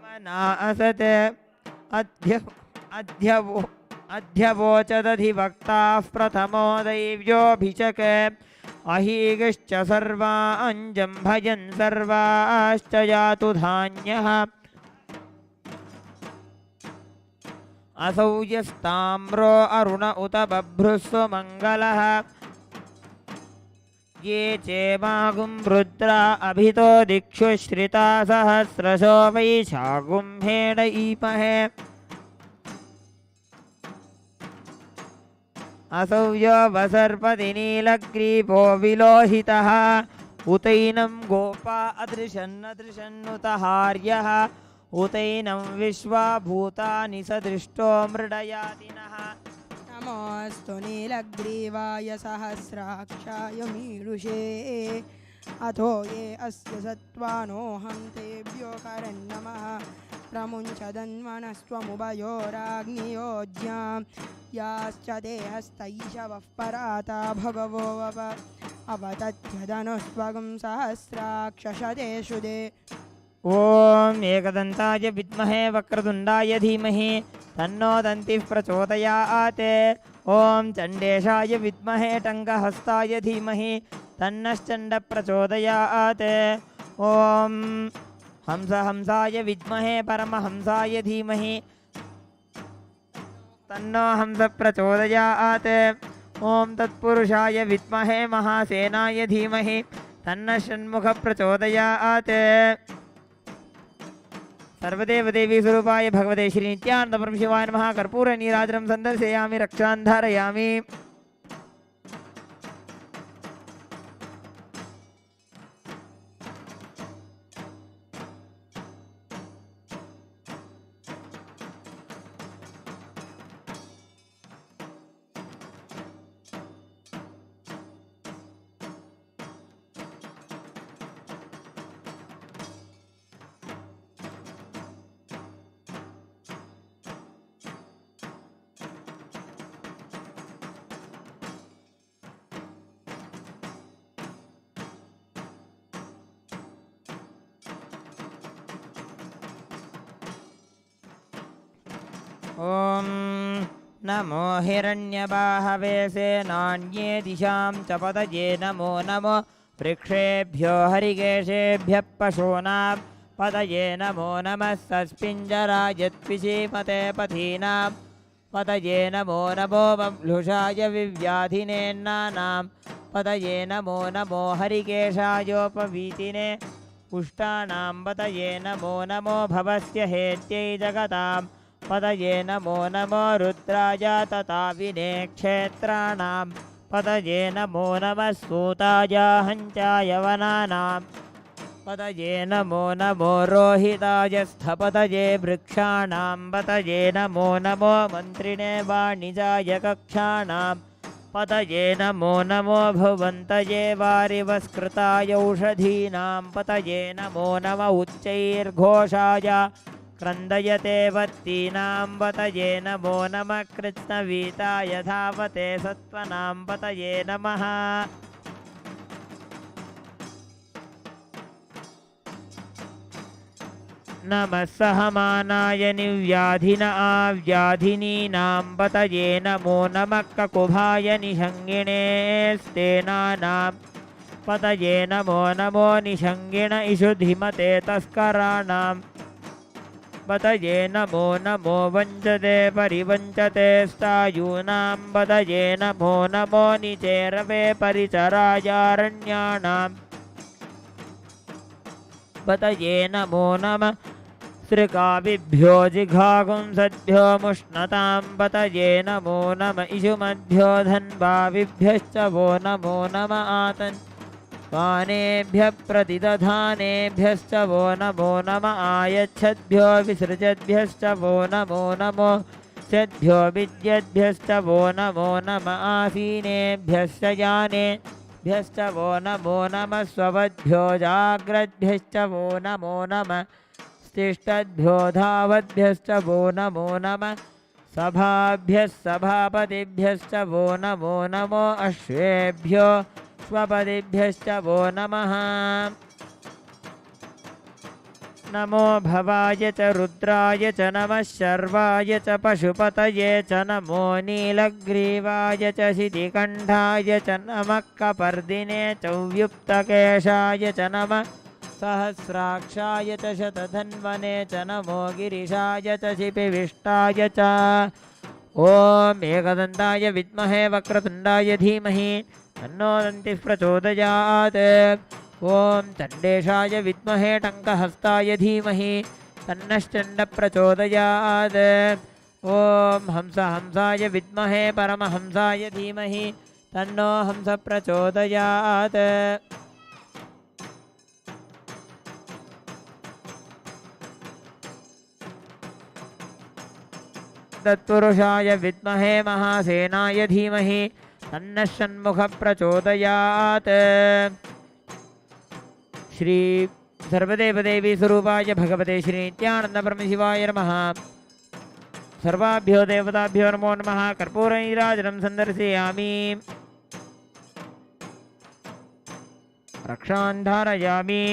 Speaker 3: मना असते अध्यवोचदधिवक्ताः प्रथमो दैव्योऽभिचके। अहीगिश्च सर्वाञ्जं भजन् सर्वाश्च यातु धान्यः। असौ यस्ताम्रो अरुण उत बभ्रुस्व मङ्गलः। ये चेमागुं रुद्रा अभितो दिक्षु श्रिता सहस्रशो वैशागुम्हेण ईमहे। असौ यो वसर्पति नीलग्रीवो विलोहितः। उतैनं गोपा अदृशन्नुत हार्यः। उतैनं विश्वा भूतानि सदृष्टो मृडयातिनः।
Speaker 4: नमोऽस्तु नीलग्रीवाय सहस्राक्षाय मीडुषे। अथो ये अस्य सत्त्वानोऽहं तेभ्यो करन्नमः। प्रमुञ्चदन्वनस्त्वमुभयोराग्नियोज्ञां। याश्च ते हस्तैषवः पराता भगवो अवतत्यदनुस्त्वगं सहस्राक्षशतेषु दे।
Speaker 3: ॐ एकदन्ताय विद्महे वक्रतुण्डाय धीमहि तन्नो दन्तिः प्रचोदयात्। ॐ चण्डेशाय विद्महे टङ्कहस्ताय धीमहि तन्नश्चण्डप्रचोदयात्। ॐ हंसाय विद्महे परमहंसाय धीमहि तन्नो हंस प्रचोदयात्। ॐ तत्पुरुषाय विद्महे महासेनाय धीमहि तन्नः षण्मुख प्रचोदयात्। सर्वदेवदेवी स्वरूपाय भगवते श्री नित्यानंद परमशिवाय नमः। कर्पूर नीराजनं संदर्शयामि, रक्षां धारयामि। ॐ नमो हिरण्यबाहवे सेनान्ये दिशां च पतये नमो नमो वृक्षेभ्यो हरिकेशेभ्यः पशूनां पतये नमो नमः सस्पिञ्जरायत्विषीमते पथीनां पतये नमो नमो बभ्लुषाय विव्याधिनेन्नानां पतये नमो नमो हरिकेशायोपवीतिने पुष्टानां पतये नमो नमो भवस्य हेत्यै जगतां पतये नमो नमो रुद्राय तताविने क्षेत्राणां पतये नमो नमः सूताय हञ्चाय वनानां पतये नमो नमो रोहिताय स्थपतये वृक्षाणां पतये नमो नमो मन्त्रिणे वाणिजाय कक्षाणां पतये नमो नमो भुवन्तये वारिवस्कृताय औषधीनां पतये नमो नम उच्चैर्घोषाय क्रन्दयते वत्तीनां पतये नमो नमः कृत्स्नवीताय धावते सत्त्वनां पतये नमः नमः सहमानाय निव्याधिन आव्याधिनीनां पतये नमो नमः ककुभाय निषङ्गिणे स्तेनानां पतये नमो नमो निषङ्गिण इषुधिमते तस्कराणां पतये नमो नमो वञ्चते परिवञ्चते स्तायूनां पतये नमो नमो निचेरवे परिचरायारण्याणां पतये नमो नमः श्रिकाविभ्यो जिघागुंसद्भ्यो मुष्णतां पतये नमो नम इषुमद्भ्यो धन्वाविभ्यश्च वो नमो नम आतन्वानेभ्यः प्रतिदधानेभ्यश्च वो नमो नम आयच्छद्भ्यो विसृजद्भ्यश्च वो नमो नमो सद्भ्यो विद्यद्भ्यश्च वो नमो नम आसीनेभ्यश्च यानेभ्यश्च वो नमो नमः स्ववद्भ्यो जाग्रद्भ्यश्च वो नमो नमः तिष्ठद्भ्यो धावद्भ्यश्च वो नमो नमः सभाभ्यः सभापतिभ्यश्च वो नमो नमो अश्वेभ्यो स्वपतिभ्यश्च वो नमः नमो भवाय च रुद्राय च नमः शर्वाय च पशुपतये च नमो नीलग्रीवाय च शितिकण्ठाय च नमः कपर्दिने च व्युप्तकेशाय च नमः सहस्राक्षाय च शतधन्वने च नमो गिरिशाय च शिपिविष्टाय च ॐ एकदन्ताय विद्महे वक्रतुण्डाय धीमहि तन्नो दन्तिः प्रचोदयात् ॐ चण्डेशाय विद्महे टङ्कहस्ताय धीमहि तन्नश्चण्डप्रचोदयात् ॐ हंसाय विद्महे परमहंसाय धीमहि तन्नो हंस प्रचोदयात् तत्पुरुषाय विद्महे महासेनाय धीमहि तन्नः षण्मुखः प्रचोदयात् श्री सर्वदेवदेवी स्वरूपाय भगवते श्री नित्यानंद परमशिवाय नमः सर्वाभ्यो देवताभ्यो नमो नमः कर्पूरनीराजनं सन्दर्शयामि रक्षां धारयामि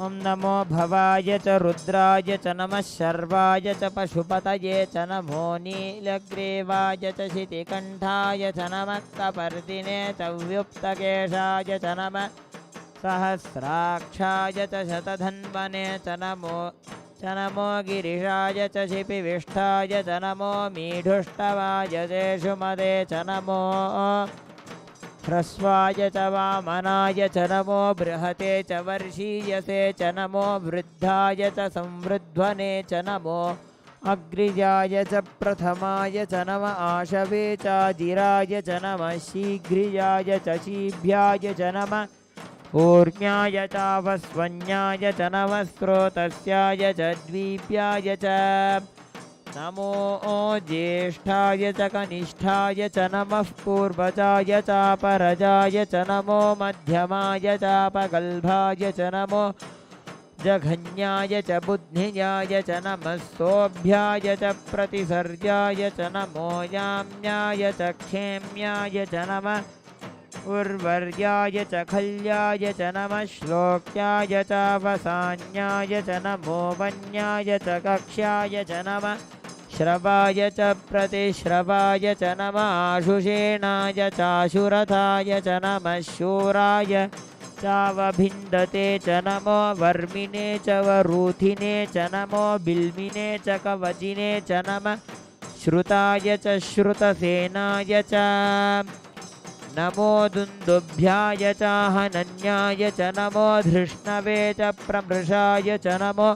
Speaker 3: ॐ नमो भवाय च रुद्राय च नमः शर्वाय च पशुपतये च नमो नीलग्रीवाय च शितिकण्ठाय च नमः कपर्दिने च व्युक्तकेशाय च नमः सहस्राक्षाय च शतधन्वने च नमो गिरिशाय च शिपिविष्ठाय च नमो मीढुष्टवाय शेषुमदे च नमो ह्रस्वाय च वामनाय च नमो बृहते च वर्षीयसे च नमो वृद्धाय च संवृध्वने च नमो अग्रिजाय च प्रथमाय च नम आशवे चाजिराय च नमः शीघ्रियाय च शीभ्याय च नमः ऊर्ण्याय चावस्वन्याय च नमः स्रोतस्याय च द्वीप्याय च नमो ज्येष्ठाय च कनिष्ठाय च नमः पूर्वजाय चापरजाय च नमो मध्यमाय चापगल्भाय च नमो जघन्याय च बुद्धिजाय च नमः सोऽभ्याय च प्रतिसर्याय च नमो याम्याय च क्षेम्याय च नमः उर्वर्याय च खल्याय च नमः श्लोक्याय चावसान्याय च नमो वन्याय च कक्ष्याय च नमः श्रवाय च प्रतिश्रवाय च नमः आशुषेणाय चाशुरथाय च नमः शूराय चावभिन्दते च नमो वर्मिने च वरूथिने च नमो बिल्मिने च कवचिने च नमः श्रुताय च श्रुतसेनाय च नमो दुन्दुभ्याय च हनन्याय च नमो धृष्णवे च प्रमृषाय च नमो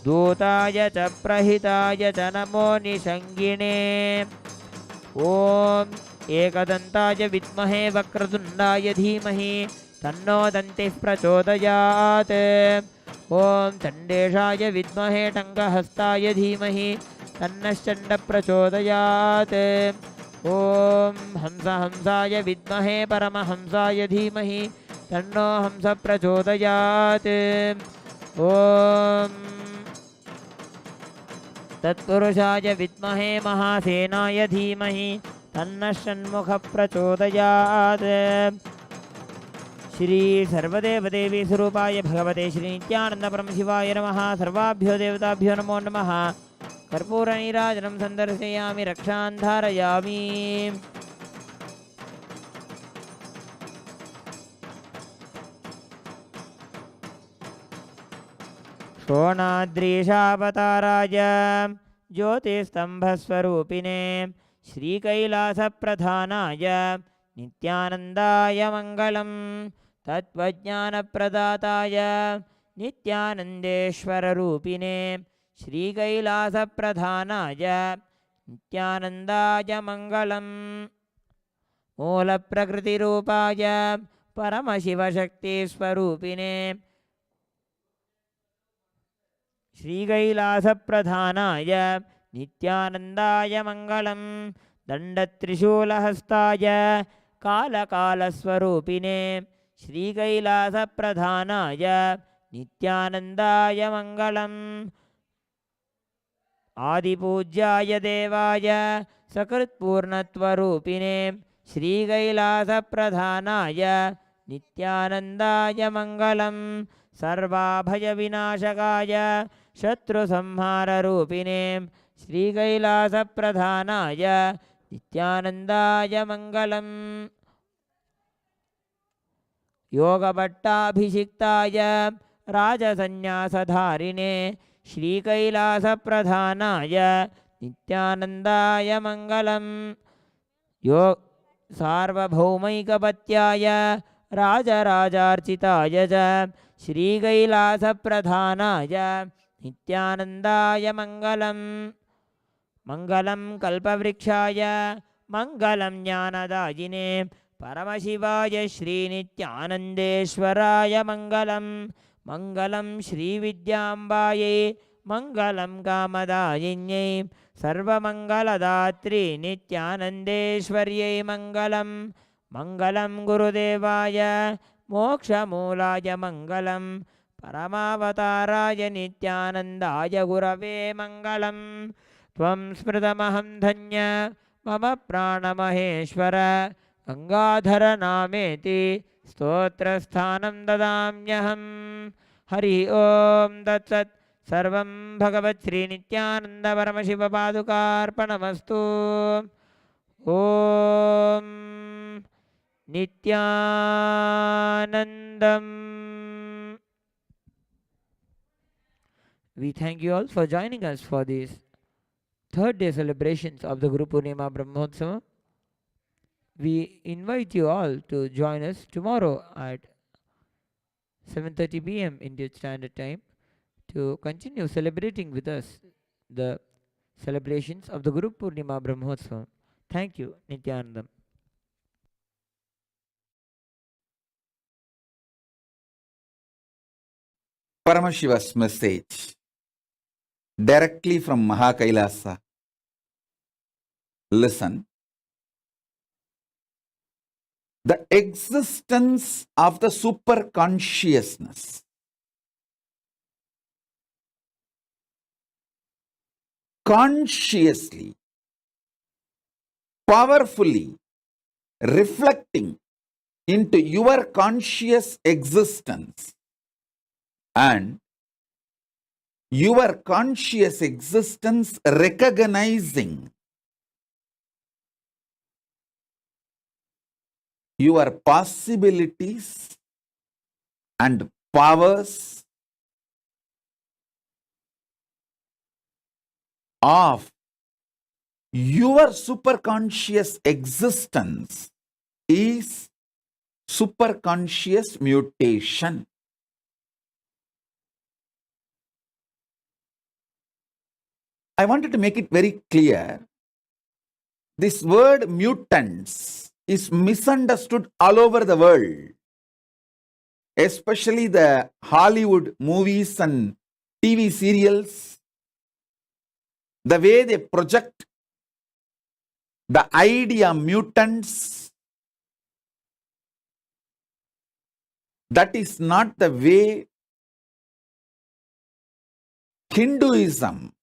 Speaker 3: दूताय च प्रहिताय च नमो निषङ्गिणे ॐ एकदन्ताय विद्महे वक्रतुण्डाय धीमहि तन्नो दन्तिः प्रचोदयात् ॐ चण्डेशाय विद्महे टङ्कहस्ताय धीमहि तन्नश्चण्ड प्रचोदयात् ॐ हंसाय विद्महे परमहंसाय धीमहि तन्नो हंस प्रचोदयात् ॐ तत्पुरुषाय विद्महे महासेनाय धीमहि तन्नः षण्मुख प्रचोदयात् श्री सर्वदेवदेवी स्वरूपाय भगवते श्री नित्यानंद परमशिवाय नमः। सर्वाभ्यो देवताभ्यो नमो नमः। कर्पूरनीराजनं सन्दर्शयामि रक्षान् धारयामि। शोणाद्रीशावताराय ज्योतिस्तम्भस्वरूपिणे श्रीकैलासप्रधानाय नित्यानन्दाय मङ्गलम्। तत्त्वज्ञानप्रदाताय नित्यानन्देश्वररूपिणे श्रीकैलासप्रधानाय नित्यानन्दाय मङ्गलम्। मूलप्रकृतिरूपाय परमशिवशक्तिस्वरूपिणे श्रीकैलासप्रधानाय नित्यानन्दाय मङ्गलम्। दण्डत्रिशूलहस्ताय कालकालस्वरूपिणे श्रीकैलासप्रधानाय नित्यानन्दाय मङ्गलम्। आदिपूज्याय देवाय सकृत्पूर्णत्वरूपिणे श्रीकैलासप्रधानाय नित्यानन्दाय मङ्गलम्। सर्वाभयविनाशकाय शत्रुसंहाररूपिणे श्रीकैलासप्रधानाय नित्यानन्दाय मङ्गलम्। योगभट्टाभिषिक्ताय राजसन्न्यासधारिणे श्रीकैलासप्रधानाय नित्यानन्दाय मङ्गलम्। सार्वभौमैकपत्याय राजराजार्चिताय च श्रीकैलासप्रधानाय नित्यानन्दाय मङ्गलम्। मङ्गलं कल्पवृक्षाय मङ्गलं ज्ञानदायिने परमशिवाय श्रीनित्यानन्देश्वराय मङ्गलम्। मङ्गलं श्रीविद्याम्बायै मङ्गलं कामदायिन्यै सर्वमङ्गलदात्री नित्यानन्देश्वर्यै मङ्गलम्। मङ्गलं गुरुदेवाय मोक्षमूलाय मङ्गलं परमावताराय नित्यानन्दाय गुरवे मङ्गलम्। त्वं स्मृतमहं धन्य मम प्राणमहेश्वर Gangadhara nameti stotrasthanam dadamyaham. Hari Om Tat Sat. Sarvam Bhagavat Sri Nithyananda Paramashiva Padukarpanamastu. Om Nithyanandam. We thank you all for joining us for these third day celebrations of the Guru Purnima Brahmotsavam. We invite you all to join us tomorrow at 7:30 p.m. Indian Standard Time to continue celebrating with us the celebrations of the Guru Purnima Brahmotsavam. Thank you, Nithyanandam.
Speaker 1: Paramashiva's message directly from KAILASA. Listen. The existence of the super consciousness consciously, powerfully reflecting into your conscious existence, and your conscious existence recognizing your possibilities and powers of your superconscious existence is superconscious mutation. I wanted to make it very clear. This word mutants is misunderstood all over the world, especially the Hollywood movies and TV serials. The way they project the idea mutants, that is not the way Hinduism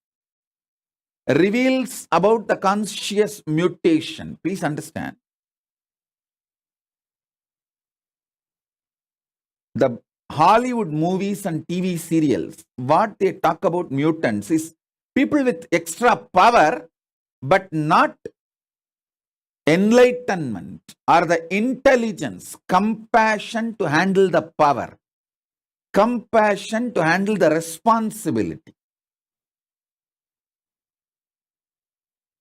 Speaker 1: reveals about the conscious mutation. Please understand. The Hollywood movies and TV serials, what they talk about mutants is people with extra power, but not enlightenment or the intelligence, compassion to handle the power, compassion to handle the responsibility.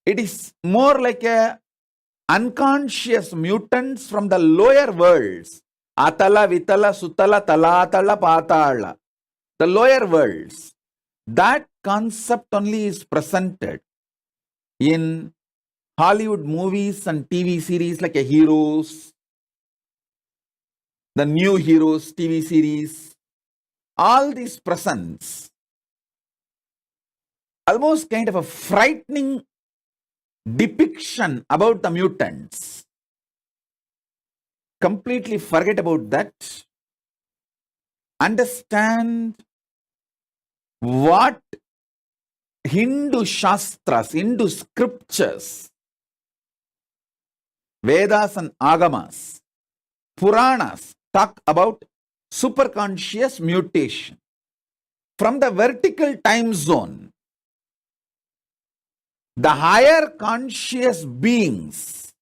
Speaker 1: It is more like a unconscious mutants from the lower worlds. Atala, Vitala, Sutala, Talatala, Patala. The lower worlds. That concept only is presented in Hollywood movies and TV series like a Heroes, the New Heroes TV series. All these presents almost kind of a frightening depiction about the mutants. Completely forget about that. Understand what Hindu Shastras, Hindu scriptures, Vedas and Agamas, Puranas talk about superconscious mutation. From the vertical time zone, the higher conscious beings,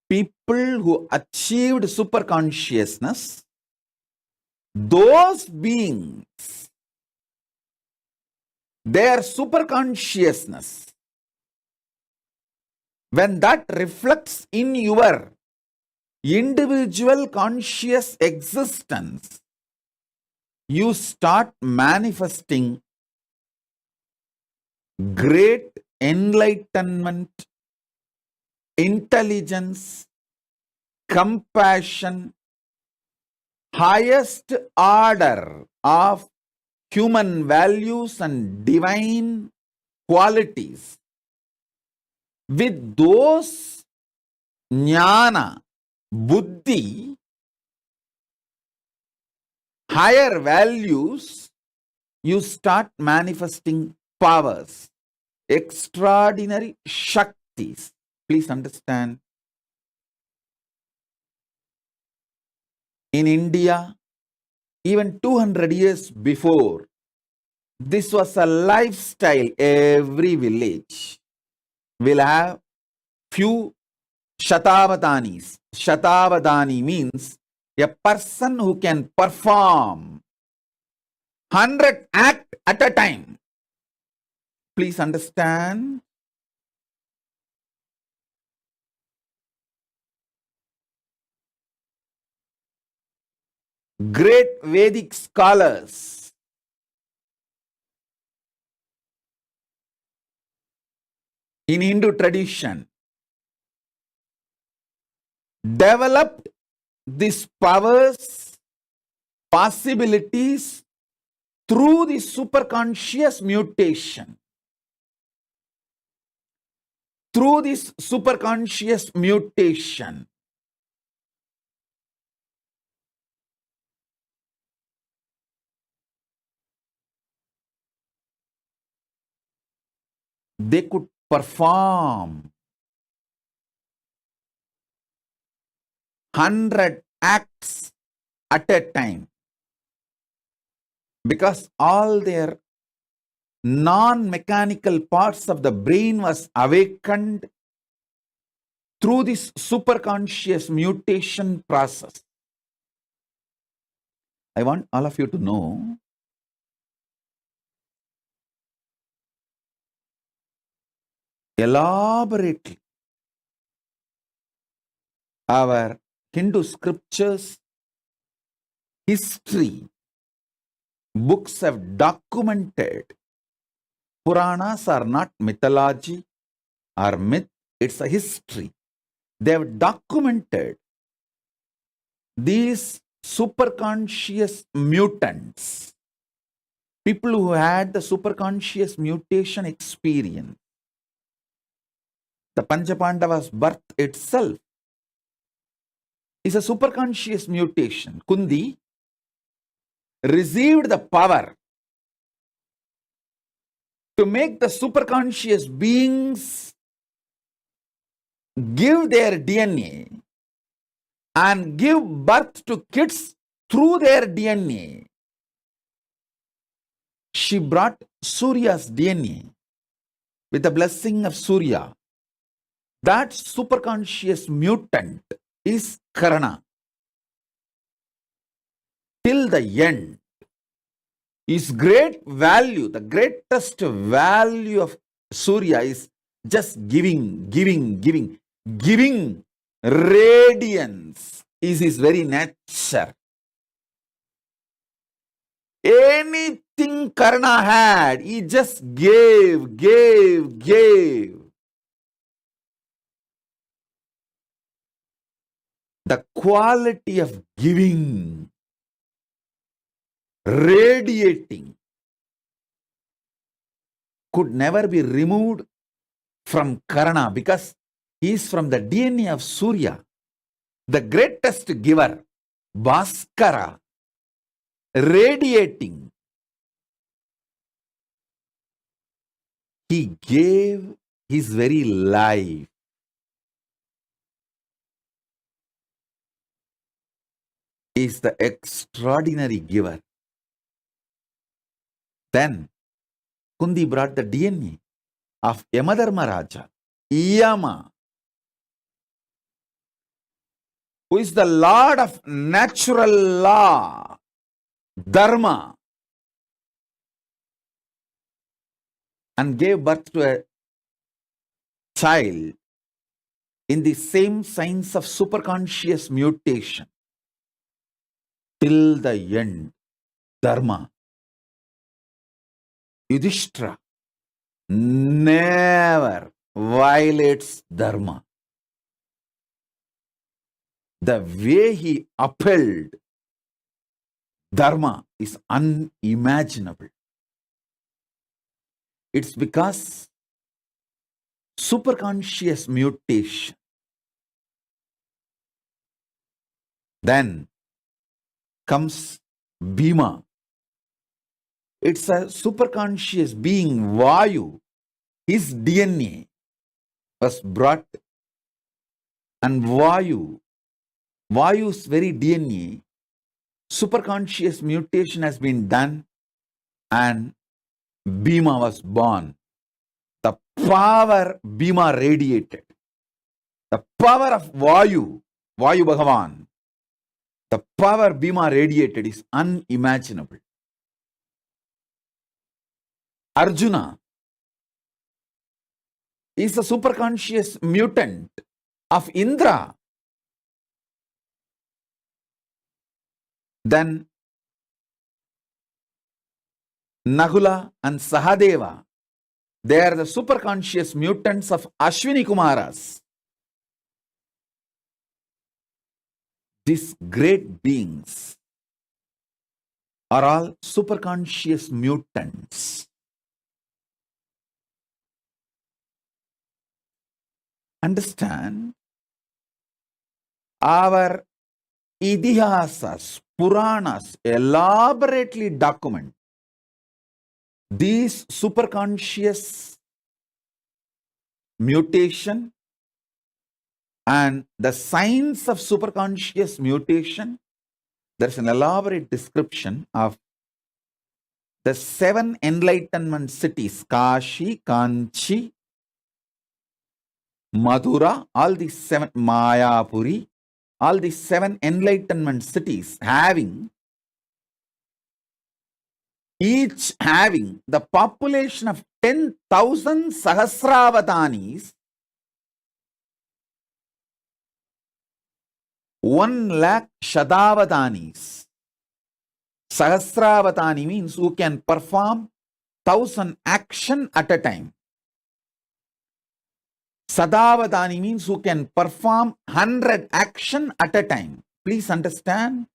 Speaker 1: people who achieved superconsciousness, those beings, their superconsciousness, when that reflects in your individual conscious existence, you start manifesting great enlightenment, intelligence, compassion, highest order of human values and divine qualities. With those jnana, buddhi, higher values, you start manifesting powers, extraordinary shaktis. Please understand. In India, even 200 years before, this was a lifestyle. Every village will have few Shatavadanis. Shatavadani means a person who can perform 100 acts at a time. Please understand. Great Vedic scholars in Hindu tradition developed these powers, possibilities through the superconscious mutation. Through this superconscious mutation, they could perform 100 acts at a time because all their non-mechanical parts of the brain was awakened through this superconscious mutation process. I want all of you to know elaborately our Hindu scriptures, history, books have documented. Puranas are not mythology or myth, it's a history. They have documented these superconscious mutants, people who had the superconscious mutation experience. The Panchapandavas' birth itself is a superconscious mutation. Kundi received the power to make the superconscious beings give their DNA and give birth to kids through their DNA. She brought Surya's DNA with the blessing of Surya. That superconscious mutant is Karna. Till the end, his great value, the greatest value of Surya is just giving. Radiance is his very nature. Anything Karna had, he just gave. The quality of giving, radiating, could never be removed from Karna because he is from the DNA of Surya, the greatest giver, Bhaskara, radiating. He gave his very life. He is the extraordinary giver. Then Kundi brought the DNA of Yamadharma Raja, Yama, who is the Lord of natural law, Dharma, and gave birth to a child in the same signs of superconscious mutation. Till the end, Dharma. Yudhishthira never violates Dharma. The way he upheld Dharma is unimaginable. It's because superconscious mutation. Then comes Bhima. It's a superconscious being, Vayu. His DNA was brought and Vayu's very DNA, superconscious mutation has been done and Bhima was born. The power Bhima radiated, the power of Vayu Bhagavan, the power Bhima radiated is unimaginable. Arjuna is a superconscious mutant of Indra. Then Nahula and Sahadeva, they are the superconscious mutants of Ashwini Kumaras. These great beings are all superconscious mutants. Understand? Our Idihasas, Puranas elaborately document these superconscious mutation and the signs of superconscious mutation. There's an elaborate description of the 7 enlightenment cities, Kashi, Kanchi, Madura, all these 7, Mayapuri, all these 7 enlightenment cities each having the population of 10,000 Sahasravadanis, 1 lakh Shadavadanis. Sahasravadani means who can perform 1,000 action at a time. Sadavadani means who can perform 100 action at a time. Please understand,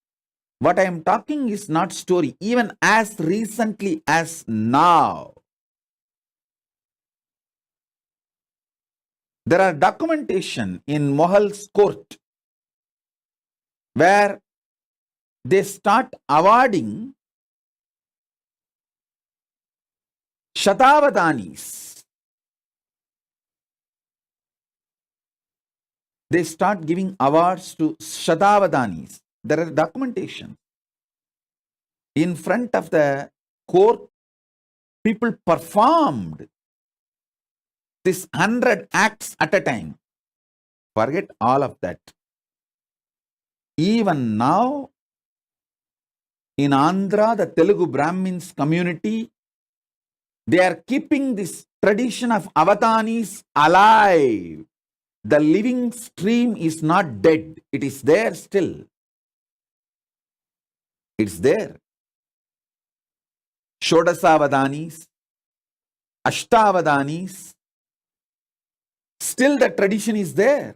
Speaker 1: what I am talking is not story. Even as recently as now, there are documentation in Mohal's court where they start awarding Shatavadanis. They start giving awards to Shatavadanis. There are documentation. In front of the court, people performed this 100 acts at a time. Forget all of that. Even now, in Andhra, the Telugu Brahmins community, they are keeping this tradition of avatanis alive. The living stream is not dead. It is there still. It's there. Shodasavadanis, Ashtavadanis, still the tradition is there.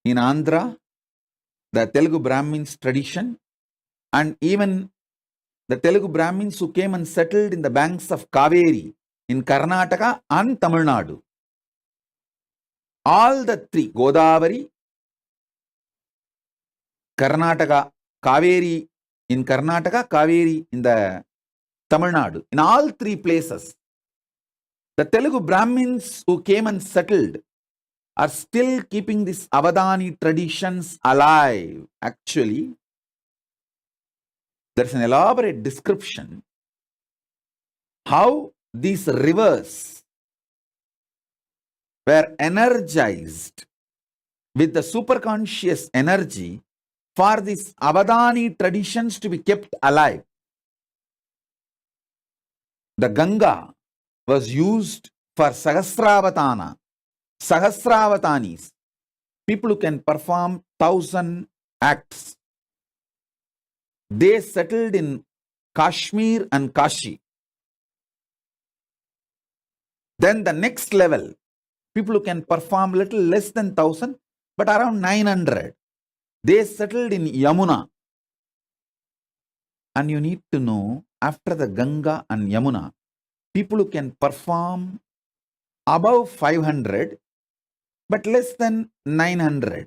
Speaker 1: In Andhra, the Telugu Brahmins tradition, and even the Telugu Brahmins who came and settled in the banks of Kaveri in Karnataka and Tamil Nadu. All the 3, Godavari, Karnataka, Kaveri in Karnataka, Kaveri in the Tamil Nadu. In all 3 places, the Telugu Brahmins who came and settled are still keeping these Avadani traditions alive. Actually, there's an elaborate description how these rivers were energized with the superconscious energy for these Avadani traditions to be kept alive. The Ganga was used for Sahasravatanis, people who can perform 1,000 acts. They settled in Kashmir and Kashi. Then the next level, people who can perform little less than 1,000, but around 900. They settled in Yamuna. And you need to know, after the Ganga and Yamuna, people who can perform above 500, but less than 900.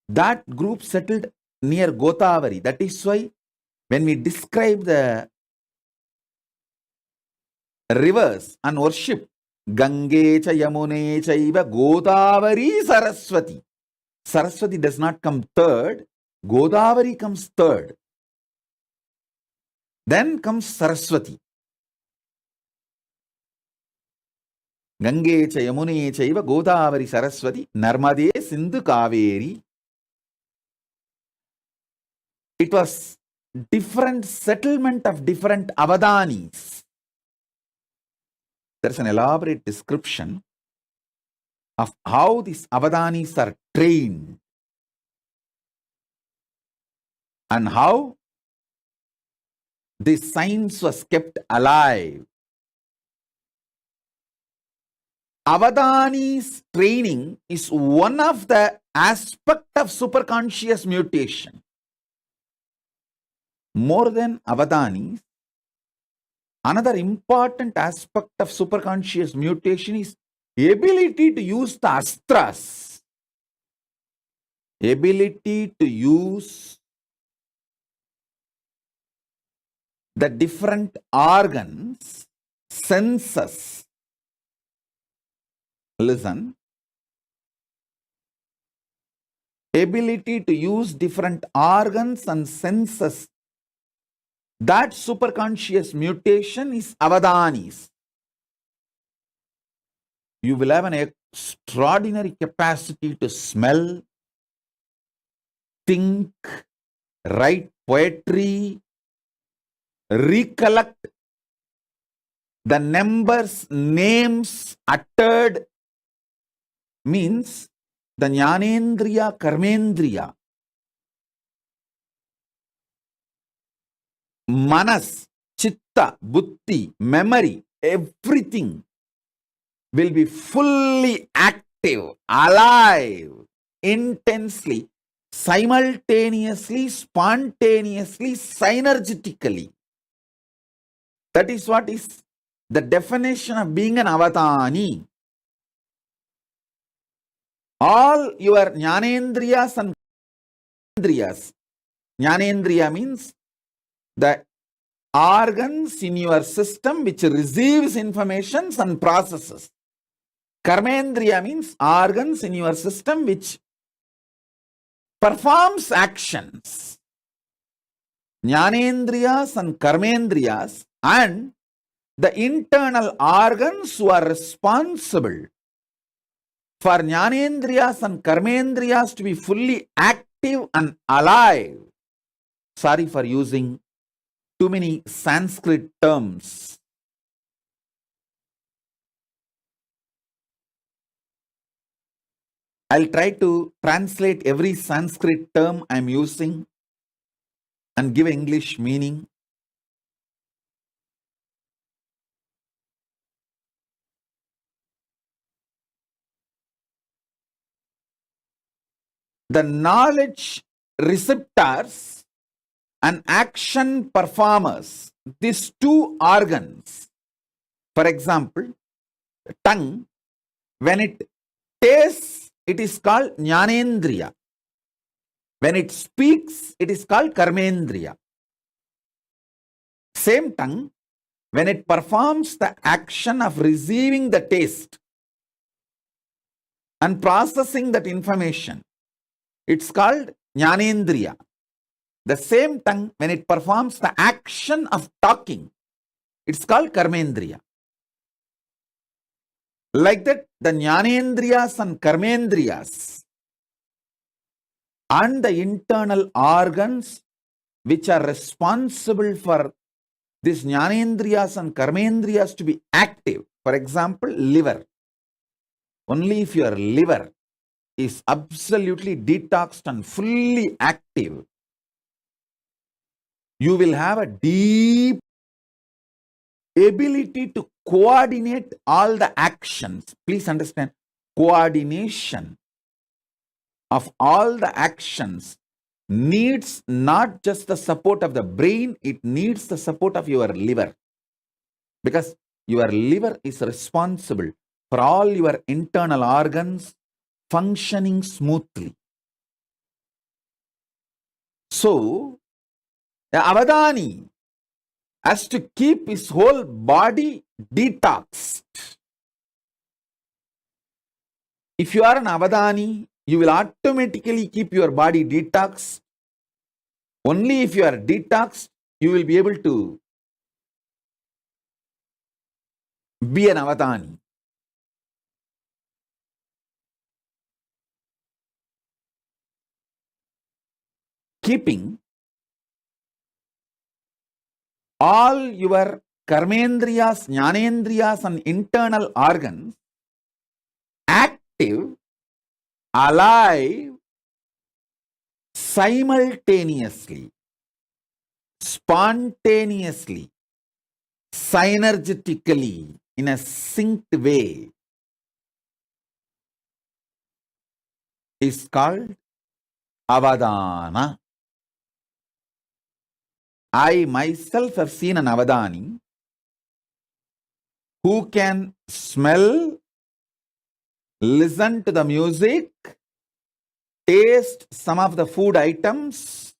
Speaker 1: That group settled near Godavari. That is why when we describe the rivers and worship, Gange cha Yamune chaiva Godavari Saraswati. Saraswati does not come third. Godavari comes third. Then comes Saraswati. Gange cha Yamune chaiva Godavari Saraswati Narmade Sindhu Kaveri. It was different settlement of different avadanis. There's an elaborate description of how these avadanis are trained and how this science was kept alive. Avadani's training is one of the aspect of superconscious mutation. More than avadanis, another important aspect of superconscious mutation is ability to use the astras. Ability to use the different organs, senses. Listen. Ability to use different organs and senses. That superconscious mutation is avadanis. You will have an extraordinary capacity to smell, think, write poetry, recollect the numbers, names uttered, means the Jnanendriya, Karmendriya, Manas, Chitta, Buddhi, memory, everything will be fully active, alive, intensely, simultaneously, spontaneously, synergetically. That is what is the definition of being an avatani. All your jnanendriyas and indriyas. Jnanendriya means the organs in your system which receives informations and processes. Karmendriya means organs in your system which performs actions. Jnanendriyas and karmendriyas and the internal organs who are responsible for jnanendriyas and karmendriyas to be fully active and alive. Sorry for using too many Sanskrit terms. I'll try to translate every Sanskrit term I'm using and give English meaning. The knowledge receptors and action performers, these two organs, for example, tongue, when it tastes, it is called jnanendriya. When it speaks, it is called karmendriya. Same tongue, when it performs the action of receiving the taste and processing that information, it's called jnanendriya. The same tongue, when it performs the action of talking, it's called karmendriya. Like that, the jnanendriyas and karmendriyas and the internal organs which are responsible for these jnanendriyas and karmendriyas to be active. For example, liver. Only if your liver is absolutely detoxed and fully active, you will have a deep ability to coordinate all the actions. Please understand, coordination of all the actions needs not just the support of the brain, it needs the support of your liver. Because your liver is responsible for all your internal organs functioning smoothly. So, the avadani has to keep his whole body detoxed. If you are an Avadani, you will automatically keep your body detoxed. Only if you are detoxed, you will be able to be an Avadani. Keeping all your karmendriyas, jnanendriyas and internal organs active, alive, simultaneously, spontaneously, synergetically, in a synced way is called Avadana. I myself have seen an Avadani who can smell, listen to the music, taste some of the food items,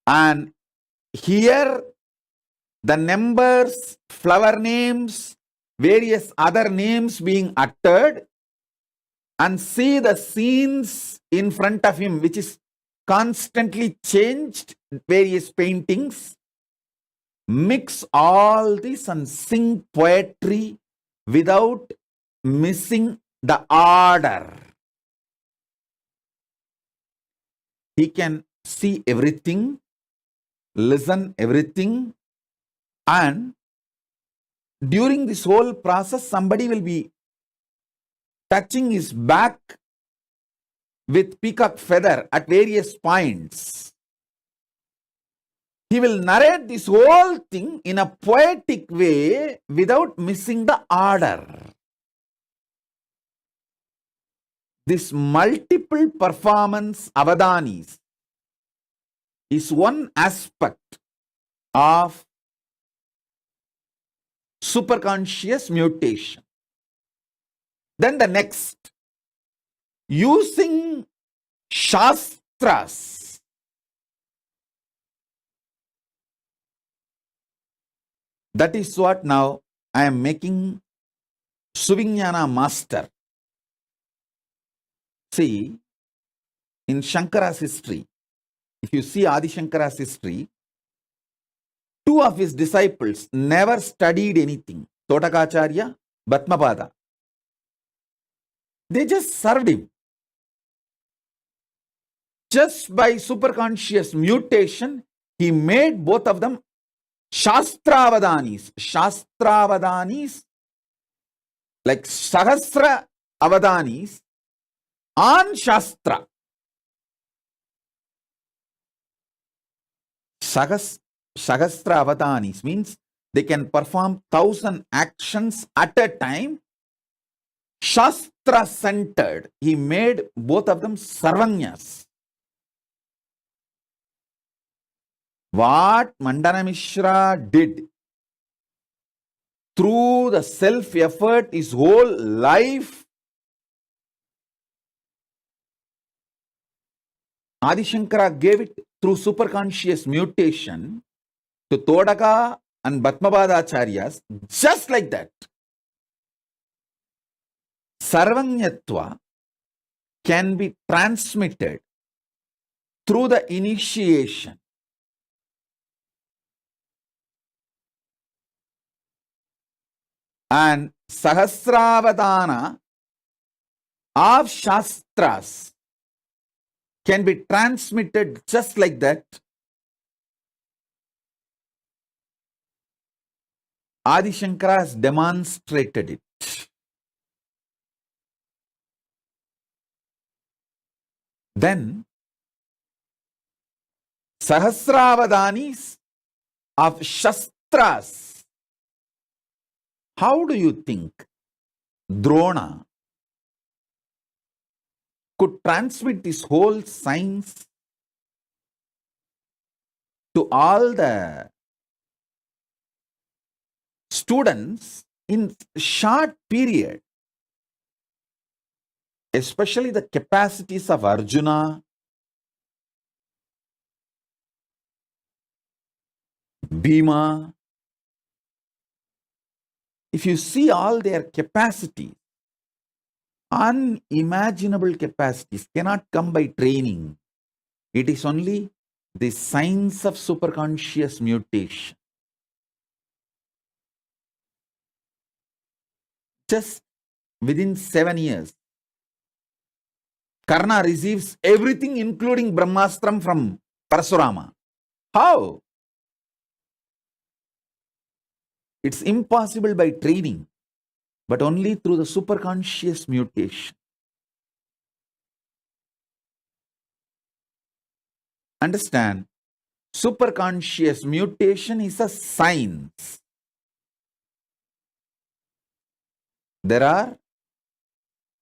Speaker 1: and hear the numbers, flower names, various other names being uttered, and see the scenes in front of him, which is constantly changed, various paintings, mix all this and sing poetry without missing the order. He can see everything, listen everything, and during this whole process, somebody will be touching his back with peacock feather at various points. He will narrate this whole thing in a poetic way without missing the order. This multiple performance avadanis is one aspect of superconscious mutation. Then the next, using shastras. That is what now I am making Suvignana master. See, in Shankara's history, if you see Adi Shankara's history, two of his disciples never studied anything. Totakacharya, Bhatmapada. They just served him. Just by superconscious mutation, he made both of them Shastravadanis. Shastravadanis, like Sahasra Avadanis on Shastra. Sahasra Avadanis means they can perform 1,000 actions at a time. Shastra centered. He made both of them Sarvanyas. What Mandana Mishra did through the self-effort, his whole life, Adi Shankara gave it through superconscious mutation to Todaka and Bhatmapada Acharyas, just like that. Sarvanyatva can be transmitted through the initiation. And Sahasravadana of Shastras can be transmitted just like that. Adi Shankara has demonstrated it. Then Sahasravadanis of Shastras. How do you think Drona could transmit this whole science to all the students in short period? Especially the capacities of Arjuna, Bhima. If you see all their capacities, unimaginable capacities cannot come by training. It is only the science of superconscious mutation. Just within 7 years, Karna receives everything including Brahmastram from Parasurama. How? It's impossible by training, but only through the superconscious mutation. Understand? Superconscious mutation is a science. There are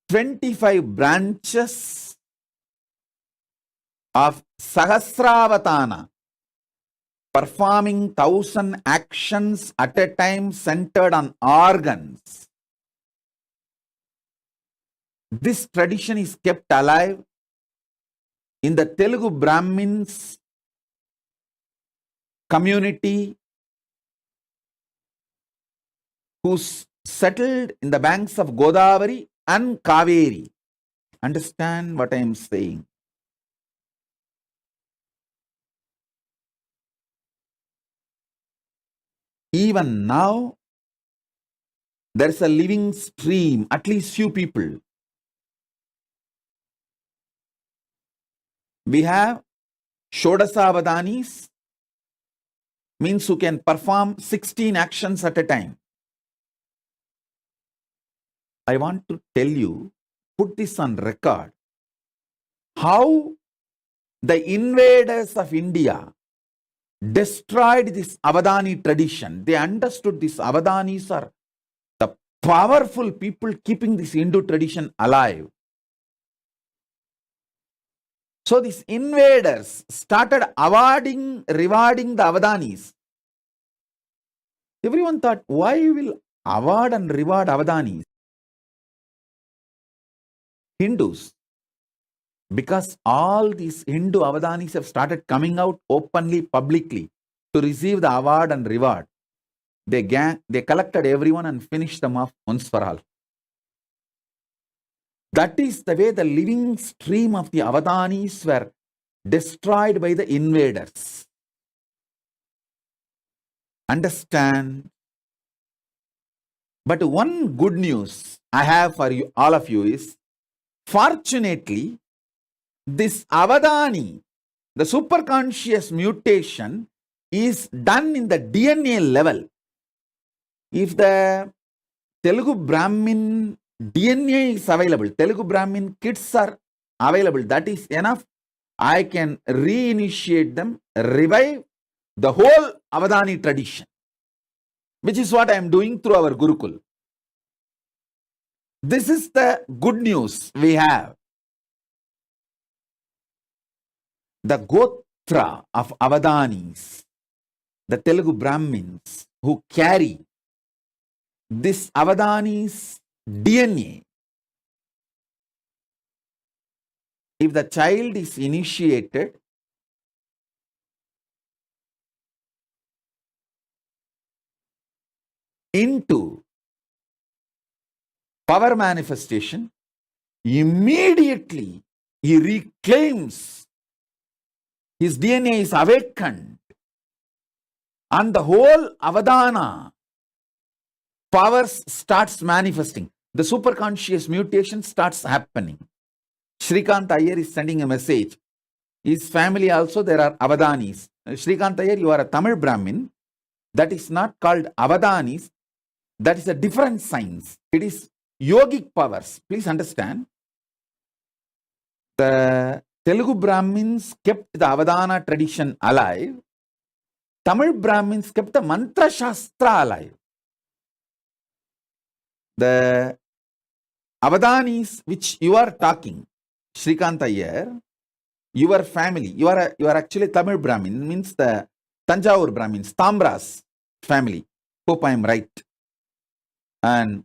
Speaker 1: 25 branches of Sahasravatana, performing 1,000 actions at a time centered on organs. This tradition is kept alive in the Telugu Brahmins community who settled in the banks of Godavari and Kaveri. Understand what I am saying? Even now, there is a living stream, at least few people. We have Shodasavadanis, means who can perform 16 actions at a time. I want to tell you, put this on record, how the invaders of India destroyed this Avadani tradition. They understood these Avadanis are the powerful people keeping this Hindu tradition alive. So these invaders started rewarding the Avadanis. Everyone thought, why will award and reward Avadanis? Hindus. Because all these Hindu Avadanis have started coming out openly, publicly to receive the award and reward. They collected everyone and finished them off once for all. That is the way the living stream of the Avadanis were destroyed by the invaders. Understand? But one good news I have for you, all of you, is fortunately, this Avadani, the superconscious mutation, is done in the DNA level. If the Telugu Brahmin DNA is available, Telugu Brahmin kids are available, that is enough. I can reinitiate them, revive the whole Avadani tradition, which is what I am doing through our Gurukul. This is the good news we have. The Gotra of Avadanis, the Telugu Brahmins who carry this Avadanis DNA. If the child is initiated, into power manifestation, immediately he reclaims, his DNA is awakened, and the whole Avadana powers starts manifesting. The superconscious mutation starts happening. Shrikant Iyer is sending a message. His family also, there are Avadanis. Shrikant Iyer, you are a Tamil Brahmin. That is not called Avadanis. That is a different science. It is yogic powers. Please understand. The Telugu Brahmins kept the Avadana tradition alive. Tamil Brahmins kept the Mantra Shastra alive. The Avadanis which you are talking, Shrikant Iyer, your family, you are actually Tamil Brahmin, means the Tanjavur Brahmins, Tambras family. Hope I am right. And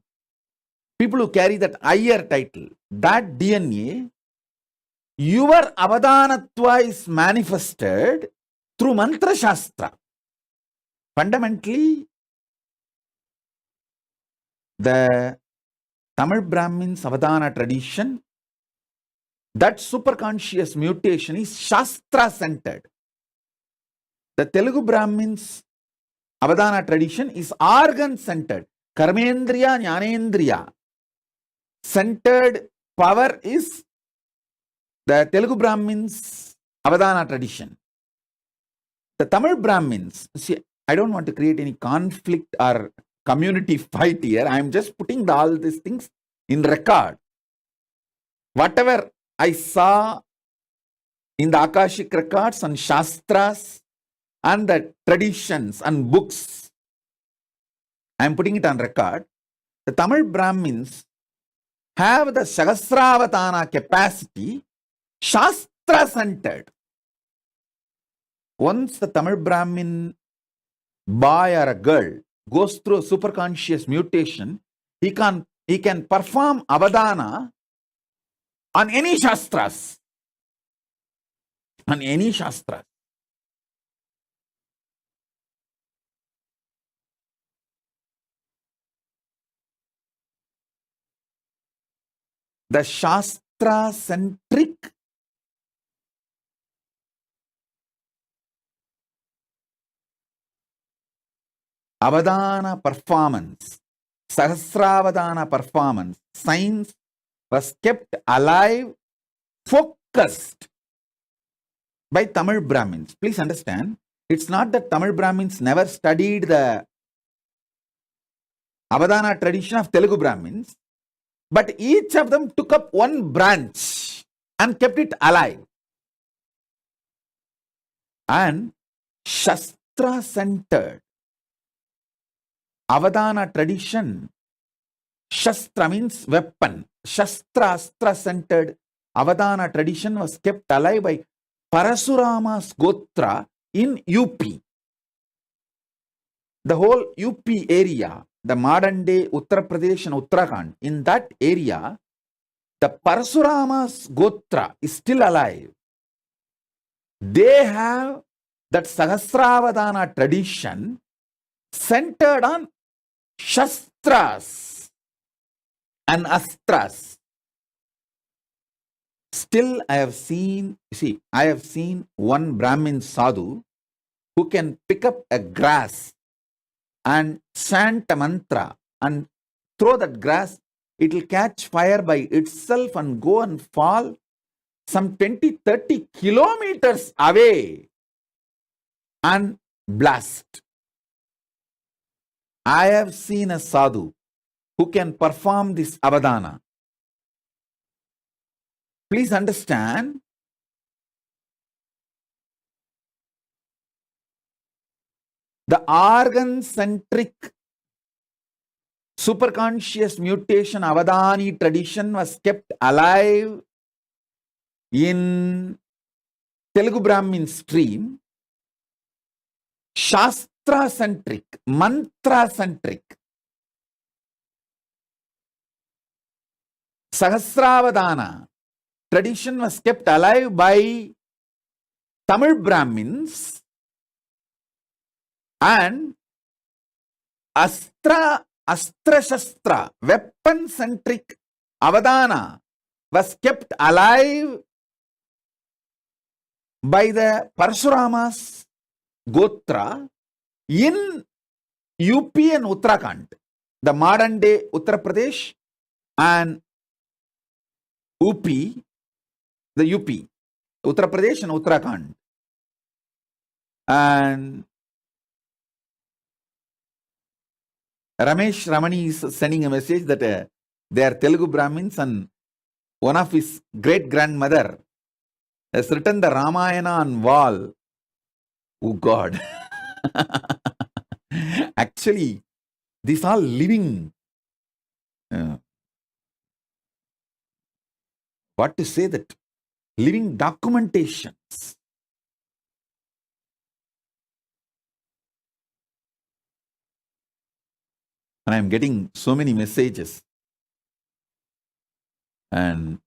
Speaker 1: people who carry that Iyer title, that DNA, your Avadanatva is manifested through Mantra Shastra. Fundamentally, the Tamil Brahmins Avadana tradition, that superconscious mutation is Shastra centered. The Telugu Brahmins Avadana tradition is organ centered. Karmendriya, Jnanendriya centered power is the Telugu Brahmins Avadana tradition. The Tamil Brahmins, see, I don't want to create any conflict or community fight here. I am just putting all these things in record. Whatever I saw in the Akashic records and Shastras and the traditions and books, I am putting it on record. The Tamil Brahmins have the Sahasravatana capacity, Shastra centered. Once the Tamil Brahmin boy or a girl goes through a superconscious mutation, he can perform Avadana on any Shastras. On any Shastras. The Shastra-centric Avadana performance, Sahasravadana performance, science was kept alive, focused by Tamil Brahmins. Please understand, it's not that Tamil Brahmins never studied the Avadana tradition of Telugu Brahmins, but each of them took up one branch and kept it alive. And Shastra-centered Avadana tradition, Shastra means weapon. Shastra, Astra-centered Avadana tradition was kept alive by Parasurama's Gotra in UP. The whole UP area, the modern day Uttar Pradesh and Uttarakhand, in that area, the Parasurama's Gotra is still alive. They have that Sahasravadana tradition centered on Shastras and Astras. Still, I have seen one Brahmin sadhu who can pick up a grass and chant a mantra and throw that grass, it will catch fire by itself and go and fall some 20-30 kilometers away and blast. I have seen a sadhu who can perform this Avadana. Please understand, the organ-centric superconscious mutation Avadani tradition was kept alive in Telugu Brahmin stream. Shastra-centric, mantra-centric, Sahasravadana tradition was kept alive by Tamil Brahmins, and Astra-Shastra, weapon-centric Avadana was kept alive by the Parashurama's Gotra in UP and Uttarakhand, the modern day Uttar Pradesh and UP, the UP, Uttar Pradesh and Uttarakhand. And Ramesh Ramani is sending a message that they are Telugu Brahmins, and one of his great-grandmother has written the Ramayana on wall. Oh God. Actually, these are living, what to say, that living documentations. And I am getting so many messages. And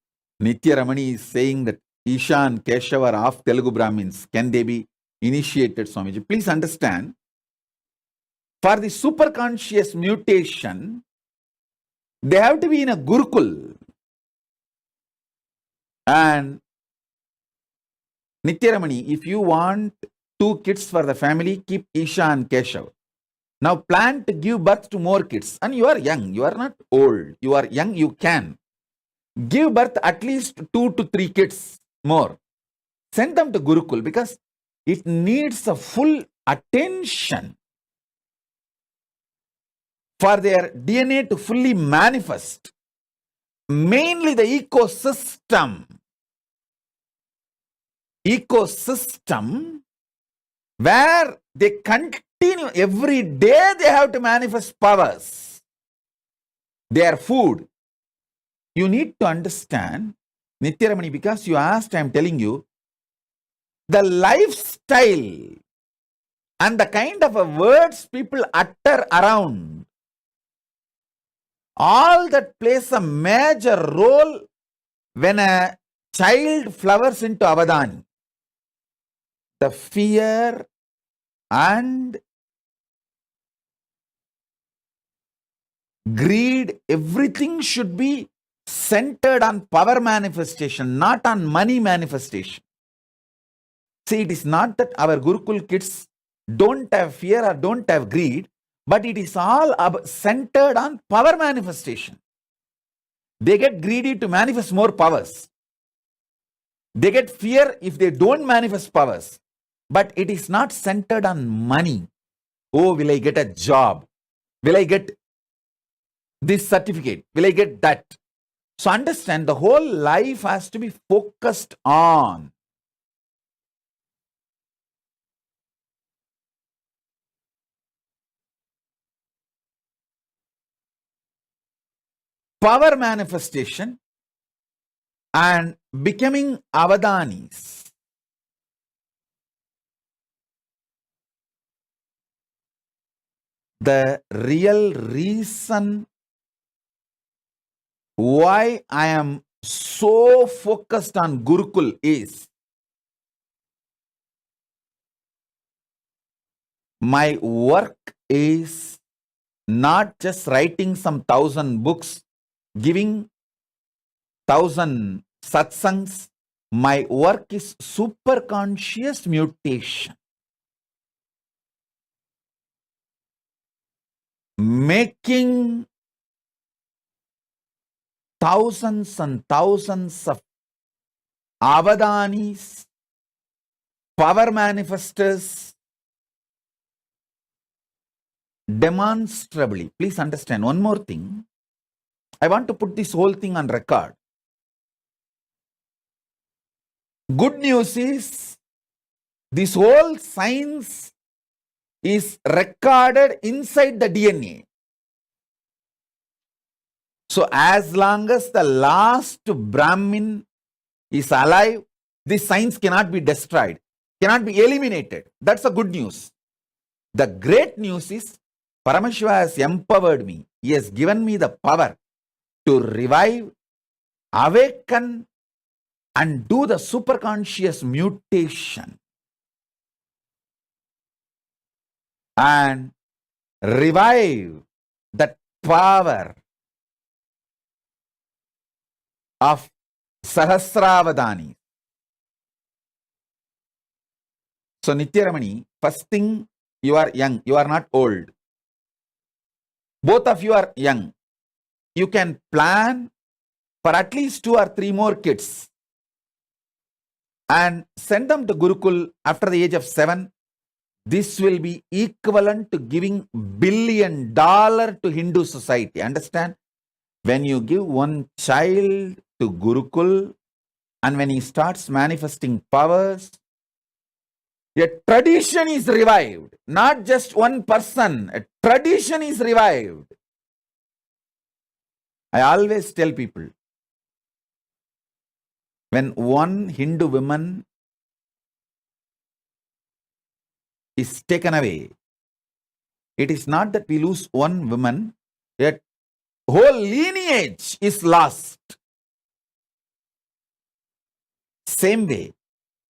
Speaker 1: Nitya Ramani is saying that Isha and Keshava are half Telugu Brahmins. Can they be initiated, Swamiji? Please understand, for the superconscious mutation, They have to be in a Gurukul. And Nithyaramani, if you want 2 kids for the family, keep Isha and Keshav. Now plan to give birth to more kids. And you are young, you are not old. You are young, you can. Give birth at least 2 to 3 kids more. Send them to Gurukul because it needs a full attention for their DNA to fully manifest. Mainly the ecosystem where they continue every day, they have to manifest powers. Their food. You need to understand, Nithyaramani, because you asked, I am telling you, the lifestyle and the kind of words people utter around, all that plays a major role when a child flowers into Avadani. The fear and greed, everything should be centered on power manifestation, not on money manifestation. See, it is not that our Gurukul kids don't have fear or don't have greed, but it is all centered on power manifestation. They get greedy to manifest more powers. They get fear if they don't manifest powers. But it is not centered on money. Oh, will I get a job? Will I get this certificate? Will I get that? So understand, the whole life has to be focused on power manifestation and becoming Avadanis. The real reason why I am so focused on Gurukul is my work is not just writing some 1,000 books, giving 1,000 satsangs. My work is super conscious mutation. Making thousands and thousands of Avadanis, power manifestors, demonstrably. Please understand one more thing. I want to put this whole thing on record. Good news is, this whole science is recorded inside the DNA. So as long as the last Brahmin is alive, this science cannot be destroyed, cannot be eliminated. That's the good news. The great news is, Paramashiva has empowered me. He has given me the power to revive, awaken, and do the superconscious mutation. And revive that power of Sahasravadani. So Nithyaramani, first thing, you are young, you are not old. Both of you are young. You can plan for at least 2 or 3 more kids and send them to Gurukul after the age of 7. This will be equivalent to giving $1 billion to Hindu society. Understand? When you give one child to Gurukul and when he starts manifesting powers, a tradition is revived. Not just one person, a tradition is revived. I always tell people, when one Hindu woman is taken away, it is not that we lose one woman, yet whole lineage is lost. Same way,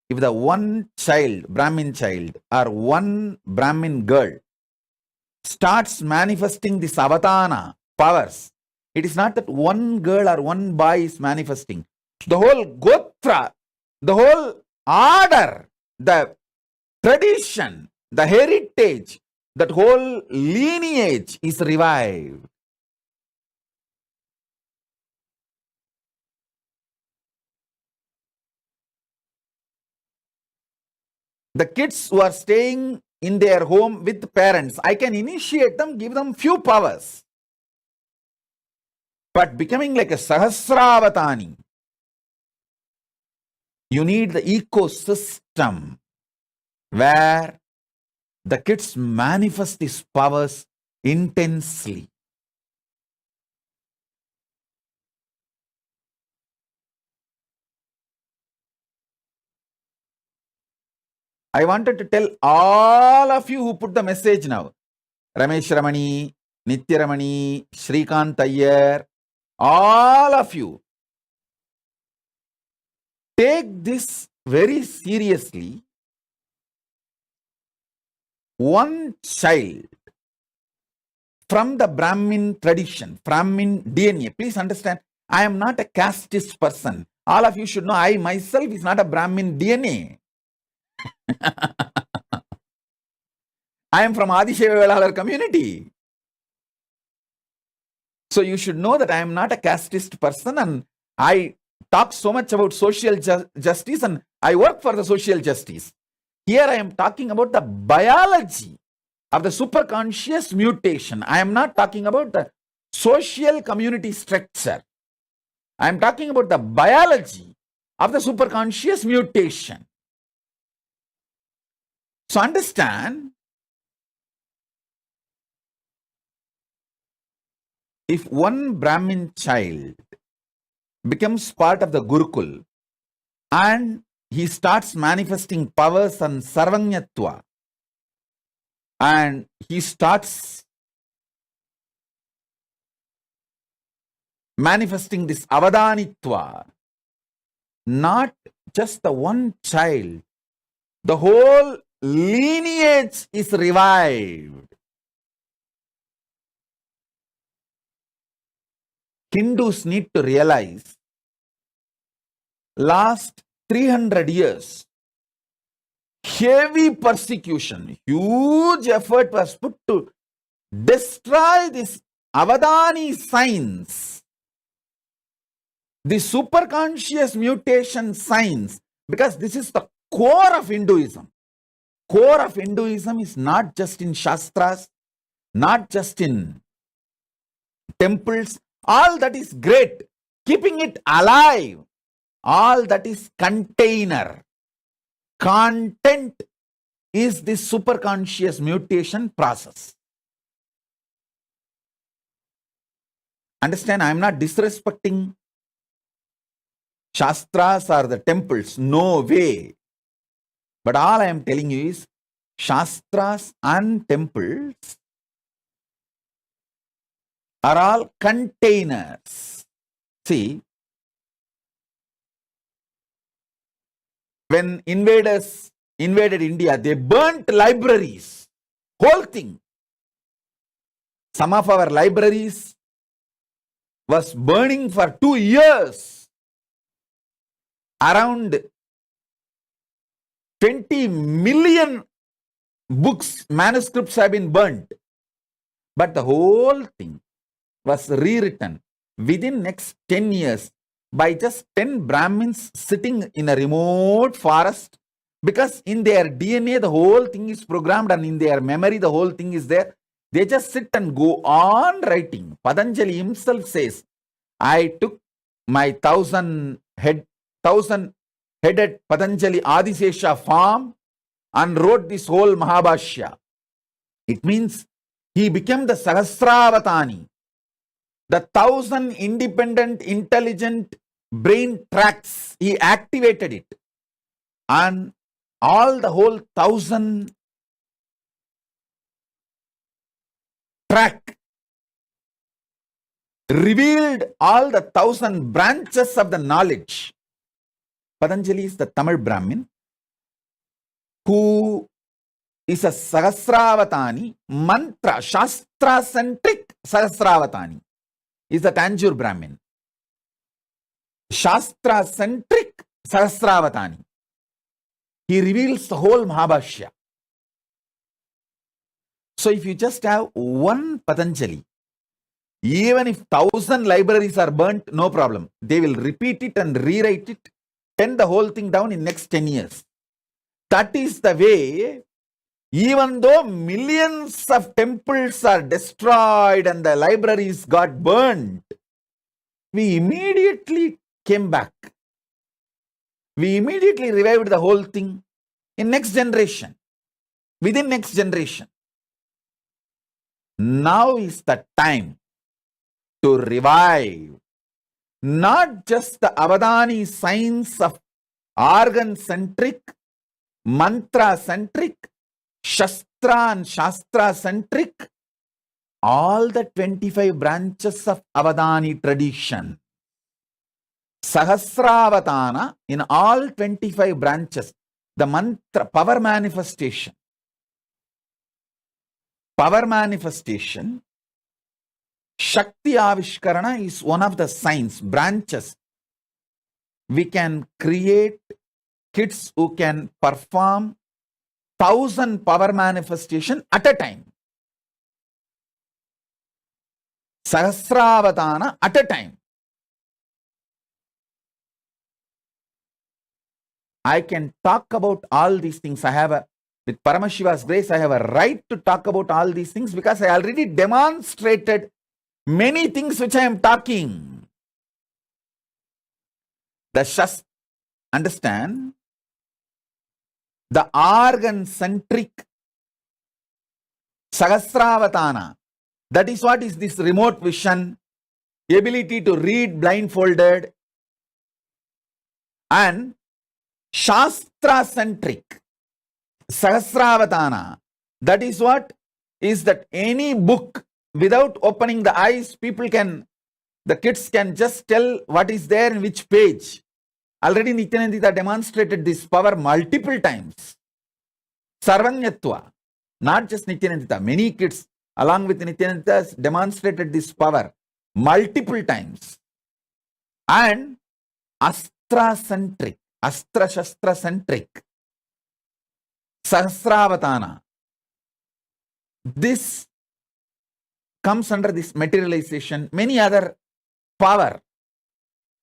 Speaker 1: if the one child, Brahmin child, or one Brahmin girl starts manifesting this Avatana powers, It is not that one girl or one boy is manifesting. The whole Gotra, the whole order, the tradition, the heritage, that whole lineage is revived. The kids who are staying in their home with parents, I can initiate them, give them few powers. But becoming like a Sahasravatani, you need the ecosystem where the kids manifest these powers intensely. I wanted to tell all of you who put the message now, Ramesh Ramani, Nithya Ramani, Shrikant Iyer, all of you, take this very seriously. One child from the Brahmin tradition, Brahmin DNA, please understand, I am not a casteist person. All of you should know, I myself is not a Brahmin DNA. I am from Adishevalalar community. So you should know that I am not a casteist person, and I talk so much about social justice, and I work for the social justice. Here I am talking about the biology of the superconscious mutation. I am not talking about the social community structure. I am talking about the biology of the superconscious mutation. So understand, if one Brahmin child becomes part of the Gurukul and he starts manifesting powers and Sarvanyatva, and he starts manifesting this Avadanitva, not just the one child, the whole lineage is revived. Hindus need to realize, last 300 years, heavy persecution, huge effort was put to destroy this Avadani science, the superconscious mutation science, because this is the core of Hinduism. Core of Hinduism is not just in Shastras, not just in temples. All that is great. Keeping it alive, all that is container. Content is this superconscious mutation process. Understand, I am not disrespecting Shastras or the temples. No way. But all I am telling you is, Shastras and temples are all containers. See, when invaders invaded India, they burnt libraries, whole thing. Some of our libraries was burning for 2 years. Around 20 million books, manuscripts have been burnt. But the whole thing was rewritten within next 10 years by just 10 Brahmins sitting in a remote forest, because in their DNA the whole thing is programmed, and in their memory the whole thing is there. They just sit and go on writing. Patanjali himself says, I took my 1,000-headed Patanjali Adisesha farm and wrote this whole Mahabhashya. It means he became the Sahasravatani. The 1,000 independent, intelligent brain tracts, he activated it. And all the whole 1,000 track revealed all the 1,000 branches of the knowledge. Patanjali is the Tamil Brahmin who is a Sahasravatani, mantra, Shastra-centric Sahasravatani. is the Tanjore Brahmin. Shastra-centric Sahasravatani. He reveals the whole Mahabhashya. So if you just have one Patanjali, even if 1,000 libraries are burnt, no problem. They will repeat it and rewrite it, pen the whole thing down in next 10 years. That is the way, even though millions of temples are destroyed and the libraries got burned, we immediately came back. We immediately revived the whole thing in next generation, within next generation. Now is the time to revive not just the Avadani science of organ-centric, mantra-centric, Shastra and Shastra-centric, all the 25 branches of Avadani tradition. Sahasravatana in all 25 branches, the mantra, power manifestation. Power manifestation, Shakti Avishkarana is one of the signs, branches. We can create kids who can perform 1,000 power manifestation at a time. Sahasravatana at a time. I can talk about all these things. With Paramashiva's grace, I have a right to talk about all these things because I already demonstrated many things which I am talking. Understand? The organ-centric Sahasravatana. That is what is this remote vision, ability to read blindfolded, and Shastra-centric Sahasravatana. That is what is that any book without opening the eyes, the kids can just tell what is there in which page. Already Nithyananda demonstrated this power multiple times. Sarvanyatva, not just Nithyananda, many kids along with Nithyananda demonstrated this power multiple times. And Astra-centric, Astra-Shastra-centric Sahasravatana. This comes under this materialization. Many other power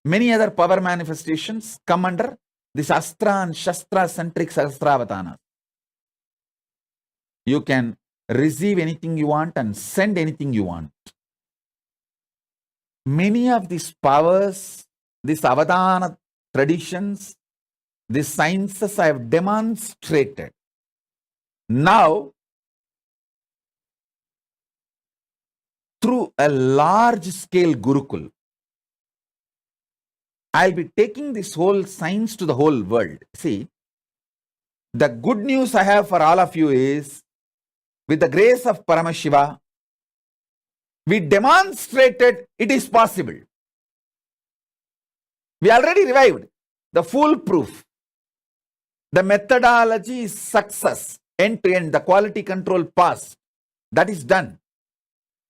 Speaker 1: manifestations come under this Astra and Shastra-centric Sahasravatana. You can receive anything you want and send anything you want. Many of these powers, these Avadana traditions, these sciences I have demonstrated. Now, through a large-scale Gurukul, I'll be taking this whole science to the whole world. See, the good news I have for all of you is, with the grace of Paramashiva, we demonstrated it is possible. We already revived the foolproof. The methodology is success, end-to-end, the quality control pass. That is done.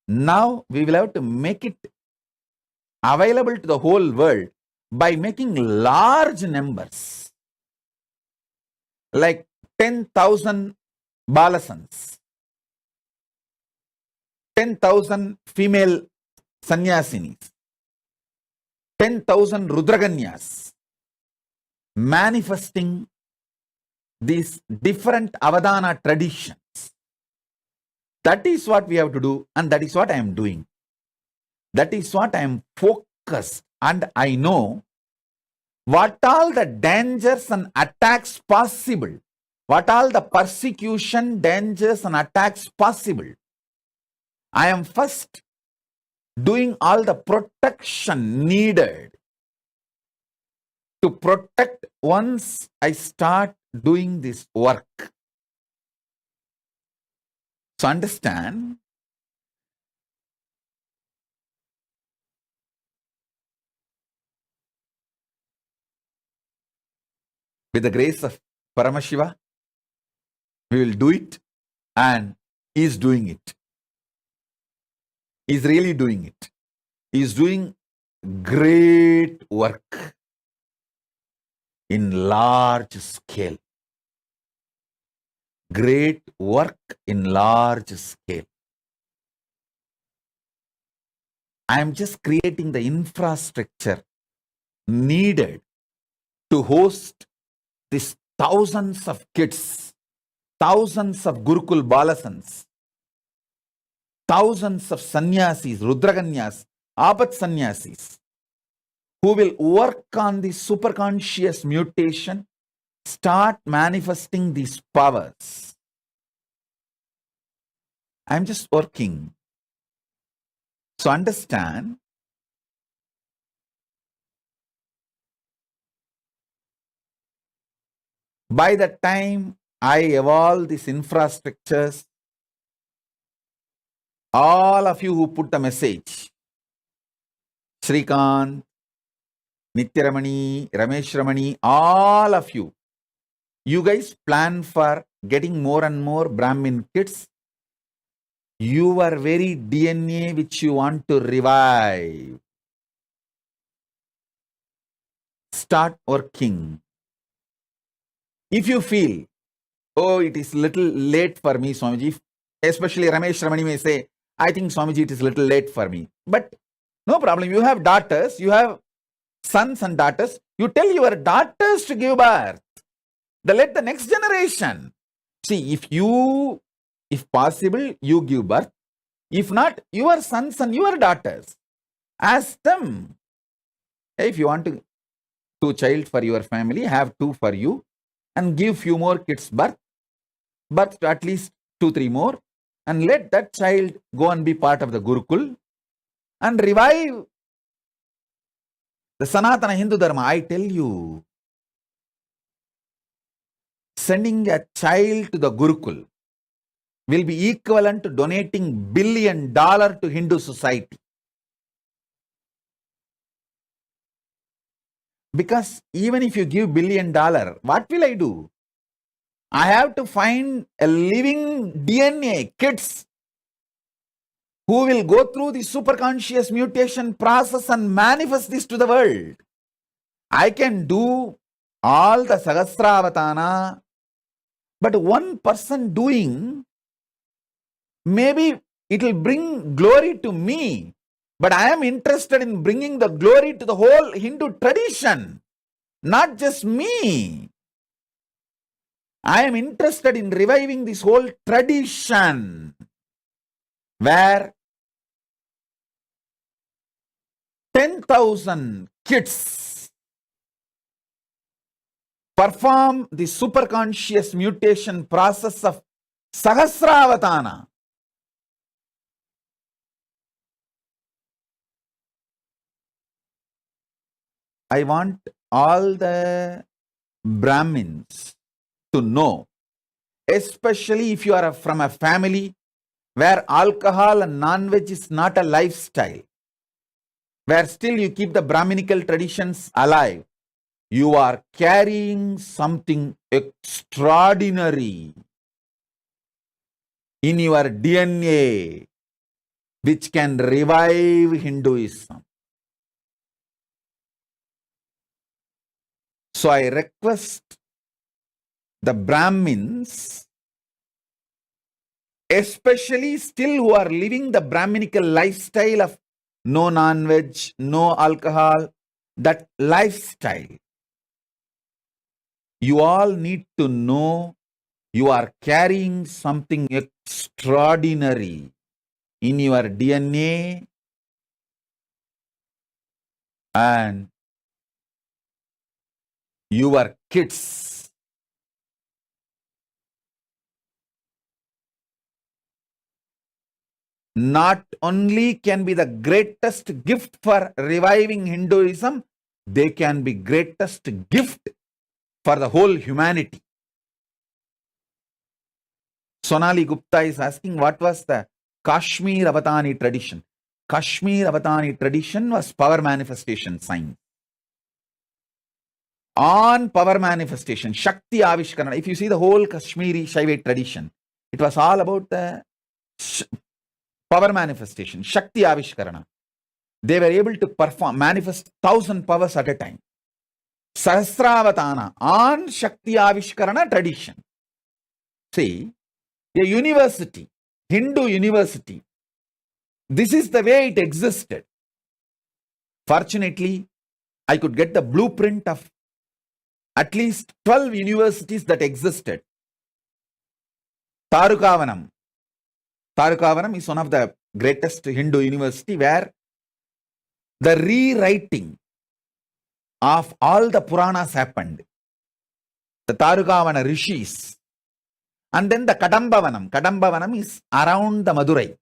Speaker 1: Now we will have to make it available to the whole world by making large numbers, like 10,000 balasans, 10,000 female sannyasinis, 10,000 rudraganyas, manifesting these different Avadana traditions. That is what we have to do, and that is what I am doing. That is what I am focused, and I know what all the dangers and attacks possible, what all the persecution, dangers and attacks possible. I am first doing all the protection needed to protect once I start doing this work. So understand, with the grace of Paramashiva, we will do it, and he is doing it. He is really doing it. is doing great work in large scale. Great work in large scale. I am just creating the infrastructure needed to host these thousands of kids, thousands of Gurukul Balasans, thousands of sannyasis, Rudraganyas, Apat sannyasis, who will work on the superconscious mutation, start manifesting these powers. I'm just working. So understand, by the time I evolve these infrastructures, all of you who put the message, Srikant, Nithyaramani, Ramesh Ramani, all of you, you guys plan for getting more and more Brahmin kids. Your very DNA which you want to revive. Start working. If you feel, oh, it is little late for me, Swamiji, especially Ramesh Ramani may say, I think Swamiji, it is little late for me. But no problem. You have daughters, you have sons and daughters. You tell your daughters to give birth. Let the next generation. See, if possible, you give birth. If not, your sons and your daughters. Ask them. If you want to 2 child for your family, have 2 for you. And give few more kids birth to at least 2-3 more, and let that child go and be part of the Gurukul and revive the Sanatana Hindu Dharma. I tell you, sending a child to the Gurukul will be equivalent to donating $1 billion to Hindu society. Because even if you give $1 billion, what will I do? I have to find a living DNA, kids, who will go through the superconscious mutation process and manifest this to the world. I can do all the Sahasravatana, but one person doing, maybe it will bring glory to me. But I am interested in bringing the glory to the whole Hindu tradition, not just me. I am interested in reviving this whole tradition where 10,000 kids perform the superconscious mutation process of Sahasravatana. I want all the Brahmins to know, especially if you are from a family where alcohol and non-veg is not a lifestyle, where still you keep the Brahminical traditions alive, you are carrying something extraordinary in your DNA which can revive Hinduism. So I request the Brahmins, especially still who are living the Brahminical lifestyle of no non-veg, no alcohol, that lifestyle. You all need to know you are carrying something extraordinary in your DNA, and your kids not only can be the greatest gift for reviving Hinduism, they can be greatest gift for the whole humanity. Sonali Gupta is asking, what was the Kashmir Avatani tradition? Kashmir Avatani tradition was power manifestation science. On power manifestation, Shakti Avishkarana. If you see the whole Kashmiri Shaivite tradition, it was all about the power manifestation, Shakti Avishkarana. they were able to manifest 1,000 powers at a time. Sahasravatana on Shakti Avishkarana tradition. See, a university, Hindu university, this is the way it existed. Fortunately, I could get the blueprint of at least 12 universities that existed. Tarukavanam. Tarukavanam is one of the greatest Hindu university where the rewriting of all the Puranas happened. The Tarukavana rishis. And then the Kadambavanam. Kadambavanam is around the Madurai.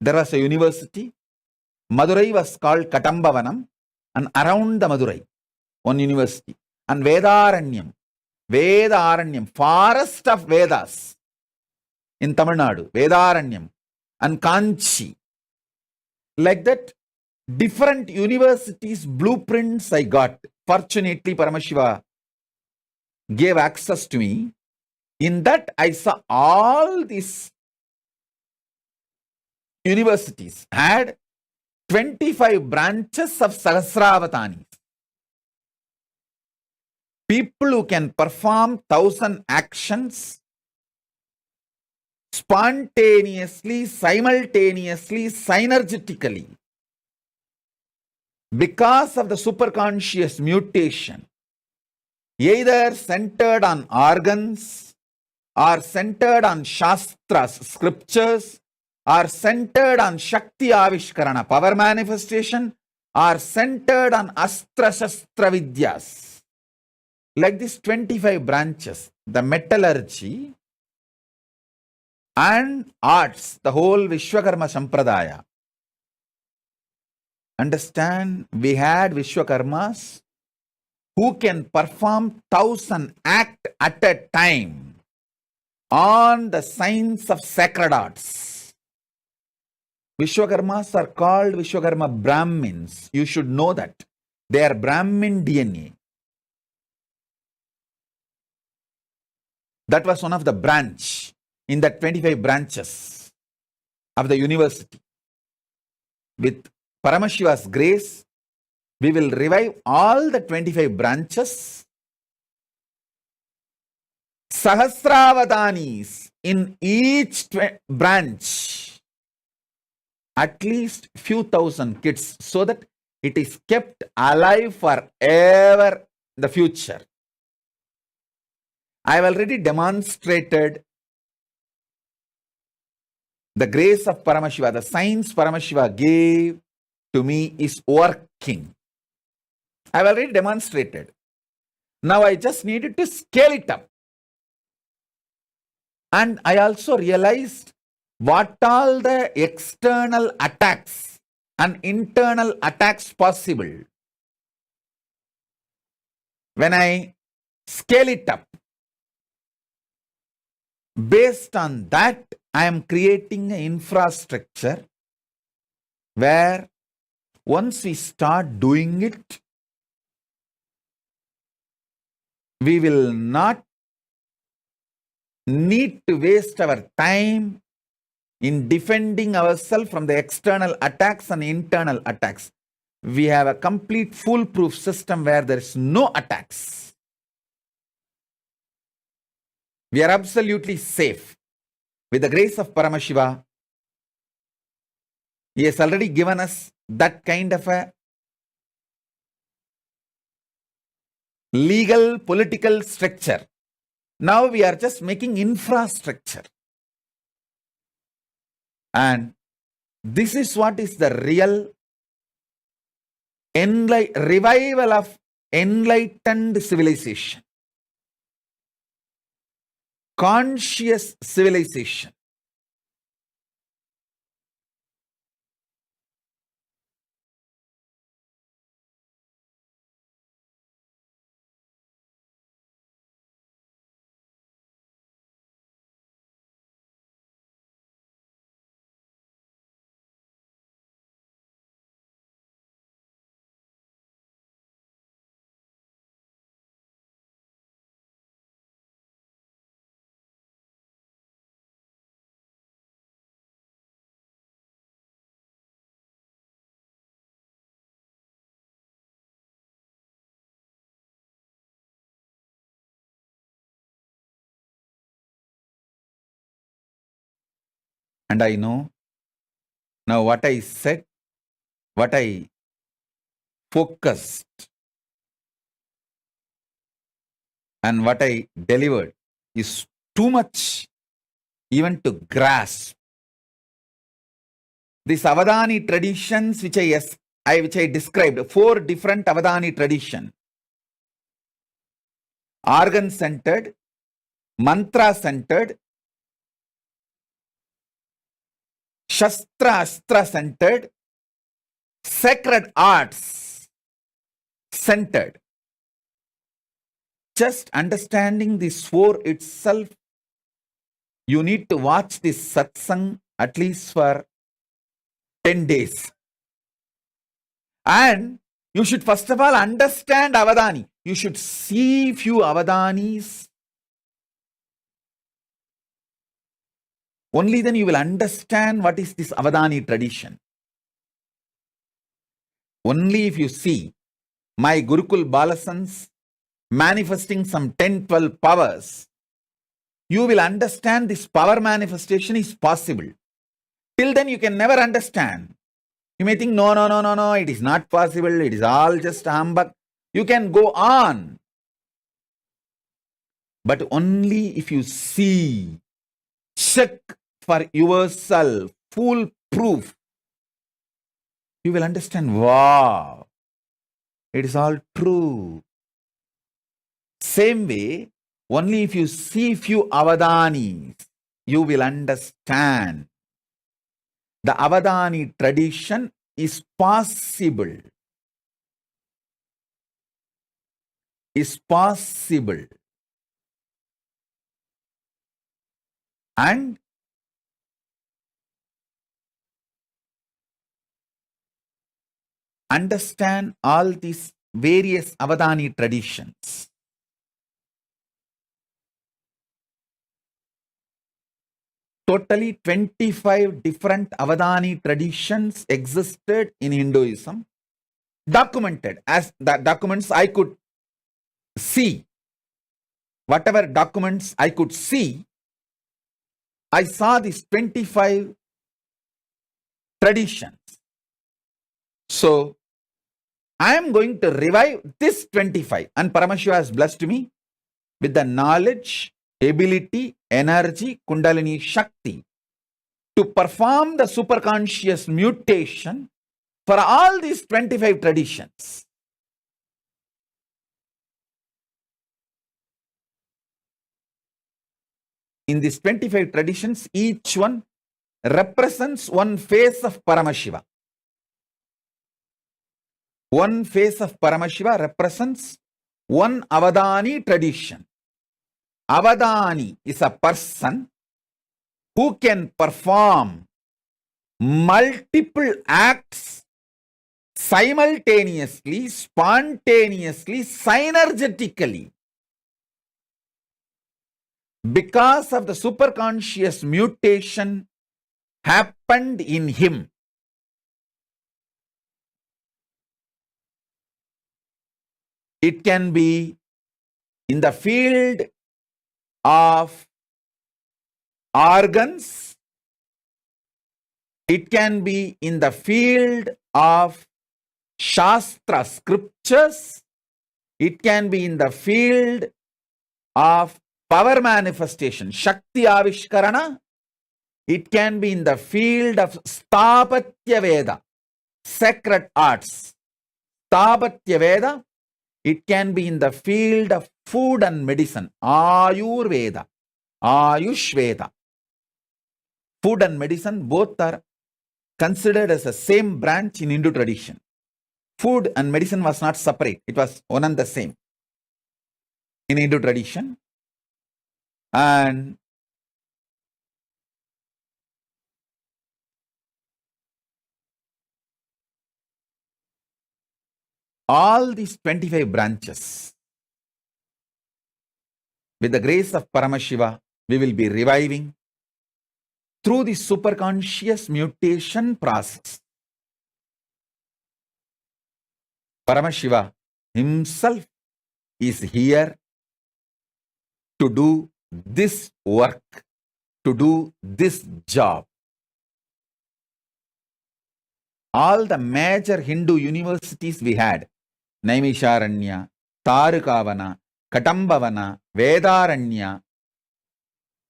Speaker 1: There was a university. Madurai was called Kadambavanam, and around the Madurai, one university. And Vedaranyam. Vedaranyam, forest of Vedas in Tamil Nadu. Vedaranyam. And Kanchi. Like that, different universities, blueprints I got. Fortunately, Paramashiva gave access to me. In that, I saw all these universities had 25 branches of Sahasravatanis. People who can perform 1,000 actions spontaneously, simultaneously, synergetically. Because of the superconscious mutation, either centered on organs, or centered on Shastras, scriptures, or centered on Shakti Avishkarana, power manifestation, or centered on Astra Shastra Vidyas. Like these 25 branches, the metallurgy and arts, the whole Vishwakarma Sampradaya. Understand, we had Vishwakarmas who can perform 1,000 acts at a time on the science of sacred arts. Vishwakarmas are called Vishwakarma Brahmins. You should know that. They are Brahmin DNA. That was one of the branch in the 25 branches of the university. With Paramashiva's grace, we will revive all the 25 branches. Sahasravatanis in each branch, at least few thousand kids, so that it is kept alive forever in the future. I have already demonstrated the grace of Paramashiva, the science Paramashiva gave to me is working. I have already demonstrated. Now I just needed to scale it up. And I also realized what all the external attacks and internal attacks possible. When I scale it up, based on that, I am creating an infrastructure where once we start doing it, we will not need to waste our time in defending ourselves from the external attacks and internal attacks. We have a complete foolproof system where there is no attacks. We are absolutely safe. With the grace of Paramashiva, he has already given us that kind of a legal, political structure. Now we are just making infrastructure. And this is what is the real revival of enlightened civilization. Conscious civilization. And I know now what I said, what I focused, and what I delivered is too much even to grasp. These Avadani traditions which I described, 4 different Avadani traditions. Organ-centered, mantra-centered, Shastra-Astra-centered, sacred arts centered. Just understanding this 4 itself, you need to watch this satsang at least for 10 days. And you should first of all understand Avadani. You should see few Avadanis. Only then you will understand what is this Avadani tradition. Only if you see my Gurukul Balasans manifesting some 10-12 powers, you will understand this power manifestation is possible. Till then you can never understand. You may think, no, it is not possible. It is all just humbug. You can go on. But only if you see, check for yourself, foolproof, you will understand, wow, it is all true. Same way, only if you see few Avadanis, you will understand. The Avadani tradition is possible. Is possible. And understand all these various Avadani traditions. Totally 25 different Avadani traditions existed in Hinduism, documented as the documents I could see. Whatever documents I could see, I saw these 25 traditions. So, I am going to revive this 25, and Paramashiva has blessed me with the knowledge, ability, energy, Kundalini Shakti to perform the superconscious mutation for all these 25 traditions. In these 25 traditions, each one represents one face of Paramashiva. One face of Paramashiva represents one Avadani tradition. Avadani is a person who can perform multiple acts simultaneously, spontaneously, synergetically. Because of the superconscious mutation happened in him. It can be in the field of organs. It can be in the field of Shastra scriptures. It can be in the field of power manifestation, Shakti Avishkarana. It can be in the field of Sthapatya Veda, sacred arts. Sthapatya Veda. It can be in the field of food and medicine, Ayurveda, Ayush Veda. Food and medicine both are considered as the same branch in Hindu tradition. Food and medicine was not separate. It was one and the same in Hindu tradition. And all these 25 branches, with the grace of Paramashiva, we will be reviving through the superconscious mutation process. Paramashiva himself is here to do this work, to do this job. all the major Hindu universities we had, Naimisharanya, Tarukavana, Katambavana, Vedaranya,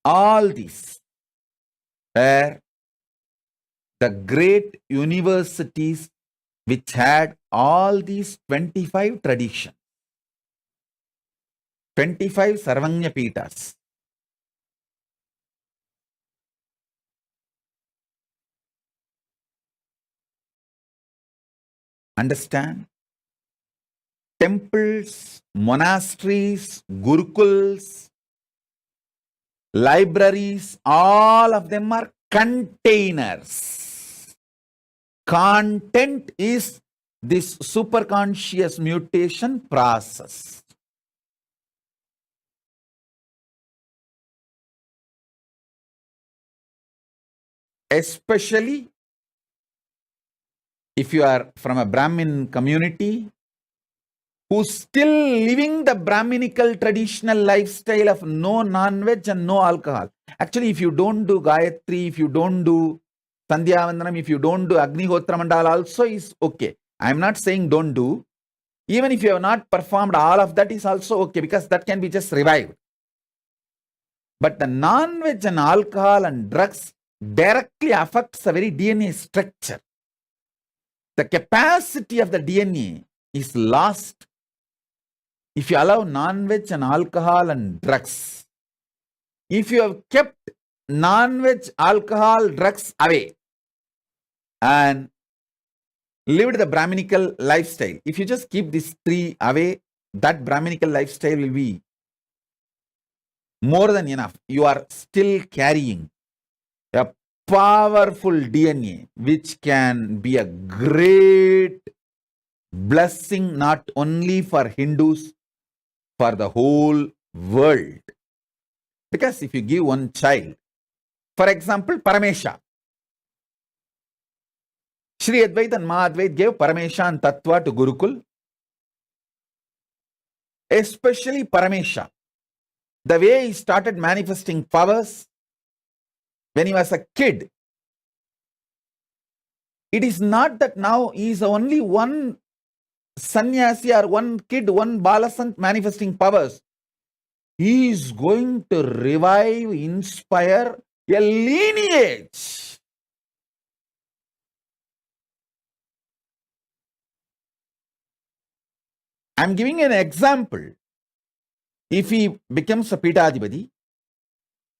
Speaker 1: all these were the great universities which had all these 25 traditions, 25 Sarvanya Pitas. Understand? Temples, monasteries, gurukuls, libraries, all of them are containers. Content is this superconscious mutation process. Especially if you are from a Brahmin community who's still living the Brahminical traditional lifestyle of no non-veg and no alcohol. Actually, if you don't do Gayatri, if you don't do Sandhya Vandanam, if you don't do Agnihotra Mandala also is okay. I'm not saying don't do. Even if you have not performed all of that is also okay, because that can be just revived. But the non-veg and alcohol and drugs directly affects the very DNA structure. The capacity of the DNA is lost if you allow non-veg and alcohol and drugs. If you have kept non-veg, alcohol, drugs away and lived the Brahminical lifestyle, if you just keep these three away, that Brahminical lifestyle will be more than enough. You are still carrying a powerful DNA which can be a great blessing not only for Hindus, for the whole world. Because if you give one child, for example, Paramesha, Sri Advaita and Mahadvaita gave Paramesha and Tattva to Gurukul. Especially Paramesha, the way he started manifesting powers when he was a kid, it is not that now he is only one sannyasi or one kid, one balasant manifesting powers. He is going to revive, inspire a lineage. I'm giving an example. If he becomes a Pitadipati,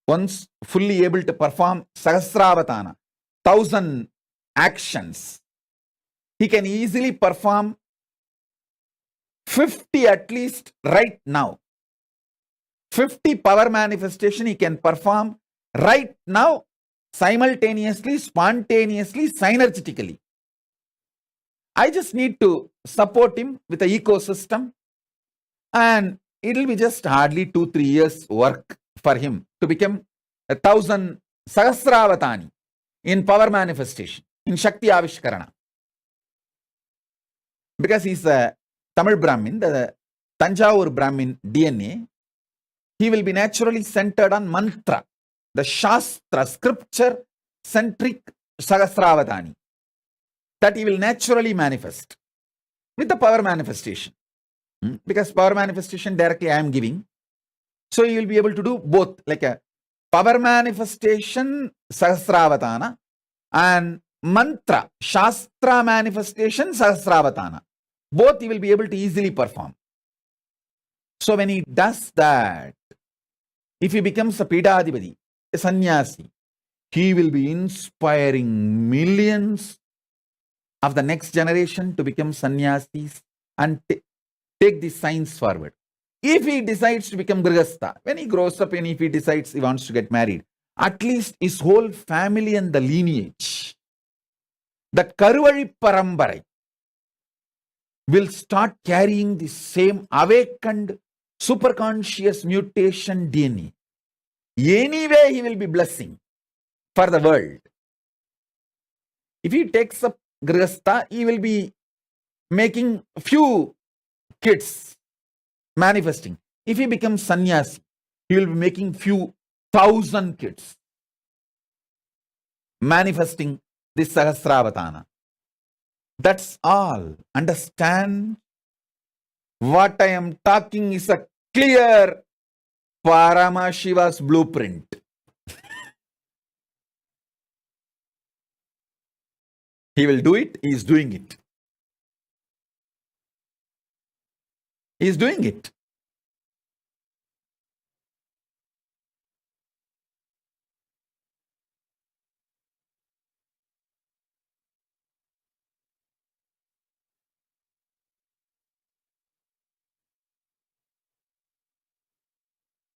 Speaker 1: once fully able to perform Sahasravatana, 1000 actions, he can easily perform 50 at least right now. 50 power manifestation he can perform right now, simultaneously, spontaneously, synergetically. I just need to support him with the ecosystem, and it will be just hardly 2-3 years work for him to become 1000 Sahasravatani in power manifestation, in Shakti Avishkarana. Because he's a Tamil Brahmin, the Tanjavur Brahmin DNA, he will be naturally centered on mantra, the Shastra, scripture centric Sahasravatani, that he will naturally manifest with the power manifestation. Because power manifestation directly I am giving. So you will be able to do both, like a power manifestation Sahasravatana and mantra, Shastra manifestation Sahasravatana. Both you will be able to easily perform. So when he does that, if he becomes a Pitadipati, a sannyasi, he will be inspiring millions of the next generation to become sannyasis and take this science forward. If he decides to become Grihastha, when he grows up and if he decides he wants to get married, at least his whole family and the lineage, that Karuvali Parambarai, will start carrying the same awakened superconscious mutation DNA. Anyway, he will be blessing for the world. If he takes up Grihastha, he will be making few kids manifesting. If he becomes sannyasi, he will be making few thousand kids manifesting this Sahasravatana. That's all. Understand? What I am talking is a clear Paramashiva's blueprint. He will do it. He is doing it. He is doing it.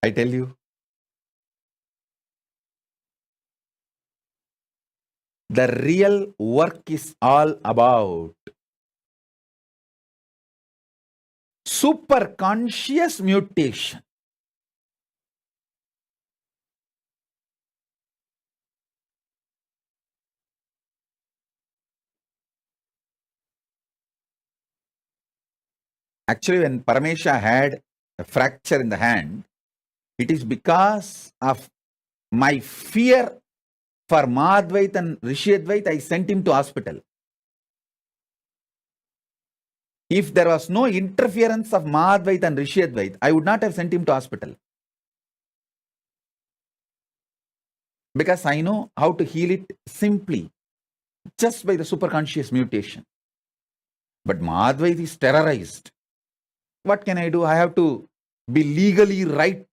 Speaker 1: I tell you, the real work is all about super conscious mutation. Actually, when Paramesha had a fracture in the hand, it is because of my fear for Madhvait and Rishiyadvait, I sent him to hospital. If there was no interference of Madhvait and Rishiyadvait, I would not have sent him to hospital. Because I know how to heal it simply, just by the superconscious mutation. But Madhvait is terrorized. What can I do? I have to be legally right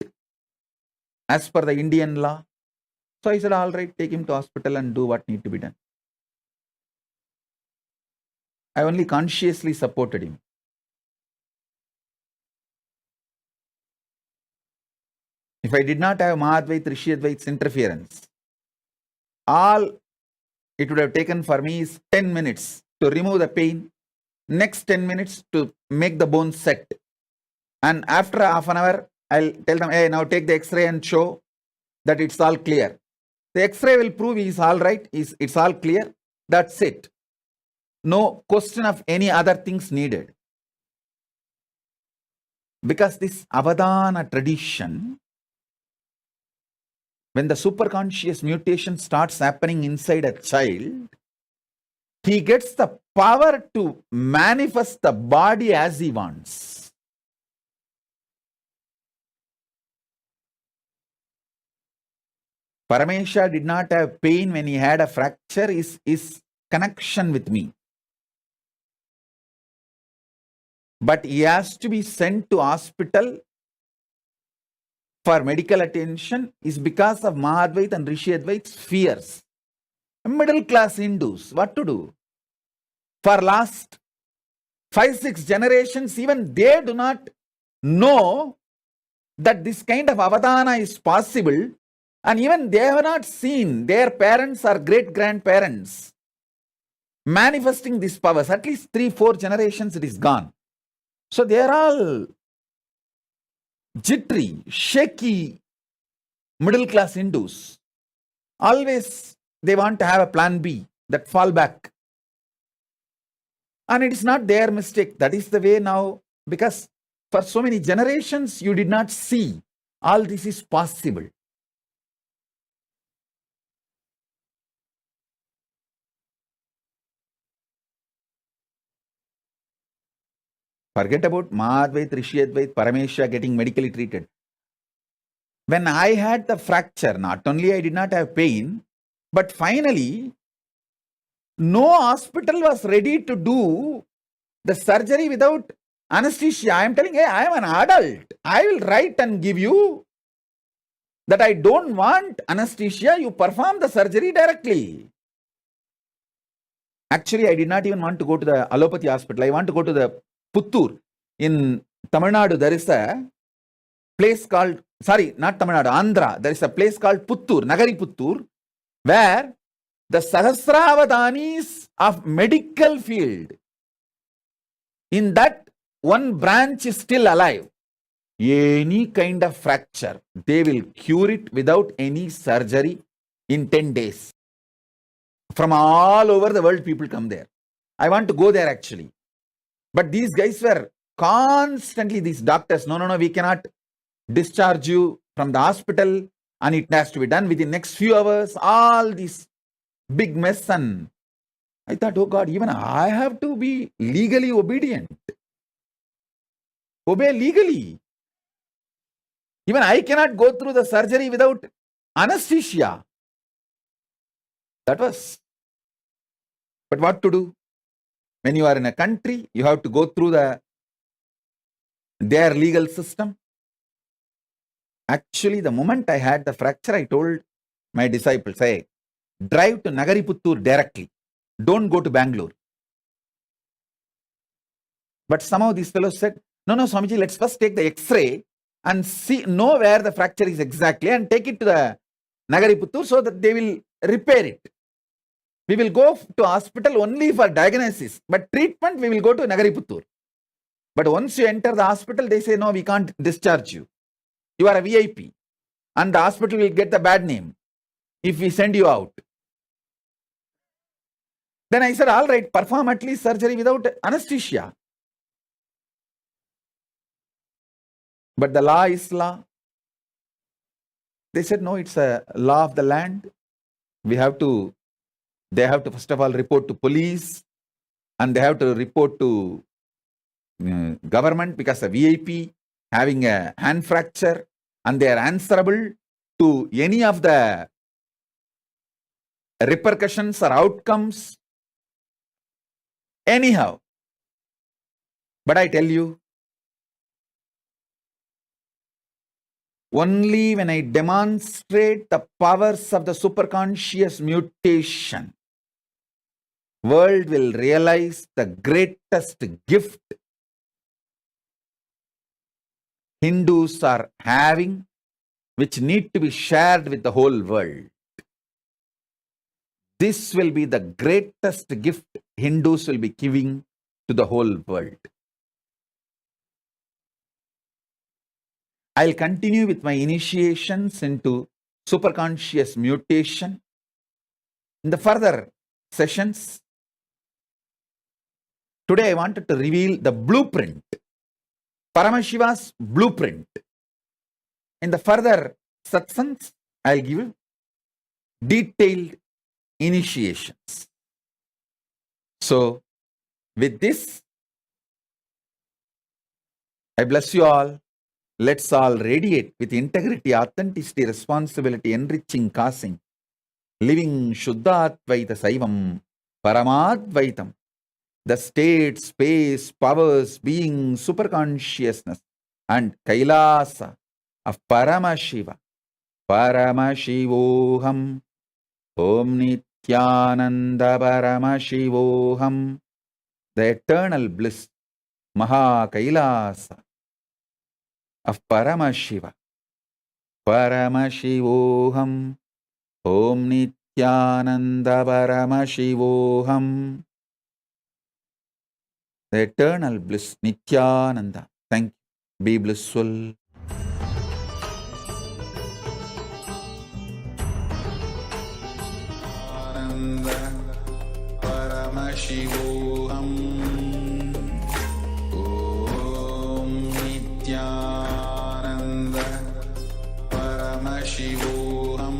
Speaker 1: as per the Indian law. So I said, all right, take him to hospital and do what need to be done. I only consciously supported him. If I did not have Mahadvait, Rishiyadvait's interference, all it would have taken for me is 10 minutes to remove the pain, next 10 minutes to make the bone set. And after half an hour, I'll tell them, hey, now take the X-ray and show that it's all clear. The X-ray will prove he's all right, it's all clear. That's it. No question of any other things needed. Because this Avadana tradition, when the superconscious mutation starts happening inside a child, he gets the power to manifest the body as he wants. Paramesha did not have pain when he had a fracture, his connection with me. But he has to be sent to hospital for medical attention is because of Mahadvait and Rishiyadvait's fears. Middle class Hindus, what to do? For last 5-6 generations, even they do not know that this kind of avadana is possible, and even they have not seen their parents or great-grandparents manifesting these powers. At least 3-4 generations it is gone. So they are all jittery, shaky middle-class Hindus. Always they want to have a plan B, that fallback. And it is not their mistake. That is the way now, because for so many generations you did not see all this is possible. Forget about Mahadvait, Rishiyadvait, Paramesha getting medically treated. When I had the fracture, not only I did not have pain, but finally, no hospital was ready to do the surgery without anesthesia. I am telling, hey, I am an adult. I will write and give you that I don't want anesthesia. You perform the surgery directly. Actually, I did not even want to go to the allopathy hospital. I want to go to the Puttur. In Tamil Nadu, there is a place called, sorry, not Tamil Nadu, Andhra. There is a place called Puttur, Nagari Puttur, where the Sahasravadanis of medical field, in that one branch is still alive. Any kind of fracture, they will cure it without any surgery in 10 days. From all over the world, people come there. I want to go there actually. But these guys were constantly, these doctors, no, we cannot discharge you from the hospital and it has to be done within the next few hours. All this big mess, and I thought, oh God, even I have to be legally obedient. Obey legally. Even I cannot go through the surgery without anesthesia. That was. But what to do? When you are in a country, you have to go through their legal system. Actually, the moment I had the fracture, I told my disciples, hey, drive to Nagariputtur directly. Don't go to Bangalore. But somehow these fellows said, no, Swamiji, let's first take the X-ray and know where the fracture is exactly and take it to the Nagariputtur so that they will repair it. We will go to hospital only for diagnosis, but treatment we will go to Nagariputtur. But once you enter the hospital, they say, no, we can't discharge you. You are a VIP. And the hospital will get the bad name if we send you out. Then I said, all right, perform at least surgery without anesthesia. But the law is law. They said, no, it's a law of the land. They have to first of all report to police, and they have to report to government because a VIP having a hand fracture, and they are answerable to any of the repercussions or outcomes. Anyhow, but I tell you, only when I demonstrate the powers of the superconscious mutation, world will realize the greatest gift Hindus are having, which need to be shared with the whole world. This will be the greatest gift Hindus will be giving to the whole world. I'll continue with my initiations into superconscious mutation in the further sessions. Today I wanted to reveal the blueprint, Paramashiva's blueprint. In the further satsangs, I'll give you detailed initiations. So, with this, I bless you all. Let's all radiate with integrity, authenticity, responsibility, enriching, causing, living Shuddhatvaita Saivam, Paramadvaitam, the state, space, powers, being, superconsciousness, and Kailasa of Paramashiva, Paramashivoham, Om Nithyananda Paramashivoham, the eternal bliss, Maha Kailasa of Paramashiva, Paramashivoham, Om Nithyananda Paramashivoham, the eternal bliss, Nithyananda. Thank you. Be blissful. Paramashivoham, Om Nithyananda Paramashivoham.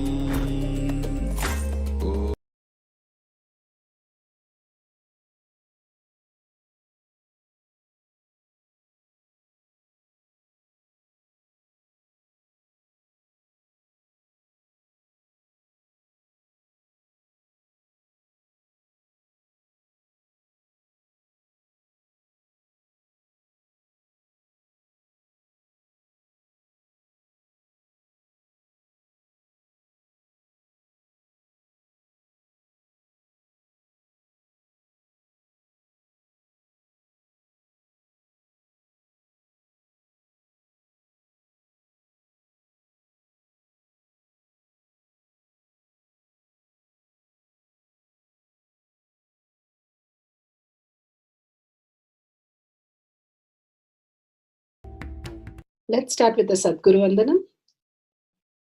Speaker 5: Let's start with the Sadguru Vandanam.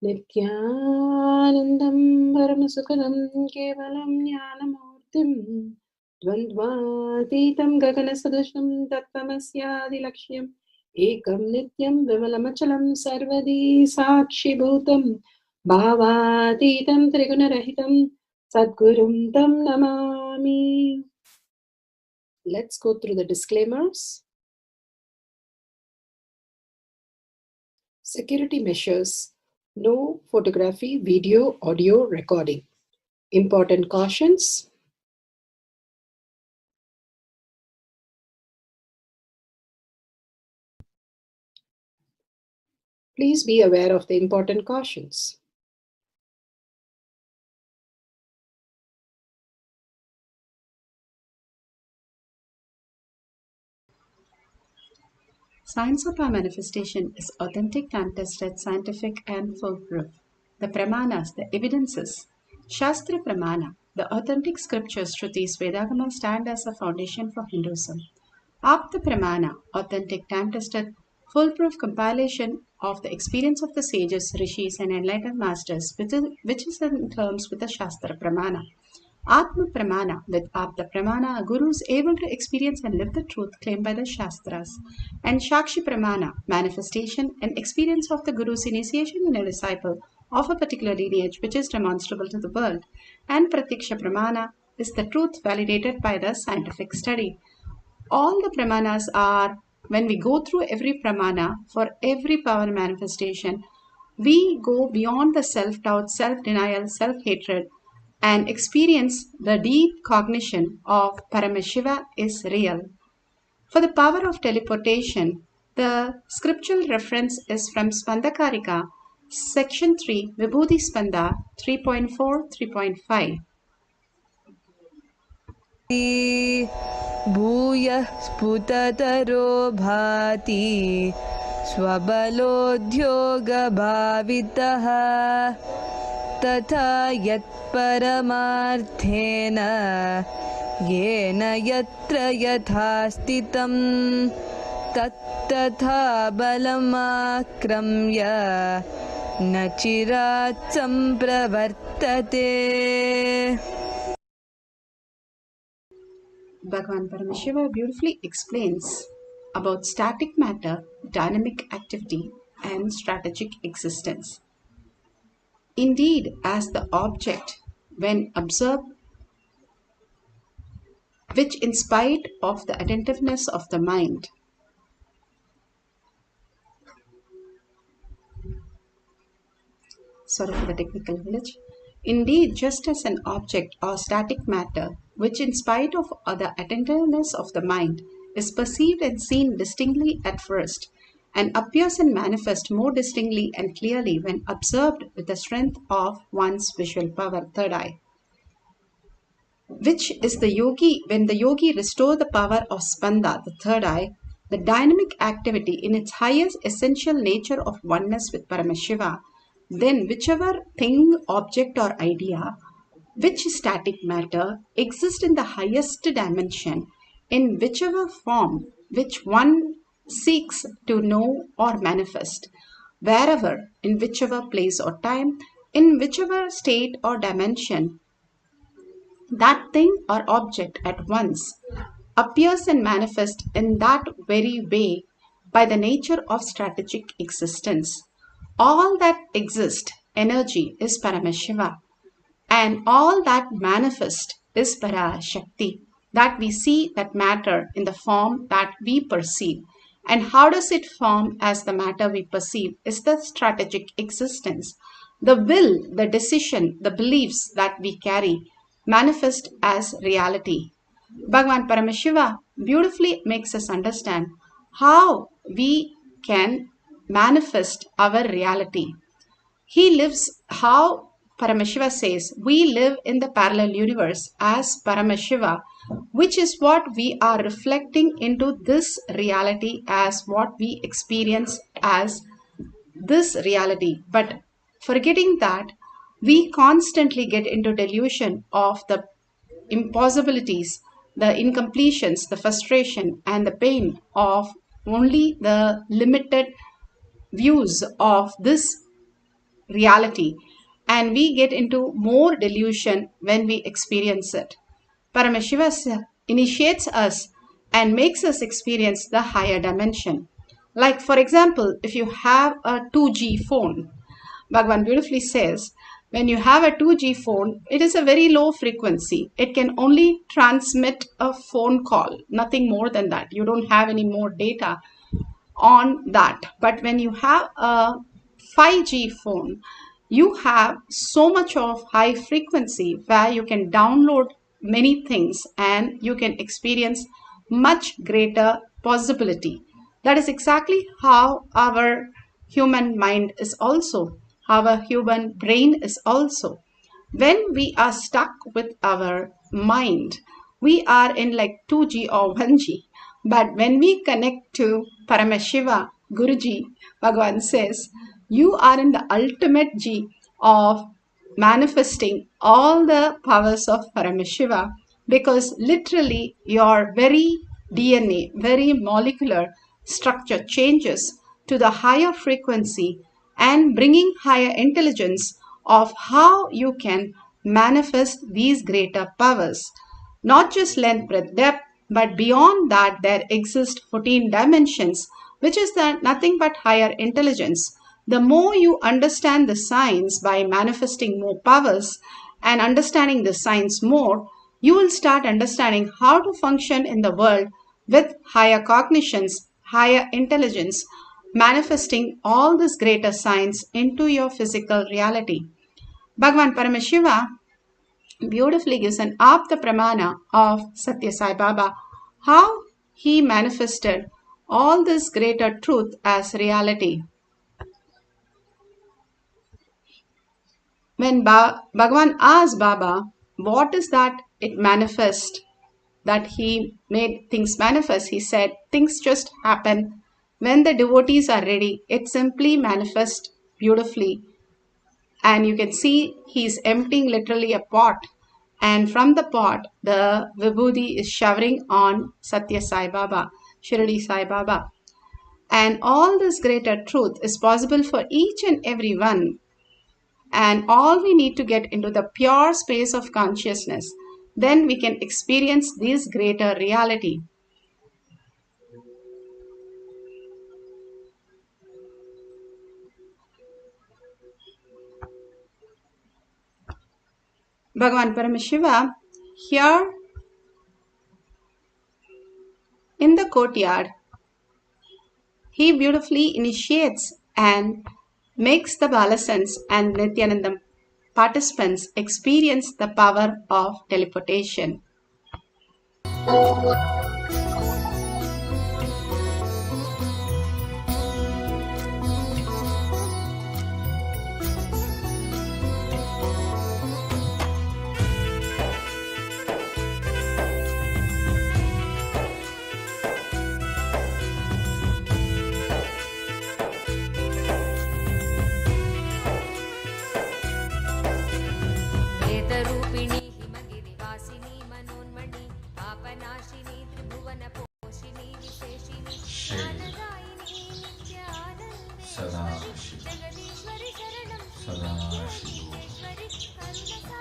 Speaker 5: Nithyanandam Paramasukhanam Kevalam Jnanamurtim Dvandvatitam Gaganasadusham Tattvamasyaadilakshya Ekam Nityam Vimalamachalam Sarvadi Sakshibhutam Bhavatitam Trigunarahitam Sadgurum Tam Namami. Pranamami. Let's go through the disclaimers. Security measures. No photography, video, audio recording. Important cautions. Please be aware of the important cautions.
Speaker 6: Science of our manifestation is authentic, time-tested, scientific, and foolproof. The pramanas, the evidences, Shastra Pramana, the authentic scriptures, Shrutis, Vedagama stand as a foundation for Hinduism. Apta Pramana, authentic, time-tested, foolproof compilation of the experience of the sages, rishis, and enlightened masters, which is in terms with the Shastra Pramana. Atma Pramana, with Apta Pramana, a guru is able to experience and live the truth claimed by the Shastras. And Shakshi Pramana, manifestation and experience of the guru's initiation in a disciple of a particular lineage which is demonstrable to the world. And Pratyaksha Pramana is the truth validated by the scientific study. All the Pramanas are, when we go through every Pramana for every power manifestation, we go beyond the self-doubt, self-denial, self-hatred, and experience the deep cognition of Paramashiva is real. For the power of teleportation, the scriptural reference is from Spandakarika, section 3, Vibhuti Spanda 3.4, 3.5.
Speaker 7: भूयः स्फुटतरो भाति स्वबलोद्योगभावितः तथा यत्परमार्थेन येन यत्र यथा स्थितं तत्तथा बलमाक्रम्य न चिरात् सम्प्रवर्तते.
Speaker 6: Bhagavan Paramashiva beautifully explains about static matter, dynamic activity, and strategic existence. Indeed, as the object, when observed, which in spite of the attentiveness of the mind, sorry for the technical glitch. Indeed, just as an object or static matter, which in spite of the attentiveness of the mind, is perceived and seen distinctly at first, and appears and manifests more distinctly and clearly when observed with the strength of one's visual power, third eye. Which is the yogi, when the yogi restores the power of spanda, the third eye, the dynamic activity in its highest essential nature of oneness with Paramashiva, then whichever thing, object or idea, which static matter, exists in the highest dimension, in whichever form which one seeks to know or manifest, wherever, in whichever place or time, in whichever state or dimension, that thing or object at once appears and manifests in that very way by the nature of strategic existence. All that exists, energy, is Paramashiva, and all that manifests is Parashakti, that we see, that matter in the form that we perceive. And how does it form as the matter we perceive is the strategic existence. The will, the decision, the beliefs that we carry manifest as reality. Bhagavan Paramashiva beautifully makes us understand how we can manifest our reality. He lives, how Paramashiva says, we live in the parallel universe as Paramashiva, which is what we are reflecting into this reality as what we experience as this reality. But forgetting that, we constantly get into delusion of the impossibilities, the incompletions, the frustration, and the pain of only the limited views of this reality, and we get into more delusion when we experience it. Paramashiva initiates us and makes us experience the higher dimension. Like, for example, if you have a 2G phone, Bhagavan beautifully says When you have a 2G phone, it is a very low frequency. It can only transmit a phone call, nothing more than that. You don't have any more data on that. But when you have a 5G phone, you have so much of high frequency where you can download many things and you can experience much greater possibility. That is exactly how our human mind is also, our human brain is also. When we are stuck with our mind, we are in like 2G or 1G. But when we connect to Paramashiva, Guruji, Bhagavan says, you are in the ultimate G of manifesting all the powers of Paramashiva, because literally your very DNA, very molecular structure changes to the higher frequency and bringing higher intelligence of how you can manifest these greater powers. Not just length, breadth, depth, but beyond that there exist 14 dimensions, which is nothing but higher intelligence. The more you understand the science by manifesting more powers and understanding the science more, you will start understanding how to function in the world with higher cognitions, higher intelligence, manifesting all this greater science into your physical reality. Bhagavan Paramashiva beautifully gives an Apta Pramana of Satya Sai Baba, how he manifested all this greater truth as reality. When Bhagavan asked Baba, what is that it manifest, that he made things manifest, he said, things just happen. When the devotees are ready, it simply manifests beautifully. And you can see he's emptying literally a pot. And from the pot, the vibhuti is showering on Satya Sai Baba, Shirdi Sai Baba. And all this greater truth is possible for each and every one. And all we need to get into the pure space of consciousness. Then we can experience this greater reality. Bhagavan Paramashiva, here in the courtyard, he beautifully initiates and makes the Balasans and Nithyananda participants experience the power of teleportation.
Speaker 8: वेदरूपिणी हिमगिरिवासिनी मनोन्मणि पापनाशिनी त्रिभुवनपोषिणी विशेषिणी ज्ञानदायिनी नित्यानन्देश्वरि जगदीश्वरि शरणं सदाशिवोश्वरि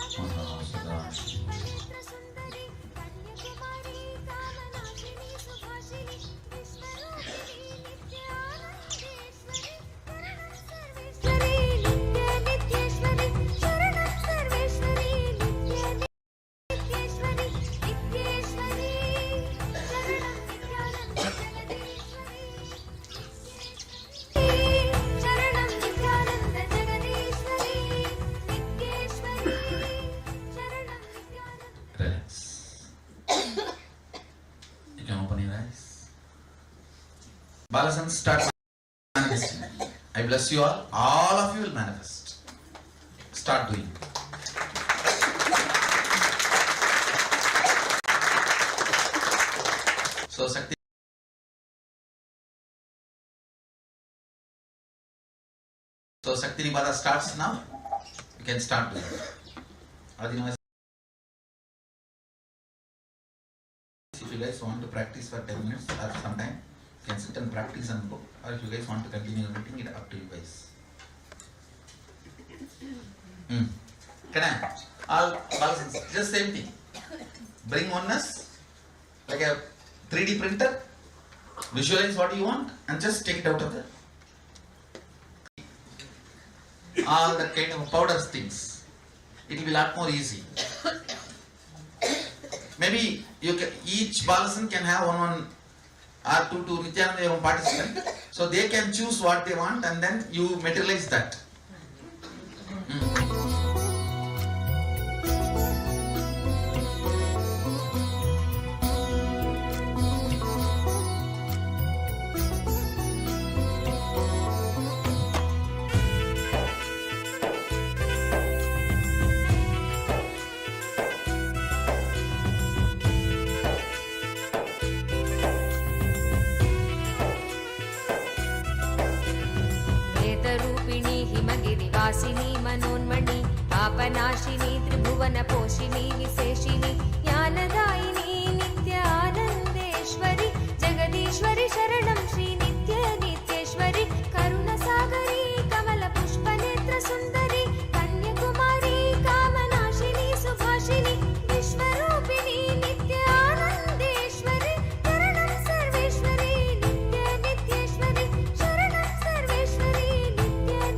Speaker 8: करुणसागरि पवित्रसुन्दरि कन्याकुमारी कामनाशिनी सुभाषिनी विश्वरूपिणी नित्यानन्देश्वरि शरणं सर्वेश्वरि नित्यनित्येश्वरि शरणं सर्वेश्वरि नित्यनित्येश्वरि नित्येश्वरि शरणं नित्यानन्द जगदीश्वरि शरणं नित्यानन्द जगदीश्वरि नित्येश्वरि शरणं Nityanand.
Speaker 1: Relax. You can open your eyes. Balasan, start manifesting. I bless you all. All of you will manifest. Start doing. So Shakti. So Shakti Nipada starts now. You can start doing. Otherwise, if you guys want to practice for 10 minutes or sometime, you can sit and practice and go. Or if you guys want to continue the meeting, it's up to you guys. Can I? All Balasans, just same thing. Bring oneness, like a 3D printer, visualize what you want and just take it out of the all that kind of powder things. it will be a lot more easy. Maybe each Balasan can have one or two Nithyananda participant, so they can choose what they want and then you materialize that.
Speaker 8: वेदरूपिणी हिमगिरिवासिनी मनोन्मणि पापनाशिनी त्रिभुवनपोषिणी विशेषिणी ज्ञानदायिनी नित्यानन्देश्वरि जगदीश्वरि शरणं श्री नित्येश्वरि करुणसागरी कमलपुष्पनेत्रसुन्दरि कन्याकुमारी कामनाशिनी सुभाषिनी विश्वरूपिणी नित्यानन्देश्वरि शरणं सर्वेश्वरि नित्येश्वरि शरणं सर्वेश्वरि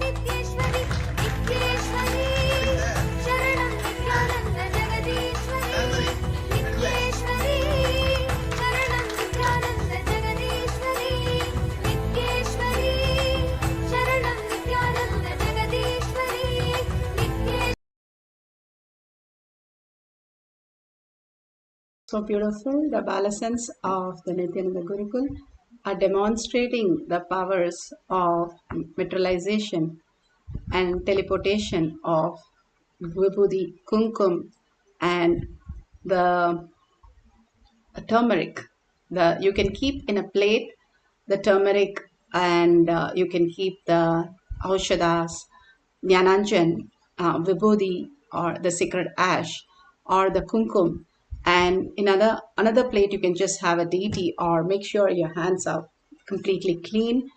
Speaker 8: नित्येश्वरि नित्येश्वरि शरणं नित्यानन्द जगदीश्वरि नित्येश्वरि शरणं नित्यानन्द जगदीश्वरि नित्येश्वरि शरणं Nityanand जगदीश्वरि
Speaker 6: So beautiful. The Balasans of the Nithyananda Gurukul are demonstrating the powers of materialization and teleportation of Vibhuti, Kumkum, and the turmeric. You can keep in a plate the turmeric, and you can keep the aushadas, Jnananjan, Vibhuti, or the sacred ash, or the kumkum. And in another plate, you can just have a deity, or make sure your hands are completely clean.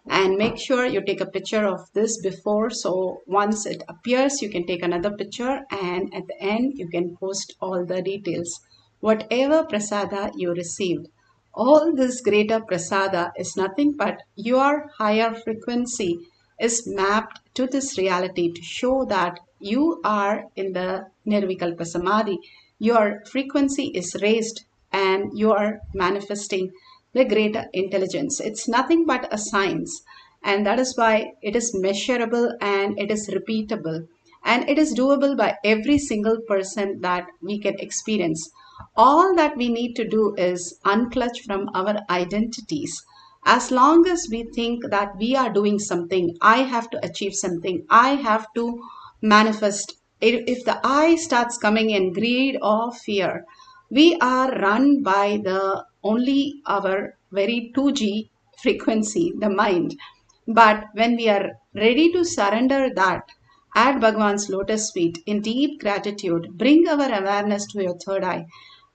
Speaker 6: And make sure you take a picture of this before, so once it appears, you can take another picture, and at the end, you can post all the details. Whatever prasada you received, all this greater prasada is nothing but your higher frequency is mapped to this reality to show that you are in the Nirvikalpa Samadhi. Your frequency is raised and you are manifesting the greater intelligence. It's nothing but a science, and that is why it is measurable and it is repeatable and it is doable by every single person that we can experience. All that we need to do is unclutch from our identities. As long as we think that we are doing something, I have to achieve something, I have to manifest. If the I starts coming in greed or fear, we are run by the only our very 2G frequency, the mind. But when we are ready to surrender that at Bhagwan's lotus feet in deep gratitude, bring our awareness to your third eye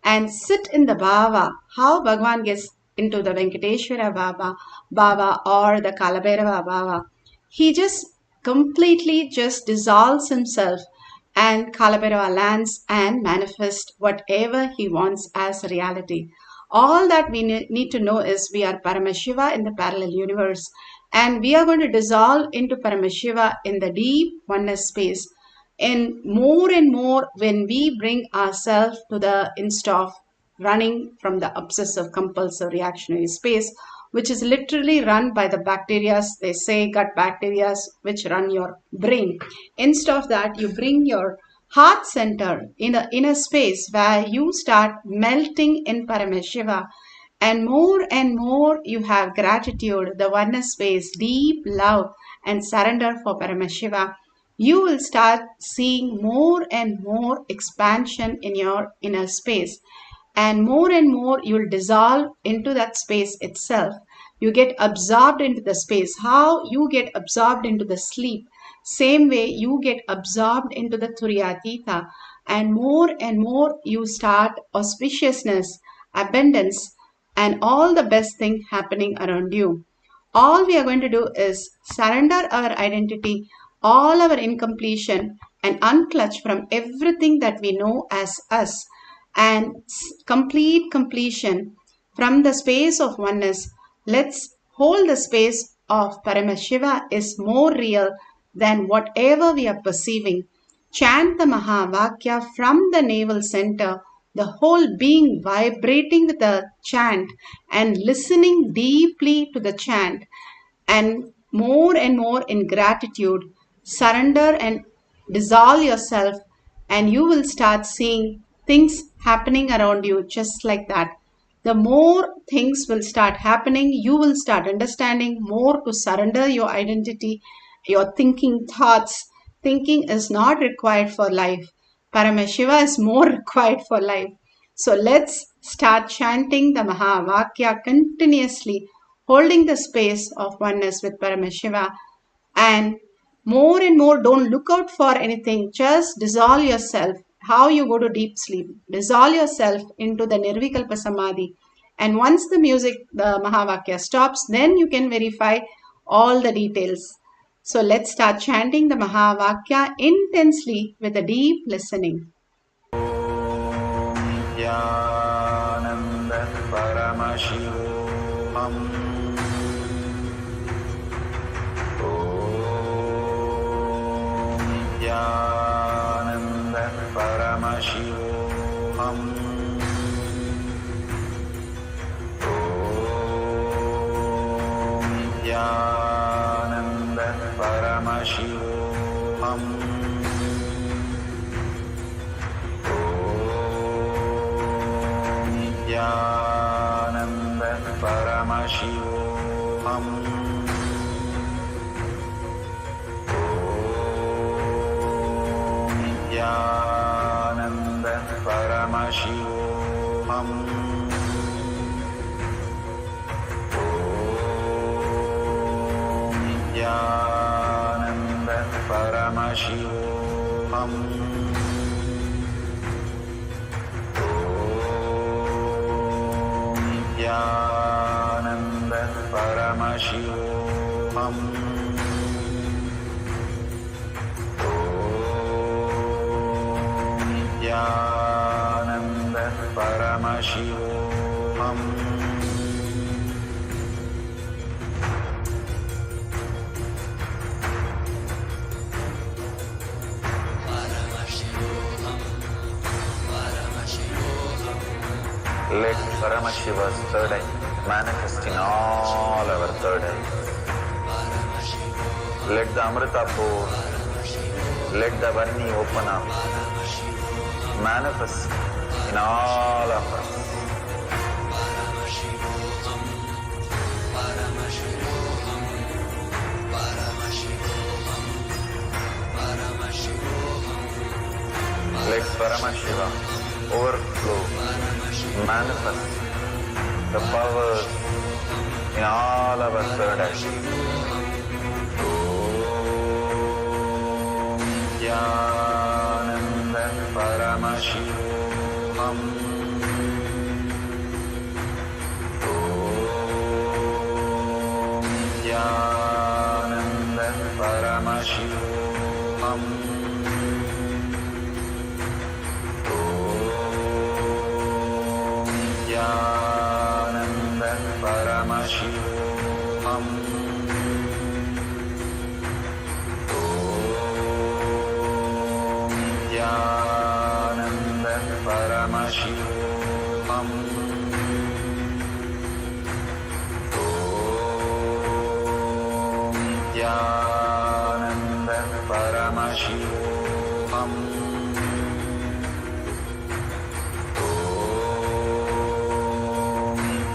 Speaker 6: and sit in the bhava, how Bhagwan gets into the Venkateshwara bhava or the Kalabhairava bhava. He just completely just dissolves himself, and Kalabhairava lands and manifests whatever he wants as reality. All that we need to know is we are Paramashiva in the parallel universe, and we are going to dissolve into Paramashiva in the deep oneness space. And more when we bring ourselves to the instead of running from the obsessive compulsive reactionary space, which is literally run by the bacteria, they say gut bacteria, which run your brain. Instead of that, you bring your heart center in a inner space where you start melting in Paramashiva, and more you have gratitude, the oneness space, deep love and surrender for Paramashiva. You will start seeing more and more expansion in your inner space, and more you'll dissolve into that space itself. You get absorbed into the space. How you get absorbed into the sleep, same way you get absorbed into the Turyatita, and more you start auspiciousness, abundance, and all the best thing happening around you. All we are going to do is surrender our identity, all our incompletion, and unclutch from everything that we know as us, and complete completion from the space of oneness. Let's hold the space of Paramashiva is more real than whatever we are perceiving. Chant the Mahavakya from the navel center, the whole being vibrating with the chant and listening deeply to the chant, and more in gratitude. Surrender and dissolve yourself, and you will start seeing things happening around you just like that. The more things will start happening, you will start understanding more to surrender your identity, your thinking thoughts. Thinking is not required for life. Paramashiva is more required for life. So let's start chanting the Mahavakya continuously, holding the space of oneness with Paramashiva. And more, don't look out for anything. Just dissolve yourself. How you go to deep sleep. Dissolve yourself into the Nirvikalpa Samadhi. And once the music, the Mahavakya stops, then you can verify all the details. So let's start chanting the Mahavakya intensely with a deep listening.
Speaker 1: Nithyananda Paramashivoham. Om Nithyananda Paramashivoham. Om Nithyananda Paramashivoham. Nithyananda Paramashivoham. Om Nithyananda Paramashivoham. Om Nithyananda Paramashivoham. Nithyananda Paramashivoham. Om Nithyananda Paramashivoham. Let Paramashiva's third eye manifest in all our third eyes. Let the Amrita pour, let the Vanni open up, manifest in all of us. Let Paramashiva overflow, manifest the powers in all our third eyes. Om Nithyananda Paramashivoham. Om Nithyananda Paramashivoham. Nithyananda Paramashivoham. Om Nithyananda Paramashivoham. Om Nithyananda Paramashivoham.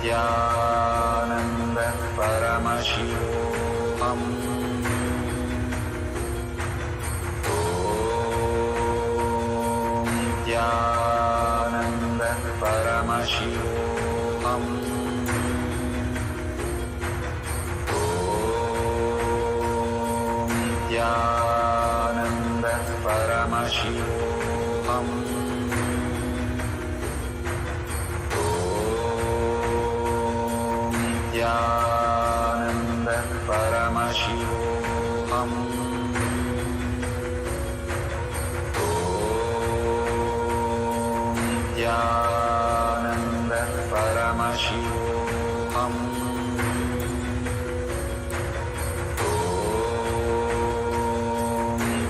Speaker 1: Nithyananda Paramashivoham. Om Nithyananda Paramashivoham. Om Nithyananda Paramashivoham. Nithyananda Paramashivoham. Om Nithyananda Paramashivoham. Om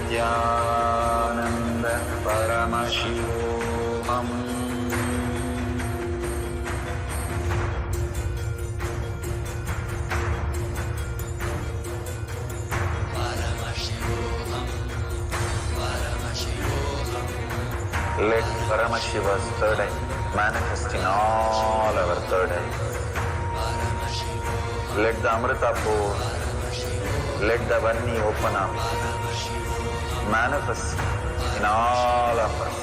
Speaker 1: Nithyananda Paramashivoham. Let Paramashiva's third eye manifest in all our third eyes. Let the Amrita pour, let the Vanni open up, manifest in all of us.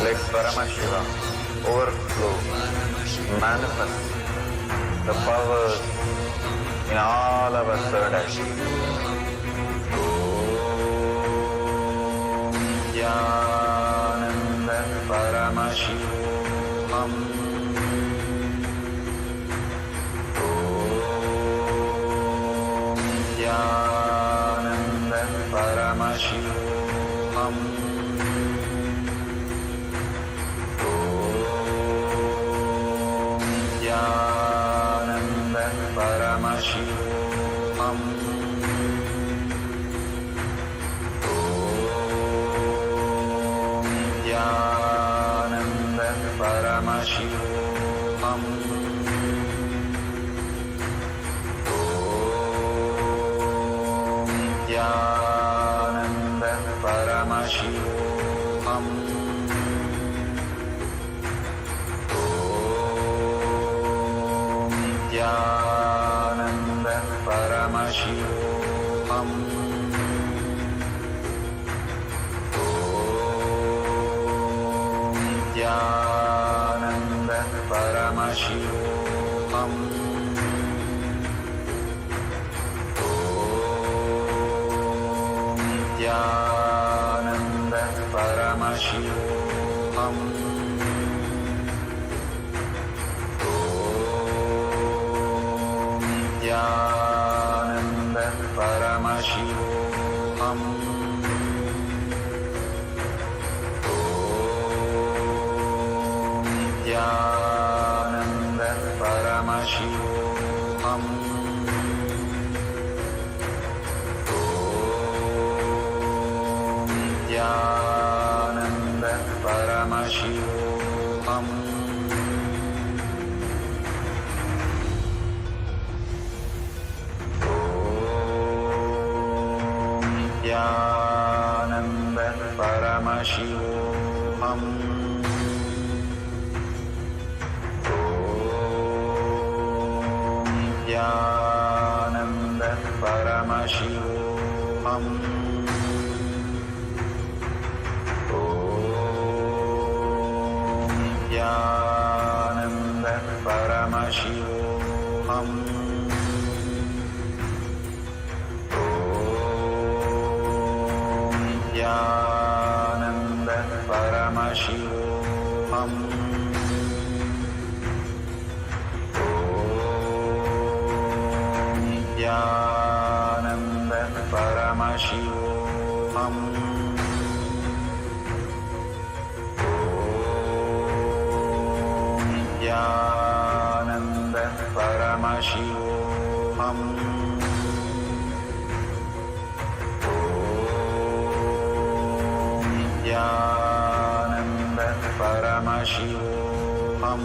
Speaker 1: Let Paramashiva overflow, manifest the powers in all our third eye. Om Nithyananda Paramashivam. Om Nithyananda Paramashivam. Nithyananda Paramashivam. Om Nithyananda Paramashivam. Om Nithyananda Paramashivoham. Nithyananda Paramashivoham. Nithyananda Paramashivoham. Nithyananda Paramashivoham. Nithyananda Paramashivoham. Nithyananda Paramashivoham. Nithyananda Paramashivoham. Nithyananda Paramashivoham. Nithyananda Paramashivoham. Nithyananda Paramashivoham. Nithyananda Paramashivoham. Nithyananda Paramashivoham. Nithyananda Paramashivoham. Nithyananda Paramashivoham.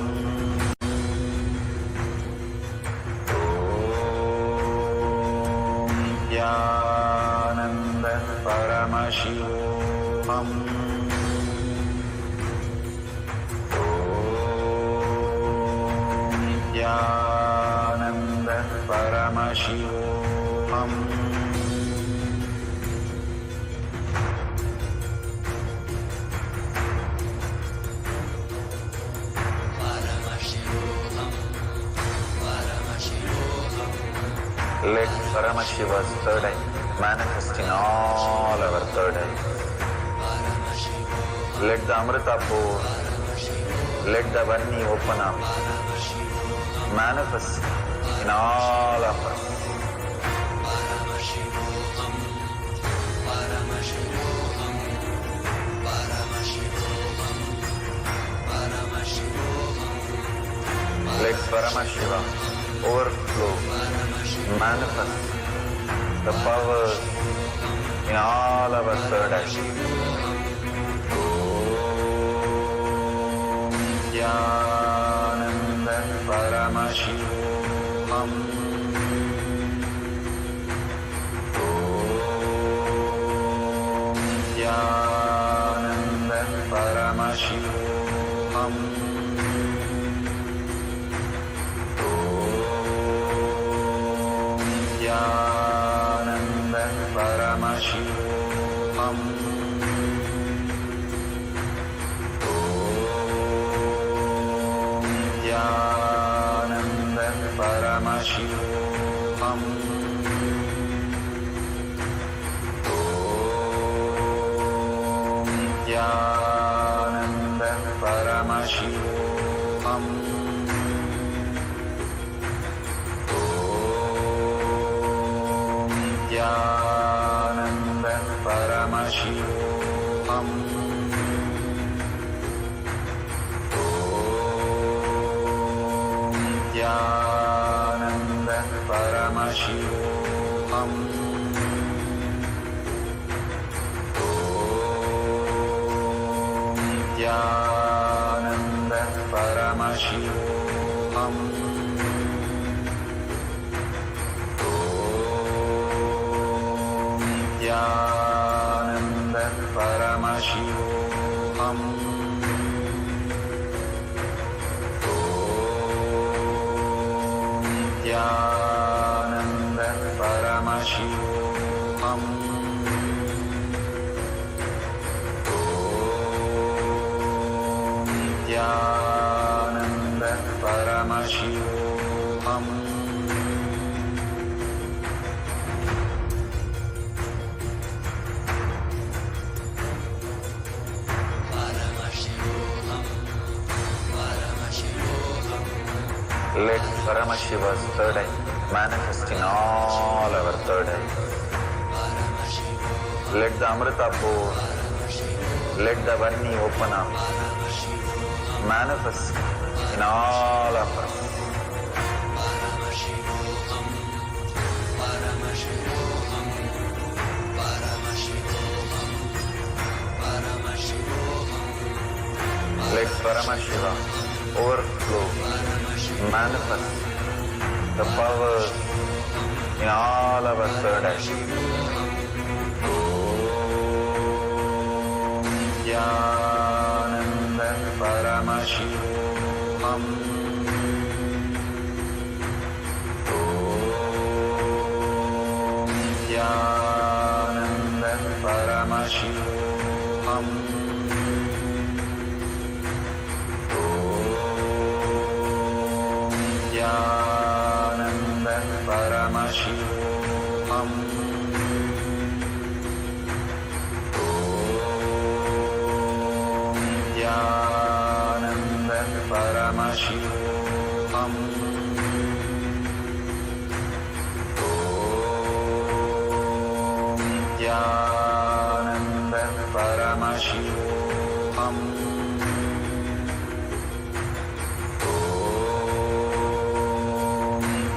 Speaker 1: Nithyananda Paramashivoham. Nithyananda Paramashivoham. Let Paramashiva's third eye manifest in all our third eyes. Let the Amrita pour, let the Vanni open up, manifest in all of us. Paramashiva overflow, manifest the powers in all our third eye. Om Nithyananda Paramashivam. Om Nithyananda Paramashivam. Nithyananda Paramashivam. Nithyananda Paramashivam. Nithyananda Paramashivam. Nithyananda Paramashivam. Nithyananda Paramashivam. Nithyananda Paramashivam. Nithyananda Paramashivam. Nithyananda Paramashivam. Nithyananda Paramashivam. Let Paramashiva's third eye manifest in all our third eyes. Let the Amrita pour, let the Vani open up, manifest in all of us. Let Paramashiva overflow, manifest the powers in all our third eye. Om Nithyananda Paramashivam. Om Nithyananda Paramashivam. Nithyananda Paramashivam. Nithyananda Paramashivam. Nithyananda Paramashivam.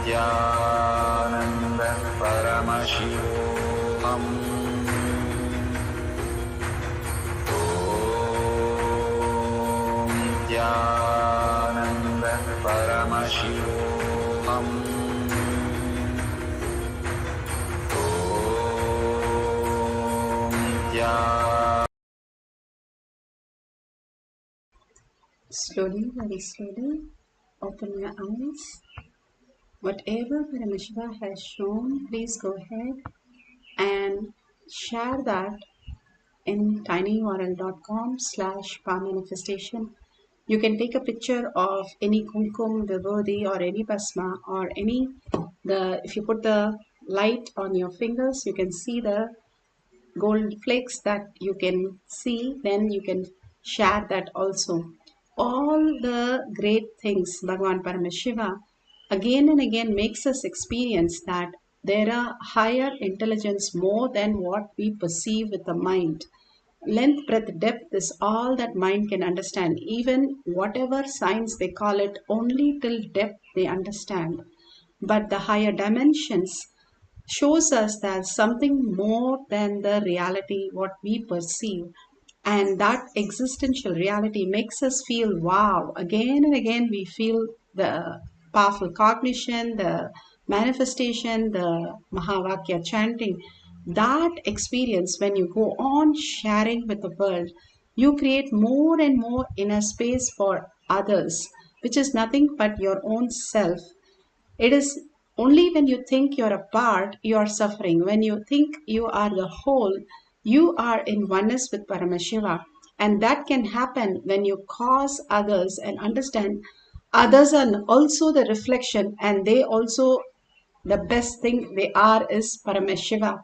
Speaker 1: Nithyananda Paramashivam. Nithyananda Paramashivam.
Speaker 6: Slowly, very slowly, open your eyes. Whatever Paramashiva has shown, please go ahead and share that in tinyurl.com/manifestation. You can take a picture of any kumkum, vibhoti or any basma or any, if you put the light on your fingers, you can see the gold flakes that you can see, then you can share that also. All the great things Bhagavan Paramashiva again and again makes us experience that there are higher intelligence more than what we perceive with the mind. Length, breadth, depth is all that mind can understand. Even whatever science they call it, only till depth they understand. But the higher dimensions shows us that something more than the reality what we perceive, and that existential reality makes us feel wow. Again and again we feel the powerful cognition, the manifestation, the mahavakya chanting. That experience, when you go on sharing with the world, you create more and more inner space for others, which is nothing but your own self. It is only when you think you're a part, you are suffering. When you think you are the whole, you are in oneness with Paramashiva. And that can happen when you cause others and understand others are also the reflection, and they also, the best thing they are is Paramashiva.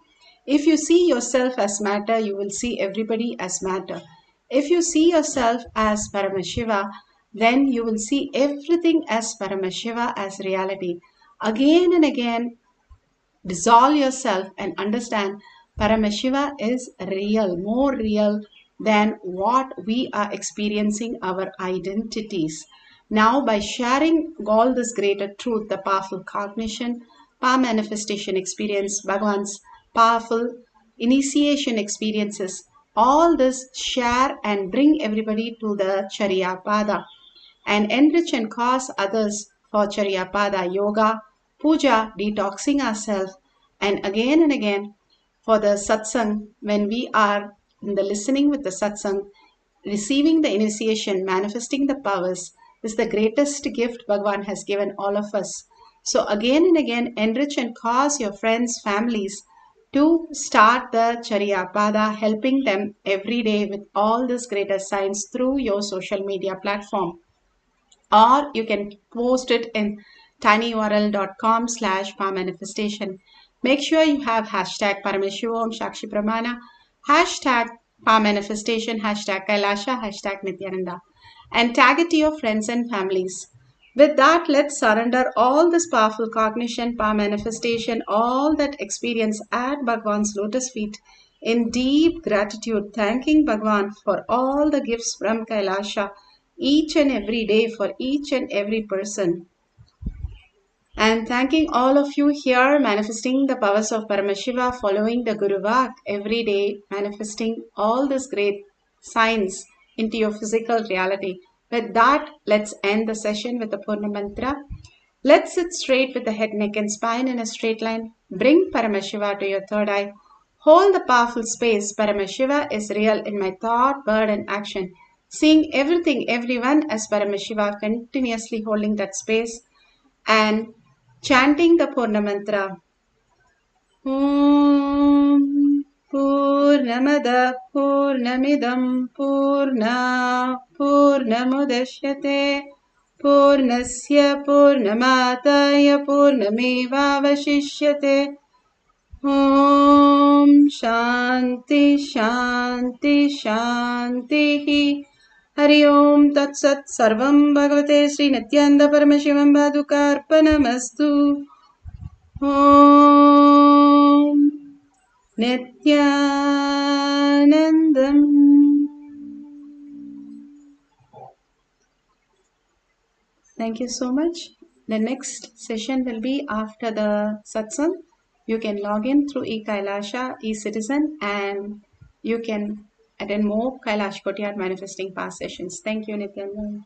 Speaker 6: If you see yourself as matter, you will see everybody as matter. If you see yourself as Paramashiva, then you will see everything as Paramashiva, as reality. Again and again, dissolve yourself and understand Paramashiva is real, more real than what we are experiencing our identities. Now, by sharing all this greater truth, the powerful cognition, power manifestation experience, Bhagavan's powerful initiation experiences, all this share and bring everybody to the Charya Pada and enrich and cause others for Charyapada yoga, puja, detoxing ourselves, and again for the satsang, when we are in the listening with the satsang, receiving the initiation, manifesting the powers is the greatest gift Bhagavan has given all of us. So again and again, enrich and cause your friends, families to start the Charyapada, helping them every day with all this greater science through your social media platform, or you can post it in tinyurl.com/manifestation. Make sure you have hashtag Paramashivoham Shakshi Pramana, hashtag manifestation, hashtag KAILASA, hashtag Nithyananda, and tag it to your friends and families. With that, let's surrender all this powerful cognition, power manifestation, all that experience at Bhagwan's lotus feet in deep gratitude, thanking Bhagwan for all the gifts from Kailasha each and every day for each and every person. And thanking all of you here, manifesting the powers of Paramashiva, following the Guru Vak every day, manifesting all this great science into your physical reality. With that, let's end the session with the Purna Mantra. Let's sit straight with the head, neck and spine in a straight line. Bring Paramashiva to your third eye. Hold the powerful space. Paramashiva is real in my thought, word and action. Seeing everything, everyone as Paramashiva, continuously holding that space and chanting the Purna Mantra. Om Purnamada Purnamidam Purna Purnamudashyate Purnasya Purnamataya Purnamevavashishyate. Om Shanti Shanti Shanti. Hari Om Tat Sat Sarvam Bhagavate Sri Nithyananda Paramashivam Padukarpanamastu. Om Nithyanandam. Thank you so much. The next session will be after the satsang. You can log in through eKailasha, eCitizen, and you can attend more Kailash Kotiyar manifesting past sessions. Thank you, Nithyananda.